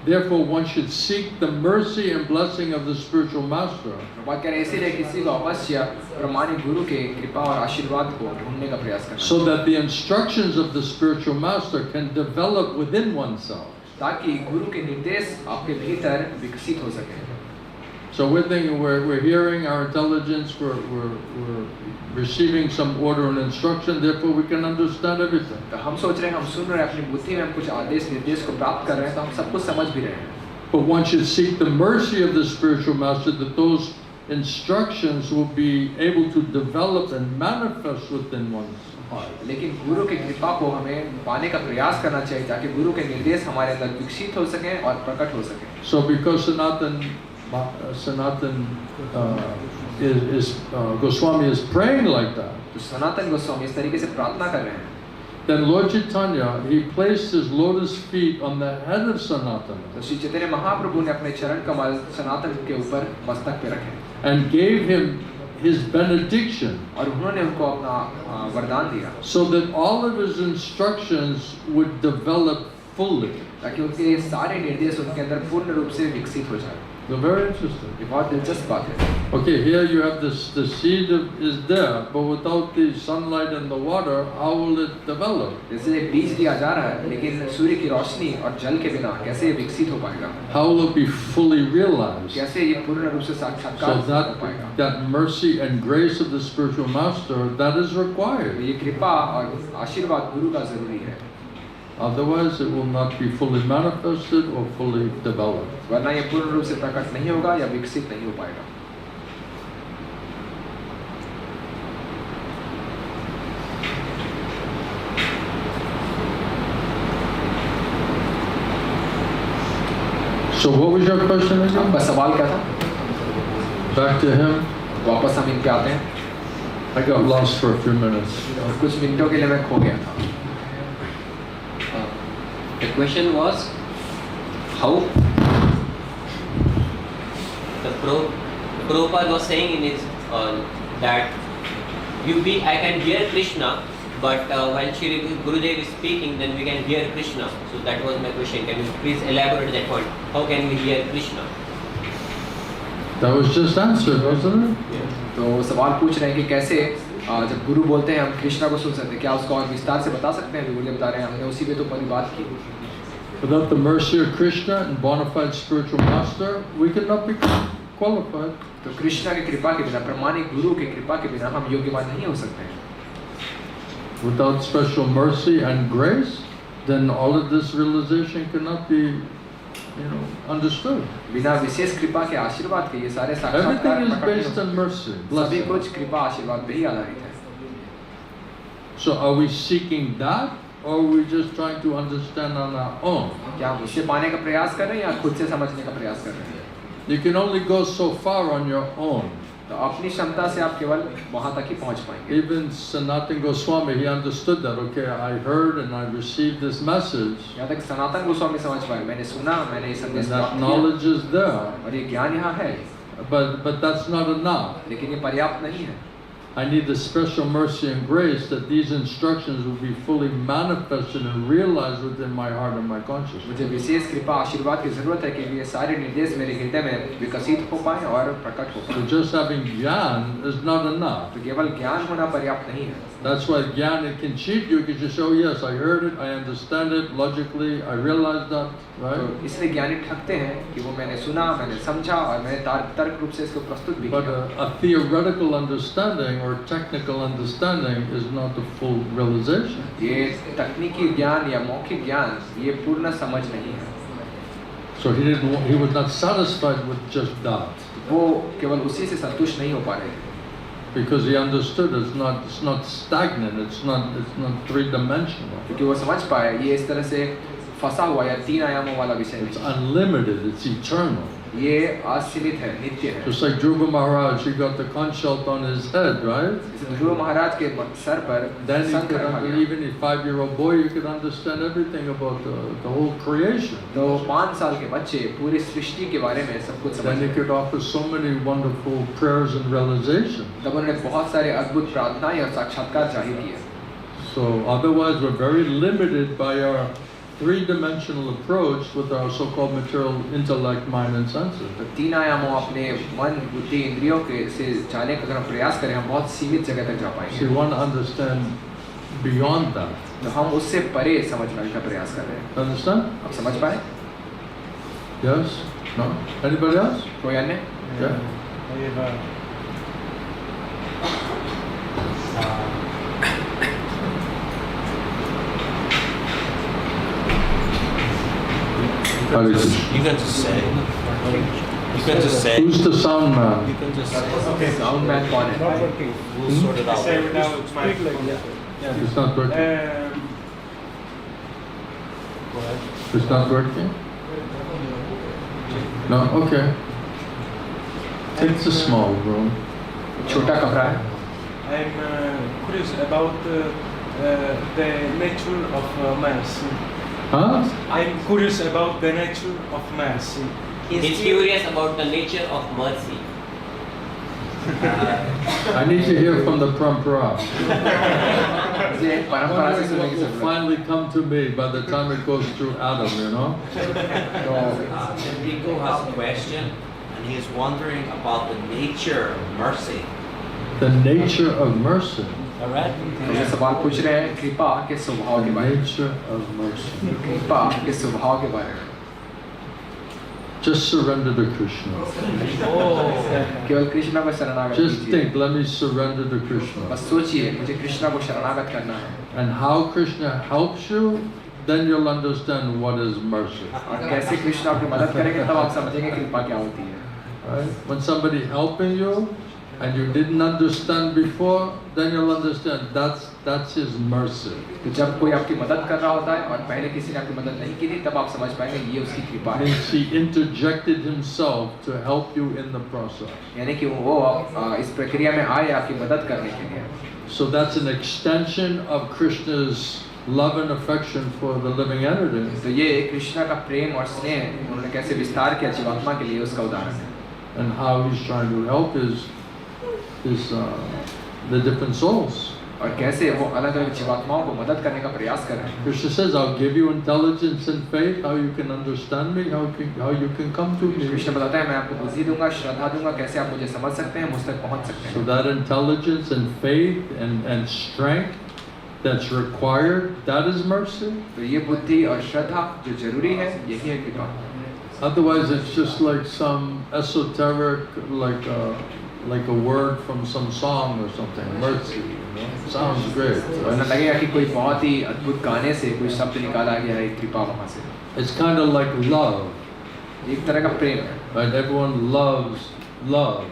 Speaker 1: therefore one should seek the mercy and blessing of the spiritual master.
Speaker 2: बात करें इसीलिए किसी को अवश्य प्रमाणिक गुरु के कृपा और आशीर्वाद को ढूंढने का प्रयास करना।
Speaker 1: So that the instructions of the spiritual master can develop within oneself.
Speaker 2: ताकि गुरु के निर्देश आपके भीतर विकसित हो सके।
Speaker 1: So we're thinking, we're hearing our intelligence, we're receiving some order and instruction, therefore we can understand everything.
Speaker 2: तो हम सोच रहे हैं, हम सुन रहे हैं, अपनी बुद्धि में हम कुछ आदेश निर्देश को प्राप्त कर रहे हैं, तो हम सब कुछ समझ भी रहे हैं।
Speaker 1: But one should seek the mercy of the spiritual master, that those instructions will be able to develop and manifest within one's heart.
Speaker 2: लेकिन गुरु की कृपा को हमें पाने का प्रयास करना चाहिए ताकि गुरु के निर्देश हमारे अंदर विकसित हो सके और प्रकट हो सके।
Speaker 1: So because Goswami is praying like that,
Speaker 2: तो सनातन गोस्वामी इस तरीके से प्रार्थना कर रहे हैं।
Speaker 1: then Lord Chaitanya, he placed his lotus feet on the head of Sanatana
Speaker 2: तो श्री चैतन्य महाप्रभु ने अपने चरण कमल सनातन के ऊपर मस्तक पे रखे
Speaker 1: and gave him his benediction,
Speaker 2: और उन्होंने उनको अपना वरदान दिया,
Speaker 1: so that all of his instructions would develop fully.
Speaker 2: ताकि उनके सारे निर्देश उनके अंदर पूर्ण रूप से विकसित हो जाए।
Speaker 1: So very interesting.
Speaker 2: ये बहुत दिलचस्प बात है।
Speaker 1: Okay, here you have this, the seed is there, but without the sunlight and the water, how will it develop?
Speaker 2: जैसे एक बीज दिया जा रहा है, लेकिन सूर्य की रोशनी और जल के बिना कैसे ये विकसित हो पाएगा?
Speaker 1: How will it be fully realized?
Speaker 2: कैसे ये पूर्ण रूप से साक्षात्कार
Speaker 1: So
Speaker 2: हो पाएगा?
Speaker 1: that mercy and grace of the spiritual master, that is required.
Speaker 2: ये कृपा और आशीर्वाद गुरु का जरूरी है।
Speaker 1: Otherwise, it will not be fully manifested or fully developed.
Speaker 2: वरना ये पूर्ण रूप से प्रकट नहीं होगा या विकसित नहीं हो पाएगा।
Speaker 1: So what was your question again?
Speaker 2: आपका सवाल क्या था?
Speaker 1: Back to him.
Speaker 2: वापस हम इन पे आते हैं।
Speaker 1: I got lost for a few minutes.
Speaker 2: कुछ मिनटों के लिए मैं खो गया था।
Speaker 3: The question was how the Prabhupada was saying in his that I can hear Krishna, but while Shri Gurudev is speaking, then we can hear Krishna. So that was my question. Can you please elaborate that point? How can we hear Krishna?
Speaker 1: That was just answered, wasn't it?
Speaker 2: तो सवाल पूछ रहे हैं कि कैसे जब गुरु बोलते हैं हम कृष्णा को सुन सकते हैं, क्या उसको और विस्तार से बता सकते हैं? गुरुदेव बता रहे हैं, हमने उसी पे तो पूरी बात की।
Speaker 1: Without the mercy of Krishna and bona fide spiritual master, we could not be qualified.
Speaker 2: तो कृष्णा की कृपा के बिना, प्रमाणिक गुरु की कृपा के बिना हम योग्यवान नहीं हो सकते हैं।
Speaker 1: Without special mercy and grace, then all of this realization cannot be, understood.
Speaker 2: बिना विशेष कृपा के आशीर्वाद के ये सारे
Speaker 1: Everything is
Speaker 2: साक्षात्कार
Speaker 1: based on mercy,
Speaker 2: सभी
Speaker 1: blessing.
Speaker 2: कुछ कृपा आशीर्वाद पे ही आधारित है।
Speaker 1: So are we seeking that, or are we just trying to understand on our own?
Speaker 2: क्या हम उससे पाने का प्रयास कर रहे हैं या खुद से समझने का प्रयास कर रहे हैं?
Speaker 1: You can only go so far on your own.
Speaker 2: तो अपनी क्षमता से आप केवल वहाँ तक ही पहुँच पाएंगे।
Speaker 1: Even Sanatana Goswami, he understood that. Okay, I heard and I received this message.
Speaker 2: यहाँ तक सनातन गोस्वामी समझ पाए, मैंने सुना, मैंने ये संदेश
Speaker 1: And that
Speaker 2: प्राप्त किया
Speaker 1: knowledge is there.
Speaker 2: और ये ज्ञान यहाँ है,
Speaker 1: But that's not enough.
Speaker 2: लेकिन ये पर्याप्त नहीं है।
Speaker 1: I need the special mercy and grace that these instructions will be fully manifested and realized within my heart and my consciousness.
Speaker 2: मुझे विशेष कृपा आशीर्वाद की जरूरत है कि ये सारे निर्देश मेरे हृदय में विकसित हो पाए और प्रकट हो
Speaker 1: So
Speaker 2: पाए।
Speaker 1: just having jnana is not enough.
Speaker 2: तो केवल ज्ञान होना पर्याप्त नहीं है।
Speaker 1: That's why jnana it can cheat you because you say, oh yes, I heard it, I understand it logically, I realize that,
Speaker 2: तो
Speaker 1: right?
Speaker 2: इसलिए ज्ञानी ठगते हैं कि वो मैंने सुना, मैंने समझा और मैंने तर्क रूप से इसको प्रस्तुत भी
Speaker 1: But
Speaker 2: किया।
Speaker 1: a theoretical understanding or technical understanding is not the full realization.
Speaker 2: ये तकनीकी ज्ञान या मौखिक ज्ञान ये पूर्ण समझ नहीं है।
Speaker 1: So he was not satisfied with just that.
Speaker 2: वो केवल उसी से संतुष्ट नहीं हो पा रहे थे।
Speaker 1: Because he understood it's not stagnant, it's not three-dimensional.
Speaker 2: क्योंकि वो समझ पाए ये इस तरह से फंसा हुआ या 3 आयामों वाला विषय
Speaker 1: It's
Speaker 2: नहीं,
Speaker 1: unlimited, it's eternal.
Speaker 2: ये असीमित है, नित्य है।
Speaker 1: Just like Dhruva Maharaj, he got the conch shell on his head, right?
Speaker 2: जैसे ध्रुव महाराज के सर पर
Speaker 1: Then he
Speaker 2: शंख
Speaker 1: could,
Speaker 2: रखा गया।
Speaker 1: even a 5-year-old boy, you could understand everything about the whole creation.
Speaker 2: तो 5 साल के बच्चे पूरी सृष्टि के बारे में सब कुछ समझ
Speaker 1: Then he
Speaker 2: गए।
Speaker 1: could offer so many wonderful prayers and realizations.
Speaker 2: तब उन्होंने बहुत सारे अद्भुत प्रार्थनाएं और साक्षात्कार जाहिर किए।
Speaker 1: So otherwise we're very limited by our three-dimensional approach with our so-called material intellect, mind and senses.
Speaker 2: तो 3 आयामों अपने मन, बुद्धि, इंद्रियों के से जाने का अगर हम प्रयास करें हम बहुत सीमित जगह तक जा
Speaker 1: So
Speaker 2: पाएंगे।
Speaker 1: you want to understand beyond that.
Speaker 2: तो हम उससे परे समझने का प्रयास कर रहे हैं।
Speaker 1: Understand?
Speaker 2: आप समझ पाए?
Speaker 1: Yes? No? Anybody else?
Speaker 2: कोई अन्य?
Speaker 1: Yeah.
Speaker 3: You can just say. You can just say.
Speaker 1: Who's the sound man?
Speaker 3: You can just say.
Speaker 2: Sound man कौन है?
Speaker 3: We'll sort it out.
Speaker 1: It's not working. It's not working? No? Okay. It's a small room.
Speaker 2: छोटा कमरा है।
Speaker 4: I'm curious about the nature of mercy.
Speaker 1: Huh?
Speaker 4: I'm curious about the nature of mercy.
Speaker 3: He's curious about the nature of mercy.
Speaker 1: I need to hear from the parampara.
Speaker 2: मुझे परंपरा से सुनने की
Speaker 1: What will
Speaker 2: जरूरत
Speaker 1: finally come to me by the time it goes through Adam, you know?
Speaker 2: है।
Speaker 5: Enrico has a question, and he is wondering about the nature of mercy.
Speaker 1: The nature of mercy.
Speaker 5: Alright?
Speaker 2: मुझे सवाल पूछ रहे हैं कृपा के स्वभाव
Speaker 1: The
Speaker 2: के बारे में।
Speaker 1: nature of mercy.
Speaker 2: कृपा के स्वभाव के बारे में।
Speaker 1: Just surrender to Krishna.
Speaker 2: केवल कृष्णा को शरणागत
Speaker 1: Just
Speaker 2: कीजिए।
Speaker 1: think, let me surrender to Krishna.
Speaker 2: बस सोचिए मुझे कृष्णा को शरणागत करना है।
Speaker 1: And how Krishna helps you, then you'll understand what is mercy.
Speaker 2: और कैसे कृष्णा आपकी मदद करेंगे तब आप समझेंगे कृपा क्या होती है।
Speaker 1: Right? When somebody helping you and you didn't understand before, then you'll understand that's his mercy.
Speaker 2: तो जब कोई आपकी मदद कर रहा होता है और पहले किसी ने आपकी मदद नहीं की थी तब आप समझ पाएंगे ये उसकी कृपा है।
Speaker 1: Means he interjected himself to help you in the process.
Speaker 2: यानी कि वो इस प्रक्रिया में आए आपकी मदद करने के लिए।
Speaker 1: So that's an extension of Krishna's love and affection for the living entity.
Speaker 2: तो ये कृष्णा का प्रेम और स्नेह उन्होंने कैसे विस्तार किया जीवात्मा के लिए उसका उदाहरण है।
Speaker 1: And how he's trying to help the different souls.
Speaker 2: और कैसे वो अलग अलग जीवात्माओं को मदद करने का प्रयास कर रहे हैं।
Speaker 1: Krishna says, I'll give you intelligence and faith, how you can understand me, how you can come to me.
Speaker 2: Krishna बताता है मैं आपको बुद्धि दूंगा, श्रद्धा दूंगा, कैसे आप मुझे समझ सकते हैं, मुझ तक पहुंच सकते
Speaker 1: So
Speaker 2: हैं।
Speaker 1: that intelligence and faith and strength that's required, that is mercy.
Speaker 2: तो ये बुद्धि और श्रद्धा जो जरूरी है यही है कृपा।
Speaker 1: Otherwise it's just like some esoteric, like a word from some song or something, mercy, you know? Sounds great.
Speaker 2: वरना लगेगा कि कोई बहुत ही अद्भुत गाने से कोई शब्द निकाला गया है कृपा वहाँ से।
Speaker 1: It's kind of like love,
Speaker 2: एक तरह का प्रेम है।
Speaker 1: right? Everyone loves love,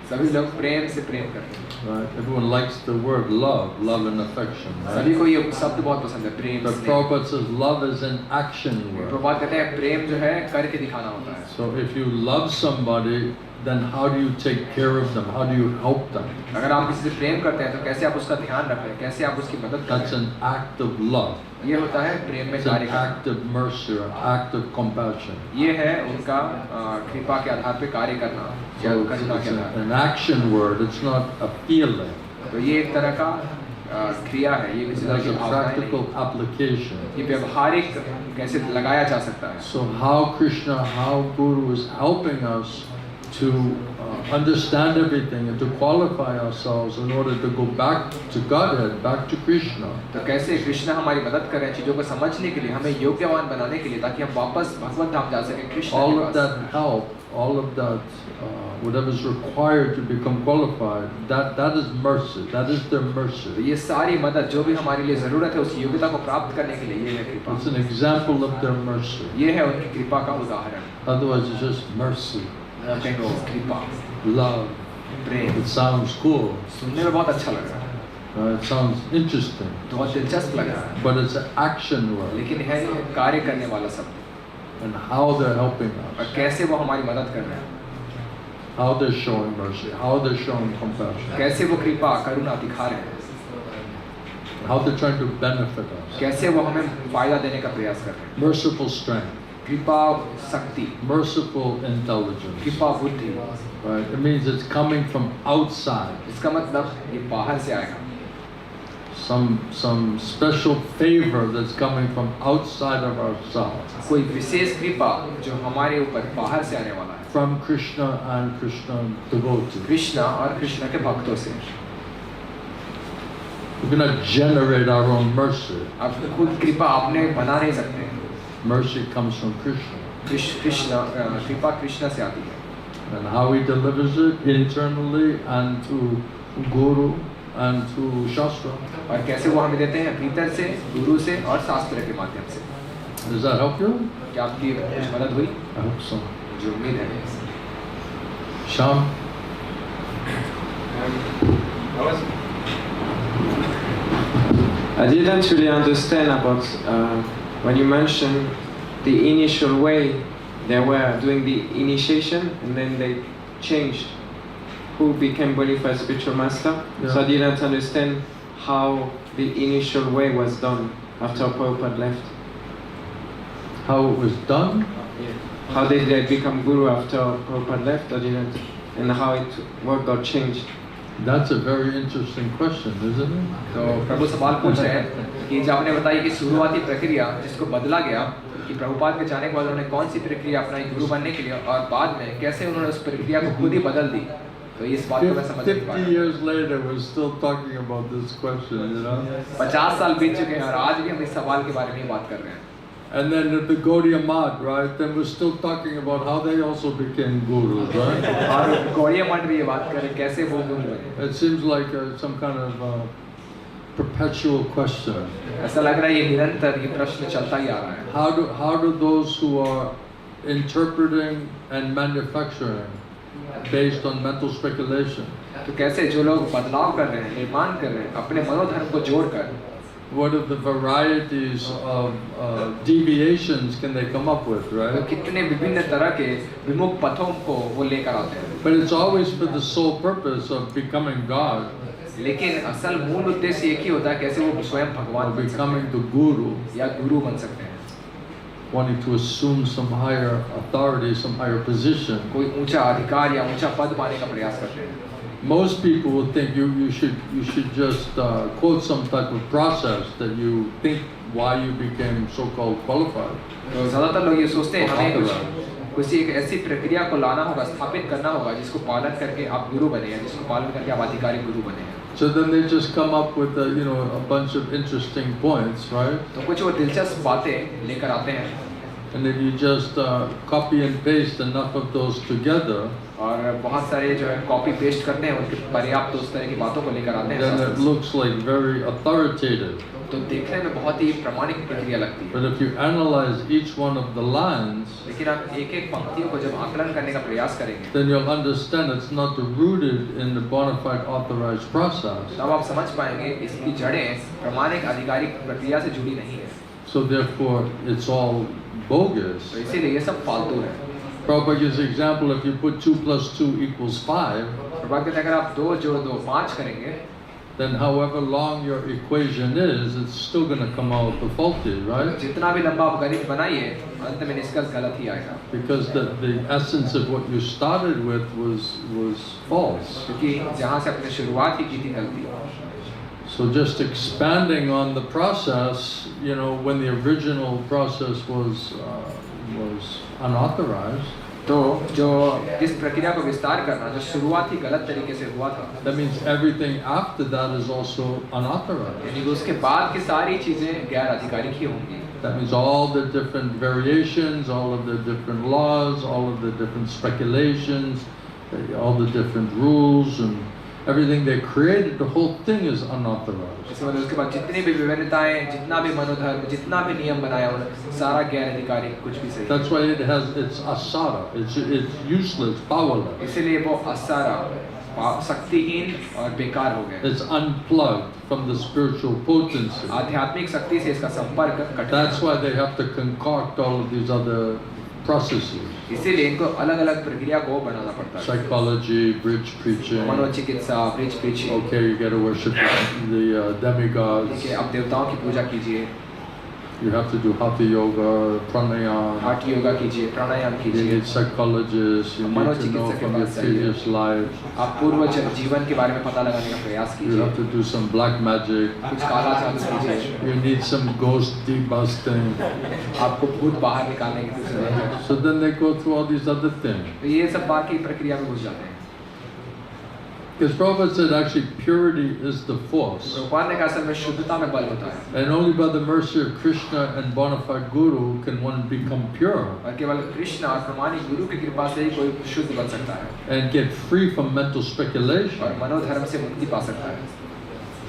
Speaker 2: सभी लोग प्रेम से प्रेम करते हैं।
Speaker 1: right? Everyone likes the word love and affection,
Speaker 2: सभी
Speaker 1: right?
Speaker 2: को ये शब्द बहुत पसंद है, प्रेम
Speaker 1: But
Speaker 2: स्नेह।
Speaker 1: Prabhupada says love is an action word.
Speaker 2: Prabhupada कहते हैं प्रेम जो है करके दिखाना होता है।
Speaker 1: So if you love somebody, then how do you take care of them? How do you help them?
Speaker 2: अगर आप किसी से प्रेम करते हैं तो कैसे आप उसका ध्यान रखते हैं, कैसे आप उसकी मदद
Speaker 1: That's
Speaker 2: करते
Speaker 1: an act of love.
Speaker 2: हैं। ये होता है प्रेम में
Speaker 1: It's
Speaker 2: कार्य
Speaker 1: an
Speaker 2: करना।
Speaker 1: act of mercy or an act of compassion.
Speaker 2: ये है उनका कृपा के आधार पे कार्य करना या
Speaker 1: So
Speaker 2: करुणा
Speaker 1: it's
Speaker 2: के आधार
Speaker 1: an action word. It's not a feeling.
Speaker 2: तो ये एक तरह का क्रिया है, ये किसी तरह
Speaker 1: There's
Speaker 2: की
Speaker 1: a
Speaker 2: भावना है,
Speaker 1: practical application.
Speaker 2: ये व्यवहारिक कैसे लगाया जा सकता है।
Speaker 1: So how Guru is helping us to understand everything and to qualify ourselves in order to go back to Godhead, back to Krishna.
Speaker 2: तो कैसे कृष्ण हमारी मदद करें चीजों को समझने के लिए, हमें योग्यवान बनाने के लिए, ताकि हम वापस भगवत धाम जा सकें कृष्ण
Speaker 1: All
Speaker 2: के
Speaker 1: of
Speaker 2: pass.
Speaker 1: that help, all of that, whatever is required to become qualified, that is mercy. That is their
Speaker 2: तो
Speaker 1: mercy.
Speaker 2: ये सारी मदद जो भी हमारे लिए जरूरत है उस योग्यता को प्राप्त करने के लिए, ये है कृपा।
Speaker 1: It's an example of their mercy.
Speaker 2: ये है उनकी कृपा का उदाहरण।
Speaker 1: Otherwise, it's just mercy,
Speaker 2: कृपा,
Speaker 1: love.
Speaker 2: Prem,
Speaker 1: It sounds cool.
Speaker 2: सुनने में बहुत अच्छा लग रहा है,
Speaker 1: It sounds interesting,
Speaker 2: बहुत दिलचस्प लग रहा है,
Speaker 1: but it's an action word.
Speaker 2: लेकिन है कार्य करने वाला शब्द,
Speaker 1: And how they're helping
Speaker 2: और
Speaker 1: us,
Speaker 2: कैसे वो हमारी मदद कर रहे हैं,
Speaker 1: how they're showing mercy, how they're showing compassion,
Speaker 2: कैसे वो कृपा करुणा दिखा रहे हैं,
Speaker 1: how they're trying to benefit us.
Speaker 2: कैसे वो हमें फायदा देने का प्रयास कर रहे हैं।
Speaker 1: Merciful strength,
Speaker 2: कृपा शक्ति,
Speaker 1: merciful intelligence.
Speaker 2: कृपा बुद्धि,
Speaker 1: Right? It means it's coming from outside.
Speaker 2: इसका मतलब ये बाहर से आएगा,
Speaker 1: Some special favor that's coming from outside of ourselves.
Speaker 2: कोई विशेष कृपा जो हमारे ऊपर बाहर से आने वाला है,
Speaker 1: From Krishna and Krishna devotees.
Speaker 2: Krishna और कृष्ण के भक्तों से।
Speaker 1: We cannot generate our own mercy.
Speaker 2: आप खुद कृपा अपने बना नहीं सकते,
Speaker 1: Mercy comes from Krishna.
Speaker 2: Krishna कृपा कृष्ण से आती है,
Speaker 1: And how he delivers it internally and to Guru and to Shastra.
Speaker 2: और कैसे वो हमें देते हैं भीतर से, गुरु से और शास्त्र के माध्यम से।
Speaker 1: Does that help you?
Speaker 2: क्या आपकी कुछ मदद हुई?
Speaker 1: I hope so.
Speaker 2: मुझे उम्मीद है।
Speaker 1: Sham?
Speaker 6: I didn't really understand about when you mentioned the initial way they were doing the initiation and then they changed who became qualified spiritual master.
Speaker 1: Yeah.
Speaker 6: So I didn't understand how the initial way was done after Prabhupada left.
Speaker 1: How it was done?
Speaker 6: How did they become guru after Prabhupada left? I didn't, and how what got changed.
Speaker 1: That's a very interesting question, isn't it?
Speaker 2: तो प्रभु सवाल पूछ रहे हैं कि जो आपने बताई कि शुरुआती प्रक्रिया जिसको बदला गया, कि प्रभुपाद के जाने के बाद उन्होंने कौन सी प्रक्रिया अपनाई गुरु बनने के लिए, और बाद में कैसे उन्होंने उस प्रक्रिया को खुद ही बदल दी। तो इस बात को मैं समझ नहीं
Speaker 1: 50
Speaker 2: पाया।
Speaker 1: years later, we're still talking about this question, you know?
Speaker 2: 50 साल बीत चुके हैं और आज भी हम इस सवाल के बारे में ही बात कर रहे हैं।
Speaker 1: And then the Gaudiya Math, right? Then we're still talking about how they also became gurus, right?
Speaker 2: और गौड़िया मठ भी ये बात कर रहे हैं कैसे वो गुरु बने।
Speaker 1: It seems like some kind of perpetual question.
Speaker 2: ऐसा लग रहा है ये निरंतर ये प्रश्न चलता ही आ रहा है।
Speaker 1: How do those who are interpreting and manufacturing based on mental speculation,
Speaker 2: तो कैसे जो लोग बदलाव कर रहे हैं, निर्माण कर रहे हैं अपने मनोधर्म को जोड़कर,
Speaker 1: what are the varieties of deviations can they come up with,
Speaker 2: तो
Speaker 1: right?
Speaker 2: कितने विभिन्न तरह के विमुख पथों को वो लेकर आते हैं।
Speaker 1: But it's always for the sole purpose of becoming God,
Speaker 2: लेकिन असल मूल उद्देश्य एक ही होता है, कैसे वो स्वयं भगवान
Speaker 1: or
Speaker 2: बन सकते
Speaker 1: becoming
Speaker 2: हैं
Speaker 1: the guru,
Speaker 2: या गुरु बन सकते हैं,
Speaker 1: wanting to assume some higher authority, some higher position.
Speaker 2: कोई ऊंचा अधिकार या ऊंचा पद पाने का प्रयास करते हैं।
Speaker 1: Most people would think you should just quote some type of process that you think why you became so-called qualified.
Speaker 2: तो ज़्यादातर लोग ये सोचते हैं हमें किसी एक ऐसी प्रक्रिया को लाना होगा, स्थापित करना होगा जिसको पालन करके आप गुरु बने, या जिसको पालन करके आप अधिकारी गुरु बने हैं।
Speaker 1: So then they just come up with a bunch of interesting points, right?
Speaker 2: तो कुछ वो दिलचस्प बातें लेकर आते हैं,
Speaker 1: And if you just copy and paste enough of those together,
Speaker 2: और बहुत सारे जो है कॉपी पेस्ट करते हैं उनके पर्याप्त उस तरह की बातों को लेकर आते हैं
Speaker 1: then
Speaker 2: शास्त्र
Speaker 1: it
Speaker 2: से।
Speaker 1: looks like very authoritative.
Speaker 2: तो देखने में बहुत ही प्रामाणिक प्रक्रिया लगती है,
Speaker 1: But if you analyze each one of the lines,
Speaker 2: लेकिन आप एक एक पंक्तियों को जब आकलन करने का प्रयास करेंगे
Speaker 1: then you'll understand it's not rooted in the bona fide authorized process.
Speaker 2: तब आप समझ पाएंगे इसकी जड़ें प्रामाणिक आधिकारिक प्रक्रिया से जुड़ी नहीं है।
Speaker 1: So therefore, it's all bogus.
Speaker 2: तो इसीलिए ये सब फालतू है।
Speaker 1: Prabhupada gives an example, if you put 2 + 2 = 5,
Speaker 2: Prabha कहते हैं अगर आप 2 जोड़ 2 5 करेंगे,
Speaker 1: then however long your equation is, it's still going to come out faulty, right?
Speaker 2: जितना भी लंबा आप गणित बनाइए, अंत में निष्कर्ष गलत ही आएगा।
Speaker 1: Because the essence of what you started with was false.
Speaker 2: क्योंकि जहाँ से आपने शुरुआत ही की थी गलती।
Speaker 1: So just expanding on the process, you know, when the original process was unauthorized.
Speaker 2: तो जो इस प्रक्रिया को विस्तार करना जो शुरुआत ही गलत तरीके से हुआ था,
Speaker 1: That means everything after that is also unauthorized.
Speaker 2: यानी कि उसके बाद की सारी चीजें गैर आधिकारिक ही होंगी।
Speaker 1: That means all the different variations, all of the different laws, all of the different speculations, all the different rules and everything they created, the whole thing is unauthorized.
Speaker 2: इसके बाद उसके बाद जितनी भी विभिन्नताएं, जितना भी मनोधर्म, जितना भी नियम बनाया उन्होंने, सारा गैर आधिकारिक कुछ भी सही।
Speaker 1: That's why it's asara. It's useless, powerless.
Speaker 2: इसीलिए वो असारा, शक्तिहीन और बेकार हो गए।
Speaker 1: It's unplugged from the spiritual potency.
Speaker 2: आध्यात्मिक शक्ति से इसका संपर्क cut.
Speaker 1: That's why they have to concoct all of these other processes.
Speaker 2: इसीलिए इनको अलग-अलग प्रक्रिया को बनाना पड़ता है।
Speaker 1: Psychology, bridge preaching.
Speaker 2: मनोचिकित्सा, bridge preaching.
Speaker 1: Okay, you got to worship the demigods.
Speaker 2: ठीक है, अब देवताओं की पूजा कीजिए।
Speaker 1: You have to do hatha yoga, pranayama.
Speaker 2: Heart yoga कीजिए, प्राणायाम
Speaker 1: You
Speaker 2: कीजिए।
Speaker 1: need psychologists. You need to know from your previous lives.
Speaker 2: आप पूर्व जीवन के बारे में पता लगाने का प्रयास
Speaker 1: You
Speaker 2: कीजिए।
Speaker 1: have to do some black magic.
Speaker 2: कुछ काला जादू कीजिए।
Speaker 1: You need some ghost debusting.
Speaker 2: आपको भूत बाहर निकालने की जरूरत है।
Speaker 1: So then they go through all these other things.
Speaker 2: तो ये सब बाकी प्रक्रिया में घुस जाते हैं।
Speaker 1: Because Prabhupada said actually purity is the force.
Speaker 2: Prabhupada ने कहा असल में शुद्धता में बल होता है।
Speaker 1: And only by the mercy of Krishna and bona fide Guru can one become pure.
Speaker 2: और केवल कृष्ण और प्रमाणिक गुरु की कृपा से ही कोई शुद्ध बन सकता है।
Speaker 1: And get free from mental speculation.
Speaker 2: और मनोधर्म से मुक्ति पा सकता है।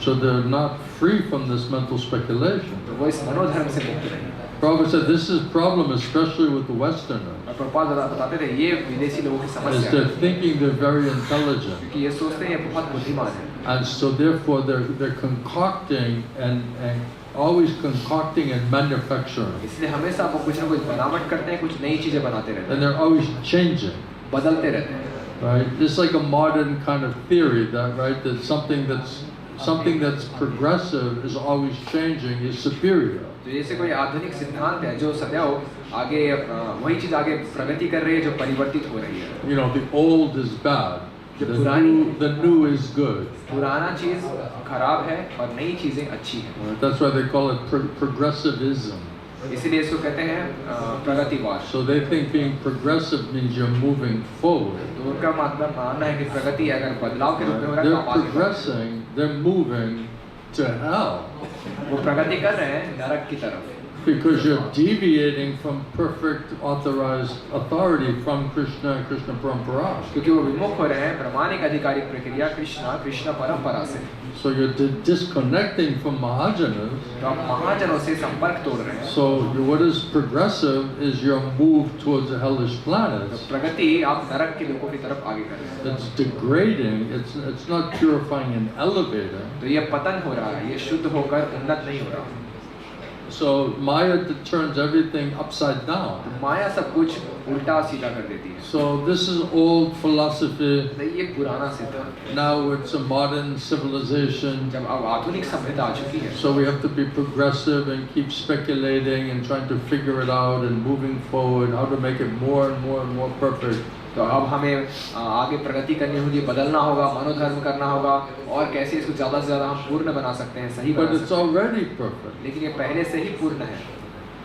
Speaker 1: So they're not free from this mental speculation.
Speaker 2: तो वो इस मनोधर्म से मुक्त नहीं।
Speaker 1: Prabhupada said this is a problem especially with the Westerners.
Speaker 2: और प्रभुपाद बताते थे ये विदेशी लोगों की
Speaker 1: Is
Speaker 2: समस्या है।
Speaker 1: they're thinking they're very intelligent.
Speaker 2: क्योंकि ये सोचते हैं ये बहुत बुद्धिमान है।
Speaker 1: And so therefore they're concocting and always concocting and manufacturing.
Speaker 2: इसलिए हमेशा वो कुछ ना कुछ बनावट करते हैं, कुछ नई चीजें बनाते रहते
Speaker 1: And they're always changing.
Speaker 2: हैं, बदलते रहते हैं।
Speaker 1: Right? It's like a modern kind of theory that right that something that's progressive is always changing is superior.
Speaker 2: तो जैसे कोई आधुनिक सिद्धांत है जो सदैव आगे वही चीज आगे प्रगति कर रही है जो परिवर्तित हो रही है।
Speaker 1: You know, the old is bad. The new is good.
Speaker 2: पुराना चीज खराब है और नई चीजें अच्छी हैं।
Speaker 1: Right? That's why they call it progressivism.
Speaker 2: इसीलिए इसको कहते हैं प्रगतिवाद।
Speaker 1: So they think being progressive means you're moving forward.
Speaker 2: तो उनका मतलब मानना है कि प्रगति अगर बदलाव के रूप में हो रहा है तो
Speaker 1: They're
Speaker 2: आप आगे बढ़ रहे
Speaker 1: progressing. They're moving to hell.
Speaker 2: हैं। वो प्रगति कर रहे हैं नरक की तरफ।
Speaker 1: Because you're deviating from perfect authorized authority from Krishna and Krishna Parampara.
Speaker 2: क्योंकि वो विमुख हो रहे हैं प्रमाणिक आधिकारिक प्रक्रिया कृष्ण परंपरा से।
Speaker 1: So you're disconnecting from Mahajanas.
Speaker 2: तो आप महाजनों से संपर्क तोड़ रहे हैं।
Speaker 1: So what is progressive is your move towards the hellish
Speaker 2: तो
Speaker 1: planets.
Speaker 2: प्रगति आप नरक के लोगों की तरफ आगे कर रहे हैं।
Speaker 1: It's degrading. It's not purifying and elevating.
Speaker 2: तो ये पतन हो रहा है, ये शुद्ध होकर उन्नत नहीं हो रहा।
Speaker 1: So Maya turns everything upside down.
Speaker 2: माया सब कुछ उल्टा सीधा कर देती है।
Speaker 1: So this is old philosophy.
Speaker 2: तो ये पुराना सिद्धांत।
Speaker 1: Now it's a modern civilization.
Speaker 2: जब अब आधुनिक सभ्यता आ चुकी है।
Speaker 1: So we have to be progressive and keep speculating and trying to figure it out and moving forward, how to make it more and more and more perfect.
Speaker 2: तो अब हमें आगे प्रगति करनी होगी, बदलना होगा, मनोधर्म करना होगा और कैसे इसको ज़्यादा से ज़्यादा हम पूर्ण बना सकते हैं, सही
Speaker 1: But
Speaker 2: बना
Speaker 1: it's
Speaker 2: सकते हैं।
Speaker 1: already perfect.
Speaker 2: लेकिन ये पहले से ही पूर्ण है।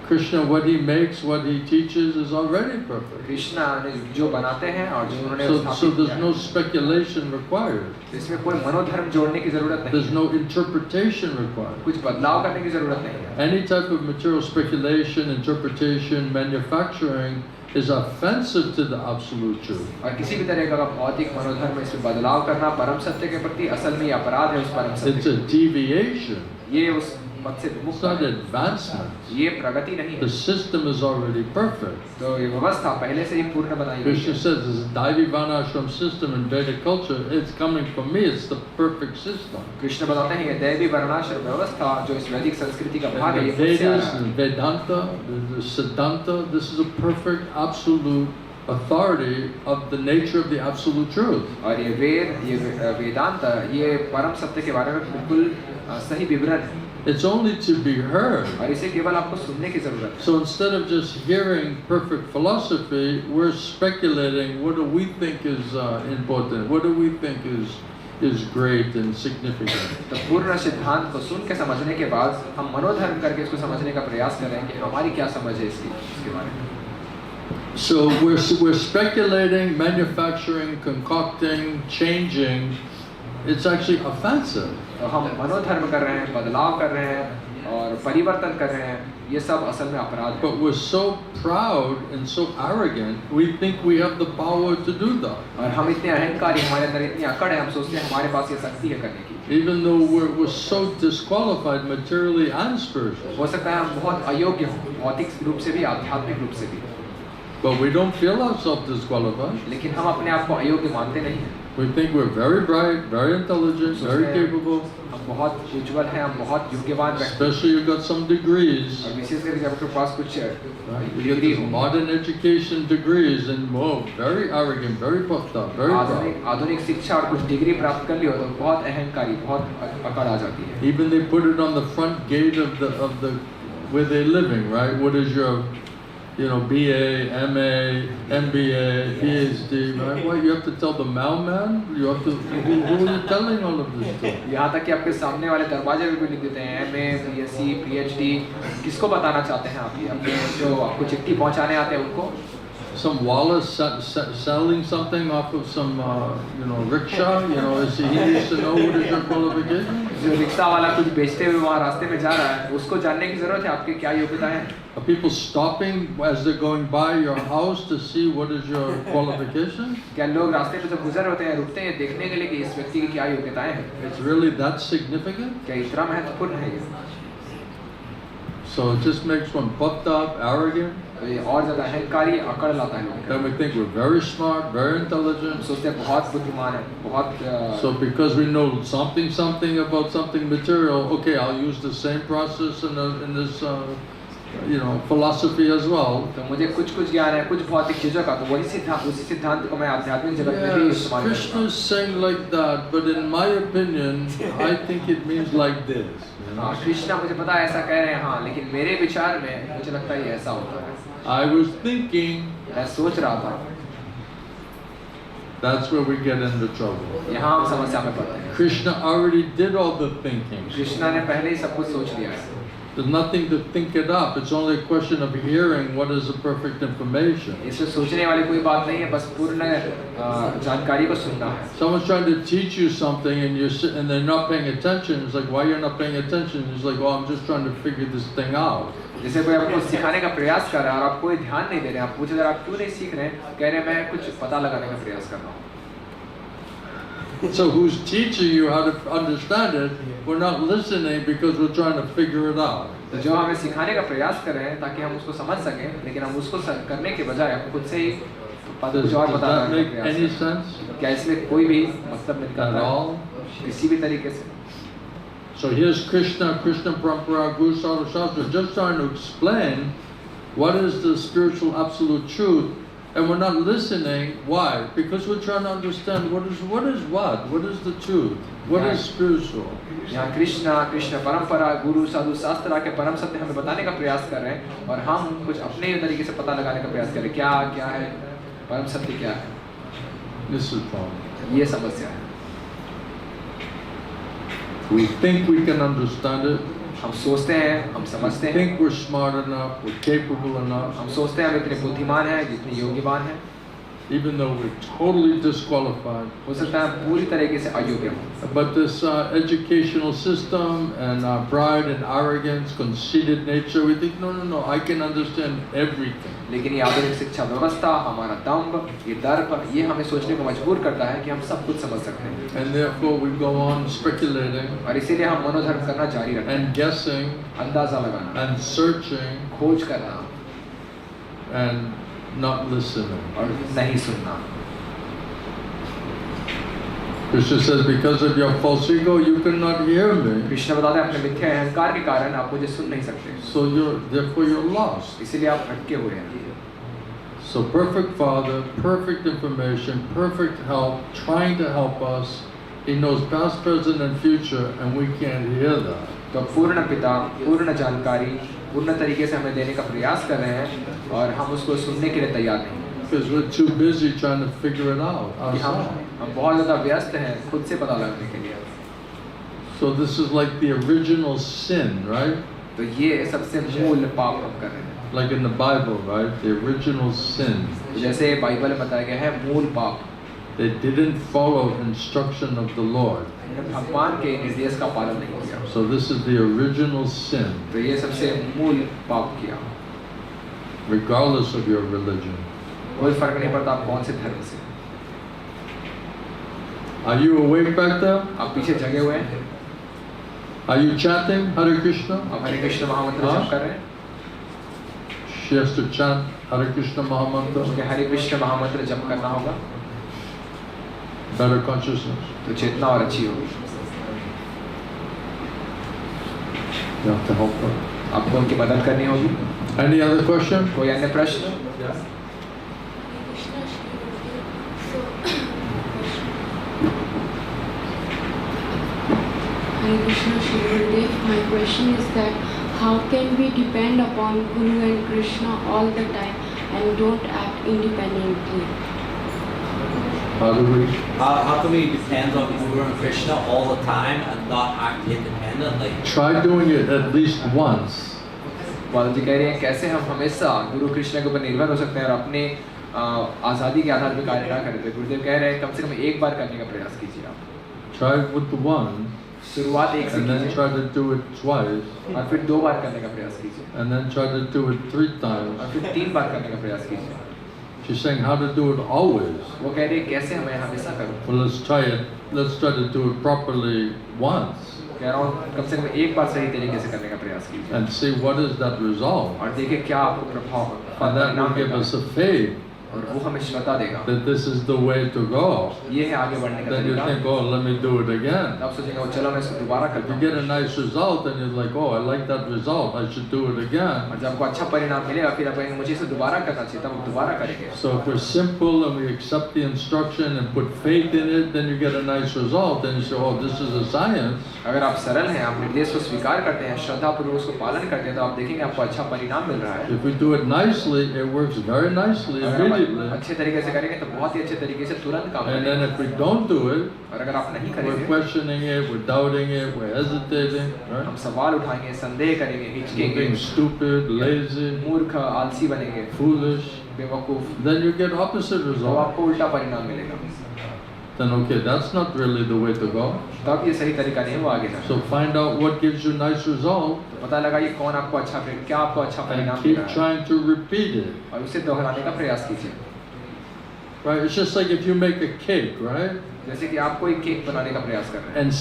Speaker 1: Krishna, what he makes, what he teaches is already perfect.
Speaker 2: Krishna ने जो बनाते हैं और जो उन्होंने
Speaker 1: So
Speaker 2: स्थापित
Speaker 1: there's
Speaker 2: किया
Speaker 1: no
Speaker 2: है,
Speaker 1: speculation required.
Speaker 2: इसमें कोई मनोधर्म जोड़ने की जरूरत नहीं
Speaker 1: There's
Speaker 2: है,
Speaker 1: no interpretation required.
Speaker 2: कुछ बदलाव करने की जरूरत नहीं है।
Speaker 1: Any type of material speculation, interpretation, manufacturing is offensive to the absolute truth.
Speaker 2: और किसी भी तरह का भौतिक मनोधर्म इसमें बदलाव करना परम सत्य के प्रति असल में ये अपराध है उस परम
Speaker 1: It's
Speaker 2: सत्य
Speaker 1: a deviation.
Speaker 2: ये उस मत से
Speaker 1: It's
Speaker 2: मुक्त
Speaker 1: not
Speaker 2: है,
Speaker 1: advancement.
Speaker 2: ये प्रगति नहीं
Speaker 1: The
Speaker 2: है।
Speaker 1: system is already perfect.
Speaker 2: तो ये व्यवस्था पहले से ही पूर्ण बनाई गई
Speaker 1: Krishna
Speaker 2: है।
Speaker 1: says this Daivi Varnashram system in Vedic culture, it's coming from me, it's the perfect system.
Speaker 2: Krishna बताते हैं कि दैवी वर्णाश्रम व्यवस्था जो इस वैदिक संस्कृति का भाग है
Speaker 1: And
Speaker 2: ये
Speaker 1: the
Speaker 2: मुझसे आ
Speaker 1: Vedas
Speaker 2: रहा है।
Speaker 1: and Vedanta, the Siddhanta, this is a perfect, absolute authority of the nature of the absolute truth.
Speaker 2: और ये वेद, ये वेदांत, ये परम सत्य के बारे में बिल्कुल सही विवरण है।
Speaker 1: It's only to be heard.
Speaker 2: और इसे केवल आपको सुनने की जरूरत है।
Speaker 1: So instead of just hearing perfect philosophy, we're speculating. What do we think is important? What do we think is great and significant?
Speaker 2: तो पूर्ण सिद्धांत को सुन के समझने के बाद हम मनोधर्म करके इसको समझने का प्रयास कर रहे हैं कि हमारी क्या समझ है इसके बारे में।
Speaker 1: So we're speculating, manufacturing, concocting, changing. It's actually offensive.
Speaker 2: तो हम मनोधर्म कर रहे हैं, बदलाव कर रहे हैं और परिवर्तन कर रहे हैं, ये सब असल में अपराध है।
Speaker 1: But we're so proud and so arrogant, we think we have the power to do that.
Speaker 2: और हम इतने अहंकारी, हमारे अंदर इतनी अकड़ है, हम सोचते हैं हमारे पास ये शक्ति है करने की।
Speaker 1: Even though we're so disqualified materially and spiritually.
Speaker 2: हो सकता है हम बहुत अयोग्य हों, भौतिक रूप से भी, आध्यात्मिक रूप से भी।
Speaker 1: But we don't feel ourselves disqualified.
Speaker 2: लेकिन हम अपने आप को अयोग्य मानते नहीं हैं।
Speaker 1: We think we're very bright, very intelligent, very capable.
Speaker 2: हम बहुत उज्जवल हैं, हम बहुत योग्यवान व्यक्ति।
Speaker 1: Especially you've got some degrees.
Speaker 2: और विशेष करके जब आपके पास कुछ
Speaker 1: You
Speaker 2: डिग्री
Speaker 1: get
Speaker 2: हो,
Speaker 1: these modern education degrees and very arrogant, very puffed up, very proud.
Speaker 2: आधुनिक शिक्षा और कुछ डिग्री प्राप्त कर ली हो तो बहुत अहंकारी, बहुत अकड़ आ जाती है।
Speaker 1: Even they put it on the front gate of the where they're living, right? What is your BA, MA, MBA, PhD, right? What, you have to tell the mailman? You have to, who are you telling all of this to?
Speaker 2: यहाँ तक कि आपके सामने वाले दरवाजे में भी लिख देते हैं MA, BSc, PhD, किसको बताना चाहते हैं आप? अपने जो आपको चिट्ठी पहुँचाने आते हैं उनको?
Speaker 1: Some Wallace selling something off of some, rickshaw. He needs to know what is your qualification.
Speaker 2: जो रिक्शा वाला कुछ बेचते हुए वहाँ रास्ते में जा रहा है, उसको जानने की जरूरत है आपकी क्या योग्यता है?
Speaker 1: Are people stopping as they're going by your house to see what is your qualification?
Speaker 2: क्या लोग रास्ते पे जब गुजर होते हैं रुकते हैं देखने के लिए कि इस व्यक्ति की क्या योग्यताएं हैं?
Speaker 1: It's really that significant?
Speaker 2: क्या इतना महत्वपूर्ण है ये?
Speaker 1: So it just makes one puffed up, arrogant.
Speaker 2: तो ये और ज़्यादा अहंकारी, अकड़ लाता है लोगों
Speaker 1: Then we think we're very smart, very intelligent.
Speaker 2: को। सोचते हैं बहुत बुद्धिमान है, बहुत
Speaker 1: So because we know something about something material, okay, I'll use the same process in this philosophy as well.
Speaker 2: तो मुझे कुछ ज्ञान है कुछ भौतिक चीज़ों का, तो उसी सिद्धांत को मैं आध्यात्मिक जगत में भी
Speaker 1: Yes,
Speaker 2: इस्तेमाल
Speaker 1: Krishna
Speaker 2: करता
Speaker 1: is saying like that, but in my opinion, I think it means like this.
Speaker 2: हूँ। हाँ, कृष्णा मुझे पता है ऐसा कह रहे हैं, हाँ, लेकिन मेरे विचार में मुझे लगता है ये ऐसा होता है।
Speaker 1: I was thinking.
Speaker 2: मैं सोच रहा था।
Speaker 1: That's where we get into trouble.
Speaker 2: यहाँ हम समस्या में पड़ते हैं।
Speaker 1: Krishna already did all the thinking.
Speaker 2: Krishna ने पहले ही सब कुछ सोच लिया है।
Speaker 1: There's nothing to think it up. It's only a question of hearing what is the perfect information.
Speaker 2: इसमें सोचने वाली कोई बात नहीं है, बस पूर्ण जानकारी को सुनना है।
Speaker 1: Someone's trying to teach you something and they're not paying attention. It's like, why you're not paying attention? It's like, oh, I'm just trying to figure this thing out.
Speaker 2: जैसे कोई आपको सिखाने का प्रयास कर रहा है और आप कोई ध्यान नहीं दे रहे हैं, आप पूछे आप क्यों नहीं सीख रहे हैं, कह रहे हैं मैं कुछ पता लगाने का प्रयास कर रहा हूँ।
Speaker 1: So who's teaching you how to understand it? We're not listening because we're trying to figure it out.
Speaker 2: तो जो हमें सिखाने का प्रयास कर रहे हैं ताकि हम उसको समझ सकें, लेकिन हम उसको करने के बजाय हम खुद से ही कुछ और
Speaker 1: Does
Speaker 2: बता
Speaker 1: that
Speaker 2: रहे
Speaker 1: make
Speaker 2: हैं।
Speaker 1: any sense?
Speaker 2: क्या इसमें कोई भी मतलब निकल
Speaker 1: At
Speaker 2: रहा
Speaker 1: all?
Speaker 2: है किसी भी तरीके से?
Speaker 1: So here's Krishna Parampara Guru Shastra, just trying to explain what is the spiritual absolute truth, and we're not listening. Why? Because we're trying to understand what is the truth, what is spiritual.
Speaker 2: यहाँ कृष्ण परंपरा गुरु साधु शास्त्र के परम सत्य हमें बताने का प्रयास कर रहे हैं और हम कुछ अपने ही तरीके से पता लगाने का प्रयास कर रहे हैं क्या है परम सत्य क्या है।
Speaker 1: This is the problem.
Speaker 2: ये समस्या है।
Speaker 1: We think we can understand it.
Speaker 2: हम सोचते हैं, हम समझते
Speaker 1: We
Speaker 2: हैं,
Speaker 1: think we're smart enough, we're capable enough,
Speaker 2: हम सोचते हैं हम इतने बुद्धिमान हैं, जितने योग्यवान हैं,
Speaker 1: even though we're totally disqualified.
Speaker 2: हो सकता है हम पूरी तरीके से अयोग्य हों।
Speaker 1: But this educational system and pride and arrogance, conceited nature, we think, no, I can understand everything.
Speaker 2: लेकिन ये आधुनिक शिक्षा व्यवस्था, हमारा दंभ, ये दर्प, ये हमें सोचने को मजबूर करता है कि हम सब कुछ समझ सकते हैं।
Speaker 1: And therefore we go on speculating
Speaker 2: और इसीलिए हम मनोधर्म करना जारी रखते हैं,
Speaker 1: and guessing
Speaker 2: अंदाजा लगाना,
Speaker 1: and searching
Speaker 2: खोज करना
Speaker 1: and not listening.
Speaker 2: और नहीं सुनना।
Speaker 1: Krishna says, because of your false ego, you cannot hear me.
Speaker 2: Krishna बताते हैं अपने मिथ्या अहंकार के कारण आप मुझे सुन नहीं सकते,
Speaker 1: So therefore you're lost.
Speaker 2: इसीलिए आप भटके हुए हैं।
Speaker 1: So perfect Father, perfect information, perfect help, trying to help us. He knows past, present, and future, and we can't hear that.
Speaker 2: तो पूर्ण पिता पूर्ण जानकारी पूर्ण तरीके से हमें देने का प्रयास कर रहे हैं और हम उसको सुनने के लिए तैयार नहीं हैं
Speaker 1: Because we're too busy trying to figure it out
Speaker 2: कि
Speaker 1: ourselves.
Speaker 2: हम बहुत ज़्यादा व्यस्त हैं खुद से पता लगाने के लिए।
Speaker 1: So this is like the original sin, right?
Speaker 2: तो ये सबसे मूल पाप हम कर रहे हैं।
Speaker 1: Like in the Bible, right? The original sin.
Speaker 2: जैसे बाइबल में बताया गया है मूल पाप
Speaker 1: They didn't follow instruction of the Lord.
Speaker 2: भगवान के निर्देश का पालन नहीं किया।
Speaker 1: So this is the original sin,
Speaker 2: तो ये सबसे मूल पाप किया।
Speaker 1: regardless of your religion.
Speaker 2: कोई फर्क नहीं पड़ता आप कौन से धर्म से।
Speaker 1: Are you awake back there?
Speaker 2: आप पीछे जगे हुए हैं।
Speaker 1: Are you chanting Hare Krishna?
Speaker 2: आप हरे कृष्ण महामंत्र
Speaker 1: हाँ?
Speaker 2: जप कर रहे हैं।
Speaker 1: She has to chant Hare Krishna Mahamantra.
Speaker 2: उनके हरे कृष्ण महामंत्र जप करना होगा
Speaker 1: Better consciousness.
Speaker 2: तो चेतना और अच्छी होगी।
Speaker 1: You have to help her.
Speaker 2: आपको उनकी मदद करनी होगी।
Speaker 1: Any other question?
Speaker 2: कोई अन्य प्रश्न?
Speaker 7: Hare Krishna Shri Gurudev, my question is that how can we depend upon Guru and Krishna all the time and don't act independently?
Speaker 1: How do we?
Speaker 5: How can we depend on Guru and Krishna all the time and not act independently?
Speaker 1: Try doing it at least once.
Speaker 2: Balaji कह रहे हैं कैसे हम हमेशा गुरु कृष्ण के ऊपर निर्भर हो सकते हैं और अपने आज़ादी के आधार पर कार्य ना करें। तो गुरुदेव कह रहे हैं कम से कम एक बार करने का प्रयास कीजिए आप।
Speaker 1: Try with the one,
Speaker 2: शुरुआत एक से
Speaker 1: and then
Speaker 2: कीजिए
Speaker 1: try to do it twice,
Speaker 2: और फिर 2 बार करने का प्रयास कीजिए
Speaker 1: and then try to do it 3 times.
Speaker 2: और फिर 3 बार करने का प्रयास कीजिए।
Speaker 1: She's saying how to do it always.
Speaker 2: वो कह रहे हैं कैसे हमें हमेशा करूँ।
Speaker 1: Well, let's try it. Let's try to do it properly once
Speaker 2: कह रहा हूँ कम से कम एक बार सही तरीके से करने का प्रयास कीजिए
Speaker 1: and see what is that result.
Speaker 2: और देखिए क्या आपको प्रभाव
Speaker 1: And that will give us a faith
Speaker 2: और वो हमें श्रद्धा देगा।
Speaker 1: that this is the way to go.
Speaker 2: ये है आगे बढ़ने का
Speaker 1: Then you
Speaker 2: तरीका।
Speaker 1: think, oh, let me do it again.
Speaker 2: आप सोचेंगे वो चलो मैं इसको दोबारा
Speaker 1: If
Speaker 2: करता
Speaker 1: you
Speaker 2: हूँ।
Speaker 1: get a nice result and you're like, oh, I like that result, I should do it again.
Speaker 2: और जब आपको अच्छा परिणाम मिलेगा फिर आप कहेंगे मुझे इसे दोबारा करना चाहिए, तब आप दोबारा करेंगे।
Speaker 1: So if we're simple and we accept the instruction and put faith in it, then you get a nice result. Then you say, oh, this is a science.
Speaker 2: अगर आप सरल हैं, आप निर्देश को स्वीकार करते हैं, श्रद्धापूर्वक उसको पालन करते हैं, तो आप देखेंगे आपको अच्छा परिणाम मिल रहा है।
Speaker 1: If we do it nicely, it works very nicely
Speaker 2: अगर आप
Speaker 1: immediately.
Speaker 2: अच्छे तरीके से करेंगे तो बहुत ही अच्छे तरीके से तुरंत काम
Speaker 1: And
Speaker 2: करेंगे।
Speaker 1: then if we don't do it,
Speaker 2: और अगर आप नहीं
Speaker 1: we're
Speaker 2: करेंगे,
Speaker 1: questioning it, we're doubting it, we're hesitating,
Speaker 2: हम
Speaker 1: right?
Speaker 2: सवाल उठाएंगे, संदेह करेंगे,
Speaker 1: We're
Speaker 2: हिचकेंगे,
Speaker 1: being stupid, lazy,
Speaker 2: मूर्ख, आलसी बनेंगे,
Speaker 1: foolish.
Speaker 2: बेवकूफ,
Speaker 1: Then you get opposite
Speaker 2: तो
Speaker 1: result.
Speaker 2: आपको उल्टा परिणाम मिलेगा।
Speaker 1: Then okay, that's not really the way to go.
Speaker 2: तब ये सही तरीका नहीं है वो आगे जाना।
Speaker 1: So find out what gives you nice result
Speaker 2: तो पता लगाइए कौन आपको अच्छा क्या आपको अच्छा
Speaker 1: and
Speaker 2: परिणाम
Speaker 1: keep
Speaker 2: मिल रहा है
Speaker 1: trying to repeat it.
Speaker 2: और उसे दोहराने का प्रयास कीजिए।
Speaker 1: Right? It's just like if you make a cake, right?
Speaker 2: जैसे कि आप कोई केक बनाने का प्रयास कर रहे हैं
Speaker 1: And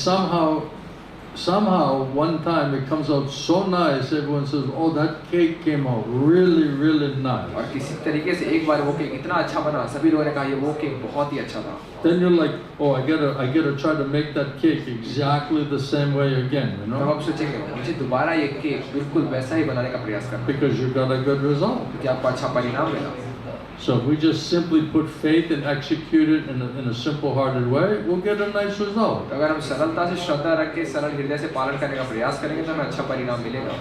Speaker 1: somehow one time it comes out so nice, everyone says, oh, that cake came out really, really
Speaker 2: और
Speaker 1: nice.
Speaker 2: किसी तरीके से एक बार वो केक इतना अच्छा बना, सभी लोगों ने कहा ये वो केक बहुत ही अच्छा था।
Speaker 1: Then you're like, oh, I gotta try to make that cake exactly the same way again, you
Speaker 2: तब
Speaker 1: know?
Speaker 2: आप सोचेंगे मुझे दोबारा ये केक बिल्कुल वैसा ही बनाने का प्रयास करना है
Speaker 1: Because you got a good result.
Speaker 2: क्योंकि आपको अच्छा परिणाम मिला।
Speaker 1: So if we just simply put faith and execute it in a simple-hearted way, we'll get a nice result.
Speaker 2: तो अगर हम सरलता से श्रद्धा रख के सरल हृदय से पालन करने का प्रयास करेंगे तो हमें अच्छा परिणाम मिलेगा।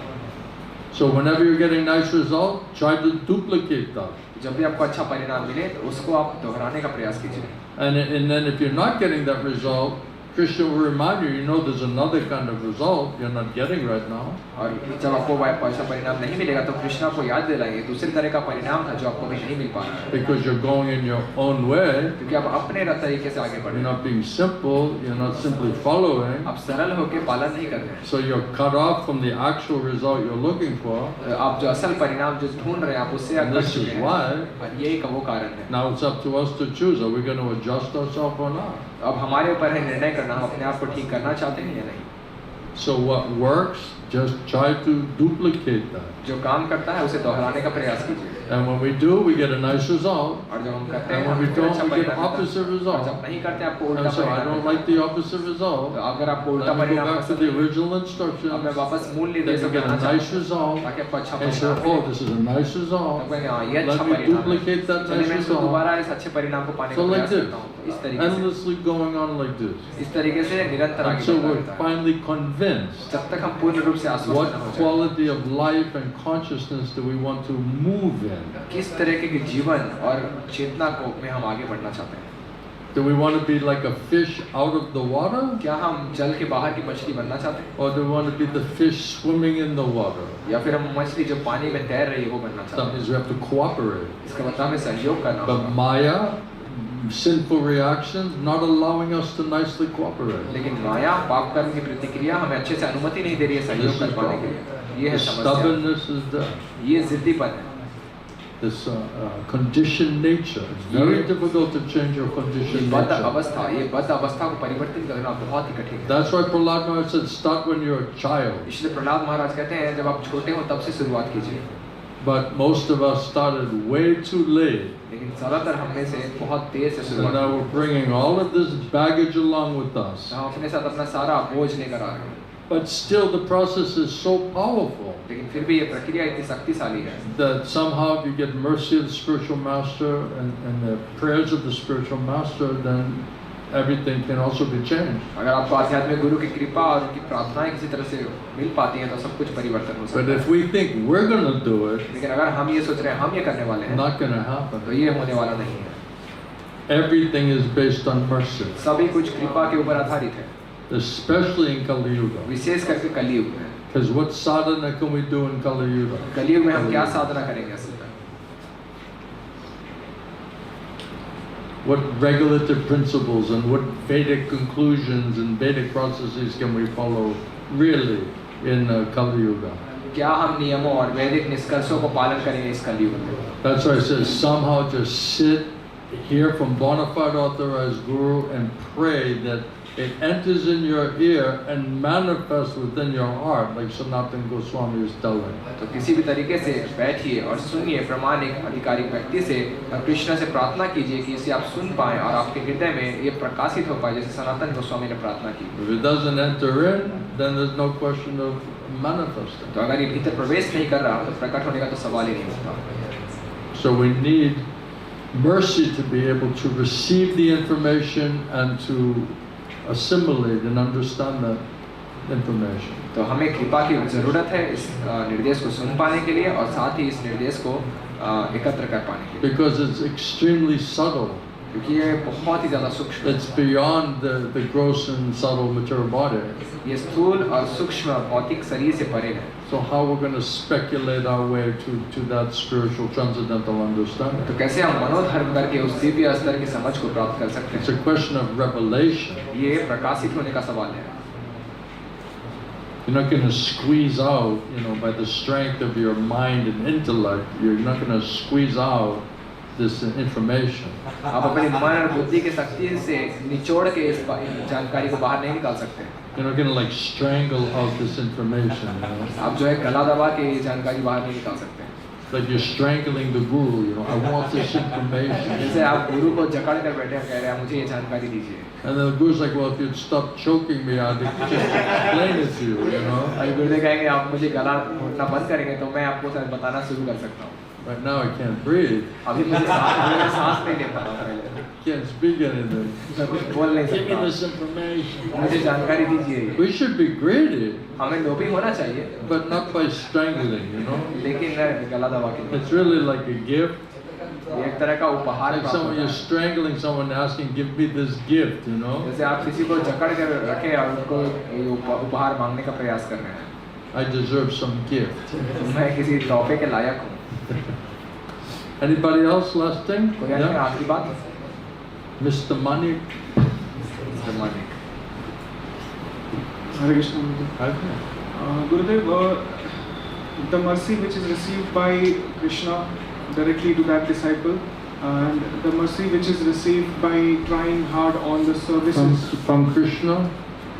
Speaker 1: So whenever you're getting nice result, try to duplicate that.
Speaker 2: जब भी आपको अच्छा परिणाम मिले तो उसको आप दोहराने का प्रयास कीजिए।
Speaker 1: And then if you're not getting that result, Krishna will remind you, there's another kind of result you're not getting right now.
Speaker 2: और जब आपको ऐसा परिणाम नहीं मिलेगा तो कृष्ण आपको याद दिलाएंगे दूसरे तरह का परिणाम था जो आपको भी नहीं मिल पा रहा है
Speaker 1: Because you're going in your own way,
Speaker 2: क्योंकि आप अपने तरीके से आगे बढ़
Speaker 1: you're
Speaker 2: रहे
Speaker 1: not being simple, you're not simply following.
Speaker 2: हैं, आप सरल होकर पालन नहीं कर रहे हैं,
Speaker 1: So you're cut off from the actual result you're looking for.
Speaker 2: आप जो असल परिणाम जो ढूंढ रहे हैं आप उससे
Speaker 1: And
Speaker 2: कट
Speaker 1: this
Speaker 2: चुके
Speaker 1: is
Speaker 2: हैं
Speaker 1: why
Speaker 2: और यही का वो कारण है।
Speaker 1: now it's up to us to choose. Are we going to adjust ourselves or not?
Speaker 2: अब हमारे ऊपर है निर्णय करना हम अपने आप को ठीक करना चाहते हैं या नहीं।
Speaker 1: So what works just try to duplicate that.
Speaker 2: जो काम करता है उसे दोहराने का प्रयास कीजिए।
Speaker 1: And when we do, we get a nice result.
Speaker 2: और जब हम करते हैं
Speaker 1: And when we
Speaker 2: हम
Speaker 1: don't,
Speaker 2: अच्छा
Speaker 1: we get
Speaker 2: परिणाम मिलता है।
Speaker 1: opposite
Speaker 2: और
Speaker 1: result.
Speaker 2: जब नहीं करते आपको उल्टा
Speaker 1: And so I
Speaker 2: परिणाम
Speaker 1: don't
Speaker 2: मिलता है।
Speaker 1: like the opposite result.
Speaker 2: तो अगर आपको उल्टा
Speaker 1: Let me go
Speaker 2: परिणाम
Speaker 1: back to
Speaker 2: पसंद
Speaker 1: the
Speaker 2: है,
Speaker 1: original
Speaker 2: अब मैं
Speaker 1: instructions.
Speaker 2: वापस मूल
Speaker 1: Then
Speaker 2: निर्देशों
Speaker 1: you
Speaker 2: पे
Speaker 1: get
Speaker 2: आना
Speaker 1: a
Speaker 2: चाहता
Speaker 1: nice
Speaker 2: हूँ
Speaker 1: result.
Speaker 2: ताकि आपको अच्छा
Speaker 1: And say,
Speaker 2: परिणाम
Speaker 1: oh,
Speaker 2: मिले।
Speaker 1: this is a nice result.
Speaker 2: तो हाँ, ये अच्छा
Speaker 1: Let me
Speaker 2: परिणाम है।
Speaker 1: duplicate that
Speaker 2: चलिए
Speaker 1: nice
Speaker 2: मैं इसको
Speaker 1: result.
Speaker 2: दोबारा इस अच्छे परिणाम को पाने
Speaker 1: So
Speaker 2: का
Speaker 1: like
Speaker 2: प्रयास
Speaker 1: this,
Speaker 2: करता हूँ। इस तरीके से
Speaker 1: endlessly going on like this.
Speaker 2: इस तरीके से निरंतर आगे
Speaker 1: Until
Speaker 2: बढ़ता
Speaker 1: we're
Speaker 2: रहता है।
Speaker 1: finally convinced
Speaker 2: जब तक हम पूर्ण रूप से आश्वस्त
Speaker 1: what
Speaker 2: न हो जाए
Speaker 1: quality of life and consciousness do we want to move in.
Speaker 2: किस तरह के जीवन और चेतना को में हम आगे बढ़ना चाहते हैं।
Speaker 1: Do we want to be like a fish out of the water?
Speaker 2: क्या हम जल के बाहर की मछली बनना चाहते हैं
Speaker 1: Or do we want to be the fish swimming in the water?
Speaker 2: या फिर हम मछली जो पानी में तैर रही है वो बनना
Speaker 1: That
Speaker 2: चाहते
Speaker 1: means we have to cooperate.
Speaker 2: हैं। इसका मतलब हमें सहयोग करना
Speaker 1: But
Speaker 2: होगा।
Speaker 1: Maya, sinful reactions, not allowing us to nicely cooperate.
Speaker 2: लेकिन माया पाप कर्म की प्रतिक्रिया हमें अच्छे से अनुमति नहीं दे रही है
Speaker 1: This
Speaker 2: सहयोग
Speaker 1: is
Speaker 2: कर पाने के
Speaker 1: problem.
Speaker 2: लिए। ये है
Speaker 1: The
Speaker 2: समस्या।
Speaker 1: stubbornness is there.
Speaker 2: ये जिद्दीपन है।
Speaker 1: This conditioned nature. It's very difficult to change your
Speaker 2: ये
Speaker 1: conditioned
Speaker 2: बद्ध
Speaker 1: nature.
Speaker 2: अवस्था, ये बद्ध अवस्था को परिवर्तित करना बहुत ही कठिन है।
Speaker 1: That's why Prahlad Maharaj said, start when you're a child.
Speaker 2: इसलिए प्रहलाद महाराज कहते हैं जब आप छोटे हो तब से शुरुआत कीजिए।
Speaker 1: But most of us started way too late.
Speaker 2: लेकिन ज्यादातर हम में से बहुत देर से
Speaker 1: So
Speaker 2: शुरुआत
Speaker 1: now
Speaker 2: की।
Speaker 1: we're bringing all of this baggage along with us.
Speaker 2: हम अपने साथ अपना सारा बोझ लेकर आ रहे हैं।
Speaker 1: But still the process is so powerful
Speaker 2: लेकिन फिर भी ये प्रक्रिया इतनी शक्तिशाली है
Speaker 1: that somehow if you get mercy of the spiritual master and the prayers of the spiritual master, then everything can also be changed.
Speaker 2: अगर आपको आध्यात्मिक गुरु की कृपा और उनकी प्रार्थनाएं किसी तरह से मिल पाती हैं तो सब कुछ परिवर्तन हो
Speaker 1: But
Speaker 2: सकता
Speaker 1: if
Speaker 2: है।
Speaker 1: we think we're going to do it,
Speaker 2: लेकिन अगर हम ये सोच रहे हैं हम ये करने वाले हैं
Speaker 1: not going to
Speaker 2: तो
Speaker 1: happen.
Speaker 2: ये होने वाला नहीं है।
Speaker 1: Everything is based on mercy,
Speaker 2: सभी कुछ कृपा के ऊपर आधारित है,
Speaker 1: especially in Kali Yuga.
Speaker 2: विशेष करके कलयुग में।
Speaker 1: Because what sadhana can we do in Kali Yuga?
Speaker 2: कलयुग में हम क्या साधना करेंगे असल में?
Speaker 1: What regulative principles and what Vedic conclusions and Vedic processes can we follow really in Kali Yuga?
Speaker 2: क्या हम नियमों और वैदिक निष्कर्षों को पालन करेंगे इस कलयुग में?
Speaker 1: That's why it says somehow just sit, hear from bona fide authorized guru and pray that it enters in your ear and manifests within your heart, like Sanatana Goswami is telling.
Speaker 2: तो किसी भी तरीके से बैठिए और सुनिए प्रमाणिक आधिकारिक व्यक्ति से और कृष्ण से प्रार्थना कीजिए कि इसे आप सुन पाएं और आपके हृदय में ये प्रकाशित हो पाए जैसे सनातन गोस्वामी ने प्रार्थना की।
Speaker 1: If it doesn't enter in, then there's no question of manifesting.
Speaker 2: तो अगर ये भीतर प्रवेश नहीं कर रहा तो प्रकट होने का तो सवाल ही नहीं होता।
Speaker 1: So we need mercy to be able to receive the information and to assimilate and understand that information.
Speaker 2: तो हमें कृपा की जरूरत है इस निर्देश को सुन पाने के लिए और साथ ही इस निर्देश को एकत्र कर पाने के लिए,
Speaker 1: Because it's extremely subtle.
Speaker 2: क्योंकि ये बहुत ही ज्यादा सूक्ष्म है।
Speaker 1: It's beyond the gross and subtle material body.
Speaker 2: ये स्थूल और सूक्ष्म भौतिक शरीर से परे है।
Speaker 1: So how we're going to speculate our way to that spiritual transcendental understanding?
Speaker 2: तो कैसे हम मनोधर्म करके उस दिव्य स्तर की समझ को प्राप्त कर सकते
Speaker 1: It's
Speaker 2: हैं?
Speaker 1: a question of revelation.
Speaker 2: ये प्रकाशित होने का सवाल है।
Speaker 1: You're not going to squeeze out, by the strength of your mind and intellect, you're not going to squeeze out this information.
Speaker 2: आप अपने मन और बुद्धि की शक्ति से निचोड़ के इस जानकारी को बाहर नहीं निकाल सकते।
Speaker 1: You're not going to strangle out this information.
Speaker 2: आप जो है गला दबा के ये जानकारी बाहर नहीं निकाल सकते।
Speaker 1: Like you're strangling the guru, I want this information.
Speaker 2: जैसे आप गुरु को जकड़ कर बैठे हैं कह रहे हैं मुझे ये जानकारी दीजिए।
Speaker 1: And then the guru's like, well, if you'd stop choking me, I'd just explain it to you,
Speaker 2: और गुरुदेव कहेंगे आप मुझे गला घोटना बंद करेंगे तो मैं आपको सर बताना शुरू कर सकता हूँ।
Speaker 1: Right now I can't breathe.
Speaker 2: अभी मुझे सांस नहीं ले पा रहा पहले।
Speaker 1: Can't speak anything.
Speaker 2: मैं कुछ बोल नहीं
Speaker 1: Give me
Speaker 2: सकता।
Speaker 1: this information.
Speaker 2: मुझे जानकारी दीजिए।
Speaker 1: We should be greedy,
Speaker 2: हमें लोभी होना चाहिए,
Speaker 1: but not by strangling,
Speaker 2: लेकिन गला दबा के नहीं।
Speaker 1: It's really like a gift.
Speaker 2: ये एक तरह का उपहार
Speaker 1: Like
Speaker 2: प्राप्त
Speaker 1: someone,
Speaker 2: होता
Speaker 1: you're
Speaker 2: है।
Speaker 1: strangling someone asking, give me this gift,
Speaker 2: जैसे आप किसी को जकड़ कर रखे और उनको ये उपहार मांगने का प्रयास कर रहे हैं।
Speaker 1: I deserve some gift.
Speaker 2: मैं किसी तोहफे के लायक हूँ।
Speaker 1: Anybody else? Last thing?
Speaker 2: कोई अन्य आखिरी बात?
Speaker 1: Mr. Manik.
Speaker 2: Mr. Manik.
Speaker 8: Hare Krishna.
Speaker 1: Okay.
Speaker 8: Gurudev, the mercy which is received by Krishna directly to that disciple, and the mercy which is received by trying hard on the services.
Speaker 1: From Krishna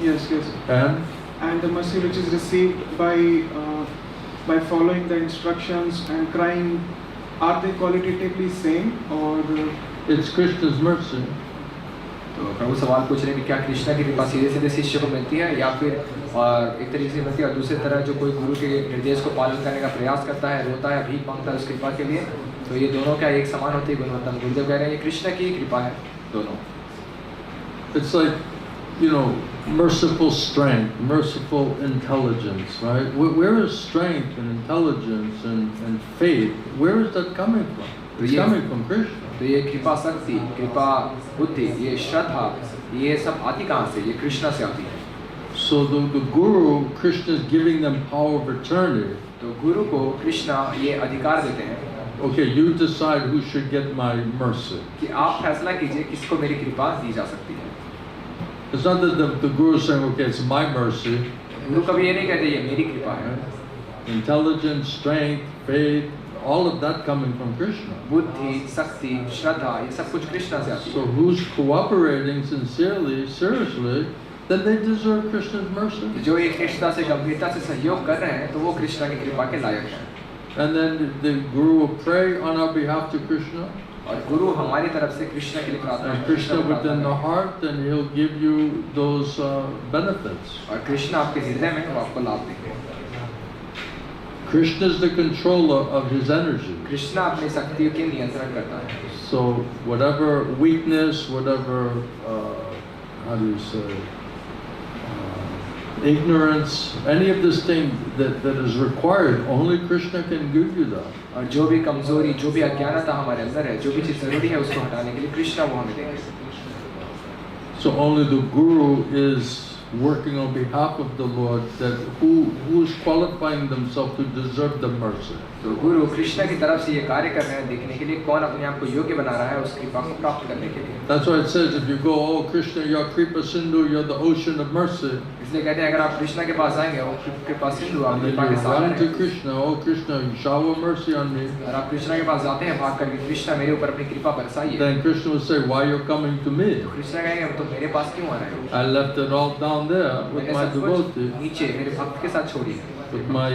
Speaker 8: Yes.
Speaker 1: and
Speaker 8: and the mercy which is received by following the instructions and crying, are they qualitatively same or?
Speaker 1: It's Krishna's mercy.
Speaker 2: तो प्रभु सवाल पूछ रहे हैं कि क्या कृष्णा की कृपा सीधे सीधे शिष्य को मिलती है या फिर एक तरीके से मिलती है, और दूसरी तरह जो कोई गुरु के निर्देश को पालन करने का प्रयास करता है, रोता है, भीख मांगता है उस कृपा के लिए, तो ये दोनों क्या एक समान होती है गुणवत्ता? गुरुदेव कह रहे हैं ये कृष्ण की कृपा है दोनों.
Speaker 1: It's like, merciful strength, merciful intelligence, right? Where is strength and intelligence and faith? Where is that coming from? It's coming from Krishna.
Speaker 2: तो ये कृपा शक्ति, कृपा बुद्धि, ये श्रद्धा, ये सब आती कहाँ से? ये कृष्णा से आती है.
Speaker 1: So the Guru, Krishna is giving them power of attorney.
Speaker 2: तो गुरु को कृष्णा ये अधिकार देते हैं.
Speaker 1: Okay, you decide who should get my mercy.
Speaker 2: कि आप फैसला कीजिए किसको मेरी कृपा दी जा सकती है.
Speaker 1: It's not that the Guru is saying, okay, it's my mercy.
Speaker 2: गुरु कभी ये नहीं कहते ये मेरी कृपा है.
Speaker 1: Intelligence, strength, faith, all of that coming from Krishna.
Speaker 2: बुद्धि, शक्ति, श्रद्धा, ये सब कुछ कृष्णा से आती है.
Speaker 1: So who's cooperating sincerely, seriously, then they deserve Krishna's mercy.
Speaker 2: जो ये कृष्णा से गंभीरता से सहयोग कर रहे हैं, तो वो कृष्णा की कृपा के लायक हैं.
Speaker 1: And then the Guru will pray on our behalf to Krishna.
Speaker 2: और गुरु हमारी तरफ से कृष्णा के लिए प्रार्थना.
Speaker 1: And Krishna within the heart, then he'll give you those benefits.
Speaker 2: और कृष्णा आपके हृदय में वो आपको लाभ देंगे.
Speaker 1: Krishna is the controller of his energy.
Speaker 2: Krishna अपनी शक्ति के नियंत्रण करता है.
Speaker 1: So whatever weakness, whatever how do you say, ignorance, any of this thing that is required, only Krishna can give you that.
Speaker 2: और जो भी कमजोरी, जो भी अज्ञानता हमारे अंदर है, जो भी चीज जरूरी है उसको हटाने के लिए कृष्णा वो हमें देंगे.
Speaker 1: So only the Guru is working on behalf of the Lord, that who is qualifying themselves to deserve the mercy.
Speaker 2: तो गुरु कृष्णा की तरफ से ये कार्य कर रहे हैं देखने के लिए कौन अपने आप को योग्य बना रहा है उस कृपा को प्राप्त करने के लिए.
Speaker 1: That's why it says, if you go, oh Krishna, you're Kripa Sindhu, you're the ocean of mercy.
Speaker 2: इसलिए कहते हैं अगर आप कृष्णा के पास जाएंगे, वो कृपा सिंधु, आप
Speaker 1: And then
Speaker 2: कृपा के
Speaker 1: you
Speaker 2: सागर
Speaker 1: run to
Speaker 2: हैं.
Speaker 1: Krishna, oh Krishna, you shower mercy on me.
Speaker 2: और आप कृष्णा के पास जाते हैं भाग करके, कृष्णा मेरे ऊपर अपनी कृपा बरसाइए.
Speaker 1: Then Krishna will say, why you're coming to me?
Speaker 2: Krishna कहेंगे तो मेरे पास क्यों आ रहे हो?
Speaker 1: I left it all down there with
Speaker 2: मैंने
Speaker 1: my
Speaker 2: सब कुछ
Speaker 1: devotee,
Speaker 2: नीचे मेरे भक्त के साथ छोड़ी है,
Speaker 1: with my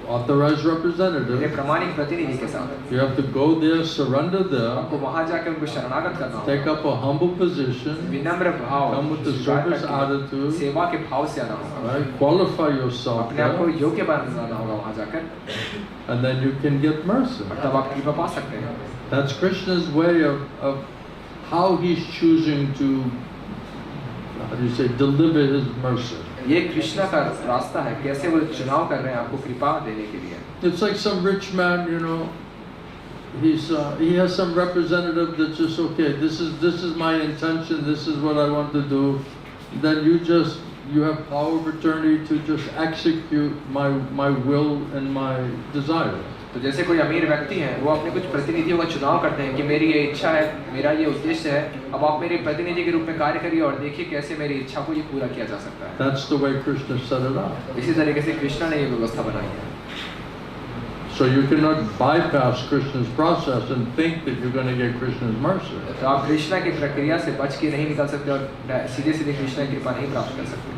Speaker 1: authorized
Speaker 2: मेरे
Speaker 1: representative.
Speaker 2: प्रमाणिक प्रतिनिधि के साथ.
Speaker 1: You have to go there, surrender there,
Speaker 2: आपको वहां जाकर उनको शरणागत करना होगा.
Speaker 1: take up a humble position,
Speaker 2: विनम्र भाव,
Speaker 1: come with the
Speaker 2: स्वीकार
Speaker 1: service
Speaker 2: करके,
Speaker 1: attitude,
Speaker 2: सेवा के भाव से आना होगा.
Speaker 1: right? Qualify yourself
Speaker 2: अपने आप को
Speaker 1: there,
Speaker 2: योग्य बनाना होगा वहां जाकर,
Speaker 1: and then you can get mercy.
Speaker 2: और तब आप कृपा पा सकते हैं.
Speaker 1: That's Krishna's way of how he's choosing to, how do you say, deliver his mercy.
Speaker 2: ये कृष्णा का रास्ता है, कैसे वो चुनाव कर रहे हैं आपको कृपा देने के लिए.
Speaker 1: It's like some rich man, he has some representative that's just, okay, this is my intention, this is what I want to do. Then you have power of attorney to just execute my will and my desire.
Speaker 2: तो जैसे कोई अमीर व्यक्ति है, वो अपने कुछ प्रतिनिधियों का चुनाव करते हैं कि मेरी ये इच्छा है, मेरा ये उद्देश्य है, अब आप मेरे प्रतिनिधि के रूप में कार्य करिए और देखिए कैसे मेरी इच्छा को ये पूरा किया जा सकता है.
Speaker 1: That's the way Krishna set it up.
Speaker 2: इसी तरीके से कृष्णा ने ये व्यवस्था बनाई है.
Speaker 1: So you cannot bypass Krishna's process and think that you're going to get Krishna's mercy.
Speaker 2: तो आप कृष्णा की प्रक्रिया से बच के नहीं निकल सकते और सीधे सीधे कृष्णा की कृपा नहीं प्राप्त कर सकते.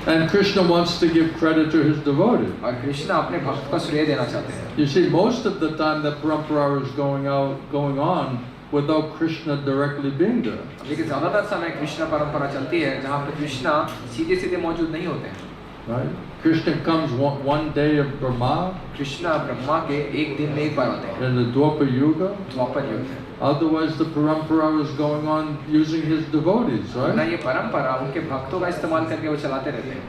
Speaker 1: And Krishna wants to give credit to his devotee.
Speaker 2: और कृष्णा अपने भक्त को श्रेय देना चाहते हैं.
Speaker 1: You see, most of the time that parampara is going on without Krishna directly being there.
Speaker 2: लेकिन ज़्यादातर समय कृष्णा परंपरा चलती है जहाँ पर कृष्णा सीधे सीधे मौजूद नहीं होते हैं.
Speaker 1: Right? Krishna comes one day of Brahma.
Speaker 2: Krishna Brahma के एक दिन में एक बार आते हैं.
Speaker 1: In the Dwapar Yuga.
Speaker 2: द्वापर युग में.
Speaker 1: Otherwise, the parampara is going on using his devotees,
Speaker 2: ना
Speaker 1: right?
Speaker 2: ये परंपरा उनके भक्तों का इस्तेमाल करके वो चलाते रहते हैं.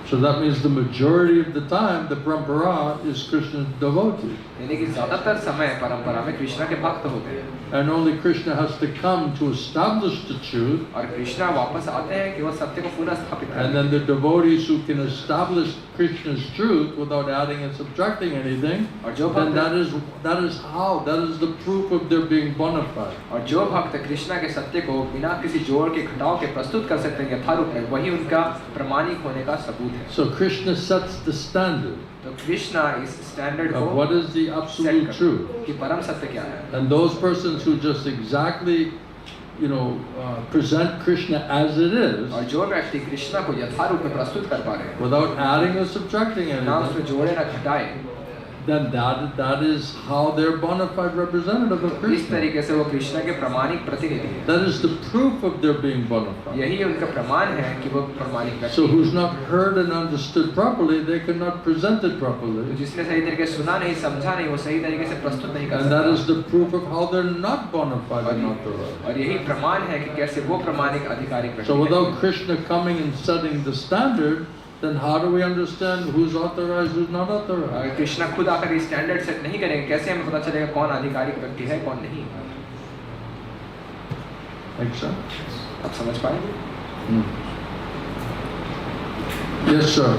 Speaker 1: So that means the majority of the time, the parampara is Krishna's devotee.
Speaker 2: यानी कि ज़्यादातर समय परंपरा में कृष्णा के भक्त होते हैं.
Speaker 1: And only Krishna has to come to establish the truth.
Speaker 2: और कृष्णा वापस आते हैं कि वो सत्य को पुनः स्थापित करें.
Speaker 1: And then the devotees who can establish Krishna's truth without adding and subtracting anything,
Speaker 2: और जो
Speaker 1: then
Speaker 2: भक्त
Speaker 1: that is the proof of their being bona fide.
Speaker 2: और जो भक्त कृष्णा के सत्य को बिना किसी जोड़ के घटाव के प्रस्तुत कर सकते हैं यथारूप में, वही उनका प्रमाणिक होने का सबूत है.
Speaker 1: So Krishna sets the standard
Speaker 2: तो कृष्णा इस स्टैंडर्ड
Speaker 1: of
Speaker 2: को
Speaker 1: what is the absolute truth.
Speaker 2: कि परम सत्य क्या है.
Speaker 1: And those persons who just exactly present Krishna as it is,
Speaker 2: और जो व्यक्ति कृष्णा को यथारूप में प्रस्तुत कर पा रहे हैं,
Speaker 1: without adding or subtracting
Speaker 2: ना उसमें
Speaker 1: anything,
Speaker 2: जोड़े ना घटाए,
Speaker 1: then that is how they're bona fide representative of
Speaker 2: इस
Speaker 1: Krishna.
Speaker 2: तरीके से वो कृष्णा के प्रमाणिक प्रतिनिधि हैं।
Speaker 1: That is the proof of their being bona fide.
Speaker 2: यही उनका प्रमाण है कि वो प्रमाणिक व्यक्ति
Speaker 1: So
Speaker 2: हैं।
Speaker 1: who's not heard and understood properly, they cannot present it
Speaker 2: तो
Speaker 1: properly.
Speaker 2: जिसने सही तरीके से सुना नहीं, समझा नहीं, वो सही तरीके से प्रस्तुत नहीं कर
Speaker 1: And that is
Speaker 2: सकता।
Speaker 1: the proof of how they're not bona fide and authorized.
Speaker 2: और यही प्रमाण है कि कैसे वो प्रमाणिक आधिकारिक व्यक्ति
Speaker 1: So
Speaker 2: हैं।
Speaker 1: without Krishna coming and setting the standard, then how do we understand who's authorized, who's not authorized?
Speaker 2: अगर कृष्णा खुद आकर ये स्टैंडर्ड सेट नहीं करेंगे, कैसे हमें पता चलेगा कौन आधिकारिक व्यक्ति है, कौन नहीं?
Speaker 1: Make sense?
Speaker 2: आप समझ पाएंगे?
Speaker 1: Yes, sir.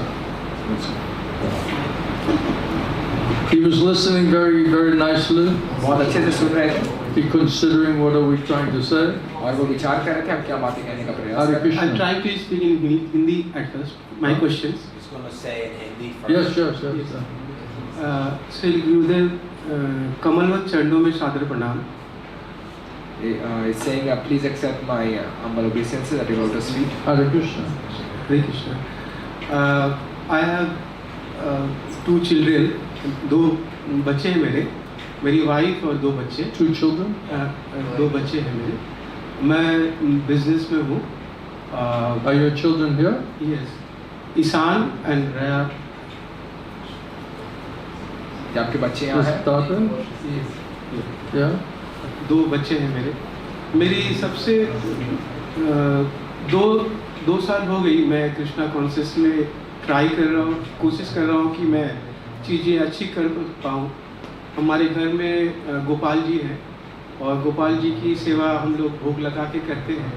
Speaker 1: He was listening very, very nicely.
Speaker 2: बहुत अच्छे से सुन रहे थे
Speaker 1: He considering what are we trying to say.
Speaker 2: और वो विचार कर रहे थे हम क्या बातें कहने का प्रयास
Speaker 1: Hare
Speaker 2: कर रहे हैं।
Speaker 1: Krishna.
Speaker 9: I'm trying to speak in Hindi at first. My questions.
Speaker 5: He's going to say in Hindi first.
Speaker 1: Yes, yes.
Speaker 9: Shri Gurudev कमलवत चरणों में सादर प्रणाम।
Speaker 2: It's saying please accept my humble obeisances at your lotus feet.
Speaker 1: Hare Krishna.
Speaker 9: Hare Krishna. I have 2 children. 2 बच्चे हैं मेरी wife और 2 बच्चे।
Speaker 1: 2 children.
Speaker 9: 2 बच्चे हैं मेरे। मैं बिजनेस में हूँ।
Speaker 1: Are your children here?
Speaker 9: Yes. Ishaan and Raya.
Speaker 2: क्या आपके बच्चे यहाँ
Speaker 1: His
Speaker 2: हैं?
Speaker 1: daughter? Yeah.
Speaker 9: 2 बच्चे हैं मेरी सबसे 2 साल हो गई मैं कृष्णा कॉन्शियस में ट्राई कर रहा हूँ, कोशिश कर रहा हूँ कि मैं चीज़ें अच्छी कर पाऊँ। हमारे घर में गोपाल जी हैं और गोपाल जी की सेवा हम लोग भोग लगा के करते हैं,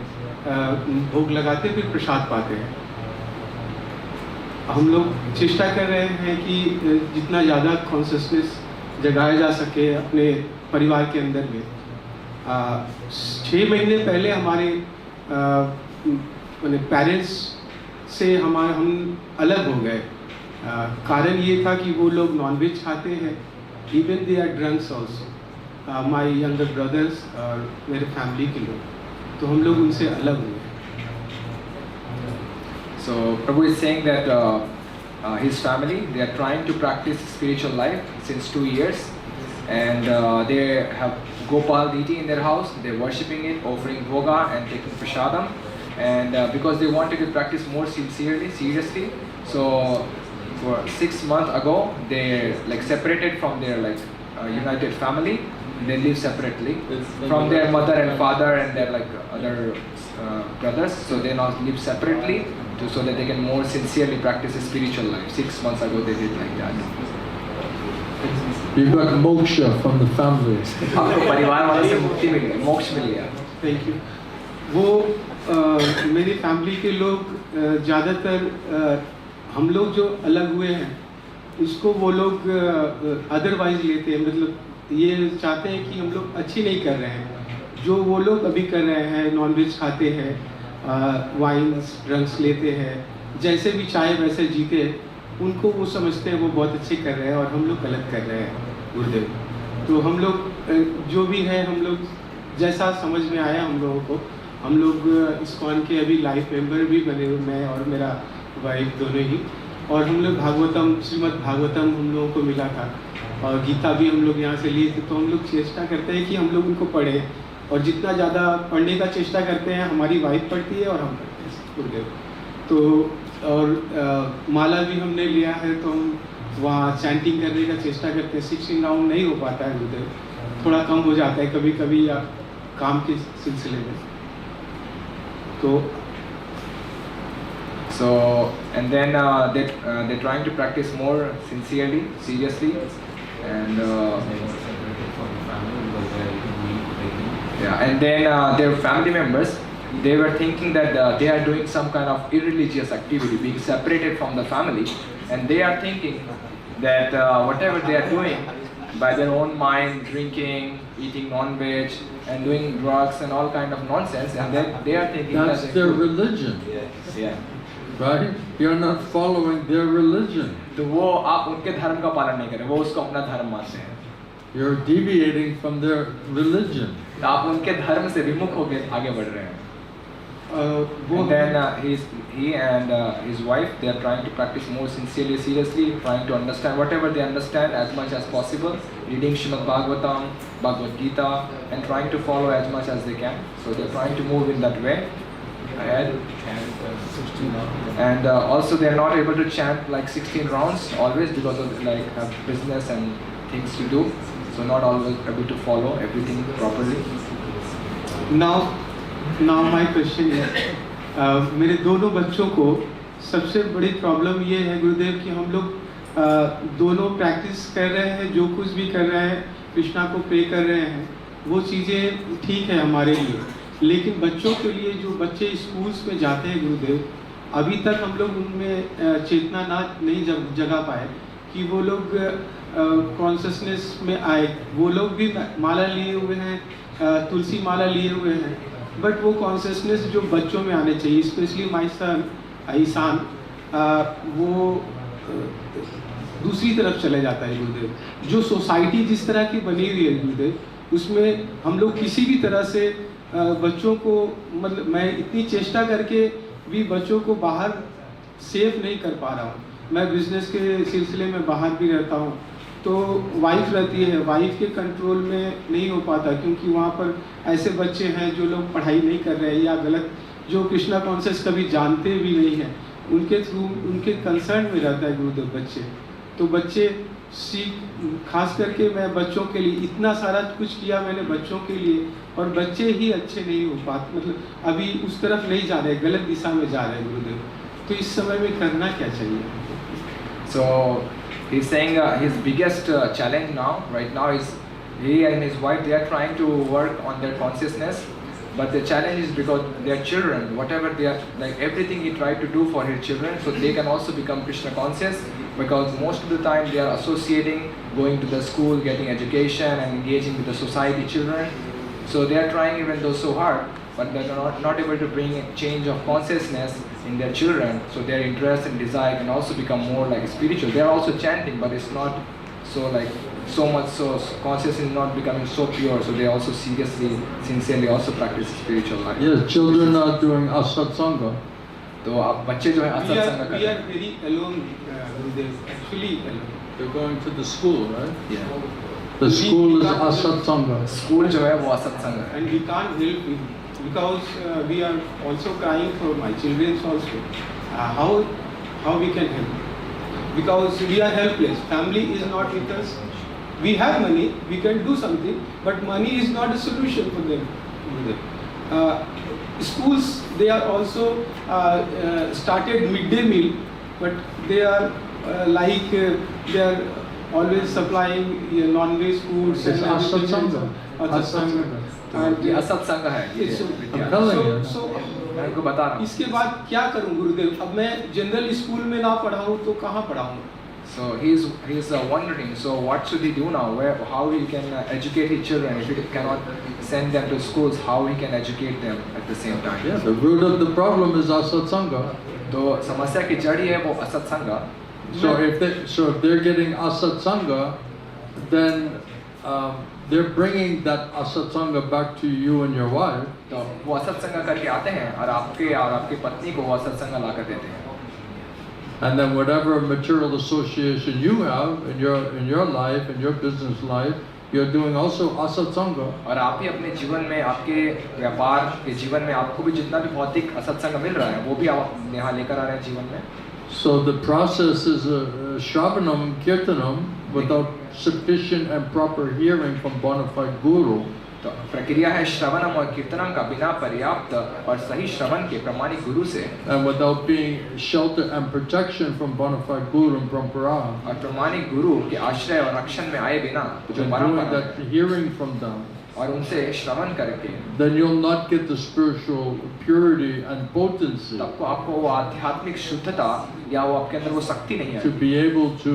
Speaker 9: भोग लगाते फिर प्रसाद पाते हैं। हम लोग चेष्टा कर रहे हैं कि जितना ज़्यादा कॉन्शियसनेस जगाया जा सके अपने परिवार के अंदर में। 6 महीने पहले हमारे पेरेंट्स से हम अलग हो गए। कारण ये था कि वो लोग नॉनवेज खाते हैं, even they are drunks also. My younger brothers और मेरे फैमिली के लोग, तो हम लोग उनसे अलग हुए।
Speaker 2: So Prabhu is saying that his family, they are trying to practice spiritual life since 2 years, and they have Gopal deity in their house. They're worshipping it, offering bhoga and taking prasadam, and because they wanted to practice more sincerely, seriously. So for 6 months ago, they like separated from their united family. They live separately from their mother and father and their other brothers. So they now live separately so that they can more sincerely practice a spiritual life. 6 months ago they did like that.
Speaker 1: You got moksha from the family.
Speaker 2: आपको परिवार वालों से मुक्ति मिल गई, मोक्ष मिल गया।
Speaker 9: Thank you. वो मेरी फैमिली के लोग ज़्यादातर हम लोग जो अलग हुए हैं उसको वो लोग अदरवाइज लेते हैं, मतलब ये चाहते हैं कि हम लोग अच्छी नहीं कर रहे हैं। जो वो लोग अभी कर रहे हैं, नॉनवेज खाते हैं, वाइन्स ड्रग्स लेते हैं, जैसे भी चाहे वैसे जीते, उनको वो समझते हैं वो बहुत अच्छे कर रहे हैं और हम लोग गलत कर रहे हैं गुरुदेव। तो हम लोग जो भी है, हम लोग जैसा समझ में आया हम लोगों को, हम लोग इस्कॉन के अभी लाइफ मेंबर भी बने हुए, मैं और मेरा वाइफ दोनों ही। और हम लोग भागवतम, श्रीमद् भागवतम हम लोगों को मिला था और गीता भी हम लोग यहाँ से लिए थे। तो हम लोग चेष्टा करते हैं कि हम लोग उनको पढ़ें और जितना ज़्यादा पढ़ने का चेष्टा करते हैं, हमारी वाइफ पढ़ती है और हम पढ़ते हैं गुरुदेव। तो और माला भी हमने लिया है, तो हम वहाँ चैंटिंग करने का चेष्टा करते हैं। 16 राउंड नहीं हो पाता है गुरुदेव, थोड़ा कम हो जाता है कभी कभी या काम के सिलसिले में। तो
Speaker 2: So and then they're trying to practice more sincerely, seriously, and and then their family members, they were thinking that they are doing some kind of irreligious activity, being separated from the family, and they are thinking that whatever they are doing by their own mind, drinking, eating non-veg, and doing drugs and all kind of nonsense, and then they are thinking
Speaker 1: That's
Speaker 2: that
Speaker 1: their religion.
Speaker 2: yeah.
Speaker 1: Right? You're not following their religion.
Speaker 2: तो वो आप उनके धर्म का पालन नहीं करें, वो उसको अपना धर्म मानते हैं।
Speaker 1: you're deviating from their religion.
Speaker 2: आप उनके धर्म से विमुख होकर आगे बढ़ रहे हैं.
Speaker 9: वो
Speaker 2: And then he and his wife, they are trying to practice more sincerely, seriously, trying to understand whatever they understand as much as possible, reading Srimad Bhagavatam, Bhagavad Gita, and trying to follow as much as they can. So they are trying to move in that way ahead. And also they are not able to chant like 16 rounds always because of like have business and things to do. So not always able to follow everything properly.
Speaker 9: Now my question is, मेरे दोनों बच्चों को सबसे बड़ी problem ये है गुरुदेव कि हम लोग दोनों प्रैक्टिस कर रहे हैं, जो कुछ भी कर रहे हैं, कृष्णा को प्रे कर रहे हैं, वो चीज़ें ठीक है हमारे लिए, लेकिन बच्चों के लिए जो बच्चे स्कूल्स में जाते हैं गुरुदेव, अभी तक हम लोग उनमें चेतना नहीं जगा पाए कि वो लोग कॉन्शसनेस में आए. वो लोग भी माला लिए हुए हैं, तुलसी माला लिए हुए हैं, बट वो कॉन्शसनेस जो बच्चों में आने चाहिए, स्पेशली माय सन ईशान, वो दूसरी तरफ चले जाता है गुरुदेव. जो सोसाइटी जिस तरह की बनी हुई है गुरुदेव, उसमें हम लोग किसी भी तरह से बच्चों को, मतलब मैं इतनी चेष्टा करके भी बच्चों को बाहर सेफ नहीं कर पा रहा हूँ. मैं बिजनेस के सिलसिले में बाहर भी रहता हूँ, तो वाइफ रहती है, वाइफ के कंट्रोल में नहीं हो पाता, क्योंकि वहाँ पर ऐसे बच्चे हैं जो लोग पढ़ाई नहीं कर रहे हैं या गलत, जो कृष्णा कॉन्सेप्ट कभी जानते भी नहीं हैं, उनके थ्रू उनके कंसर्न में रहता है गुरुदेव बच्चे. तो बच्चे खास करके मैं बच्चों के लिए इतना सारा कुछ किया मैंने बच्चों के लिए, और बच्चे ही अच्छे नहीं हो पाते, मतलब अभी उस तरफ नहीं जा रहे, गलत दिशा में जा रहे हैं गुरुदेव. तो इस समय में करना क्या चाहिए?
Speaker 2: So he's saying his biggest challenge now, right now, is he and his wife, they are trying to work on their consciousness, but the challenge is because their children, whatever they are, like everything he tried to do for his children, so they can also become Krishna conscious, because most of the time they are associating, going to the school, getting education and engaging with the society children. So they are trying even though so hard, but they are not able to bring a change of consciousness in their children, so their interest and desire can also become more like spiritual. They are also chanting, but it's not so like so much, so consciousness is not becoming so pure, so they also seriously, sincerely also practice spiritual life.
Speaker 1: Yes, children are doing asat sangha.
Speaker 2: तो अब बच्चे जो है असत संग कर
Speaker 9: We are very alone, Gurudev, actually alone.
Speaker 1: They're going to the school, right?
Speaker 2: Yeah.
Speaker 1: The school is asat sangha.
Speaker 2: School जो है वो असत संग है.
Speaker 9: And we can't help him because we are also crying for my children also. How we can help? Because we are helpless. Family is not with us. We have money, we can do something, but money is not a solution for them. Schools, they are also started midday meal, but they are they are always supplying non-veg foods.
Speaker 1: It's asat sangha.
Speaker 9: And
Speaker 2: ये असत संग है. मैं आपको बता रहा हूँ.
Speaker 9: इसके बाद क्या करूं गुरुदेव? अब मैं जनरल स्कूल में ना पढ़ाऊं तो कहाँ पढ़ाऊं?
Speaker 2: So he's wondering. So what should he do now? How he can educate his children if he cannot send them to schools? How he can educate them at the same time?
Speaker 1: Yeah, the root of the problem is asat sangha.
Speaker 2: तो समस्या की जड़ है वो असत संग.
Speaker 1: So if they're getting asat sangha, then they're bringing that asat sangha back to you and your wife.
Speaker 2: तो वो असत संग करके आते हैं और आपके पत्नी को वो असत संग ला कर देते हैं.
Speaker 1: And then whatever material association you have in your life, in your business life, you're doing also asat sangha.
Speaker 2: और आप भी अपने जीवन में, आपके व्यापार के जीवन में आपको भी जितना भी भौतिक असत संग मिल रहा है वो भी आप यहाँ लेकर आ रहे हैं जीवन में.
Speaker 1: So the process is shravanam kirtanam without sufficient and proper hearing from bona fide guru.
Speaker 2: तो प्रक्रिया है श्रवणम और कीर्तनम का बिना पर्याप्त और सही श्रवण के प्रमाणिक गुरु से.
Speaker 1: And without being shelter and protection from bona fide guru and parampara.
Speaker 2: और प्रमाणिक गुरु के आश्रय और रक्षण में आए बिना जो
Speaker 1: Doing
Speaker 2: परंपरा
Speaker 1: that hearing from them.
Speaker 2: और उनसे श्रवण करके,
Speaker 1: then you'll not get the spiritual purity and potency
Speaker 2: तब को आपको वो आध्यात्मिक शुद्धता या वो आपके अंदर वो शक्ति नहीं
Speaker 1: to
Speaker 2: है
Speaker 1: be able to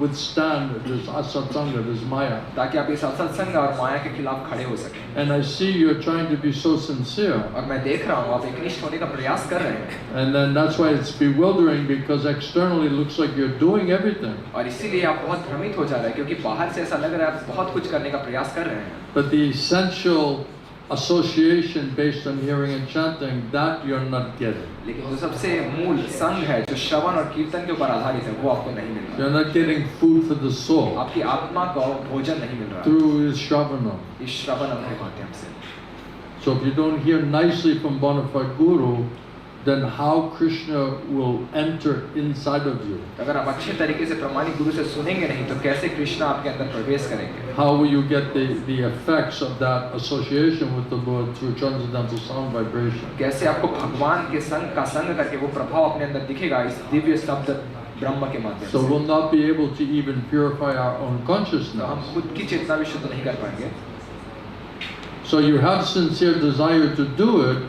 Speaker 1: withstand this asatsanga, this maya.
Speaker 2: ताकि आप इस असत्संग और माया के खिलाफ खड़े हो सकें।
Speaker 1: And I see you're trying to be so sincere,
Speaker 2: और मैं देख रहा हूँ आप एकनिष्ठ होने का प्रयास कर रहे हैं,
Speaker 1: and then that's why it's bewildering, because externally it looks like you're doing everything,
Speaker 2: और इसीलिए आप बहुत भ्रमित हो जा रहे हैं क्योंकि बाहर से ऐसा लग रहा है आप बहुत कुछ करने का प्रयास कर रहे हैं,
Speaker 1: but the essential association based on hearing and chanting, that you're not getting.
Speaker 2: लेकिन जो सबसे मूल संग है जो श्रवण और कीर्तन के ऊपर आधारित है वो आपको नहीं मिल रहा
Speaker 1: You're not getting food for the soul
Speaker 2: आपकी आत्मा को भोजन नहीं मिल रहा
Speaker 1: through shravana.
Speaker 2: इस श्रवण के माध्यम से।
Speaker 1: So if you don't hear nicely from bona fide guru, then how Krishna will enter inside of you?
Speaker 2: अगर आप अच्छे तरीके से प्रमाणिक गुरु से सुनेंगे नहीं तो कैसे कृष्ण आपके अंदर प्रवेश करेंगे?
Speaker 1: How will you get the effects of that association with the Lord through transcendental sound vibration?
Speaker 2: कैसे आपको भगवान के संग का संग करके वो प्रभाव अपने अंदर दिखेगा इस दिव्य शब्द ब्रह्म के माध्यम
Speaker 1: So
Speaker 2: से?
Speaker 1: we'll not be able to even purify our own
Speaker 2: तो हम
Speaker 1: consciousness.
Speaker 2: खुद की चेतना भी शुद्ध नहीं कर पाएंगे।
Speaker 1: So you have sincere desire to do it,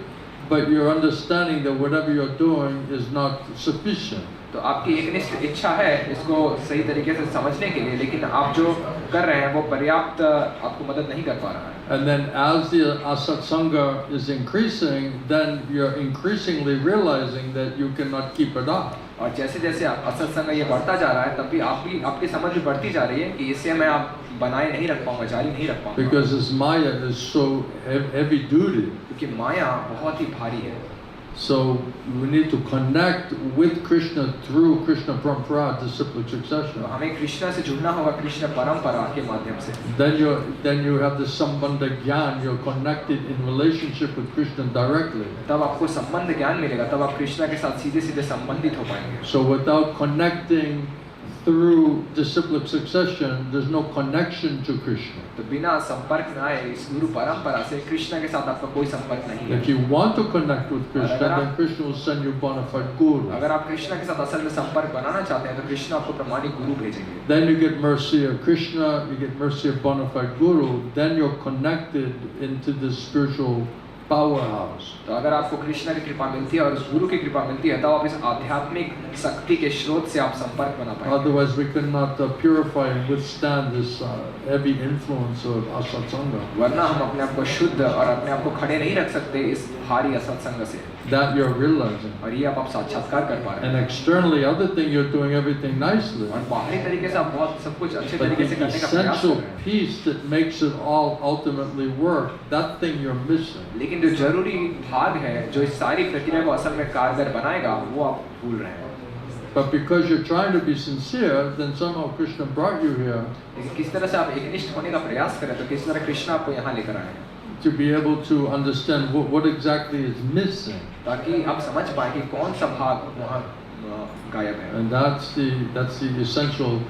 Speaker 1: but you're understanding that whatever you're doing is not sufficient.
Speaker 2: तो आपकी एकनिष्ठ इच्छा है इसको सही तरीके से समझने के लिए, लेकिन आप जो कर रहे हैं वो पर्याप्त आपको मदद नहीं कर पा रहा है।
Speaker 1: And then as the asatsanga is increasing, then you're increasingly realizing that you cannot keep it up.
Speaker 2: और जैसे जैसे असत्संग ये बढ़ता जा रहा है तब भी आपकी समझ भी बढ़ती जा रही है कि इसे मैं आप बनाए नहीं रख पाऊंगा, जारी नहीं रख पाऊंगा।
Speaker 1: Because this maya is so heavy duty.
Speaker 2: क्योंकि माया बहुत ही भारी है।
Speaker 1: So we need to connect with Krishna through Krishna Parampara, disciplic succession.
Speaker 2: हमें कृष्ण से जुड़ना होगा कृष्ण परंपरा के माध्यम से।
Speaker 1: Then you have the sambandha gyan, you're connected in relationship with Krishna directly.
Speaker 2: तब आपको संबंध ज्ञान मिलेगा, तब आप कृष्ण के साथ सीधे सीधे संबंधित हो पाएंगे।
Speaker 1: So without connecting through disciplic succession, there's no connection to Krishna.
Speaker 2: तो बिना संपर्क में आए इस गुरु परंपरा से कृष्ण के साथ आपका कोई संपर्क नहीं है।
Speaker 1: If you want to connect with Krishna, then Krishna will send you bona fide guru.
Speaker 2: अगर आप कृष्ण के साथ असल में संपर्क बनाना चाहते हैं तो कृष्ण आपको प्रमाणिक गुरु भेजेंगे।
Speaker 1: Then you get mercy of Krishna, you get mercy of bona fide guru, then you're connected into this spiritual powerhouse.
Speaker 2: तो अगर आपको कृष्ण की कृपा मिलती है और उस गुरु की कृपा मिलती है तब आप इस आध्यात्मिक शक्ति के स्रोत से आप संपर्क बना पाएंगे।
Speaker 1: Otherwise we cannot purify and withstand this heavy influence of asatsanga.
Speaker 2: वरना हम अपने आप को शुद्ध और अपने आप को खड़े नहीं रख सकते इस भारी असत्संग से।
Speaker 1: That you're realizing.
Speaker 2: और ये आप साक्षात्कार कर पा रहे हैं।
Speaker 1: And externally, other thing you're doing everything nicely.
Speaker 2: और बाहरी तरीके से आप बहुत सब कुछ अच्छे
Speaker 1: But
Speaker 2: तरीके से
Speaker 1: the
Speaker 2: करने का प्रयास कर
Speaker 1: essential
Speaker 2: रहे हैं।
Speaker 1: piece that makes it all ultimately work, that thing you're missing.
Speaker 2: लेकिन जो जरूरी भाग है जो इस सारी प्रक्रिया को असल में कारगर बनाएगा वो आप भूल रहे हैं।
Speaker 1: But because you're trying to be sincere, then somehow Krishna brought you here
Speaker 2: लेकिन किस तरह से आप एकनिष्ठ होने का प्रयास करें तो किस तरह कृष्ण आपको यहाँ लेकर आए हैं
Speaker 1: to be able to understand what exactly is missing.
Speaker 2: ताकि आप समझ पाए कि कौन सा भाग वहाँ गायब है।
Speaker 1: And that's the essential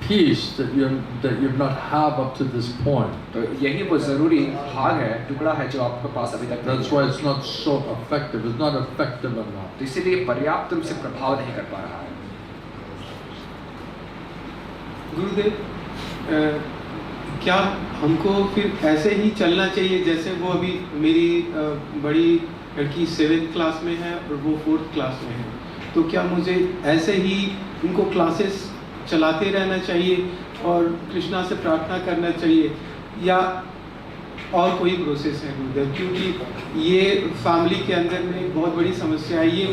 Speaker 1: piece that you've not have up to this point.
Speaker 2: तो यही वो जरूरी भाग है, टुकड़ा है जो आपके पास अभी तक नहीं
Speaker 1: That's
Speaker 2: है।
Speaker 1: why it's not so effective. It's not effective enough.
Speaker 2: तो इसीलिए पर्याप्त रूप से प्रभाव नहीं कर पा रहा है।
Speaker 9: गुरुदेव, क्या हमको फिर ऐसे ही चलना चाहिए जैसे वो अभी मेरी बड़ी लड़की 7th क्लास में है और वो 4th क्लास में है, तो क्या मुझे ऐसे ही उनको क्लासेस चलाते रहना चाहिए और कृष्णा से प्रार्थना करना चाहिए या और कोई प्रोसेस है गुरुदेव? क्योंकि ये फैमिली के अंदर में एक बहुत बड़ी समस्या है। ये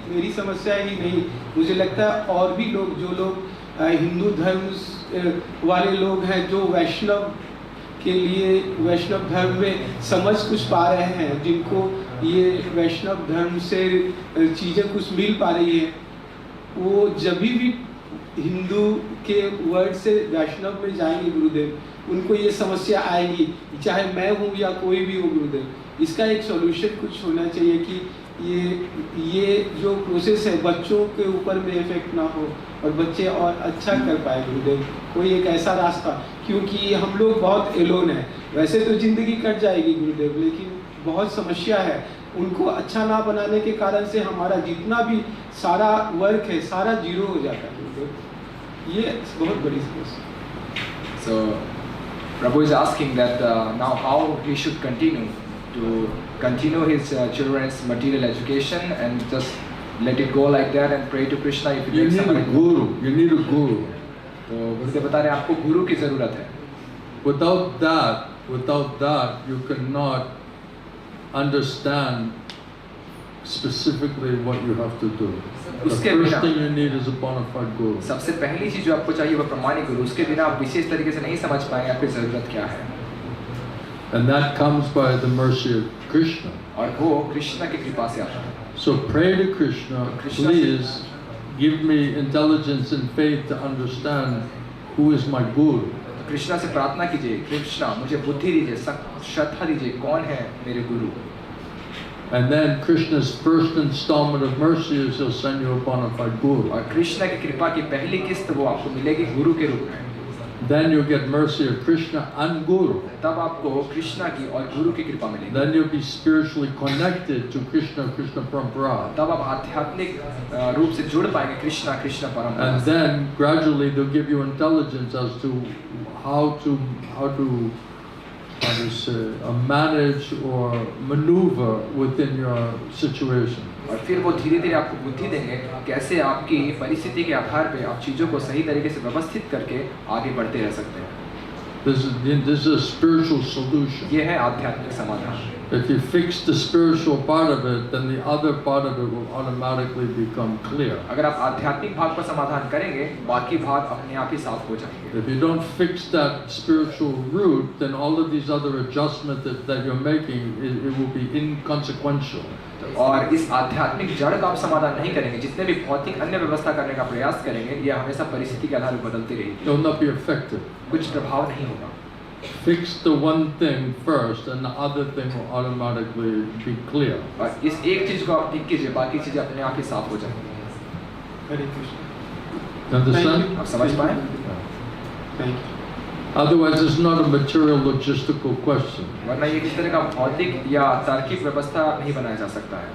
Speaker 9: मेरी समस्या ही नहीं, मुझे लगता है और भी लोग जो लोग हिंदू धर्म वाले लोग हैं जो वैष्णव के लिए वैष्णव धर्म में समझ कुछ पा रहे हैं, जिनको ये वैष्णव धर्म से चीज़ें कुछ मिल पा रही है, वो जब भी हिंदू के वर्ड से वैष्णव में जाएंगे गुरुदेव, उनको ये समस्या आएगी, चाहे मैं हूँ या कोई भी हो गुरुदेव। इसका एक सॉल्यूशन कुछ होना चाहिए कि ये जो प्रोसेस है बच्चों के ऊपर में इफेक्ट ना हो और बच्चे और अच्छा कर पाए गुरुदेव। कोई एक ऐसा रास्ता, क्योंकि हम लोग बहुत एलोन हैं, वैसे तो ज़िंदगी कट जाएगी गुरुदेव, लेकिन बहुत समस्या है। उनको अच्छा ना बनाने के कारण से हमारा जितना भी सारा वर्क है सारा जीरो हो जाता है गुरुदेव। ये बहुत बड़ी समस्या।
Speaker 2: So Prabhu is asking that now how he should continue his children's material education and just let it go like that and pray to Krishna if he
Speaker 1: You
Speaker 2: takes
Speaker 1: need a
Speaker 2: somebody.
Speaker 1: guru. You need a guru.
Speaker 2: तो गुरुदेव बता रहे हैं आपको गुरु की जरूरत है.
Speaker 1: Without that, you cannot understand specifically what you have to do. The
Speaker 2: उसके
Speaker 1: first
Speaker 2: बिना
Speaker 1: thing you need is a bona fide guru.
Speaker 2: सबसे पहली चीज जो आपको चाहिए वो प्रमाणिक गुरु. उसके बिना आप विशेष तरीके से नहीं समझ पाएंगे आपकी जरूरत क्या है.
Speaker 1: And that comes by the mercy of Krishna.
Speaker 2: और वो कृष्ण की कृपा से आता है.
Speaker 1: So pray to Krishna, please give me intelligence and faith to understand who is my guru.
Speaker 2: तो कृष्णा से प्रार्थना कीजिए, कृष्णा मुझे बुद्धि दीजिए, श्रद्धा दीजिए, कौन है मेरे गुरु.
Speaker 1: And then Krishna's first installment of mercy is he'll send you a bona fide guru.
Speaker 2: और कृष्णा की कृपा की पहली किस्त वो आपको मिलेगी गुरु के रूप में.
Speaker 1: Then you'll get mercy of Krishna and Guru.
Speaker 2: तब आपको कृष्णा की और गुरु की कृपा मिलेगी.
Speaker 1: Then you'll be spiritually connected to Krishna Parampara.
Speaker 2: तब आप आध्यात्मिक रूप से जुड़ पाएंगे कृष्णा परंपरा.
Speaker 1: And then gradually they'll give you intelligence as to how to manage or maneuver within your situation.
Speaker 2: और फिर वो धीरे धीरे आपको बुद्धि देंगे कैसे आपकी परिस्थिति के आधार पे आप चीजों को सही तरीके से व्यवस्थित करके आगे बढ़ते रह सकते हैं.
Speaker 1: This is a spiritual solution.
Speaker 2: ये है आध्यात्मिक समाधान.
Speaker 1: If you fix the spiritual part of it, then the other part of it will automatically become clear.
Speaker 2: अगर आप आध्यात्मिक भाग का समाधान करेंगे बाकी भाग अपने आप ही साफ हो जाएंगे.
Speaker 1: If you don't fix that spiritual root, then all of these other adjustments that you're making, it will be inconsequential.
Speaker 2: और इस आध्यात्मिक जड़ का आप समाधान नहीं करेंगे, जितने भी भौतिक अन्य व्यवस्था करने का प्रयास करेंगे ये हमेशा परिस्थिति के आधार पर बदलती रहेगी.
Speaker 1: It will not be effective.
Speaker 2: कुछ प्रभाव नहीं होगा.
Speaker 1: Fix the one thing first, and the other thing will automatically be clear.
Speaker 2: और इस एक चीज को आप ठीक कीजिए, बाकी चीजें अपने आप ही साफ हो जाएंगी.
Speaker 8: Hare Krishna.
Speaker 1: Understand?
Speaker 2: आप समझ पाए?
Speaker 8: Thank you.
Speaker 1: Otherwise, it's not a material logistical question.
Speaker 2: वरना ये किस तरह का भौतिक या तार्किक व्यवस्था नहीं बनाया जा सकता है.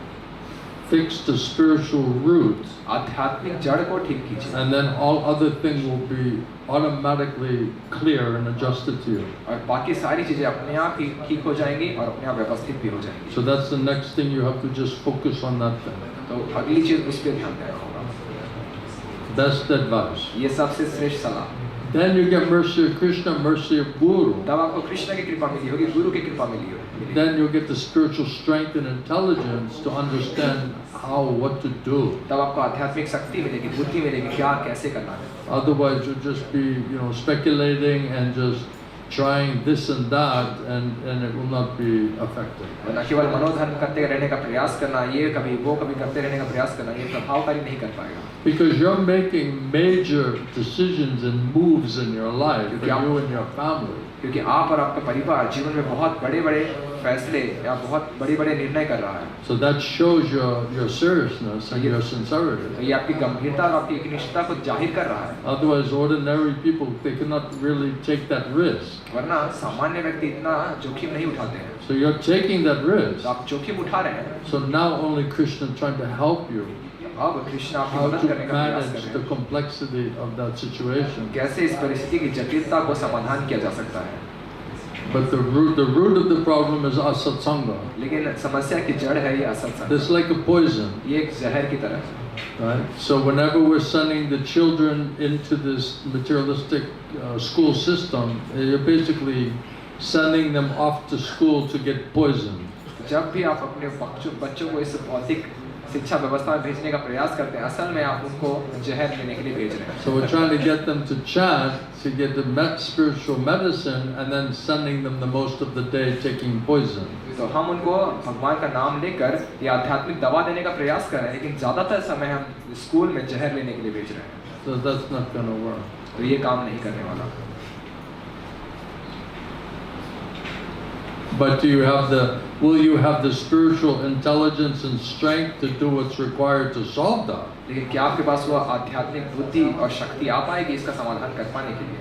Speaker 1: Fix the spiritual root,
Speaker 2: आध्यात्मिक जड़ को ठीक कीजिए.
Speaker 1: and then all other things will be automatically clear and adjusted to you.
Speaker 2: और बाकी सारी चीजें अपने आप ही ठीक हो जाएंगी और अपने आप व्यवस्थित भी हो जाएंगी.
Speaker 1: So that's the next thing, you have to just focus on that thing.
Speaker 2: तो अगली चीज उस पर ध्यान देना होगा.
Speaker 1: Best advice.
Speaker 2: ये सबसे श्रेष्ठ सलाह.
Speaker 1: Then you get mercy of Krishna, mercy of Guru.
Speaker 2: तब आपको कृष्ण की कृपा मिली होगी, गुरु की कृपा मिली होगी.
Speaker 1: Then you'll get the spiritual strength and intelligence to understand what to do.
Speaker 2: तब आपको आध्यात्मिक शक्ति मिलेगी, बुद्धि मिलेगी, क्या कैसे करना है.
Speaker 1: Otherwise, you'll just be, speculating and just trying this and that, and it will not be effective.
Speaker 2: वरना केवल मनोधर्म करते रहने का प्रयास करना, ये कभी वो कभी करते रहने का प्रयास करना, ये प्रभावकारी नहीं कर पाएगा.
Speaker 1: Because you're making major decisions and moves in your life, for you and your family.
Speaker 2: क्योंकि आप और आपका परिवार जीवन में बहुत बड़े-बड़े फैसले या बहुत बड़े-बड़े निर्णय कर रहा है.
Speaker 1: So that shows your seriousness and your sincerity.
Speaker 2: ये आपकी गंभीरता और आपकी एकनिष्ठता को जाहिर कर रहा है.
Speaker 1: Otherwise, ordinary people, they cannot really take that risk.
Speaker 2: वरना सामान्य व्यक्ति इतना जोखिम नहीं उठाते हैं.
Speaker 1: So you're taking that risk.
Speaker 2: तो आप जोखिम उठा रहे हैं.
Speaker 1: So now only Krishna is trying to help you.
Speaker 2: अब कृष्ण आपकी
Speaker 1: How
Speaker 2: मदद
Speaker 1: to
Speaker 2: करने का प्रयास कर
Speaker 1: manage
Speaker 2: रहे
Speaker 1: the
Speaker 2: हैं.
Speaker 1: complexity of that situation.
Speaker 2: कैसे इस परिस्थिति की जटिलता को समाधान किया जा सकता है.
Speaker 1: But the root of the problem is asatsanga.
Speaker 2: लेकिन समस्या की जड़ है ये असत्संग.
Speaker 1: It's like a poison.
Speaker 2: ये एक जहर की तरह है.
Speaker 1: Right? So whenever we're sending the children into this materialistic school system, you're basically sending them off to school to get poisoned.
Speaker 2: जब भी आप अपने बच्चों को इस भौतिक शिक्षा व्यवस्था में भेजने का प्रयास करते हैं, असल में आप उनको जहर लेने के लिए भेज रहे हैं.
Speaker 1: So we're trying to get them to chant, to get the spiritual medicine, and then sending them the most of the day taking poison.
Speaker 2: तो हम उनको भगवान का नाम लेकर ये आध्यात्मिक दवा देने का प्रयास कर रहे हैं, लेकिन ज़्यादातर समय हम स्कूल में जहर लेने के लिए भेज रहे हैं.
Speaker 1: So that's not going to work.
Speaker 2: तो ये काम नहीं करने वाला.
Speaker 1: But will you have the spiritual intelligence and strength to do what's required to solve that?
Speaker 2: लेकिन क्या आपके पास वो आध्यात्मिक बुद्धि और शक्ति आ पाएगी इसका समाधान कर पाने के लिए?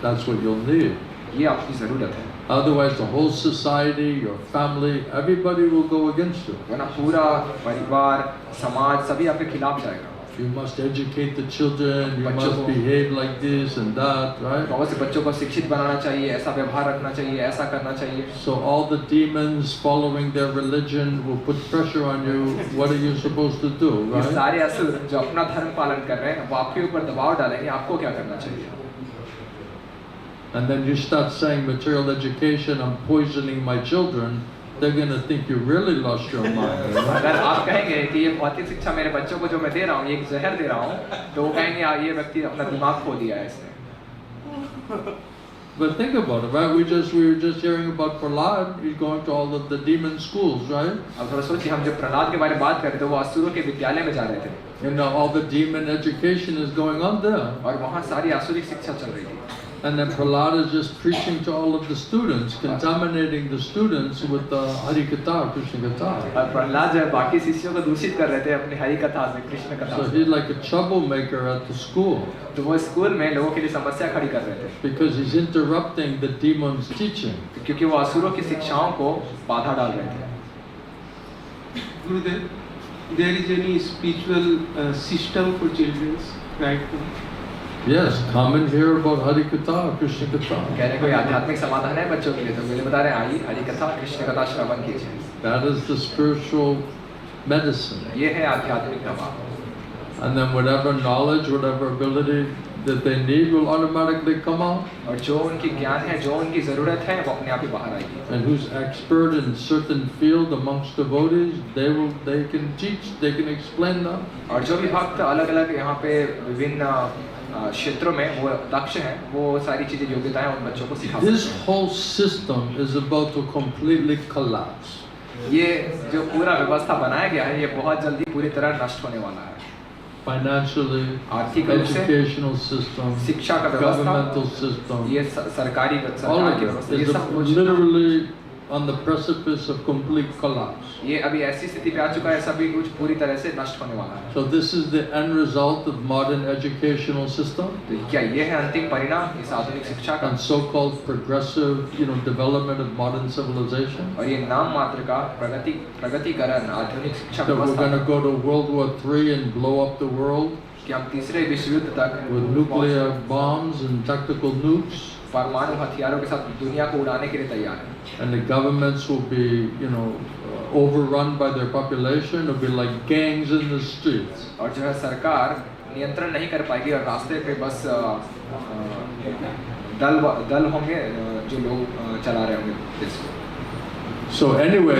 Speaker 1: That's what you'll need.
Speaker 2: ये आपकी ज़रूरत है.
Speaker 1: Otherwise, the whole society, your family, everybody will go against you.
Speaker 2: वरना पूरा परिवार, समाज सभी आपके खिलाफ जाएगा.
Speaker 1: You must educate the children, you must behave like this and that, right?
Speaker 2: बहुत से बच्चों को शिक्षित बनाना चाहिए, ऐसा व्यवहार रखना चाहिए, ऐसा करना चाहिए.
Speaker 1: So all the demons following their religion will put pressure on you. What are you supposed to do,
Speaker 2: ये
Speaker 1: right?
Speaker 2: सारे असुर जो अपना धर्म पालन कर रहे हैं वो आपके ऊपर दबाव डालेंगे, आपको क्या करना चाहिए.
Speaker 1: And then you start saying material education, I'm poisoning my children, they're going to think you really lost your mind. Right?
Speaker 2: अगर आप कहेंगे कि ये भौतिक शिक्षा मेरे बच्चों को जो मैं दे रहा हूँ, ये एक जहर दे रहा हूँ, तो वो कहेंगे ये व्यक्ति अपना दिमाग खो दिया है इसने.
Speaker 1: But think about it, right? We were just hearing about Prahlad. He's going to all of the demon schools, right?
Speaker 2: अब थोड़ा सोचिए, हम जब प्रहलाद के बारे में बात कर रहे थे, वो असुरों के विद्यालय में जा रहे थे.
Speaker 1: You know, all the demon education is going on there.
Speaker 2: और वहाँ सारी आसुरिक शिक्षा चल रही थी.
Speaker 1: And then Prahlad is just preaching to all of the students, contaminating the students with the Hari-katha Krishna-katha.
Speaker 2: और प्रहलाद जो है बाकी शिष्यों को दूषित कर रहे थे अपनी हरि कथा से, कृष्ण कथा
Speaker 1: So
Speaker 2: से.
Speaker 1: he's like a troublemaker at the school.
Speaker 2: तो वो स्कूल में लोगों के लिए समस्या खड़ी कर रहे थे.
Speaker 1: Because he's interrupting the demons' teaching.
Speaker 2: क्योंकि वो असुरों की शिक्षाओं को बाधा डाल रहे थे.
Speaker 9: Gurudev, there is any spiritual system for children right now?
Speaker 1: Yes, come and hear about Hari-katha Krishna-katha.
Speaker 2: कह रहे कोई आध्यात्मिक समाधान है बच्चों के लिए, तो मुझे बता रहे हैं आइए हरि कथा कृष्ण कथा श्रवण कीजिए.
Speaker 1: That is the spiritual medicine.
Speaker 2: ये है आध्यात्मिक दवा.
Speaker 1: And then whatever knowledge, whatever ability that they need will automatically come out.
Speaker 2: और जो उनकी ज्ञान है, जो उनकी जरूरत है, वो अपने आप ही बाहर आएगी.
Speaker 1: And who's expert in certain field amongst devotees, they can teach, they can explain them.
Speaker 2: और जो भी भक्त अलग-अलग यहाँ पे विभिन्न क्षेत्रों में वो दक्ष हैं, वो सारी चीजें योग्यताएं उन बच्चों को सिखा सकते हैं.
Speaker 1: This whole system is about to completely collapse.
Speaker 2: ये जो पूरा व्यवस्था बनाया गया है, ये बहुत जल्दी पूरी तरह नष्ट होने वाला है.
Speaker 1: Financially,
Speaker 2: आर्थिक रूप से,
Speaker 1: educational system,
Speaker 2: शिक्षा का व्यवस्था,
Speaker 1: governmental system,
Speaker 2: ये सरकारी
Speaker 1: all
Speaker 2: सरकार
Speaker 1: of
Speaker 2: की
Speaker 1: it
Speaker 2: व्यवस्था, ये
Speaker 1: is
Speaker 2: सब कुछ
Speaker 1: literally on the precipice of complete collapse.
Speaker 2: ये अभी ऐसी स्थिति पे आ चुका है, सभी कुछ पूरी तरह से नष्ट होने वाला है.
Speaker 1: So this is the end result of modern educational system.
Speaker 2: तो क्या ये है अंतिम परिणाम इस आधुनिक शिक्षा का?
Speaker 1: And so-called progressive, development of modern civilization.
Speaker 2: और ये नाम मात्र का प्रगतिकरण आधुनिक शिक्षा
Speaker 1: That we're
Speaker 2: व्यवस्था
Speaker 1: going to go to World War III and blow up the world
Speaker 2: कि हम तीसरे विश्व युद्ध तक
Speaker 1: with nuclear bombs and tactical nukes.
Speaker 2: परमाणु हथियारों के साथ दुनिया को उड़ाने के लिए तैयार है.
Speaker 1: And the governments will be, overrun by their population. It'll be like gangs in the streets.
Speaker 2: और जो है सरकार नियंत्रण नहीं कर पाएगी और रास्ते पे बस दल होंगे जो लोग चला रहे होंगे देश को.
Speaker 1: So anyway,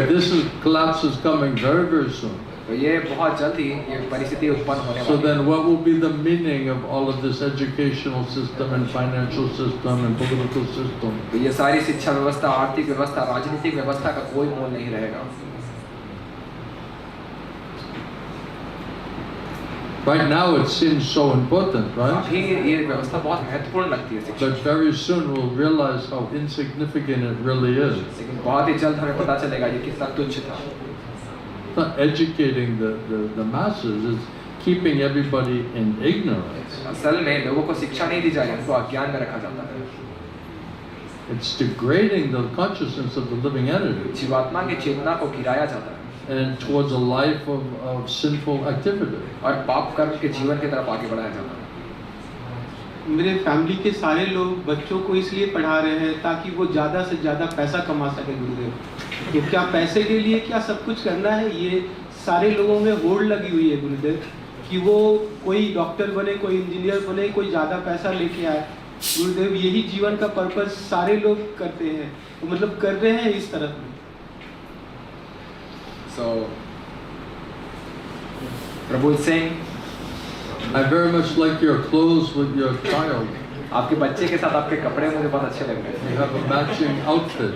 Speaker 1: collapse is coming very, very soon.
Speaker 2: तो ये बहुत जल्द ही ये परिस्थिति उत्पन्न होने
Speaker 1: So
Speaker 2: वाली है.
Speaker 1: then what will be the meaning of all of this educational system and financial system and political system?
Speaker 2: तो ये सारी शिक्षा व्यवस्था, आर्थिक व्यवस्था, राजनीतिक व्यवस्था का कोई मोल नहीं रहेगा.
Speaker 1: Right now it seems so important, right?
Speaker 2: अभी ये व्यवस्था बहुत महत्वपूर्ण लगती है शिक्षा.
Speaker 1: But very soon we'll realize how insignificant it really is.
Speaker 2: लेकिन बहुत ही जल्द हमें पता चलेगा ये कितना तुच्छ था.
Speaker 1: It's not educating the masses, it's keeping everybody in ignorance.
Speaker 2: असल में लोगों को शिक्षा नहीं दी जा रही, उनको अज्ञान में रखा जाता है.
Speaker 1: It's degrading the consciousness of the living entity
Speaker 2: जीवात्मा की चेतना को गिराया जाता है
Speaker 1: and towards a life of sinful activity.
Speaker 2: और पाप कर्म के जीवन की तरफ आगे बढ़ाया जाता है.
Speaker 9: मेरे फैमिली के सारे लोग बच्चों को इसलिए पढ़ा रहे हैं ताकि वो ज़्यादा से ज़्यादा पैसा कमा सके गुरुदेव. तो क्या पैसे के लिए क्या सब कुछ करना है? ये सारे लोगों में होड़ लगी हुई है गुरुदेव कि वो कोई डॉक्टर बने, कोई इंजीनियर बने, कोई ज़्यादा पैसा लेके आए. गुरुदेव यही जीवन का पर्पस सारे लोग करते हैं, तो मतलब कर रहे हैं इस तरफ में.
Speaker 2: So Prabhu is saying,
Speaker 1: I very much like your clothes with your child.
Speaker 2: आपके बच्चे के साथ आपके कपड़े मुझे बहुत अच्छे लग रहे हैं.
Speaker 1: You have a matching outfit,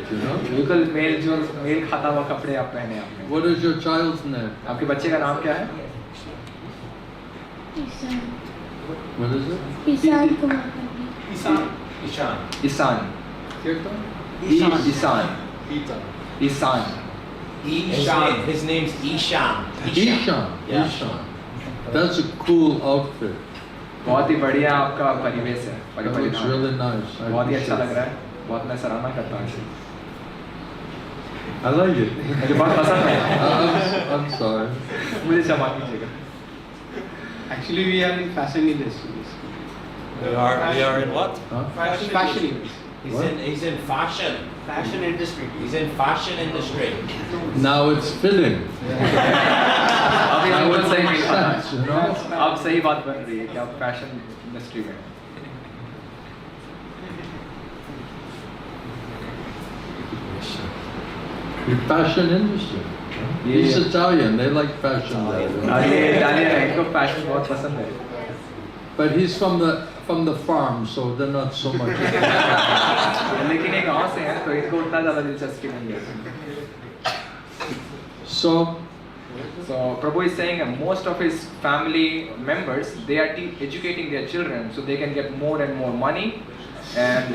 Speaker 2: बिल्कुल मेल खाता हुआ कपड़े आप पहने आपने.
Speaker 1: What is your child's name?
Speaker 2: आपके बच्चे का नाम क्या है?
Speaker 1: What is it?
Speaker 7: Ishan Kumar.
Speaker 5: Ishan.
Speaker 2: Ishan. Ishan. Ishan.
Speaker 5: Ishan. His name's Ishan.
Speaker 1: Ishan.
Speaker 5: Yeah.
Speaker 1: Ishan. That's a cool outfit.
Speaker 2: बहुत ही बढ़िया आपका परिवेश है.
Speaker 1: That looks really nice. I
Speaker 2: बहुत ही अच्छा
Speaker 1: appreciate
Speaker 2: लग रहा है. बहुत मैं सराहना करता हूँ.
Speaker 1: I like it.
Speaker 2: मुझे बहुत पसंद है.
Speaker 1: I'm sorry.
Speaker 2: मुझे क्षमा कीजिएगा.
Speaker 9: Actually, we are in fashion industry.
Speaker 5: We are in what?
Speaker 1: Huh?
Speaker 9: Fashion industry.
Speaker 5: He's in fashion. Fashion industry. He's in fashion industry.
Speaker 1: Now it's fitting.
Speaker 2: अभी
Speaker 1: Now
Speaker 2: हमको
Speaker 1: it
Speaker 2: सही
Speaker 1: makes
Speaker 2: नहीं पता
Speaker 1: sense, you know?
Speaker 2: अब सही बात बन रही है कि आप फैशन इंडस्ट्री में हैं।
Speaker 1: The fashion industry. He's Italian. They like fashion. there, you know?
Speaker 2: ये इटालियन है, इनको फैशन बहुत पसंद है।
Speaker 1: But he's from the farm, so they're not so much.
Speaker 2: लेकिन ये गांव से हैं, तो इनको उतना ज़्यादा दिलचस्पी नहीं है।
Speaker 1: So
Speaker 2: So Prabhu is saying that most of his family members, they are educating their children so they can get more and more money and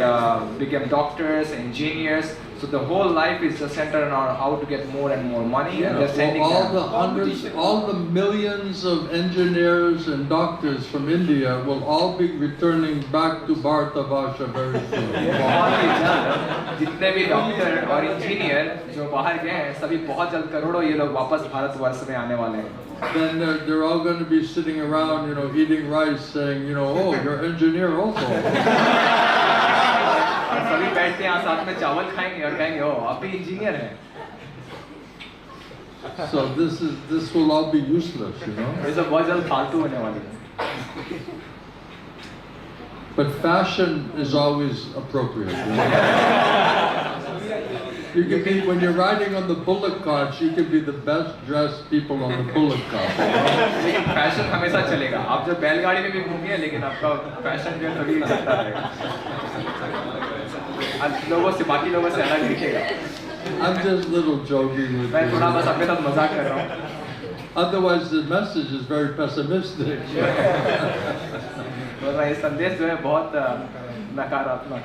Speaker 2: become doctors, engineers. So the whole life is just centered on how to get more and more money, and they're sending
Speaker 1: all
Speaker 2: them.
Speaker 1: the hundreds, all the millions of engineers and doctors from India will all be returning back to Bharatavarsha very soon.
Speaker 2: बहुत ही जल्द जितने भी doctor और engineer जो बाहर गए हैं, सभी बहुत जल्द करोड़ों ये लोग वापस भारतवर्ष में आने वाले हैं।
Speaker 1: Then they're all going to be sitting around, you know, eating rice, saying, you know, oh, you're an engineer also.
Speaker 2: और सभी बैठ के यहाँ साथ में चावल खाएंगे और कहेंगे, ओ आप भी इंजीनियर हैं।
Speaker 1: So this will all be useless, you know.
Speaker 2: ये सब बहुत जल्द फालतू होने वाली है।
Speaker 1: But fashion is always appropriate. You know? You can be, when you're riding on the bullock carts, you can be the best dressed people on the bullock cart. You know?
Speaker 2: लेकिन fashion हमेशा चलेगा। आप जब बैलगाड़ी में भी घूमिए, लेकिन आपका फैशन जो है तभी चलता रहेगा। लोगों से बाकी लोगों से अलग दिखेगा।
Speaker 1: I'm just a little joking with
Speaker 2: मैं थोड़ा
Speaker 1: you.
Speaker 2: बस आपके साथ मजाक कर रहा हूँ।
Speaker 1: Otherwise, the message is very pessimistic.
Speaker 2: वरना ये संदेश जो है बहुत नकारात्मक।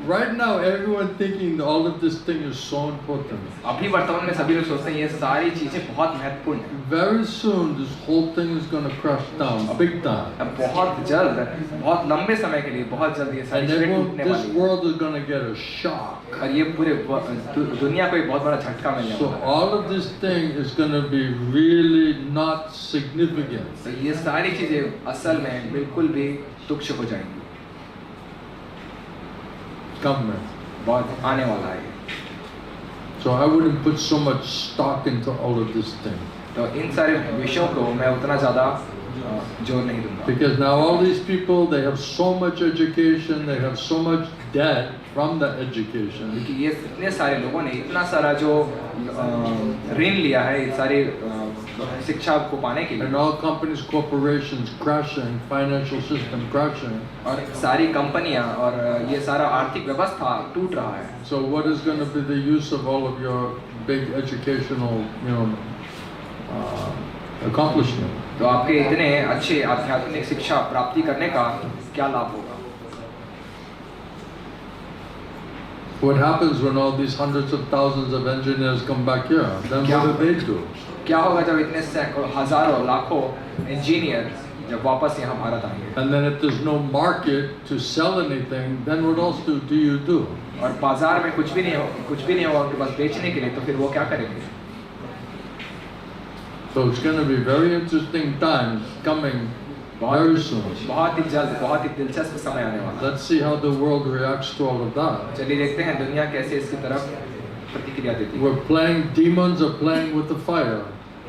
Speaker 1: Right now, everyone thinking that all of this thing is so important.
Speaker 2: अभी वर्तमान में सभी लोग सोचते हैं ये सारी चीजें बहुत महत्वपूर्ण हैं।
Speaker 1: Very soon, this whole thing is going to crash down big time.
Speaker 2: अब बहुत जल्द, बहुत लंबे समय के लिए बहुत जल्द ये सारी
Speaker 1: And
Speaker 2: चीजें
Speaker 1: everyone,
Speaker 2: टूटने
Speaker 1: this
Speaker 2: वाली हैं।
Speaker 1: world is going to get a shock.
Speaker 2: और ये पूरे दुनिया को एक बहुत बड़ा झटका मिलने
Speaker 1: So
Speaker 2: वाला है।
Speaker 1: all of this thing is going to be really not significant.
Speaker 2: तो ये सारी चीजें असल में बिल्कुल भी तुच्छ हो जाएंगी।
Speaker 1: Coming.
Speaker 2: बहुत आने वाला है।
Speaker 1: So I wouldn't put so much stock into all of this thing.
Speaker 2: तो इन सारे विषयों को मैं उतना ज़्यादा जोर नहीं दूंगा।
Speaker 1: Because now all these people, they have so much education, they have so much debt from the education.
Speaker 2: क्योंकि ये इतने सारे लोगों ने इतना सारा जो ऋण लिया है इस सारी शिक्षा को पाने के लिए,
Speaker 1: And all companies, corporations crashing, financial system crashing.
Speaker 2: और सारी कंपनियां और ये सारा आर्थिक व्यवस्था टूट रहा है।
Speaker 1: So what is going to be the use of all of your big educational, accomplishment?
Speaker 2: तो आपके इतने अच्छे आध्यात्मिक शिक्षा प्राप्ति करने का क्या लाभ होगा?
Speaker 1: What happens when all these hundreds of thousands of engineers come back here? Then what do they do?
Speaker 2: क्या होगा जब इतने सैकड़ों हजारों लाखों इंजीनियर जब वापस यहाँ भारत आएंगे?
Speaker 1: And then if there's no market to sell anything, then what else do you do?
Speaker 2: और बाजार में कुछ भी नहीं होगा उनके पास बेचने के लिए, तो फिर वो क्या करेंगे?
Speaker 1: So it's going to be very interesting times coming very soon.
Speaker 2: बहुत ही जल्द बहुत ही दिलचस्प समय आने वाला है।
Speaker 1: Let's see how the world reacts to all of that.
Speaker 2: चलिए देखते हैं दुनिया कैसे इसकी तरफ प्रतिक्रिया देती है।
Speaker 1: Demons are playing with the fire.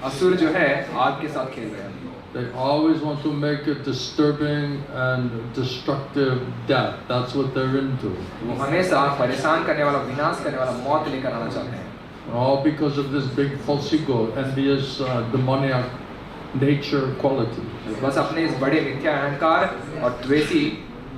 Speaker 2: असुर जो है आग के साथ खेल रहे हैं।
Speaker 1: They always want to make a disturbing and destructive death. That's what they're into.
Speaker 2: वो हमेशा परेशान करने वाला, विनाश करने वाला, मौत लेकर आना चाहते हैं।
Speaker 1: All because of this big false ego, envious, demoniac nature quality.
Speaker 2: बस अपने इस बड़े मिथ्या अहंकार और द्वेषी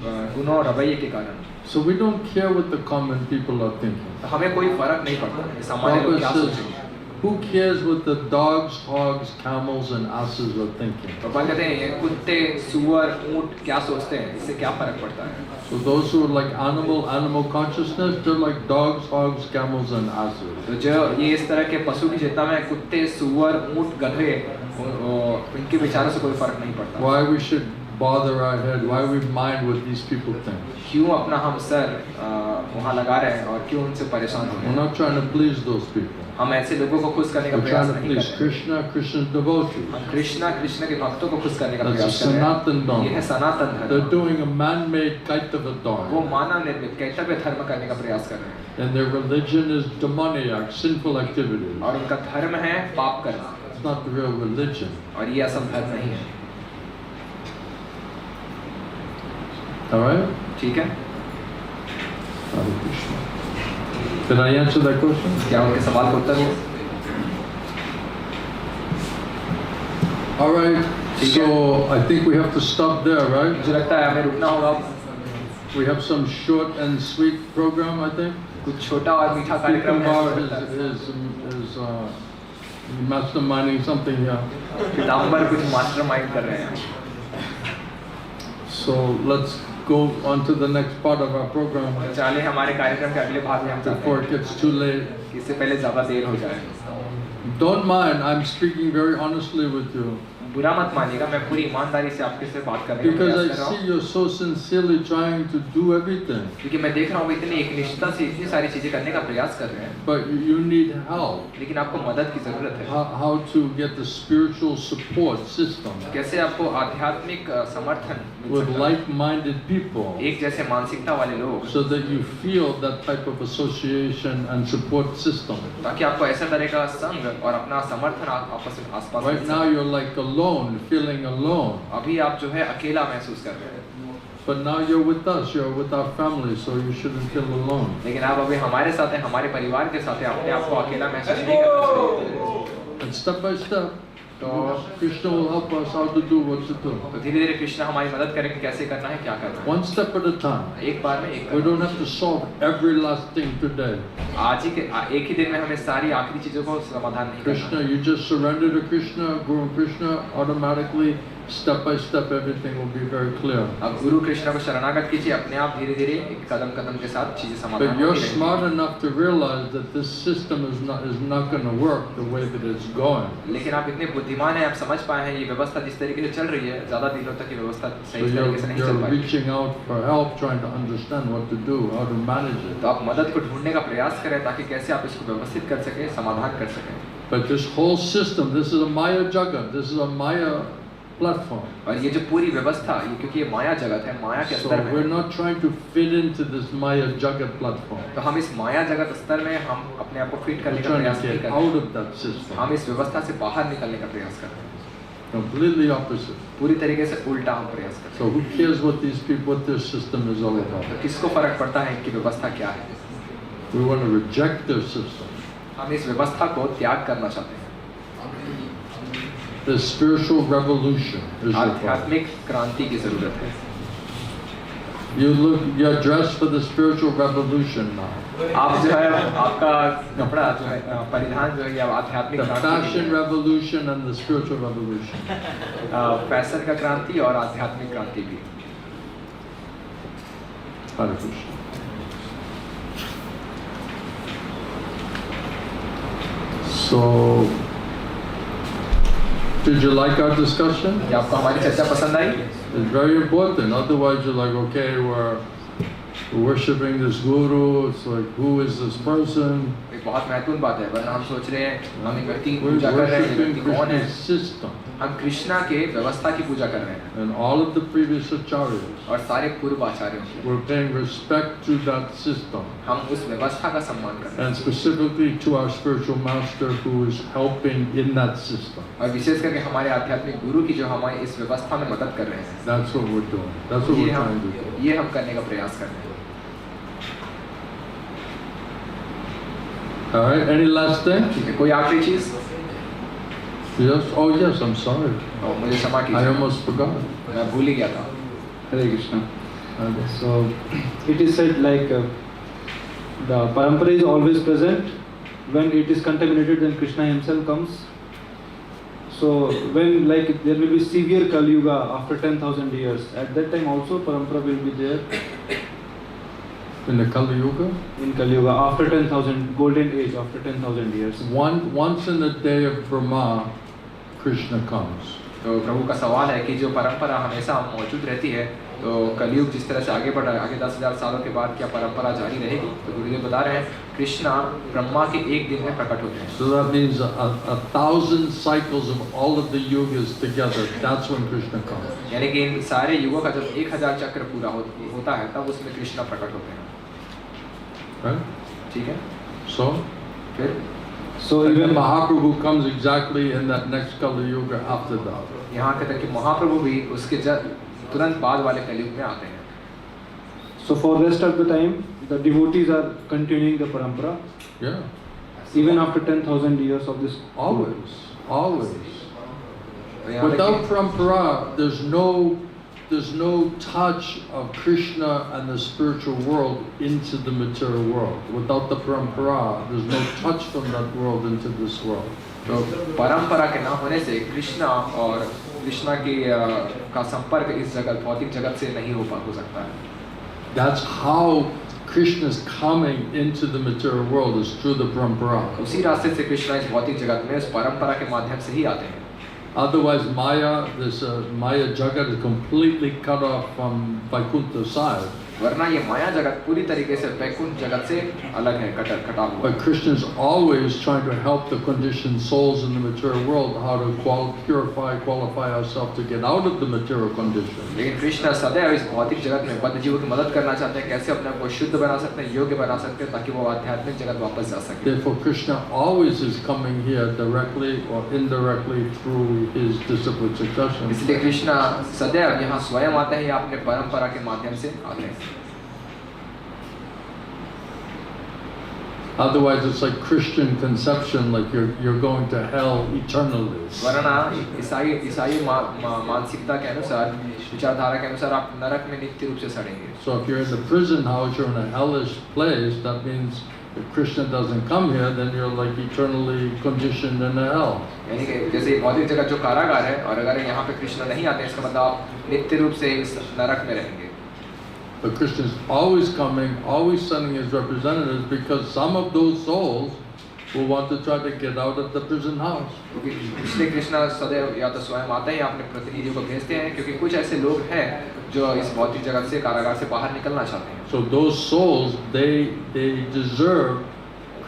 Speaker 2: गुणों और रवैये के कारण।
Speaker 1: So we don't care what the common people are thinking.
Speaker 2: तो हमें कोई फर्क नहीं पड़ता सामान्य लोग क्या सोचेंगे।
Speaker 1: Who cares what the dogs, hogs, camels, and asses are thinking?
Speaker 2: तो बात कहते हैं ये कुत्ते, सुअर, ऊंट क्या सोचते हैं, इससे क्या फर्क पड़ता है?
Speaker 1: So those who are like animal consciousness, they're like dogs, hogs, camels, and asses.
Speaker 2: तो जो ये इस तरह के पशु की चेतना में कुत्ते, सुअर, ऊंट, गधे, इनके विचारों से कोई फर्क नहीं पड़ता।
Speaker 1: Why we should bother our head? Why we mind what these people think?
Speaker 2: क्यों अपना हम सर वहाँ लगा रहे हैं और क्यों उनसे परेशान हो रहे
Speaker 1: We're
Speaker 2: हैं?
Speaker 1: not trying to please those people.
Speaker 2: हम ऐसे लोगों को खुश करने का
Speaker 1: We're
Speaker 2: प्रयास
Speaker 1: trying to
Speaker 2: नहीं कर
Speaker 1: please
Speaker 2: रहे हैं।
Speaker 1: Krishna, Krishna's devotees.
Speaker 2: हम कृष्ण के भक्तों को खुश करने का
Speaker 1: That's
Speaker 2: प्रयास कर रहे
Speaker 1: Sanatan
Speaker 2: हैं।
Speaker 1: Dharma.
Speaker 2: ये है सनातन
Speaker 1: They're
Speaker 2: धर्म।
Speaker 1: doing a man-made Kaitava
Speaker 2: वो
Speaker 1: Dharma.
Speaker 2: मानव निर्मित कैतव्य धर्म करने का प्रयास कर रहे हैं
Speaker 1: And their religion is demoniac, sinful activities.
Speaker 2: और उनका धर्म है पाप करना
Speaker 1: It's not the real religion.
Speaker 2: और ये असल धर्म नहीं है।
Speaker 1: All right?
Speaker 2: ठीक है?
Speaker 1: Hare Krishna. Did I answer that question?
Speaker 2: क्या उनके सवाल का उत्तर हो?
Speaker 1: All right. So I think we have to stop there, right?
Speaker 2: मुझे लगता है हमें रुकना होगा।
Speaker 1: We have some short and sweet program, I think.
Speaker 2: कुछ छोटा और मीठा कार्यक्रम है।
Speaker 1: is masterminding something here.
Speaker 2: पीताम्बर कुछ मास्टरमाइंड कर रहे हैं।
Speaker 1: So let's go on to the next part of our program
Speaker 2: चलिए हमारे कार्यक्रम के अगले भाग में हम चलते
Speaker 1: before it
Speaker 2: हैं।
Speaker 1: gets too late.
Speaker 2: इससे पहले ज़्यादा देर हो जाए।
Speaker 1: Don't mind, I'm speaking very honestly with you.
Speaker 2: बुरा मत मानिएगा, मैं पूरी ईमानदारी से आपके से बात करने का
Speaker 1: Because
Speaker 2: प्रयास
Speaker 1: I
Speaker 2: कर रहा
Speaker 1: see
Speaker 2: हूँ।
Speaker 1: you're so sincerely trying to do everything.
Speaker 2: क्योंकि मैं देख रहा हूँ इतनी एकनिष्ठता से इतनी सारी चीजें करने का प्रयास कर रहे हैं।
Speaker 1: But you need help.
Speaker 2: लेकिन आपको मदद की जरूरत है।
Speaker 1: How to get the spiritual support system
Speaker 2: कैसे आपको आध्यात्मिक समर्थन मिल
Speaker 1: with
Speaker 2: सकता है?
Speaker 1: like-minded people,
Speaker 2: एक जैसे मानसिकता वाले लोग,
Speaker 1: so that you feel that type of association and support system.
Speaker 2: ताकि आपको ऐसा तरह का संग और अपना समर्थन आपस में आसपास
Speaker 1: Right now you're like alone, feeling alone.
Speaker 2: अभी आप जो है अकेला महसूस कर रहे हैं।
Speaker 1: But now you're with us, you're with our family, so you shouldn't feel alone.
Speaker 2: लेकिन आप अभी हमारे साथ हैं, हमारे परिवार के साथ हैं, अपने आप को अकेला महसूस नहीं करना चाहिए।
Speaker 1: And step by step,
Speaker 2: तो
Speaker 1: Krishna will help us how to do what to do.
Speaker 2: धीरे धीरे कृष्ण हमारी मदद करेंगे कैसे करना है, क्या करना है।
Speaker 1: One step at a time.
Speaker 2: एक बार में एक
Speaker 1: We don't have to solve every last thing today.
Speaker 2: आज ही के एक ही दिन में हमें सारी आखिरी चीजों को समाधान नहीं करना।
Speaker 1: Krishna, you just surrender to Krishna, Guru Krishna, automatically, step by step, everything will be very clear.
Speaker 2: अब गुरु कृष्ण को शरणागत कीजिए, अपने आप धीरे धीरे एक कदम कदम के साथ चीजें समाधान
Speaker 1: But you're
Speaker 2: होती रहेंगी।
Speaker 1: smart enough to realize that this system is not going to work the way that it's going.
Speaker 2: लेकिन आप इतने बुद्धिमान हैं, आप समझ पाए हैं ये व्यवस्था जिस तरीके से चल रही है, ज्यादा दिनों तक ये व्यवस्था
Speaker 1: So
Speaker 2: सही तरीके से नहीं
Speaker 1: you're
Speaker 2: चल पाएगी।
Speaker 1: reaching out for help, trying to understand what to do, how to manage it.
Speaker 2: तो आप मदद को ढूंढने का प्रयास करें ताकि कैसे आप इसको व्यवस्थित कर सकें, समाधान कर सकें।
Speaker 1: But this whole system, this is a Maya Jagat, this is a Maya platform.
Speaker 2: और ये जो पूरी व्यवस्था, ये क्योंकि ये माया जगत है, माया के
Speaker 1: So
Speaker 2: स्तर में,
Speaker 1: we're not trying to fit into this Maya Jagat platform.
Speaker 2: तो हम इस माया जगत स्तर में हम अपने आप को फिट करने
Speaker 1: We're
Speaker 2: का
Speaker 1: trying
Speaker 2: प्रयास
Speaker 1: to
Speaker 2: नहीं
Speaker 1: get
Speaker 2: कर रहे
Speaker 1: out
Speaker 2: हैं।
Speaker 1: of that system.
Speaker 2: हम इस व्यवस्था से बाहर निकलने का प्रयास कर रहे हैं।
Speaker 1: Completely opposite.
Speaker 2: पूरी तरीके से उल्टा हम प्रयास कर रहे
Speaker 1: So who cares what these people, what their system is all
Speaker 2: हैं।
Speaker 1: about?
Speaker 2: तो किसको फर्क पड़ता है इनकी व्यवस्था क्या है?
Speaker 1: We want to reject their system.
Speaker 2: हम इस व्यवस्था को त्याग करना चाहते हैं।
Speaker 1: The spiritual revolution is your problem.
Speaker 2: आध्यात्मिक क्रांति की जरूरत है।
Speaker 1: You're dressed for the spiritual revolution now.
Speaker 2: आप जो है आपका कपड़ा जो है परिधान जो है ये आध्यात्मिक
Speaker 1: The
Speaker 2: क्रांति
Speaker 1: fashion revolution and the spiritual revolution.
Speaker 2: Fashion का क्रांति और आध्यात्मिक क्रांति भी।
Speaker 1: Hare Krishna. So, did you like our discussion?
Speaker 2: क्या आपको हमारी चर्चा पसंद आई?
Speaker 1: It's very important. Otherwise, you're like, okay, we're worshiping this guru. It's like, who is this person?
Speaker 2: एक बहुत महत्वपूर्ण बात है, वरना हम सोच रहे हैं हम एक व्यक्ति की
Speaker 1: We're
Speaker 2: पूजा कर रहे हैं, ये
Speaker 1: worshiping
Speaker 2: व्यक्ति कौन है?
Speaker 1: Krishna's system
Speaker 2: हम कृष्णा के व्यवस्था की पूजा कर रहे हैं
Speaker 1: and all of the previous acharyas.
Speaker 2: और सारे पूर्व आचार्यों की।
Speaker 1: We're paying respect to that system
Speaker 2: हम उस व्यवस्था का सम्मान कर रहे हैं
Speaker 1: and specifically to our spiritual master who is helping in that system.
Speaker 2: और विशेष करके हमारे आध्यात्मिक गुरु की जो हमारी इस व्यवस्था में मदद कर रहे हैं।
Speaker 1: That's what we're doing. That's what we're trying to do.
Speaker 2: ये हम करने का प्रयास कर रहे हैं।
Speaker 1: All right. Any last thing?
Speaker 2: ठीक है, कोई आखिरी चीज?
Speaker 1: Yes. Oh, yes. I'm sorry.
Speaker 2: और मुझे क्षमा
Speaker 1: I
Speaker 2: कीजिए,
Speaker 1: almost forgot.
Speaker 2: मैं भूल ही गया था।
Speaker 10: Hare Krishna.
Speaker 1: Okay.
Speaker 10: So it is said like the parampara is always present. When it is contaminated, then Krishna himself comes. So when like there will be severe Kali Yuga after 10,000 years, at that time also parampara will be there
Speaker 1: In the Kali Yuga,
Speaker 10: in Kali Yuga after 10,000 golden age after 10,000 years.
Speaker 1: once in the day of Brahma, Krishna comes.
Speaker 2: तो प्रभु का सवाल है कि जो परंपरा हमेशा मौजूद रहती है, तो कलयुग जिस तरह से आगे बढ़ रहा है, आगे 10,000 सालों के बाद क्या परंपरा जारी रहेगी? तो गुरुदेव बता रहे हैं कृष्णा ब्रह्मा के एक दिन में प्रकट होते हैं।
Speaker 1: So that means 1,000 cycles of all of the yugas together. That's when Krishna comes.
Speaker 2: यानी कि इन सारे युगों का जब 1000 चक्र पूरा होता है तब उसमें कृष्णा प्रकट होते हैं।
Speaker 1: Right?
Speaker 2: ठीक है।
Speaker 1: So
Speaker 2: फिर
Speaker 10: So
Speaker 1: and
Speaker 10: even
Speaker 1: Mahaprabhu comes exactly in that next Kali Yuga after that.
Speaker 2: यहाँ के तक कि महाप्रभु भी उसके तुरंत बाद वाले कलयुग में आते हैं।
Speaker 10: so for rest of the time the devotees are continuing the parampara
Speaker 1: Yeah.
Speaker 10: even after 10,000 years of this.
Speaker 1: Always.
Speaker 2: तो यहाँ
Speaker 1: Without
Speaker 2: देखिए,
Speaker 1: parampara, there's no touch of Krishna and the spiritual world into the material world. Without the parampara, there's no touch from that world into this world.
Speaker 2: तो परंपरा के ना होने से कृष्णा और कृष्णा की का संपर्क इस जगत भौतिक जगत से नहीं हो सकता है।
Speaker 1: That's how Krishna's coming into the material world is through the parampara.
Speaker 2: उसी रास्ते से कृष्णा इस भौतिक जगत में इस परंपरा के माध्यम से ही आते हैं।
Speaker 1: Otherwise, this Maya Jagat is completely cut off from Vaikuntha side.
Speaker 2: वरना ये माया जगत पूरी तरीके से वैकुंठ जगत से अलग है, कटा हुआ।
Speaker 1: But Krishna is always trying to help the conditioned souls in the material world how to qualify ourselves to get out of the material condition.
Speaker 2: लेकिन कृष्णा सदैव इस भौतिक जगत में बद्ध जीवों की मदद करना चाहते हैं, कैसे अपने आप को शुद्ध बना सकते हैं, योग्य बना सकते हैं, ताकि वो आध्यात्मिक जगत वापस जा सके।
Speaker 1: Therefore, Krishna always is coming here directly or indirectly through his disciplic succession.
Speaker 2: इसलिए कृष्णा सदैव यहाँ स्वयं आते हैं या अपने परंपरा के माध्यम से आते हैं।
Speaker 1: Otherwise, it's like Christian conception, like you're going to hell eternally.
Speaker 2: वरना ईसाई मानसिकता के अनुसार, विचारधारा के अनुसार आप नरक में नित्य रूप से सड़ेंगे।
Speaker 1: So if you're in the prison house, you're in a hellish place. That means if Krishna doesn't come here, then you're like eternally conditioned in a hell.
Speaker 2: यानी कि जैसे भौतिक जगत जो कारागार है, और अगर यहाँ पे कृष्ण नहीं आते, इसका मतलब आप नित्य रूप से इस नरक में रहेंगे।
Speaker 1: But Krishna is always coming, always sending his representatives, because some of those souls will want to try to get out of the prison house.
Speaker 2: क्योंकि इसलिए कृष्णा सदैव या तो स्वयं आते हैं या अपने प्रतिनिधियों को भेजते हैं, क्योंकि कुछ ऐसे लोग हैं जो इस भौतिक जगत से कारागार से बाहर निकलना चाहते हैं।
Speaker 1: So those souls, they deserve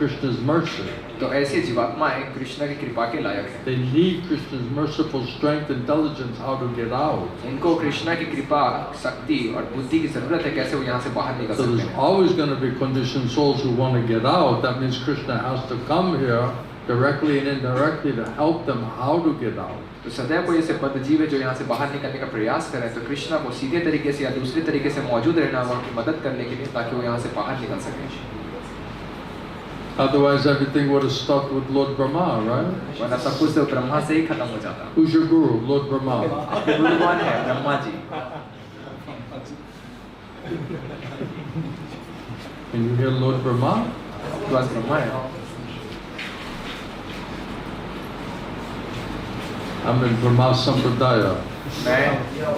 Speaker 1: Krishna's mercy.
Speaker 2: तो ऐसी जीवात्माएं कृष्ण की कृपा के लायक हैं।
Speaker 1: They need Krishna's merciful strength, intelligence, how to get out.
Speaker 2: इनको कृष्ण की कृपा, शक्ति और बुद्धि की जरूरत है, कैसे वो यहाँ से बाहर निकल
Speaker 1: So
Speaker 2: सकते
Speaker 1: there's
Speaker 2: हैं।
Speaker 1: always going to be conditioned souls who want to get out. That means Krishna has to come here directly and indirectly to help them how to get out.
Speaker 2: तो सदैव कोई ऐसे बद्ध जीव है जो यहाँ से बाहर निकलने का प्रयास करें, तो कृष्णा को सीधे तरीके से या दूसरे तरीके से मौजूद रहना होगा उनकी मदद करने के लिए, ताकि वो यहाँ से बाहर निकल सके।
Speaker 1: Otherwise, everything would have stuck with Lord Brahma, right?
Speaker 2: वरना सब कुछ तो ब्रह्मा से ही खत्म हो जाता।
Speaker 1: Who's your guru? Lord Brahma.
Speaker 2: आपके गुरु कौन है? Brahma ji.
Speaker 1: Can you hear Lord Brahma?
Speaker 2: आपके पास ब्रह्मा है।
Speaker 1: I'm in Brahma Sampradaya.
Speaker 2: मैं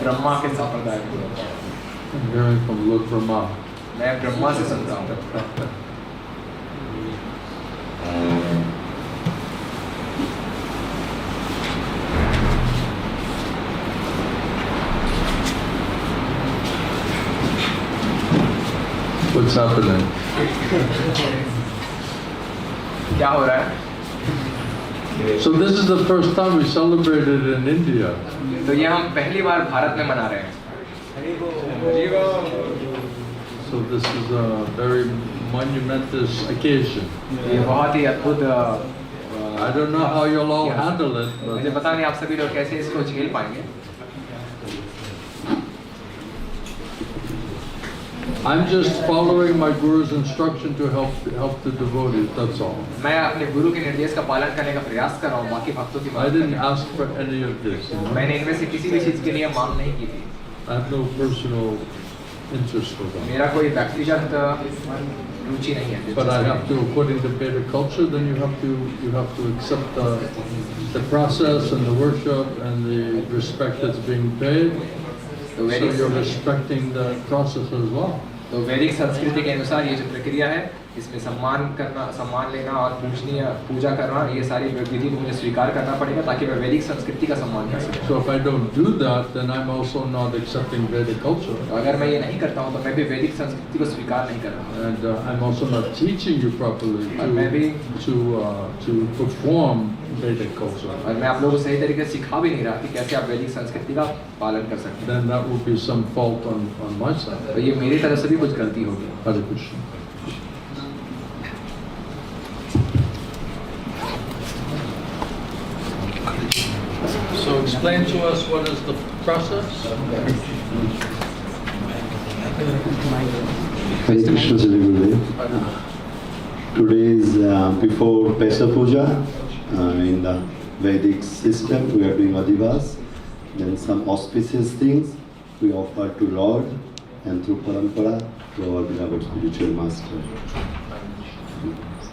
Speaker 2: ब्रह्मा के संप्रदाय में हूँ।
Speaker 1: I'm hearing from Lord Brahma.
Speaker 2: मैं ब्रह्मा से सुनता हूँ।
Speaker 1: What's happening?
Speaker 2: क्या हो रहा है?
Speaker 1: So this is the first time we celebrated in India.
Speaker 2: तो ये हम पहली बार भारत में मना रहे हैं।
Speaker 1: So this is a very monumentous occasion.
Speaker 2: ये बहुत ही अद्भुत।
Speaker 1: I don't know how you'll all handle it,
Speaker 2: मुझे
Speaker 1: but
Speaker 2: पता नहीं आप सभी लोग कैसे इसको झेल पाएंगे।
Speaker 1: I'm just following my guru's instruction to help the devotees. That's all.
Speaker 2: मैं अपने गुरु के निर्देश का पालन करने का प्रयास कर रहा हूँ, बाकी भक्तों की
Speaker 1: I
Speaker 2: मदद
Speaker 1: didn't
Speaker 2: करने।
Speaker 1: ask for any of this. You know?
Speaker 2: मैंने इनमें से किसी भी चीज के लिए मांग नहीं की थी।
Speaker 1: I have no personal interest for them.
Speaker 2: मेरा कोई व्यक्तिगत रुचि नहीं है।
Speaker 1: But I have to, according to Vedic culture, then you have to accept the process and the worship and the respect that's being paid.
Speaker 2: तो
Speaker 1: So you're respecting the process as well.
Speaker 2: तो वैदिक संस्कृति के अनुसार ये जो प्रक्रिया है इसमें सम्मान लेना और पूजा करना, ये सारी विधि को मुझे स्वीकार करना पड़ेगा ताकि मैं वैदिक संस्कृति का सम्मान कर सकूं।
Speaker 1: So if I don't do that, then I'm also not accepting Vedic culture.
Speaker 2: अगर मैं ये नहीं करता हूँ तो मैं भी वैदिक संस्कृति को स्वीकार नहीं कर रहा।
Speaker 1: And I'm also not teaching you properly
Speaker 2: मैं भी
Speaker 1: to perform Vedic culture.
Speaker 2: और मैं आप लोगों को सही तरीके से सिखा भी नहीं रहा कि कैसे आप वैदिक संस्कृति का पालन कर सकते हैं।
Speaker 1: Then that would be some fault on my side.
Speaker 2: तो ये मेरी तरफ से भी कुछ गलती होगी।
Speaker 1: Hare Krishna. So explain to us what is the process?
Speaker 11: Hare Krishna Shri Gurudev. Today is before Pesa Puja. In the Vedic system, we are doing Adivas. Then some auspicious things we offer to Lord and through Parampara to our beloved spiritual master.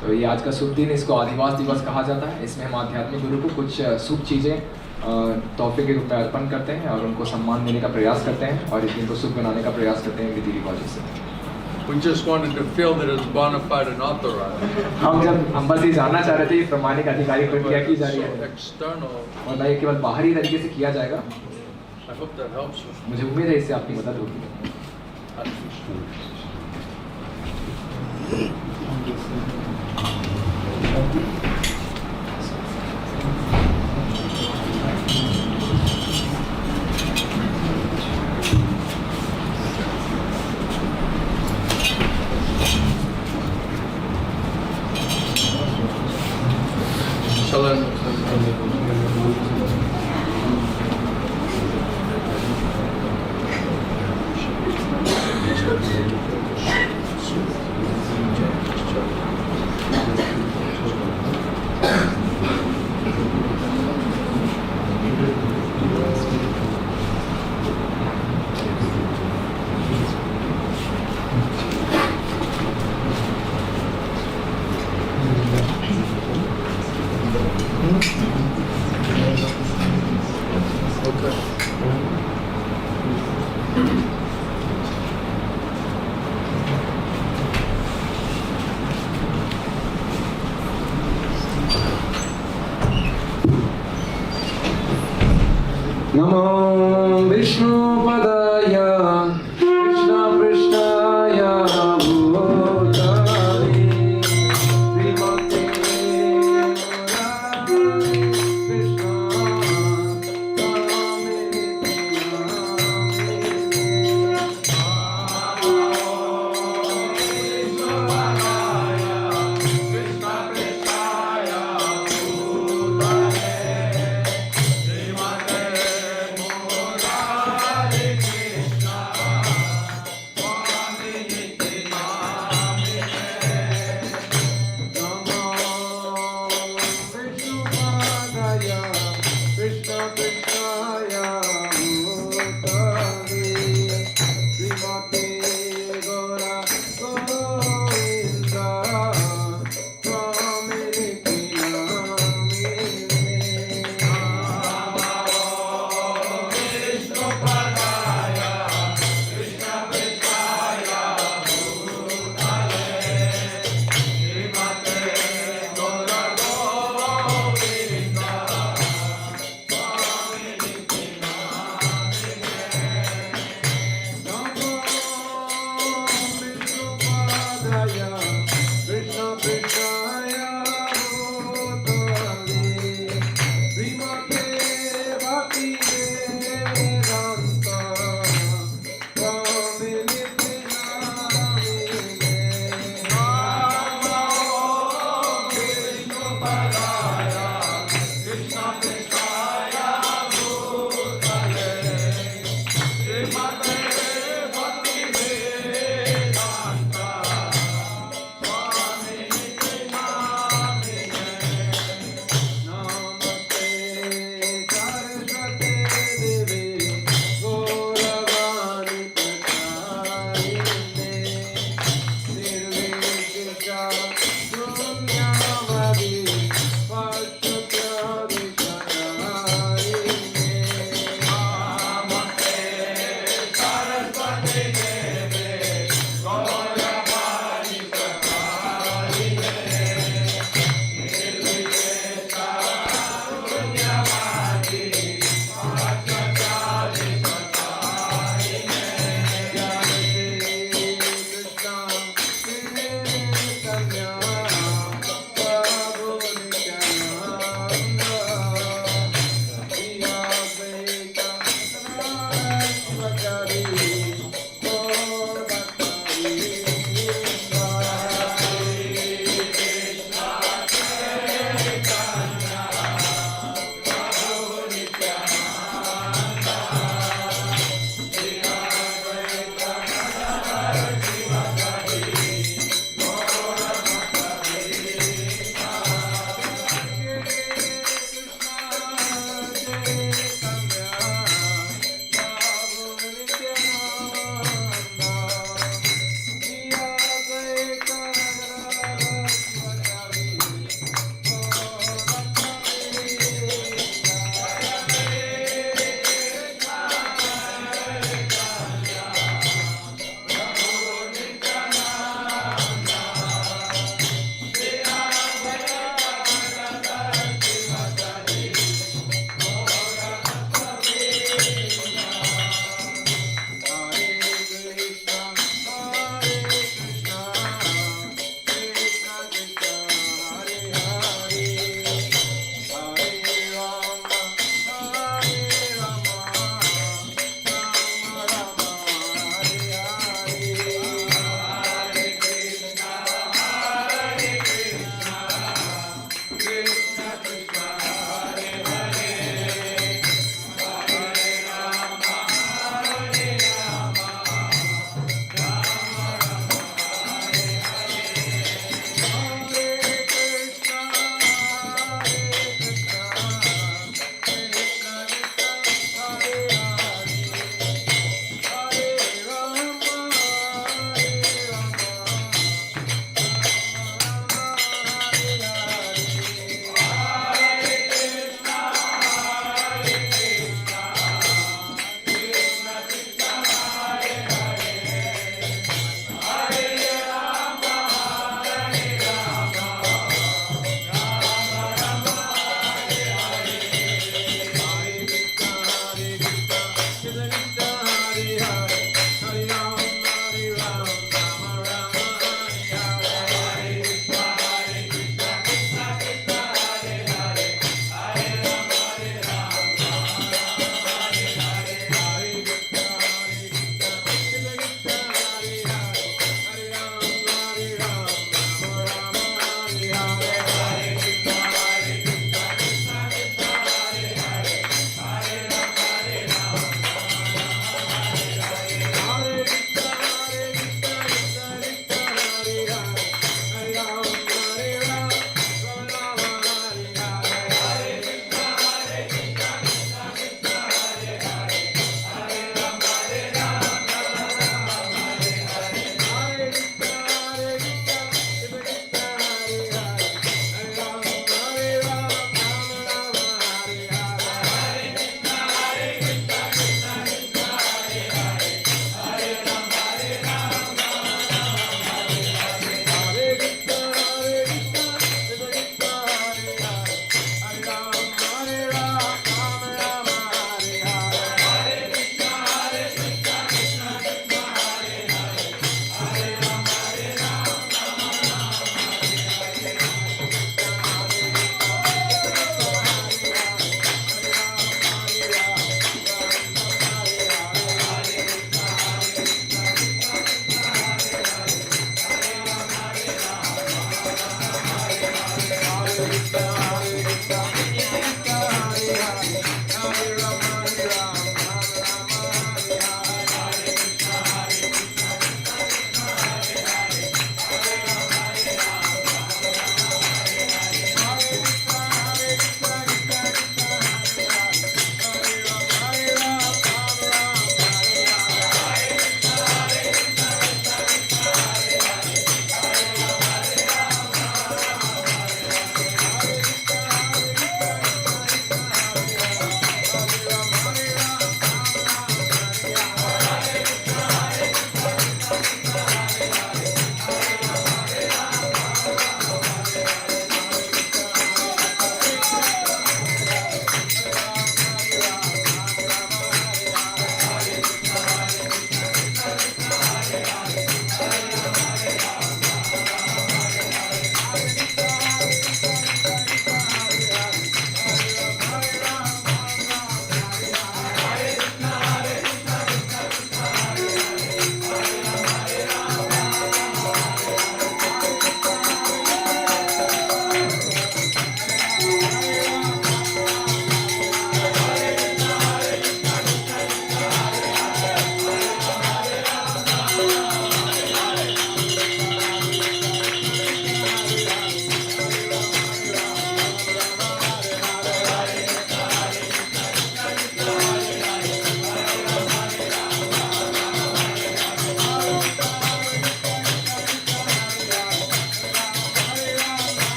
Speaker 2: तो ये आज का शुभ दिन, इसको आदिवास दिवस कहा जाता है। इसमें हम आध्यात्मिक गुरु को कुछ शुभ चीज़ें तोहफे के रूप में अर्पण करते हैं और उनको सम्मान देने का प्रयास करते हैं और इस दिन को शुभ बनाने का प्रयास करते हैं विधि रिवाजों से।
Speaker 1: We just wanted to feel that it's bona fide and authorized.
Speaker 2: हम बस ये जानना चाह रहे थे कि प्रमाणिक आधिकारिक प्रक्रिया की जा रही है
Speaker 1: External.
Speaker 2: और ना ये केवल बाहरी तरीके से किया जाएगा।
Speaker 1: I hope that helps you.
Speaker 2: मुझे उम्मीद है इससे आपकी मदद होगी।
Speaker 6: नमो विष्णुपदाय कृष्ण पृष्ठाय भूताय श्रीमते
Speaker 1: Hare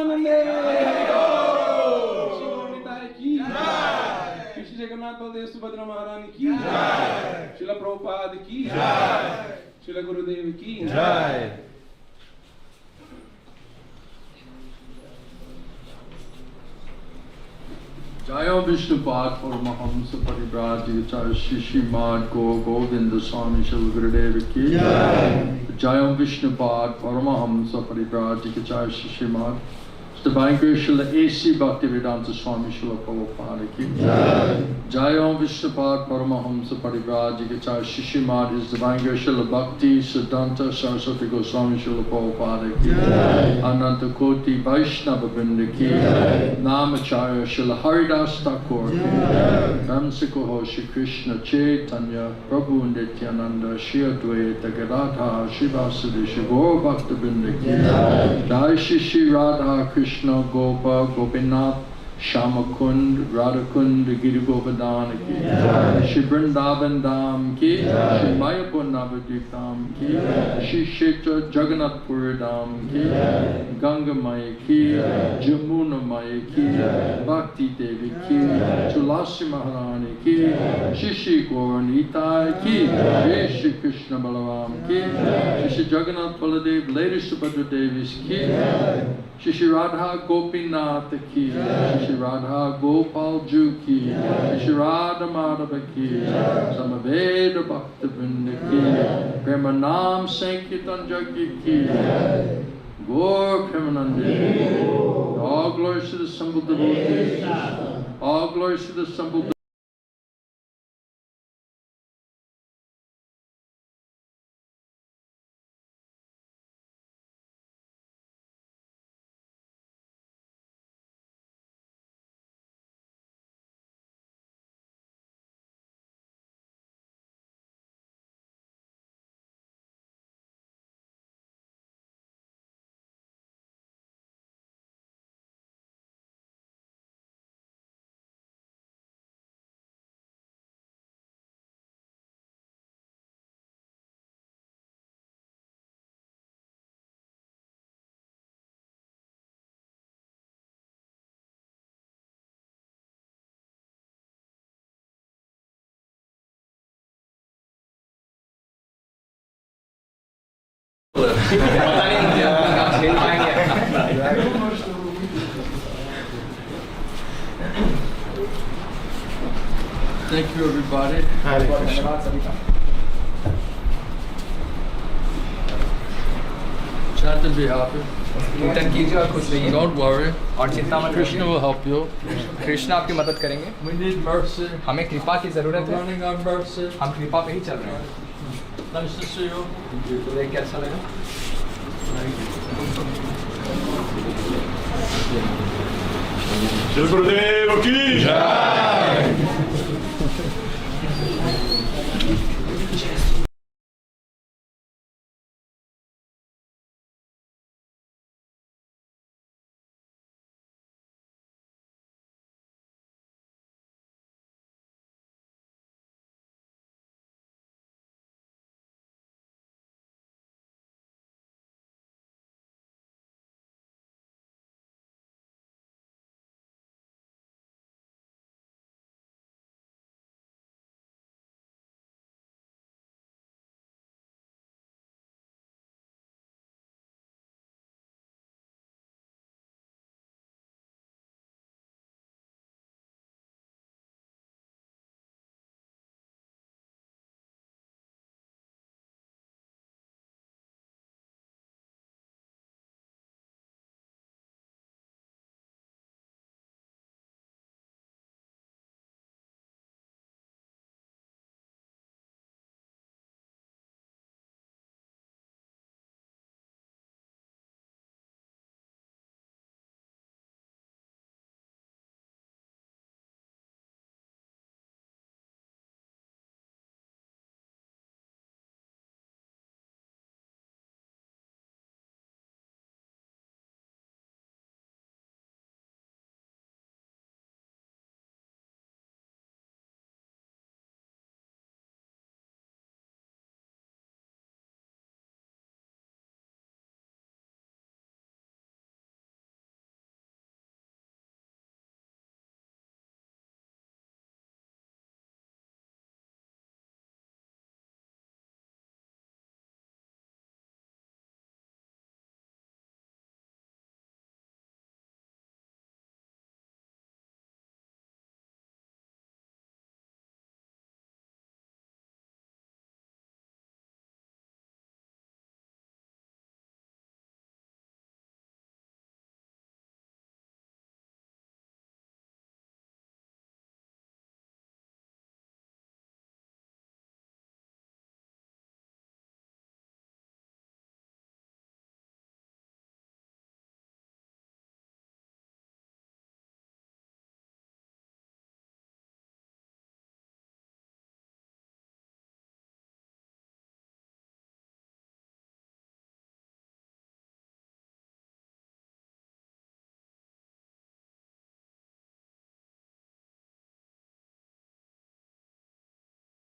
Speaker 12: Premanande! की जय, श्री जगन्नाथ बलदेव सुभद्रा महारानी की जय, श्रील प्रभुपाद की जय, श्रील गुरुदेव की जय।
Speaker 1: Jayo Vishnupad Paramahamsa Parivrajakacha Shishimad Govinda Swami Shri Gurudev ki Jai. Jayo Vishnupad Paramahamsa Parivrajakacha Shishimad Divine Grace Srila A.C. Bhaktivedanta Swami Srila Prabhupada ki Jai. Jayo Vishnupad Paramahamsa Parivrajakacha Shishimad His Divine Grace Srila Bhakti Siddhanta Saraswati Goswami Srila Prabhupada ki Jai. Ananta Koti Vaishnava Vrinda ki Jai. Namacharya Srila Hari-katha Thakur ki Jai. Ramsikoho Shri Krishna Chaitanya Prabhu Nityananda Shri Advaita Gadadhar Shivasadi Shri Gaur Bhakta Vrinda ki Jai. Jai Shri Radha Krishna Gopa Gopinath Shamakund Radhakund Giri Govardhana ki Jai. Shri Vrindavan Dham ki Jai. Shri Mayapur Navadvip Dham ki Jai. Shri Kshetra Jagannath Puri Dham ki Jai. Ganga Maya ki Jai. Jamuna Maya ki Jai. Bhakti Devi ki Jai. Tulasi Maharani ki Jai. Shri Shri Gaur Nitai ki Jai. Shri Krishna Balaram ki Jai. Shri Jagannath Baladev Lady Subhadra Devis ki Jai. Shri Radha Gopinath ki Jai. Shri Radha Gopal Ju ki Jai. Shri Radha Madhava ki Jai. Samaveda Bhakta Vrinda ki Jai. Premanam Sankirtan Jagya ki Jai. Gaur Premanande. All glories to the assembled devotees. All glories to the assembled devotees.
Speaker 2: पता नहीं मुझे अपना काम खेल पाएंगे।
Speaker 1: Thank you everybody.
Speaker 2: धन्यवाद सभी का।
Speaker 1: Chant and be happy.
Speaker 2: कीर्तन कीजिए और खुश रहिए।
Speaker 1: Don't worry.
Speaker 2: और चिंता मत करिए।
Speaker 1: Krishna will help you.
Speaker 2: Krishna आपकी मदद करेंगे।
Speaker 1: We need mercy.
Speaker 2: हमें कृपा की जरूरत है।
Speaker 1: Running on mercy.
Speaker 2: हम कृपा पे ही चल रहे हैं।
Speaker 1: Nice to see you.
Speaker 2: तो देख के अच्छा लगा।
Speaker 13: श्री गुरुदेव की जय।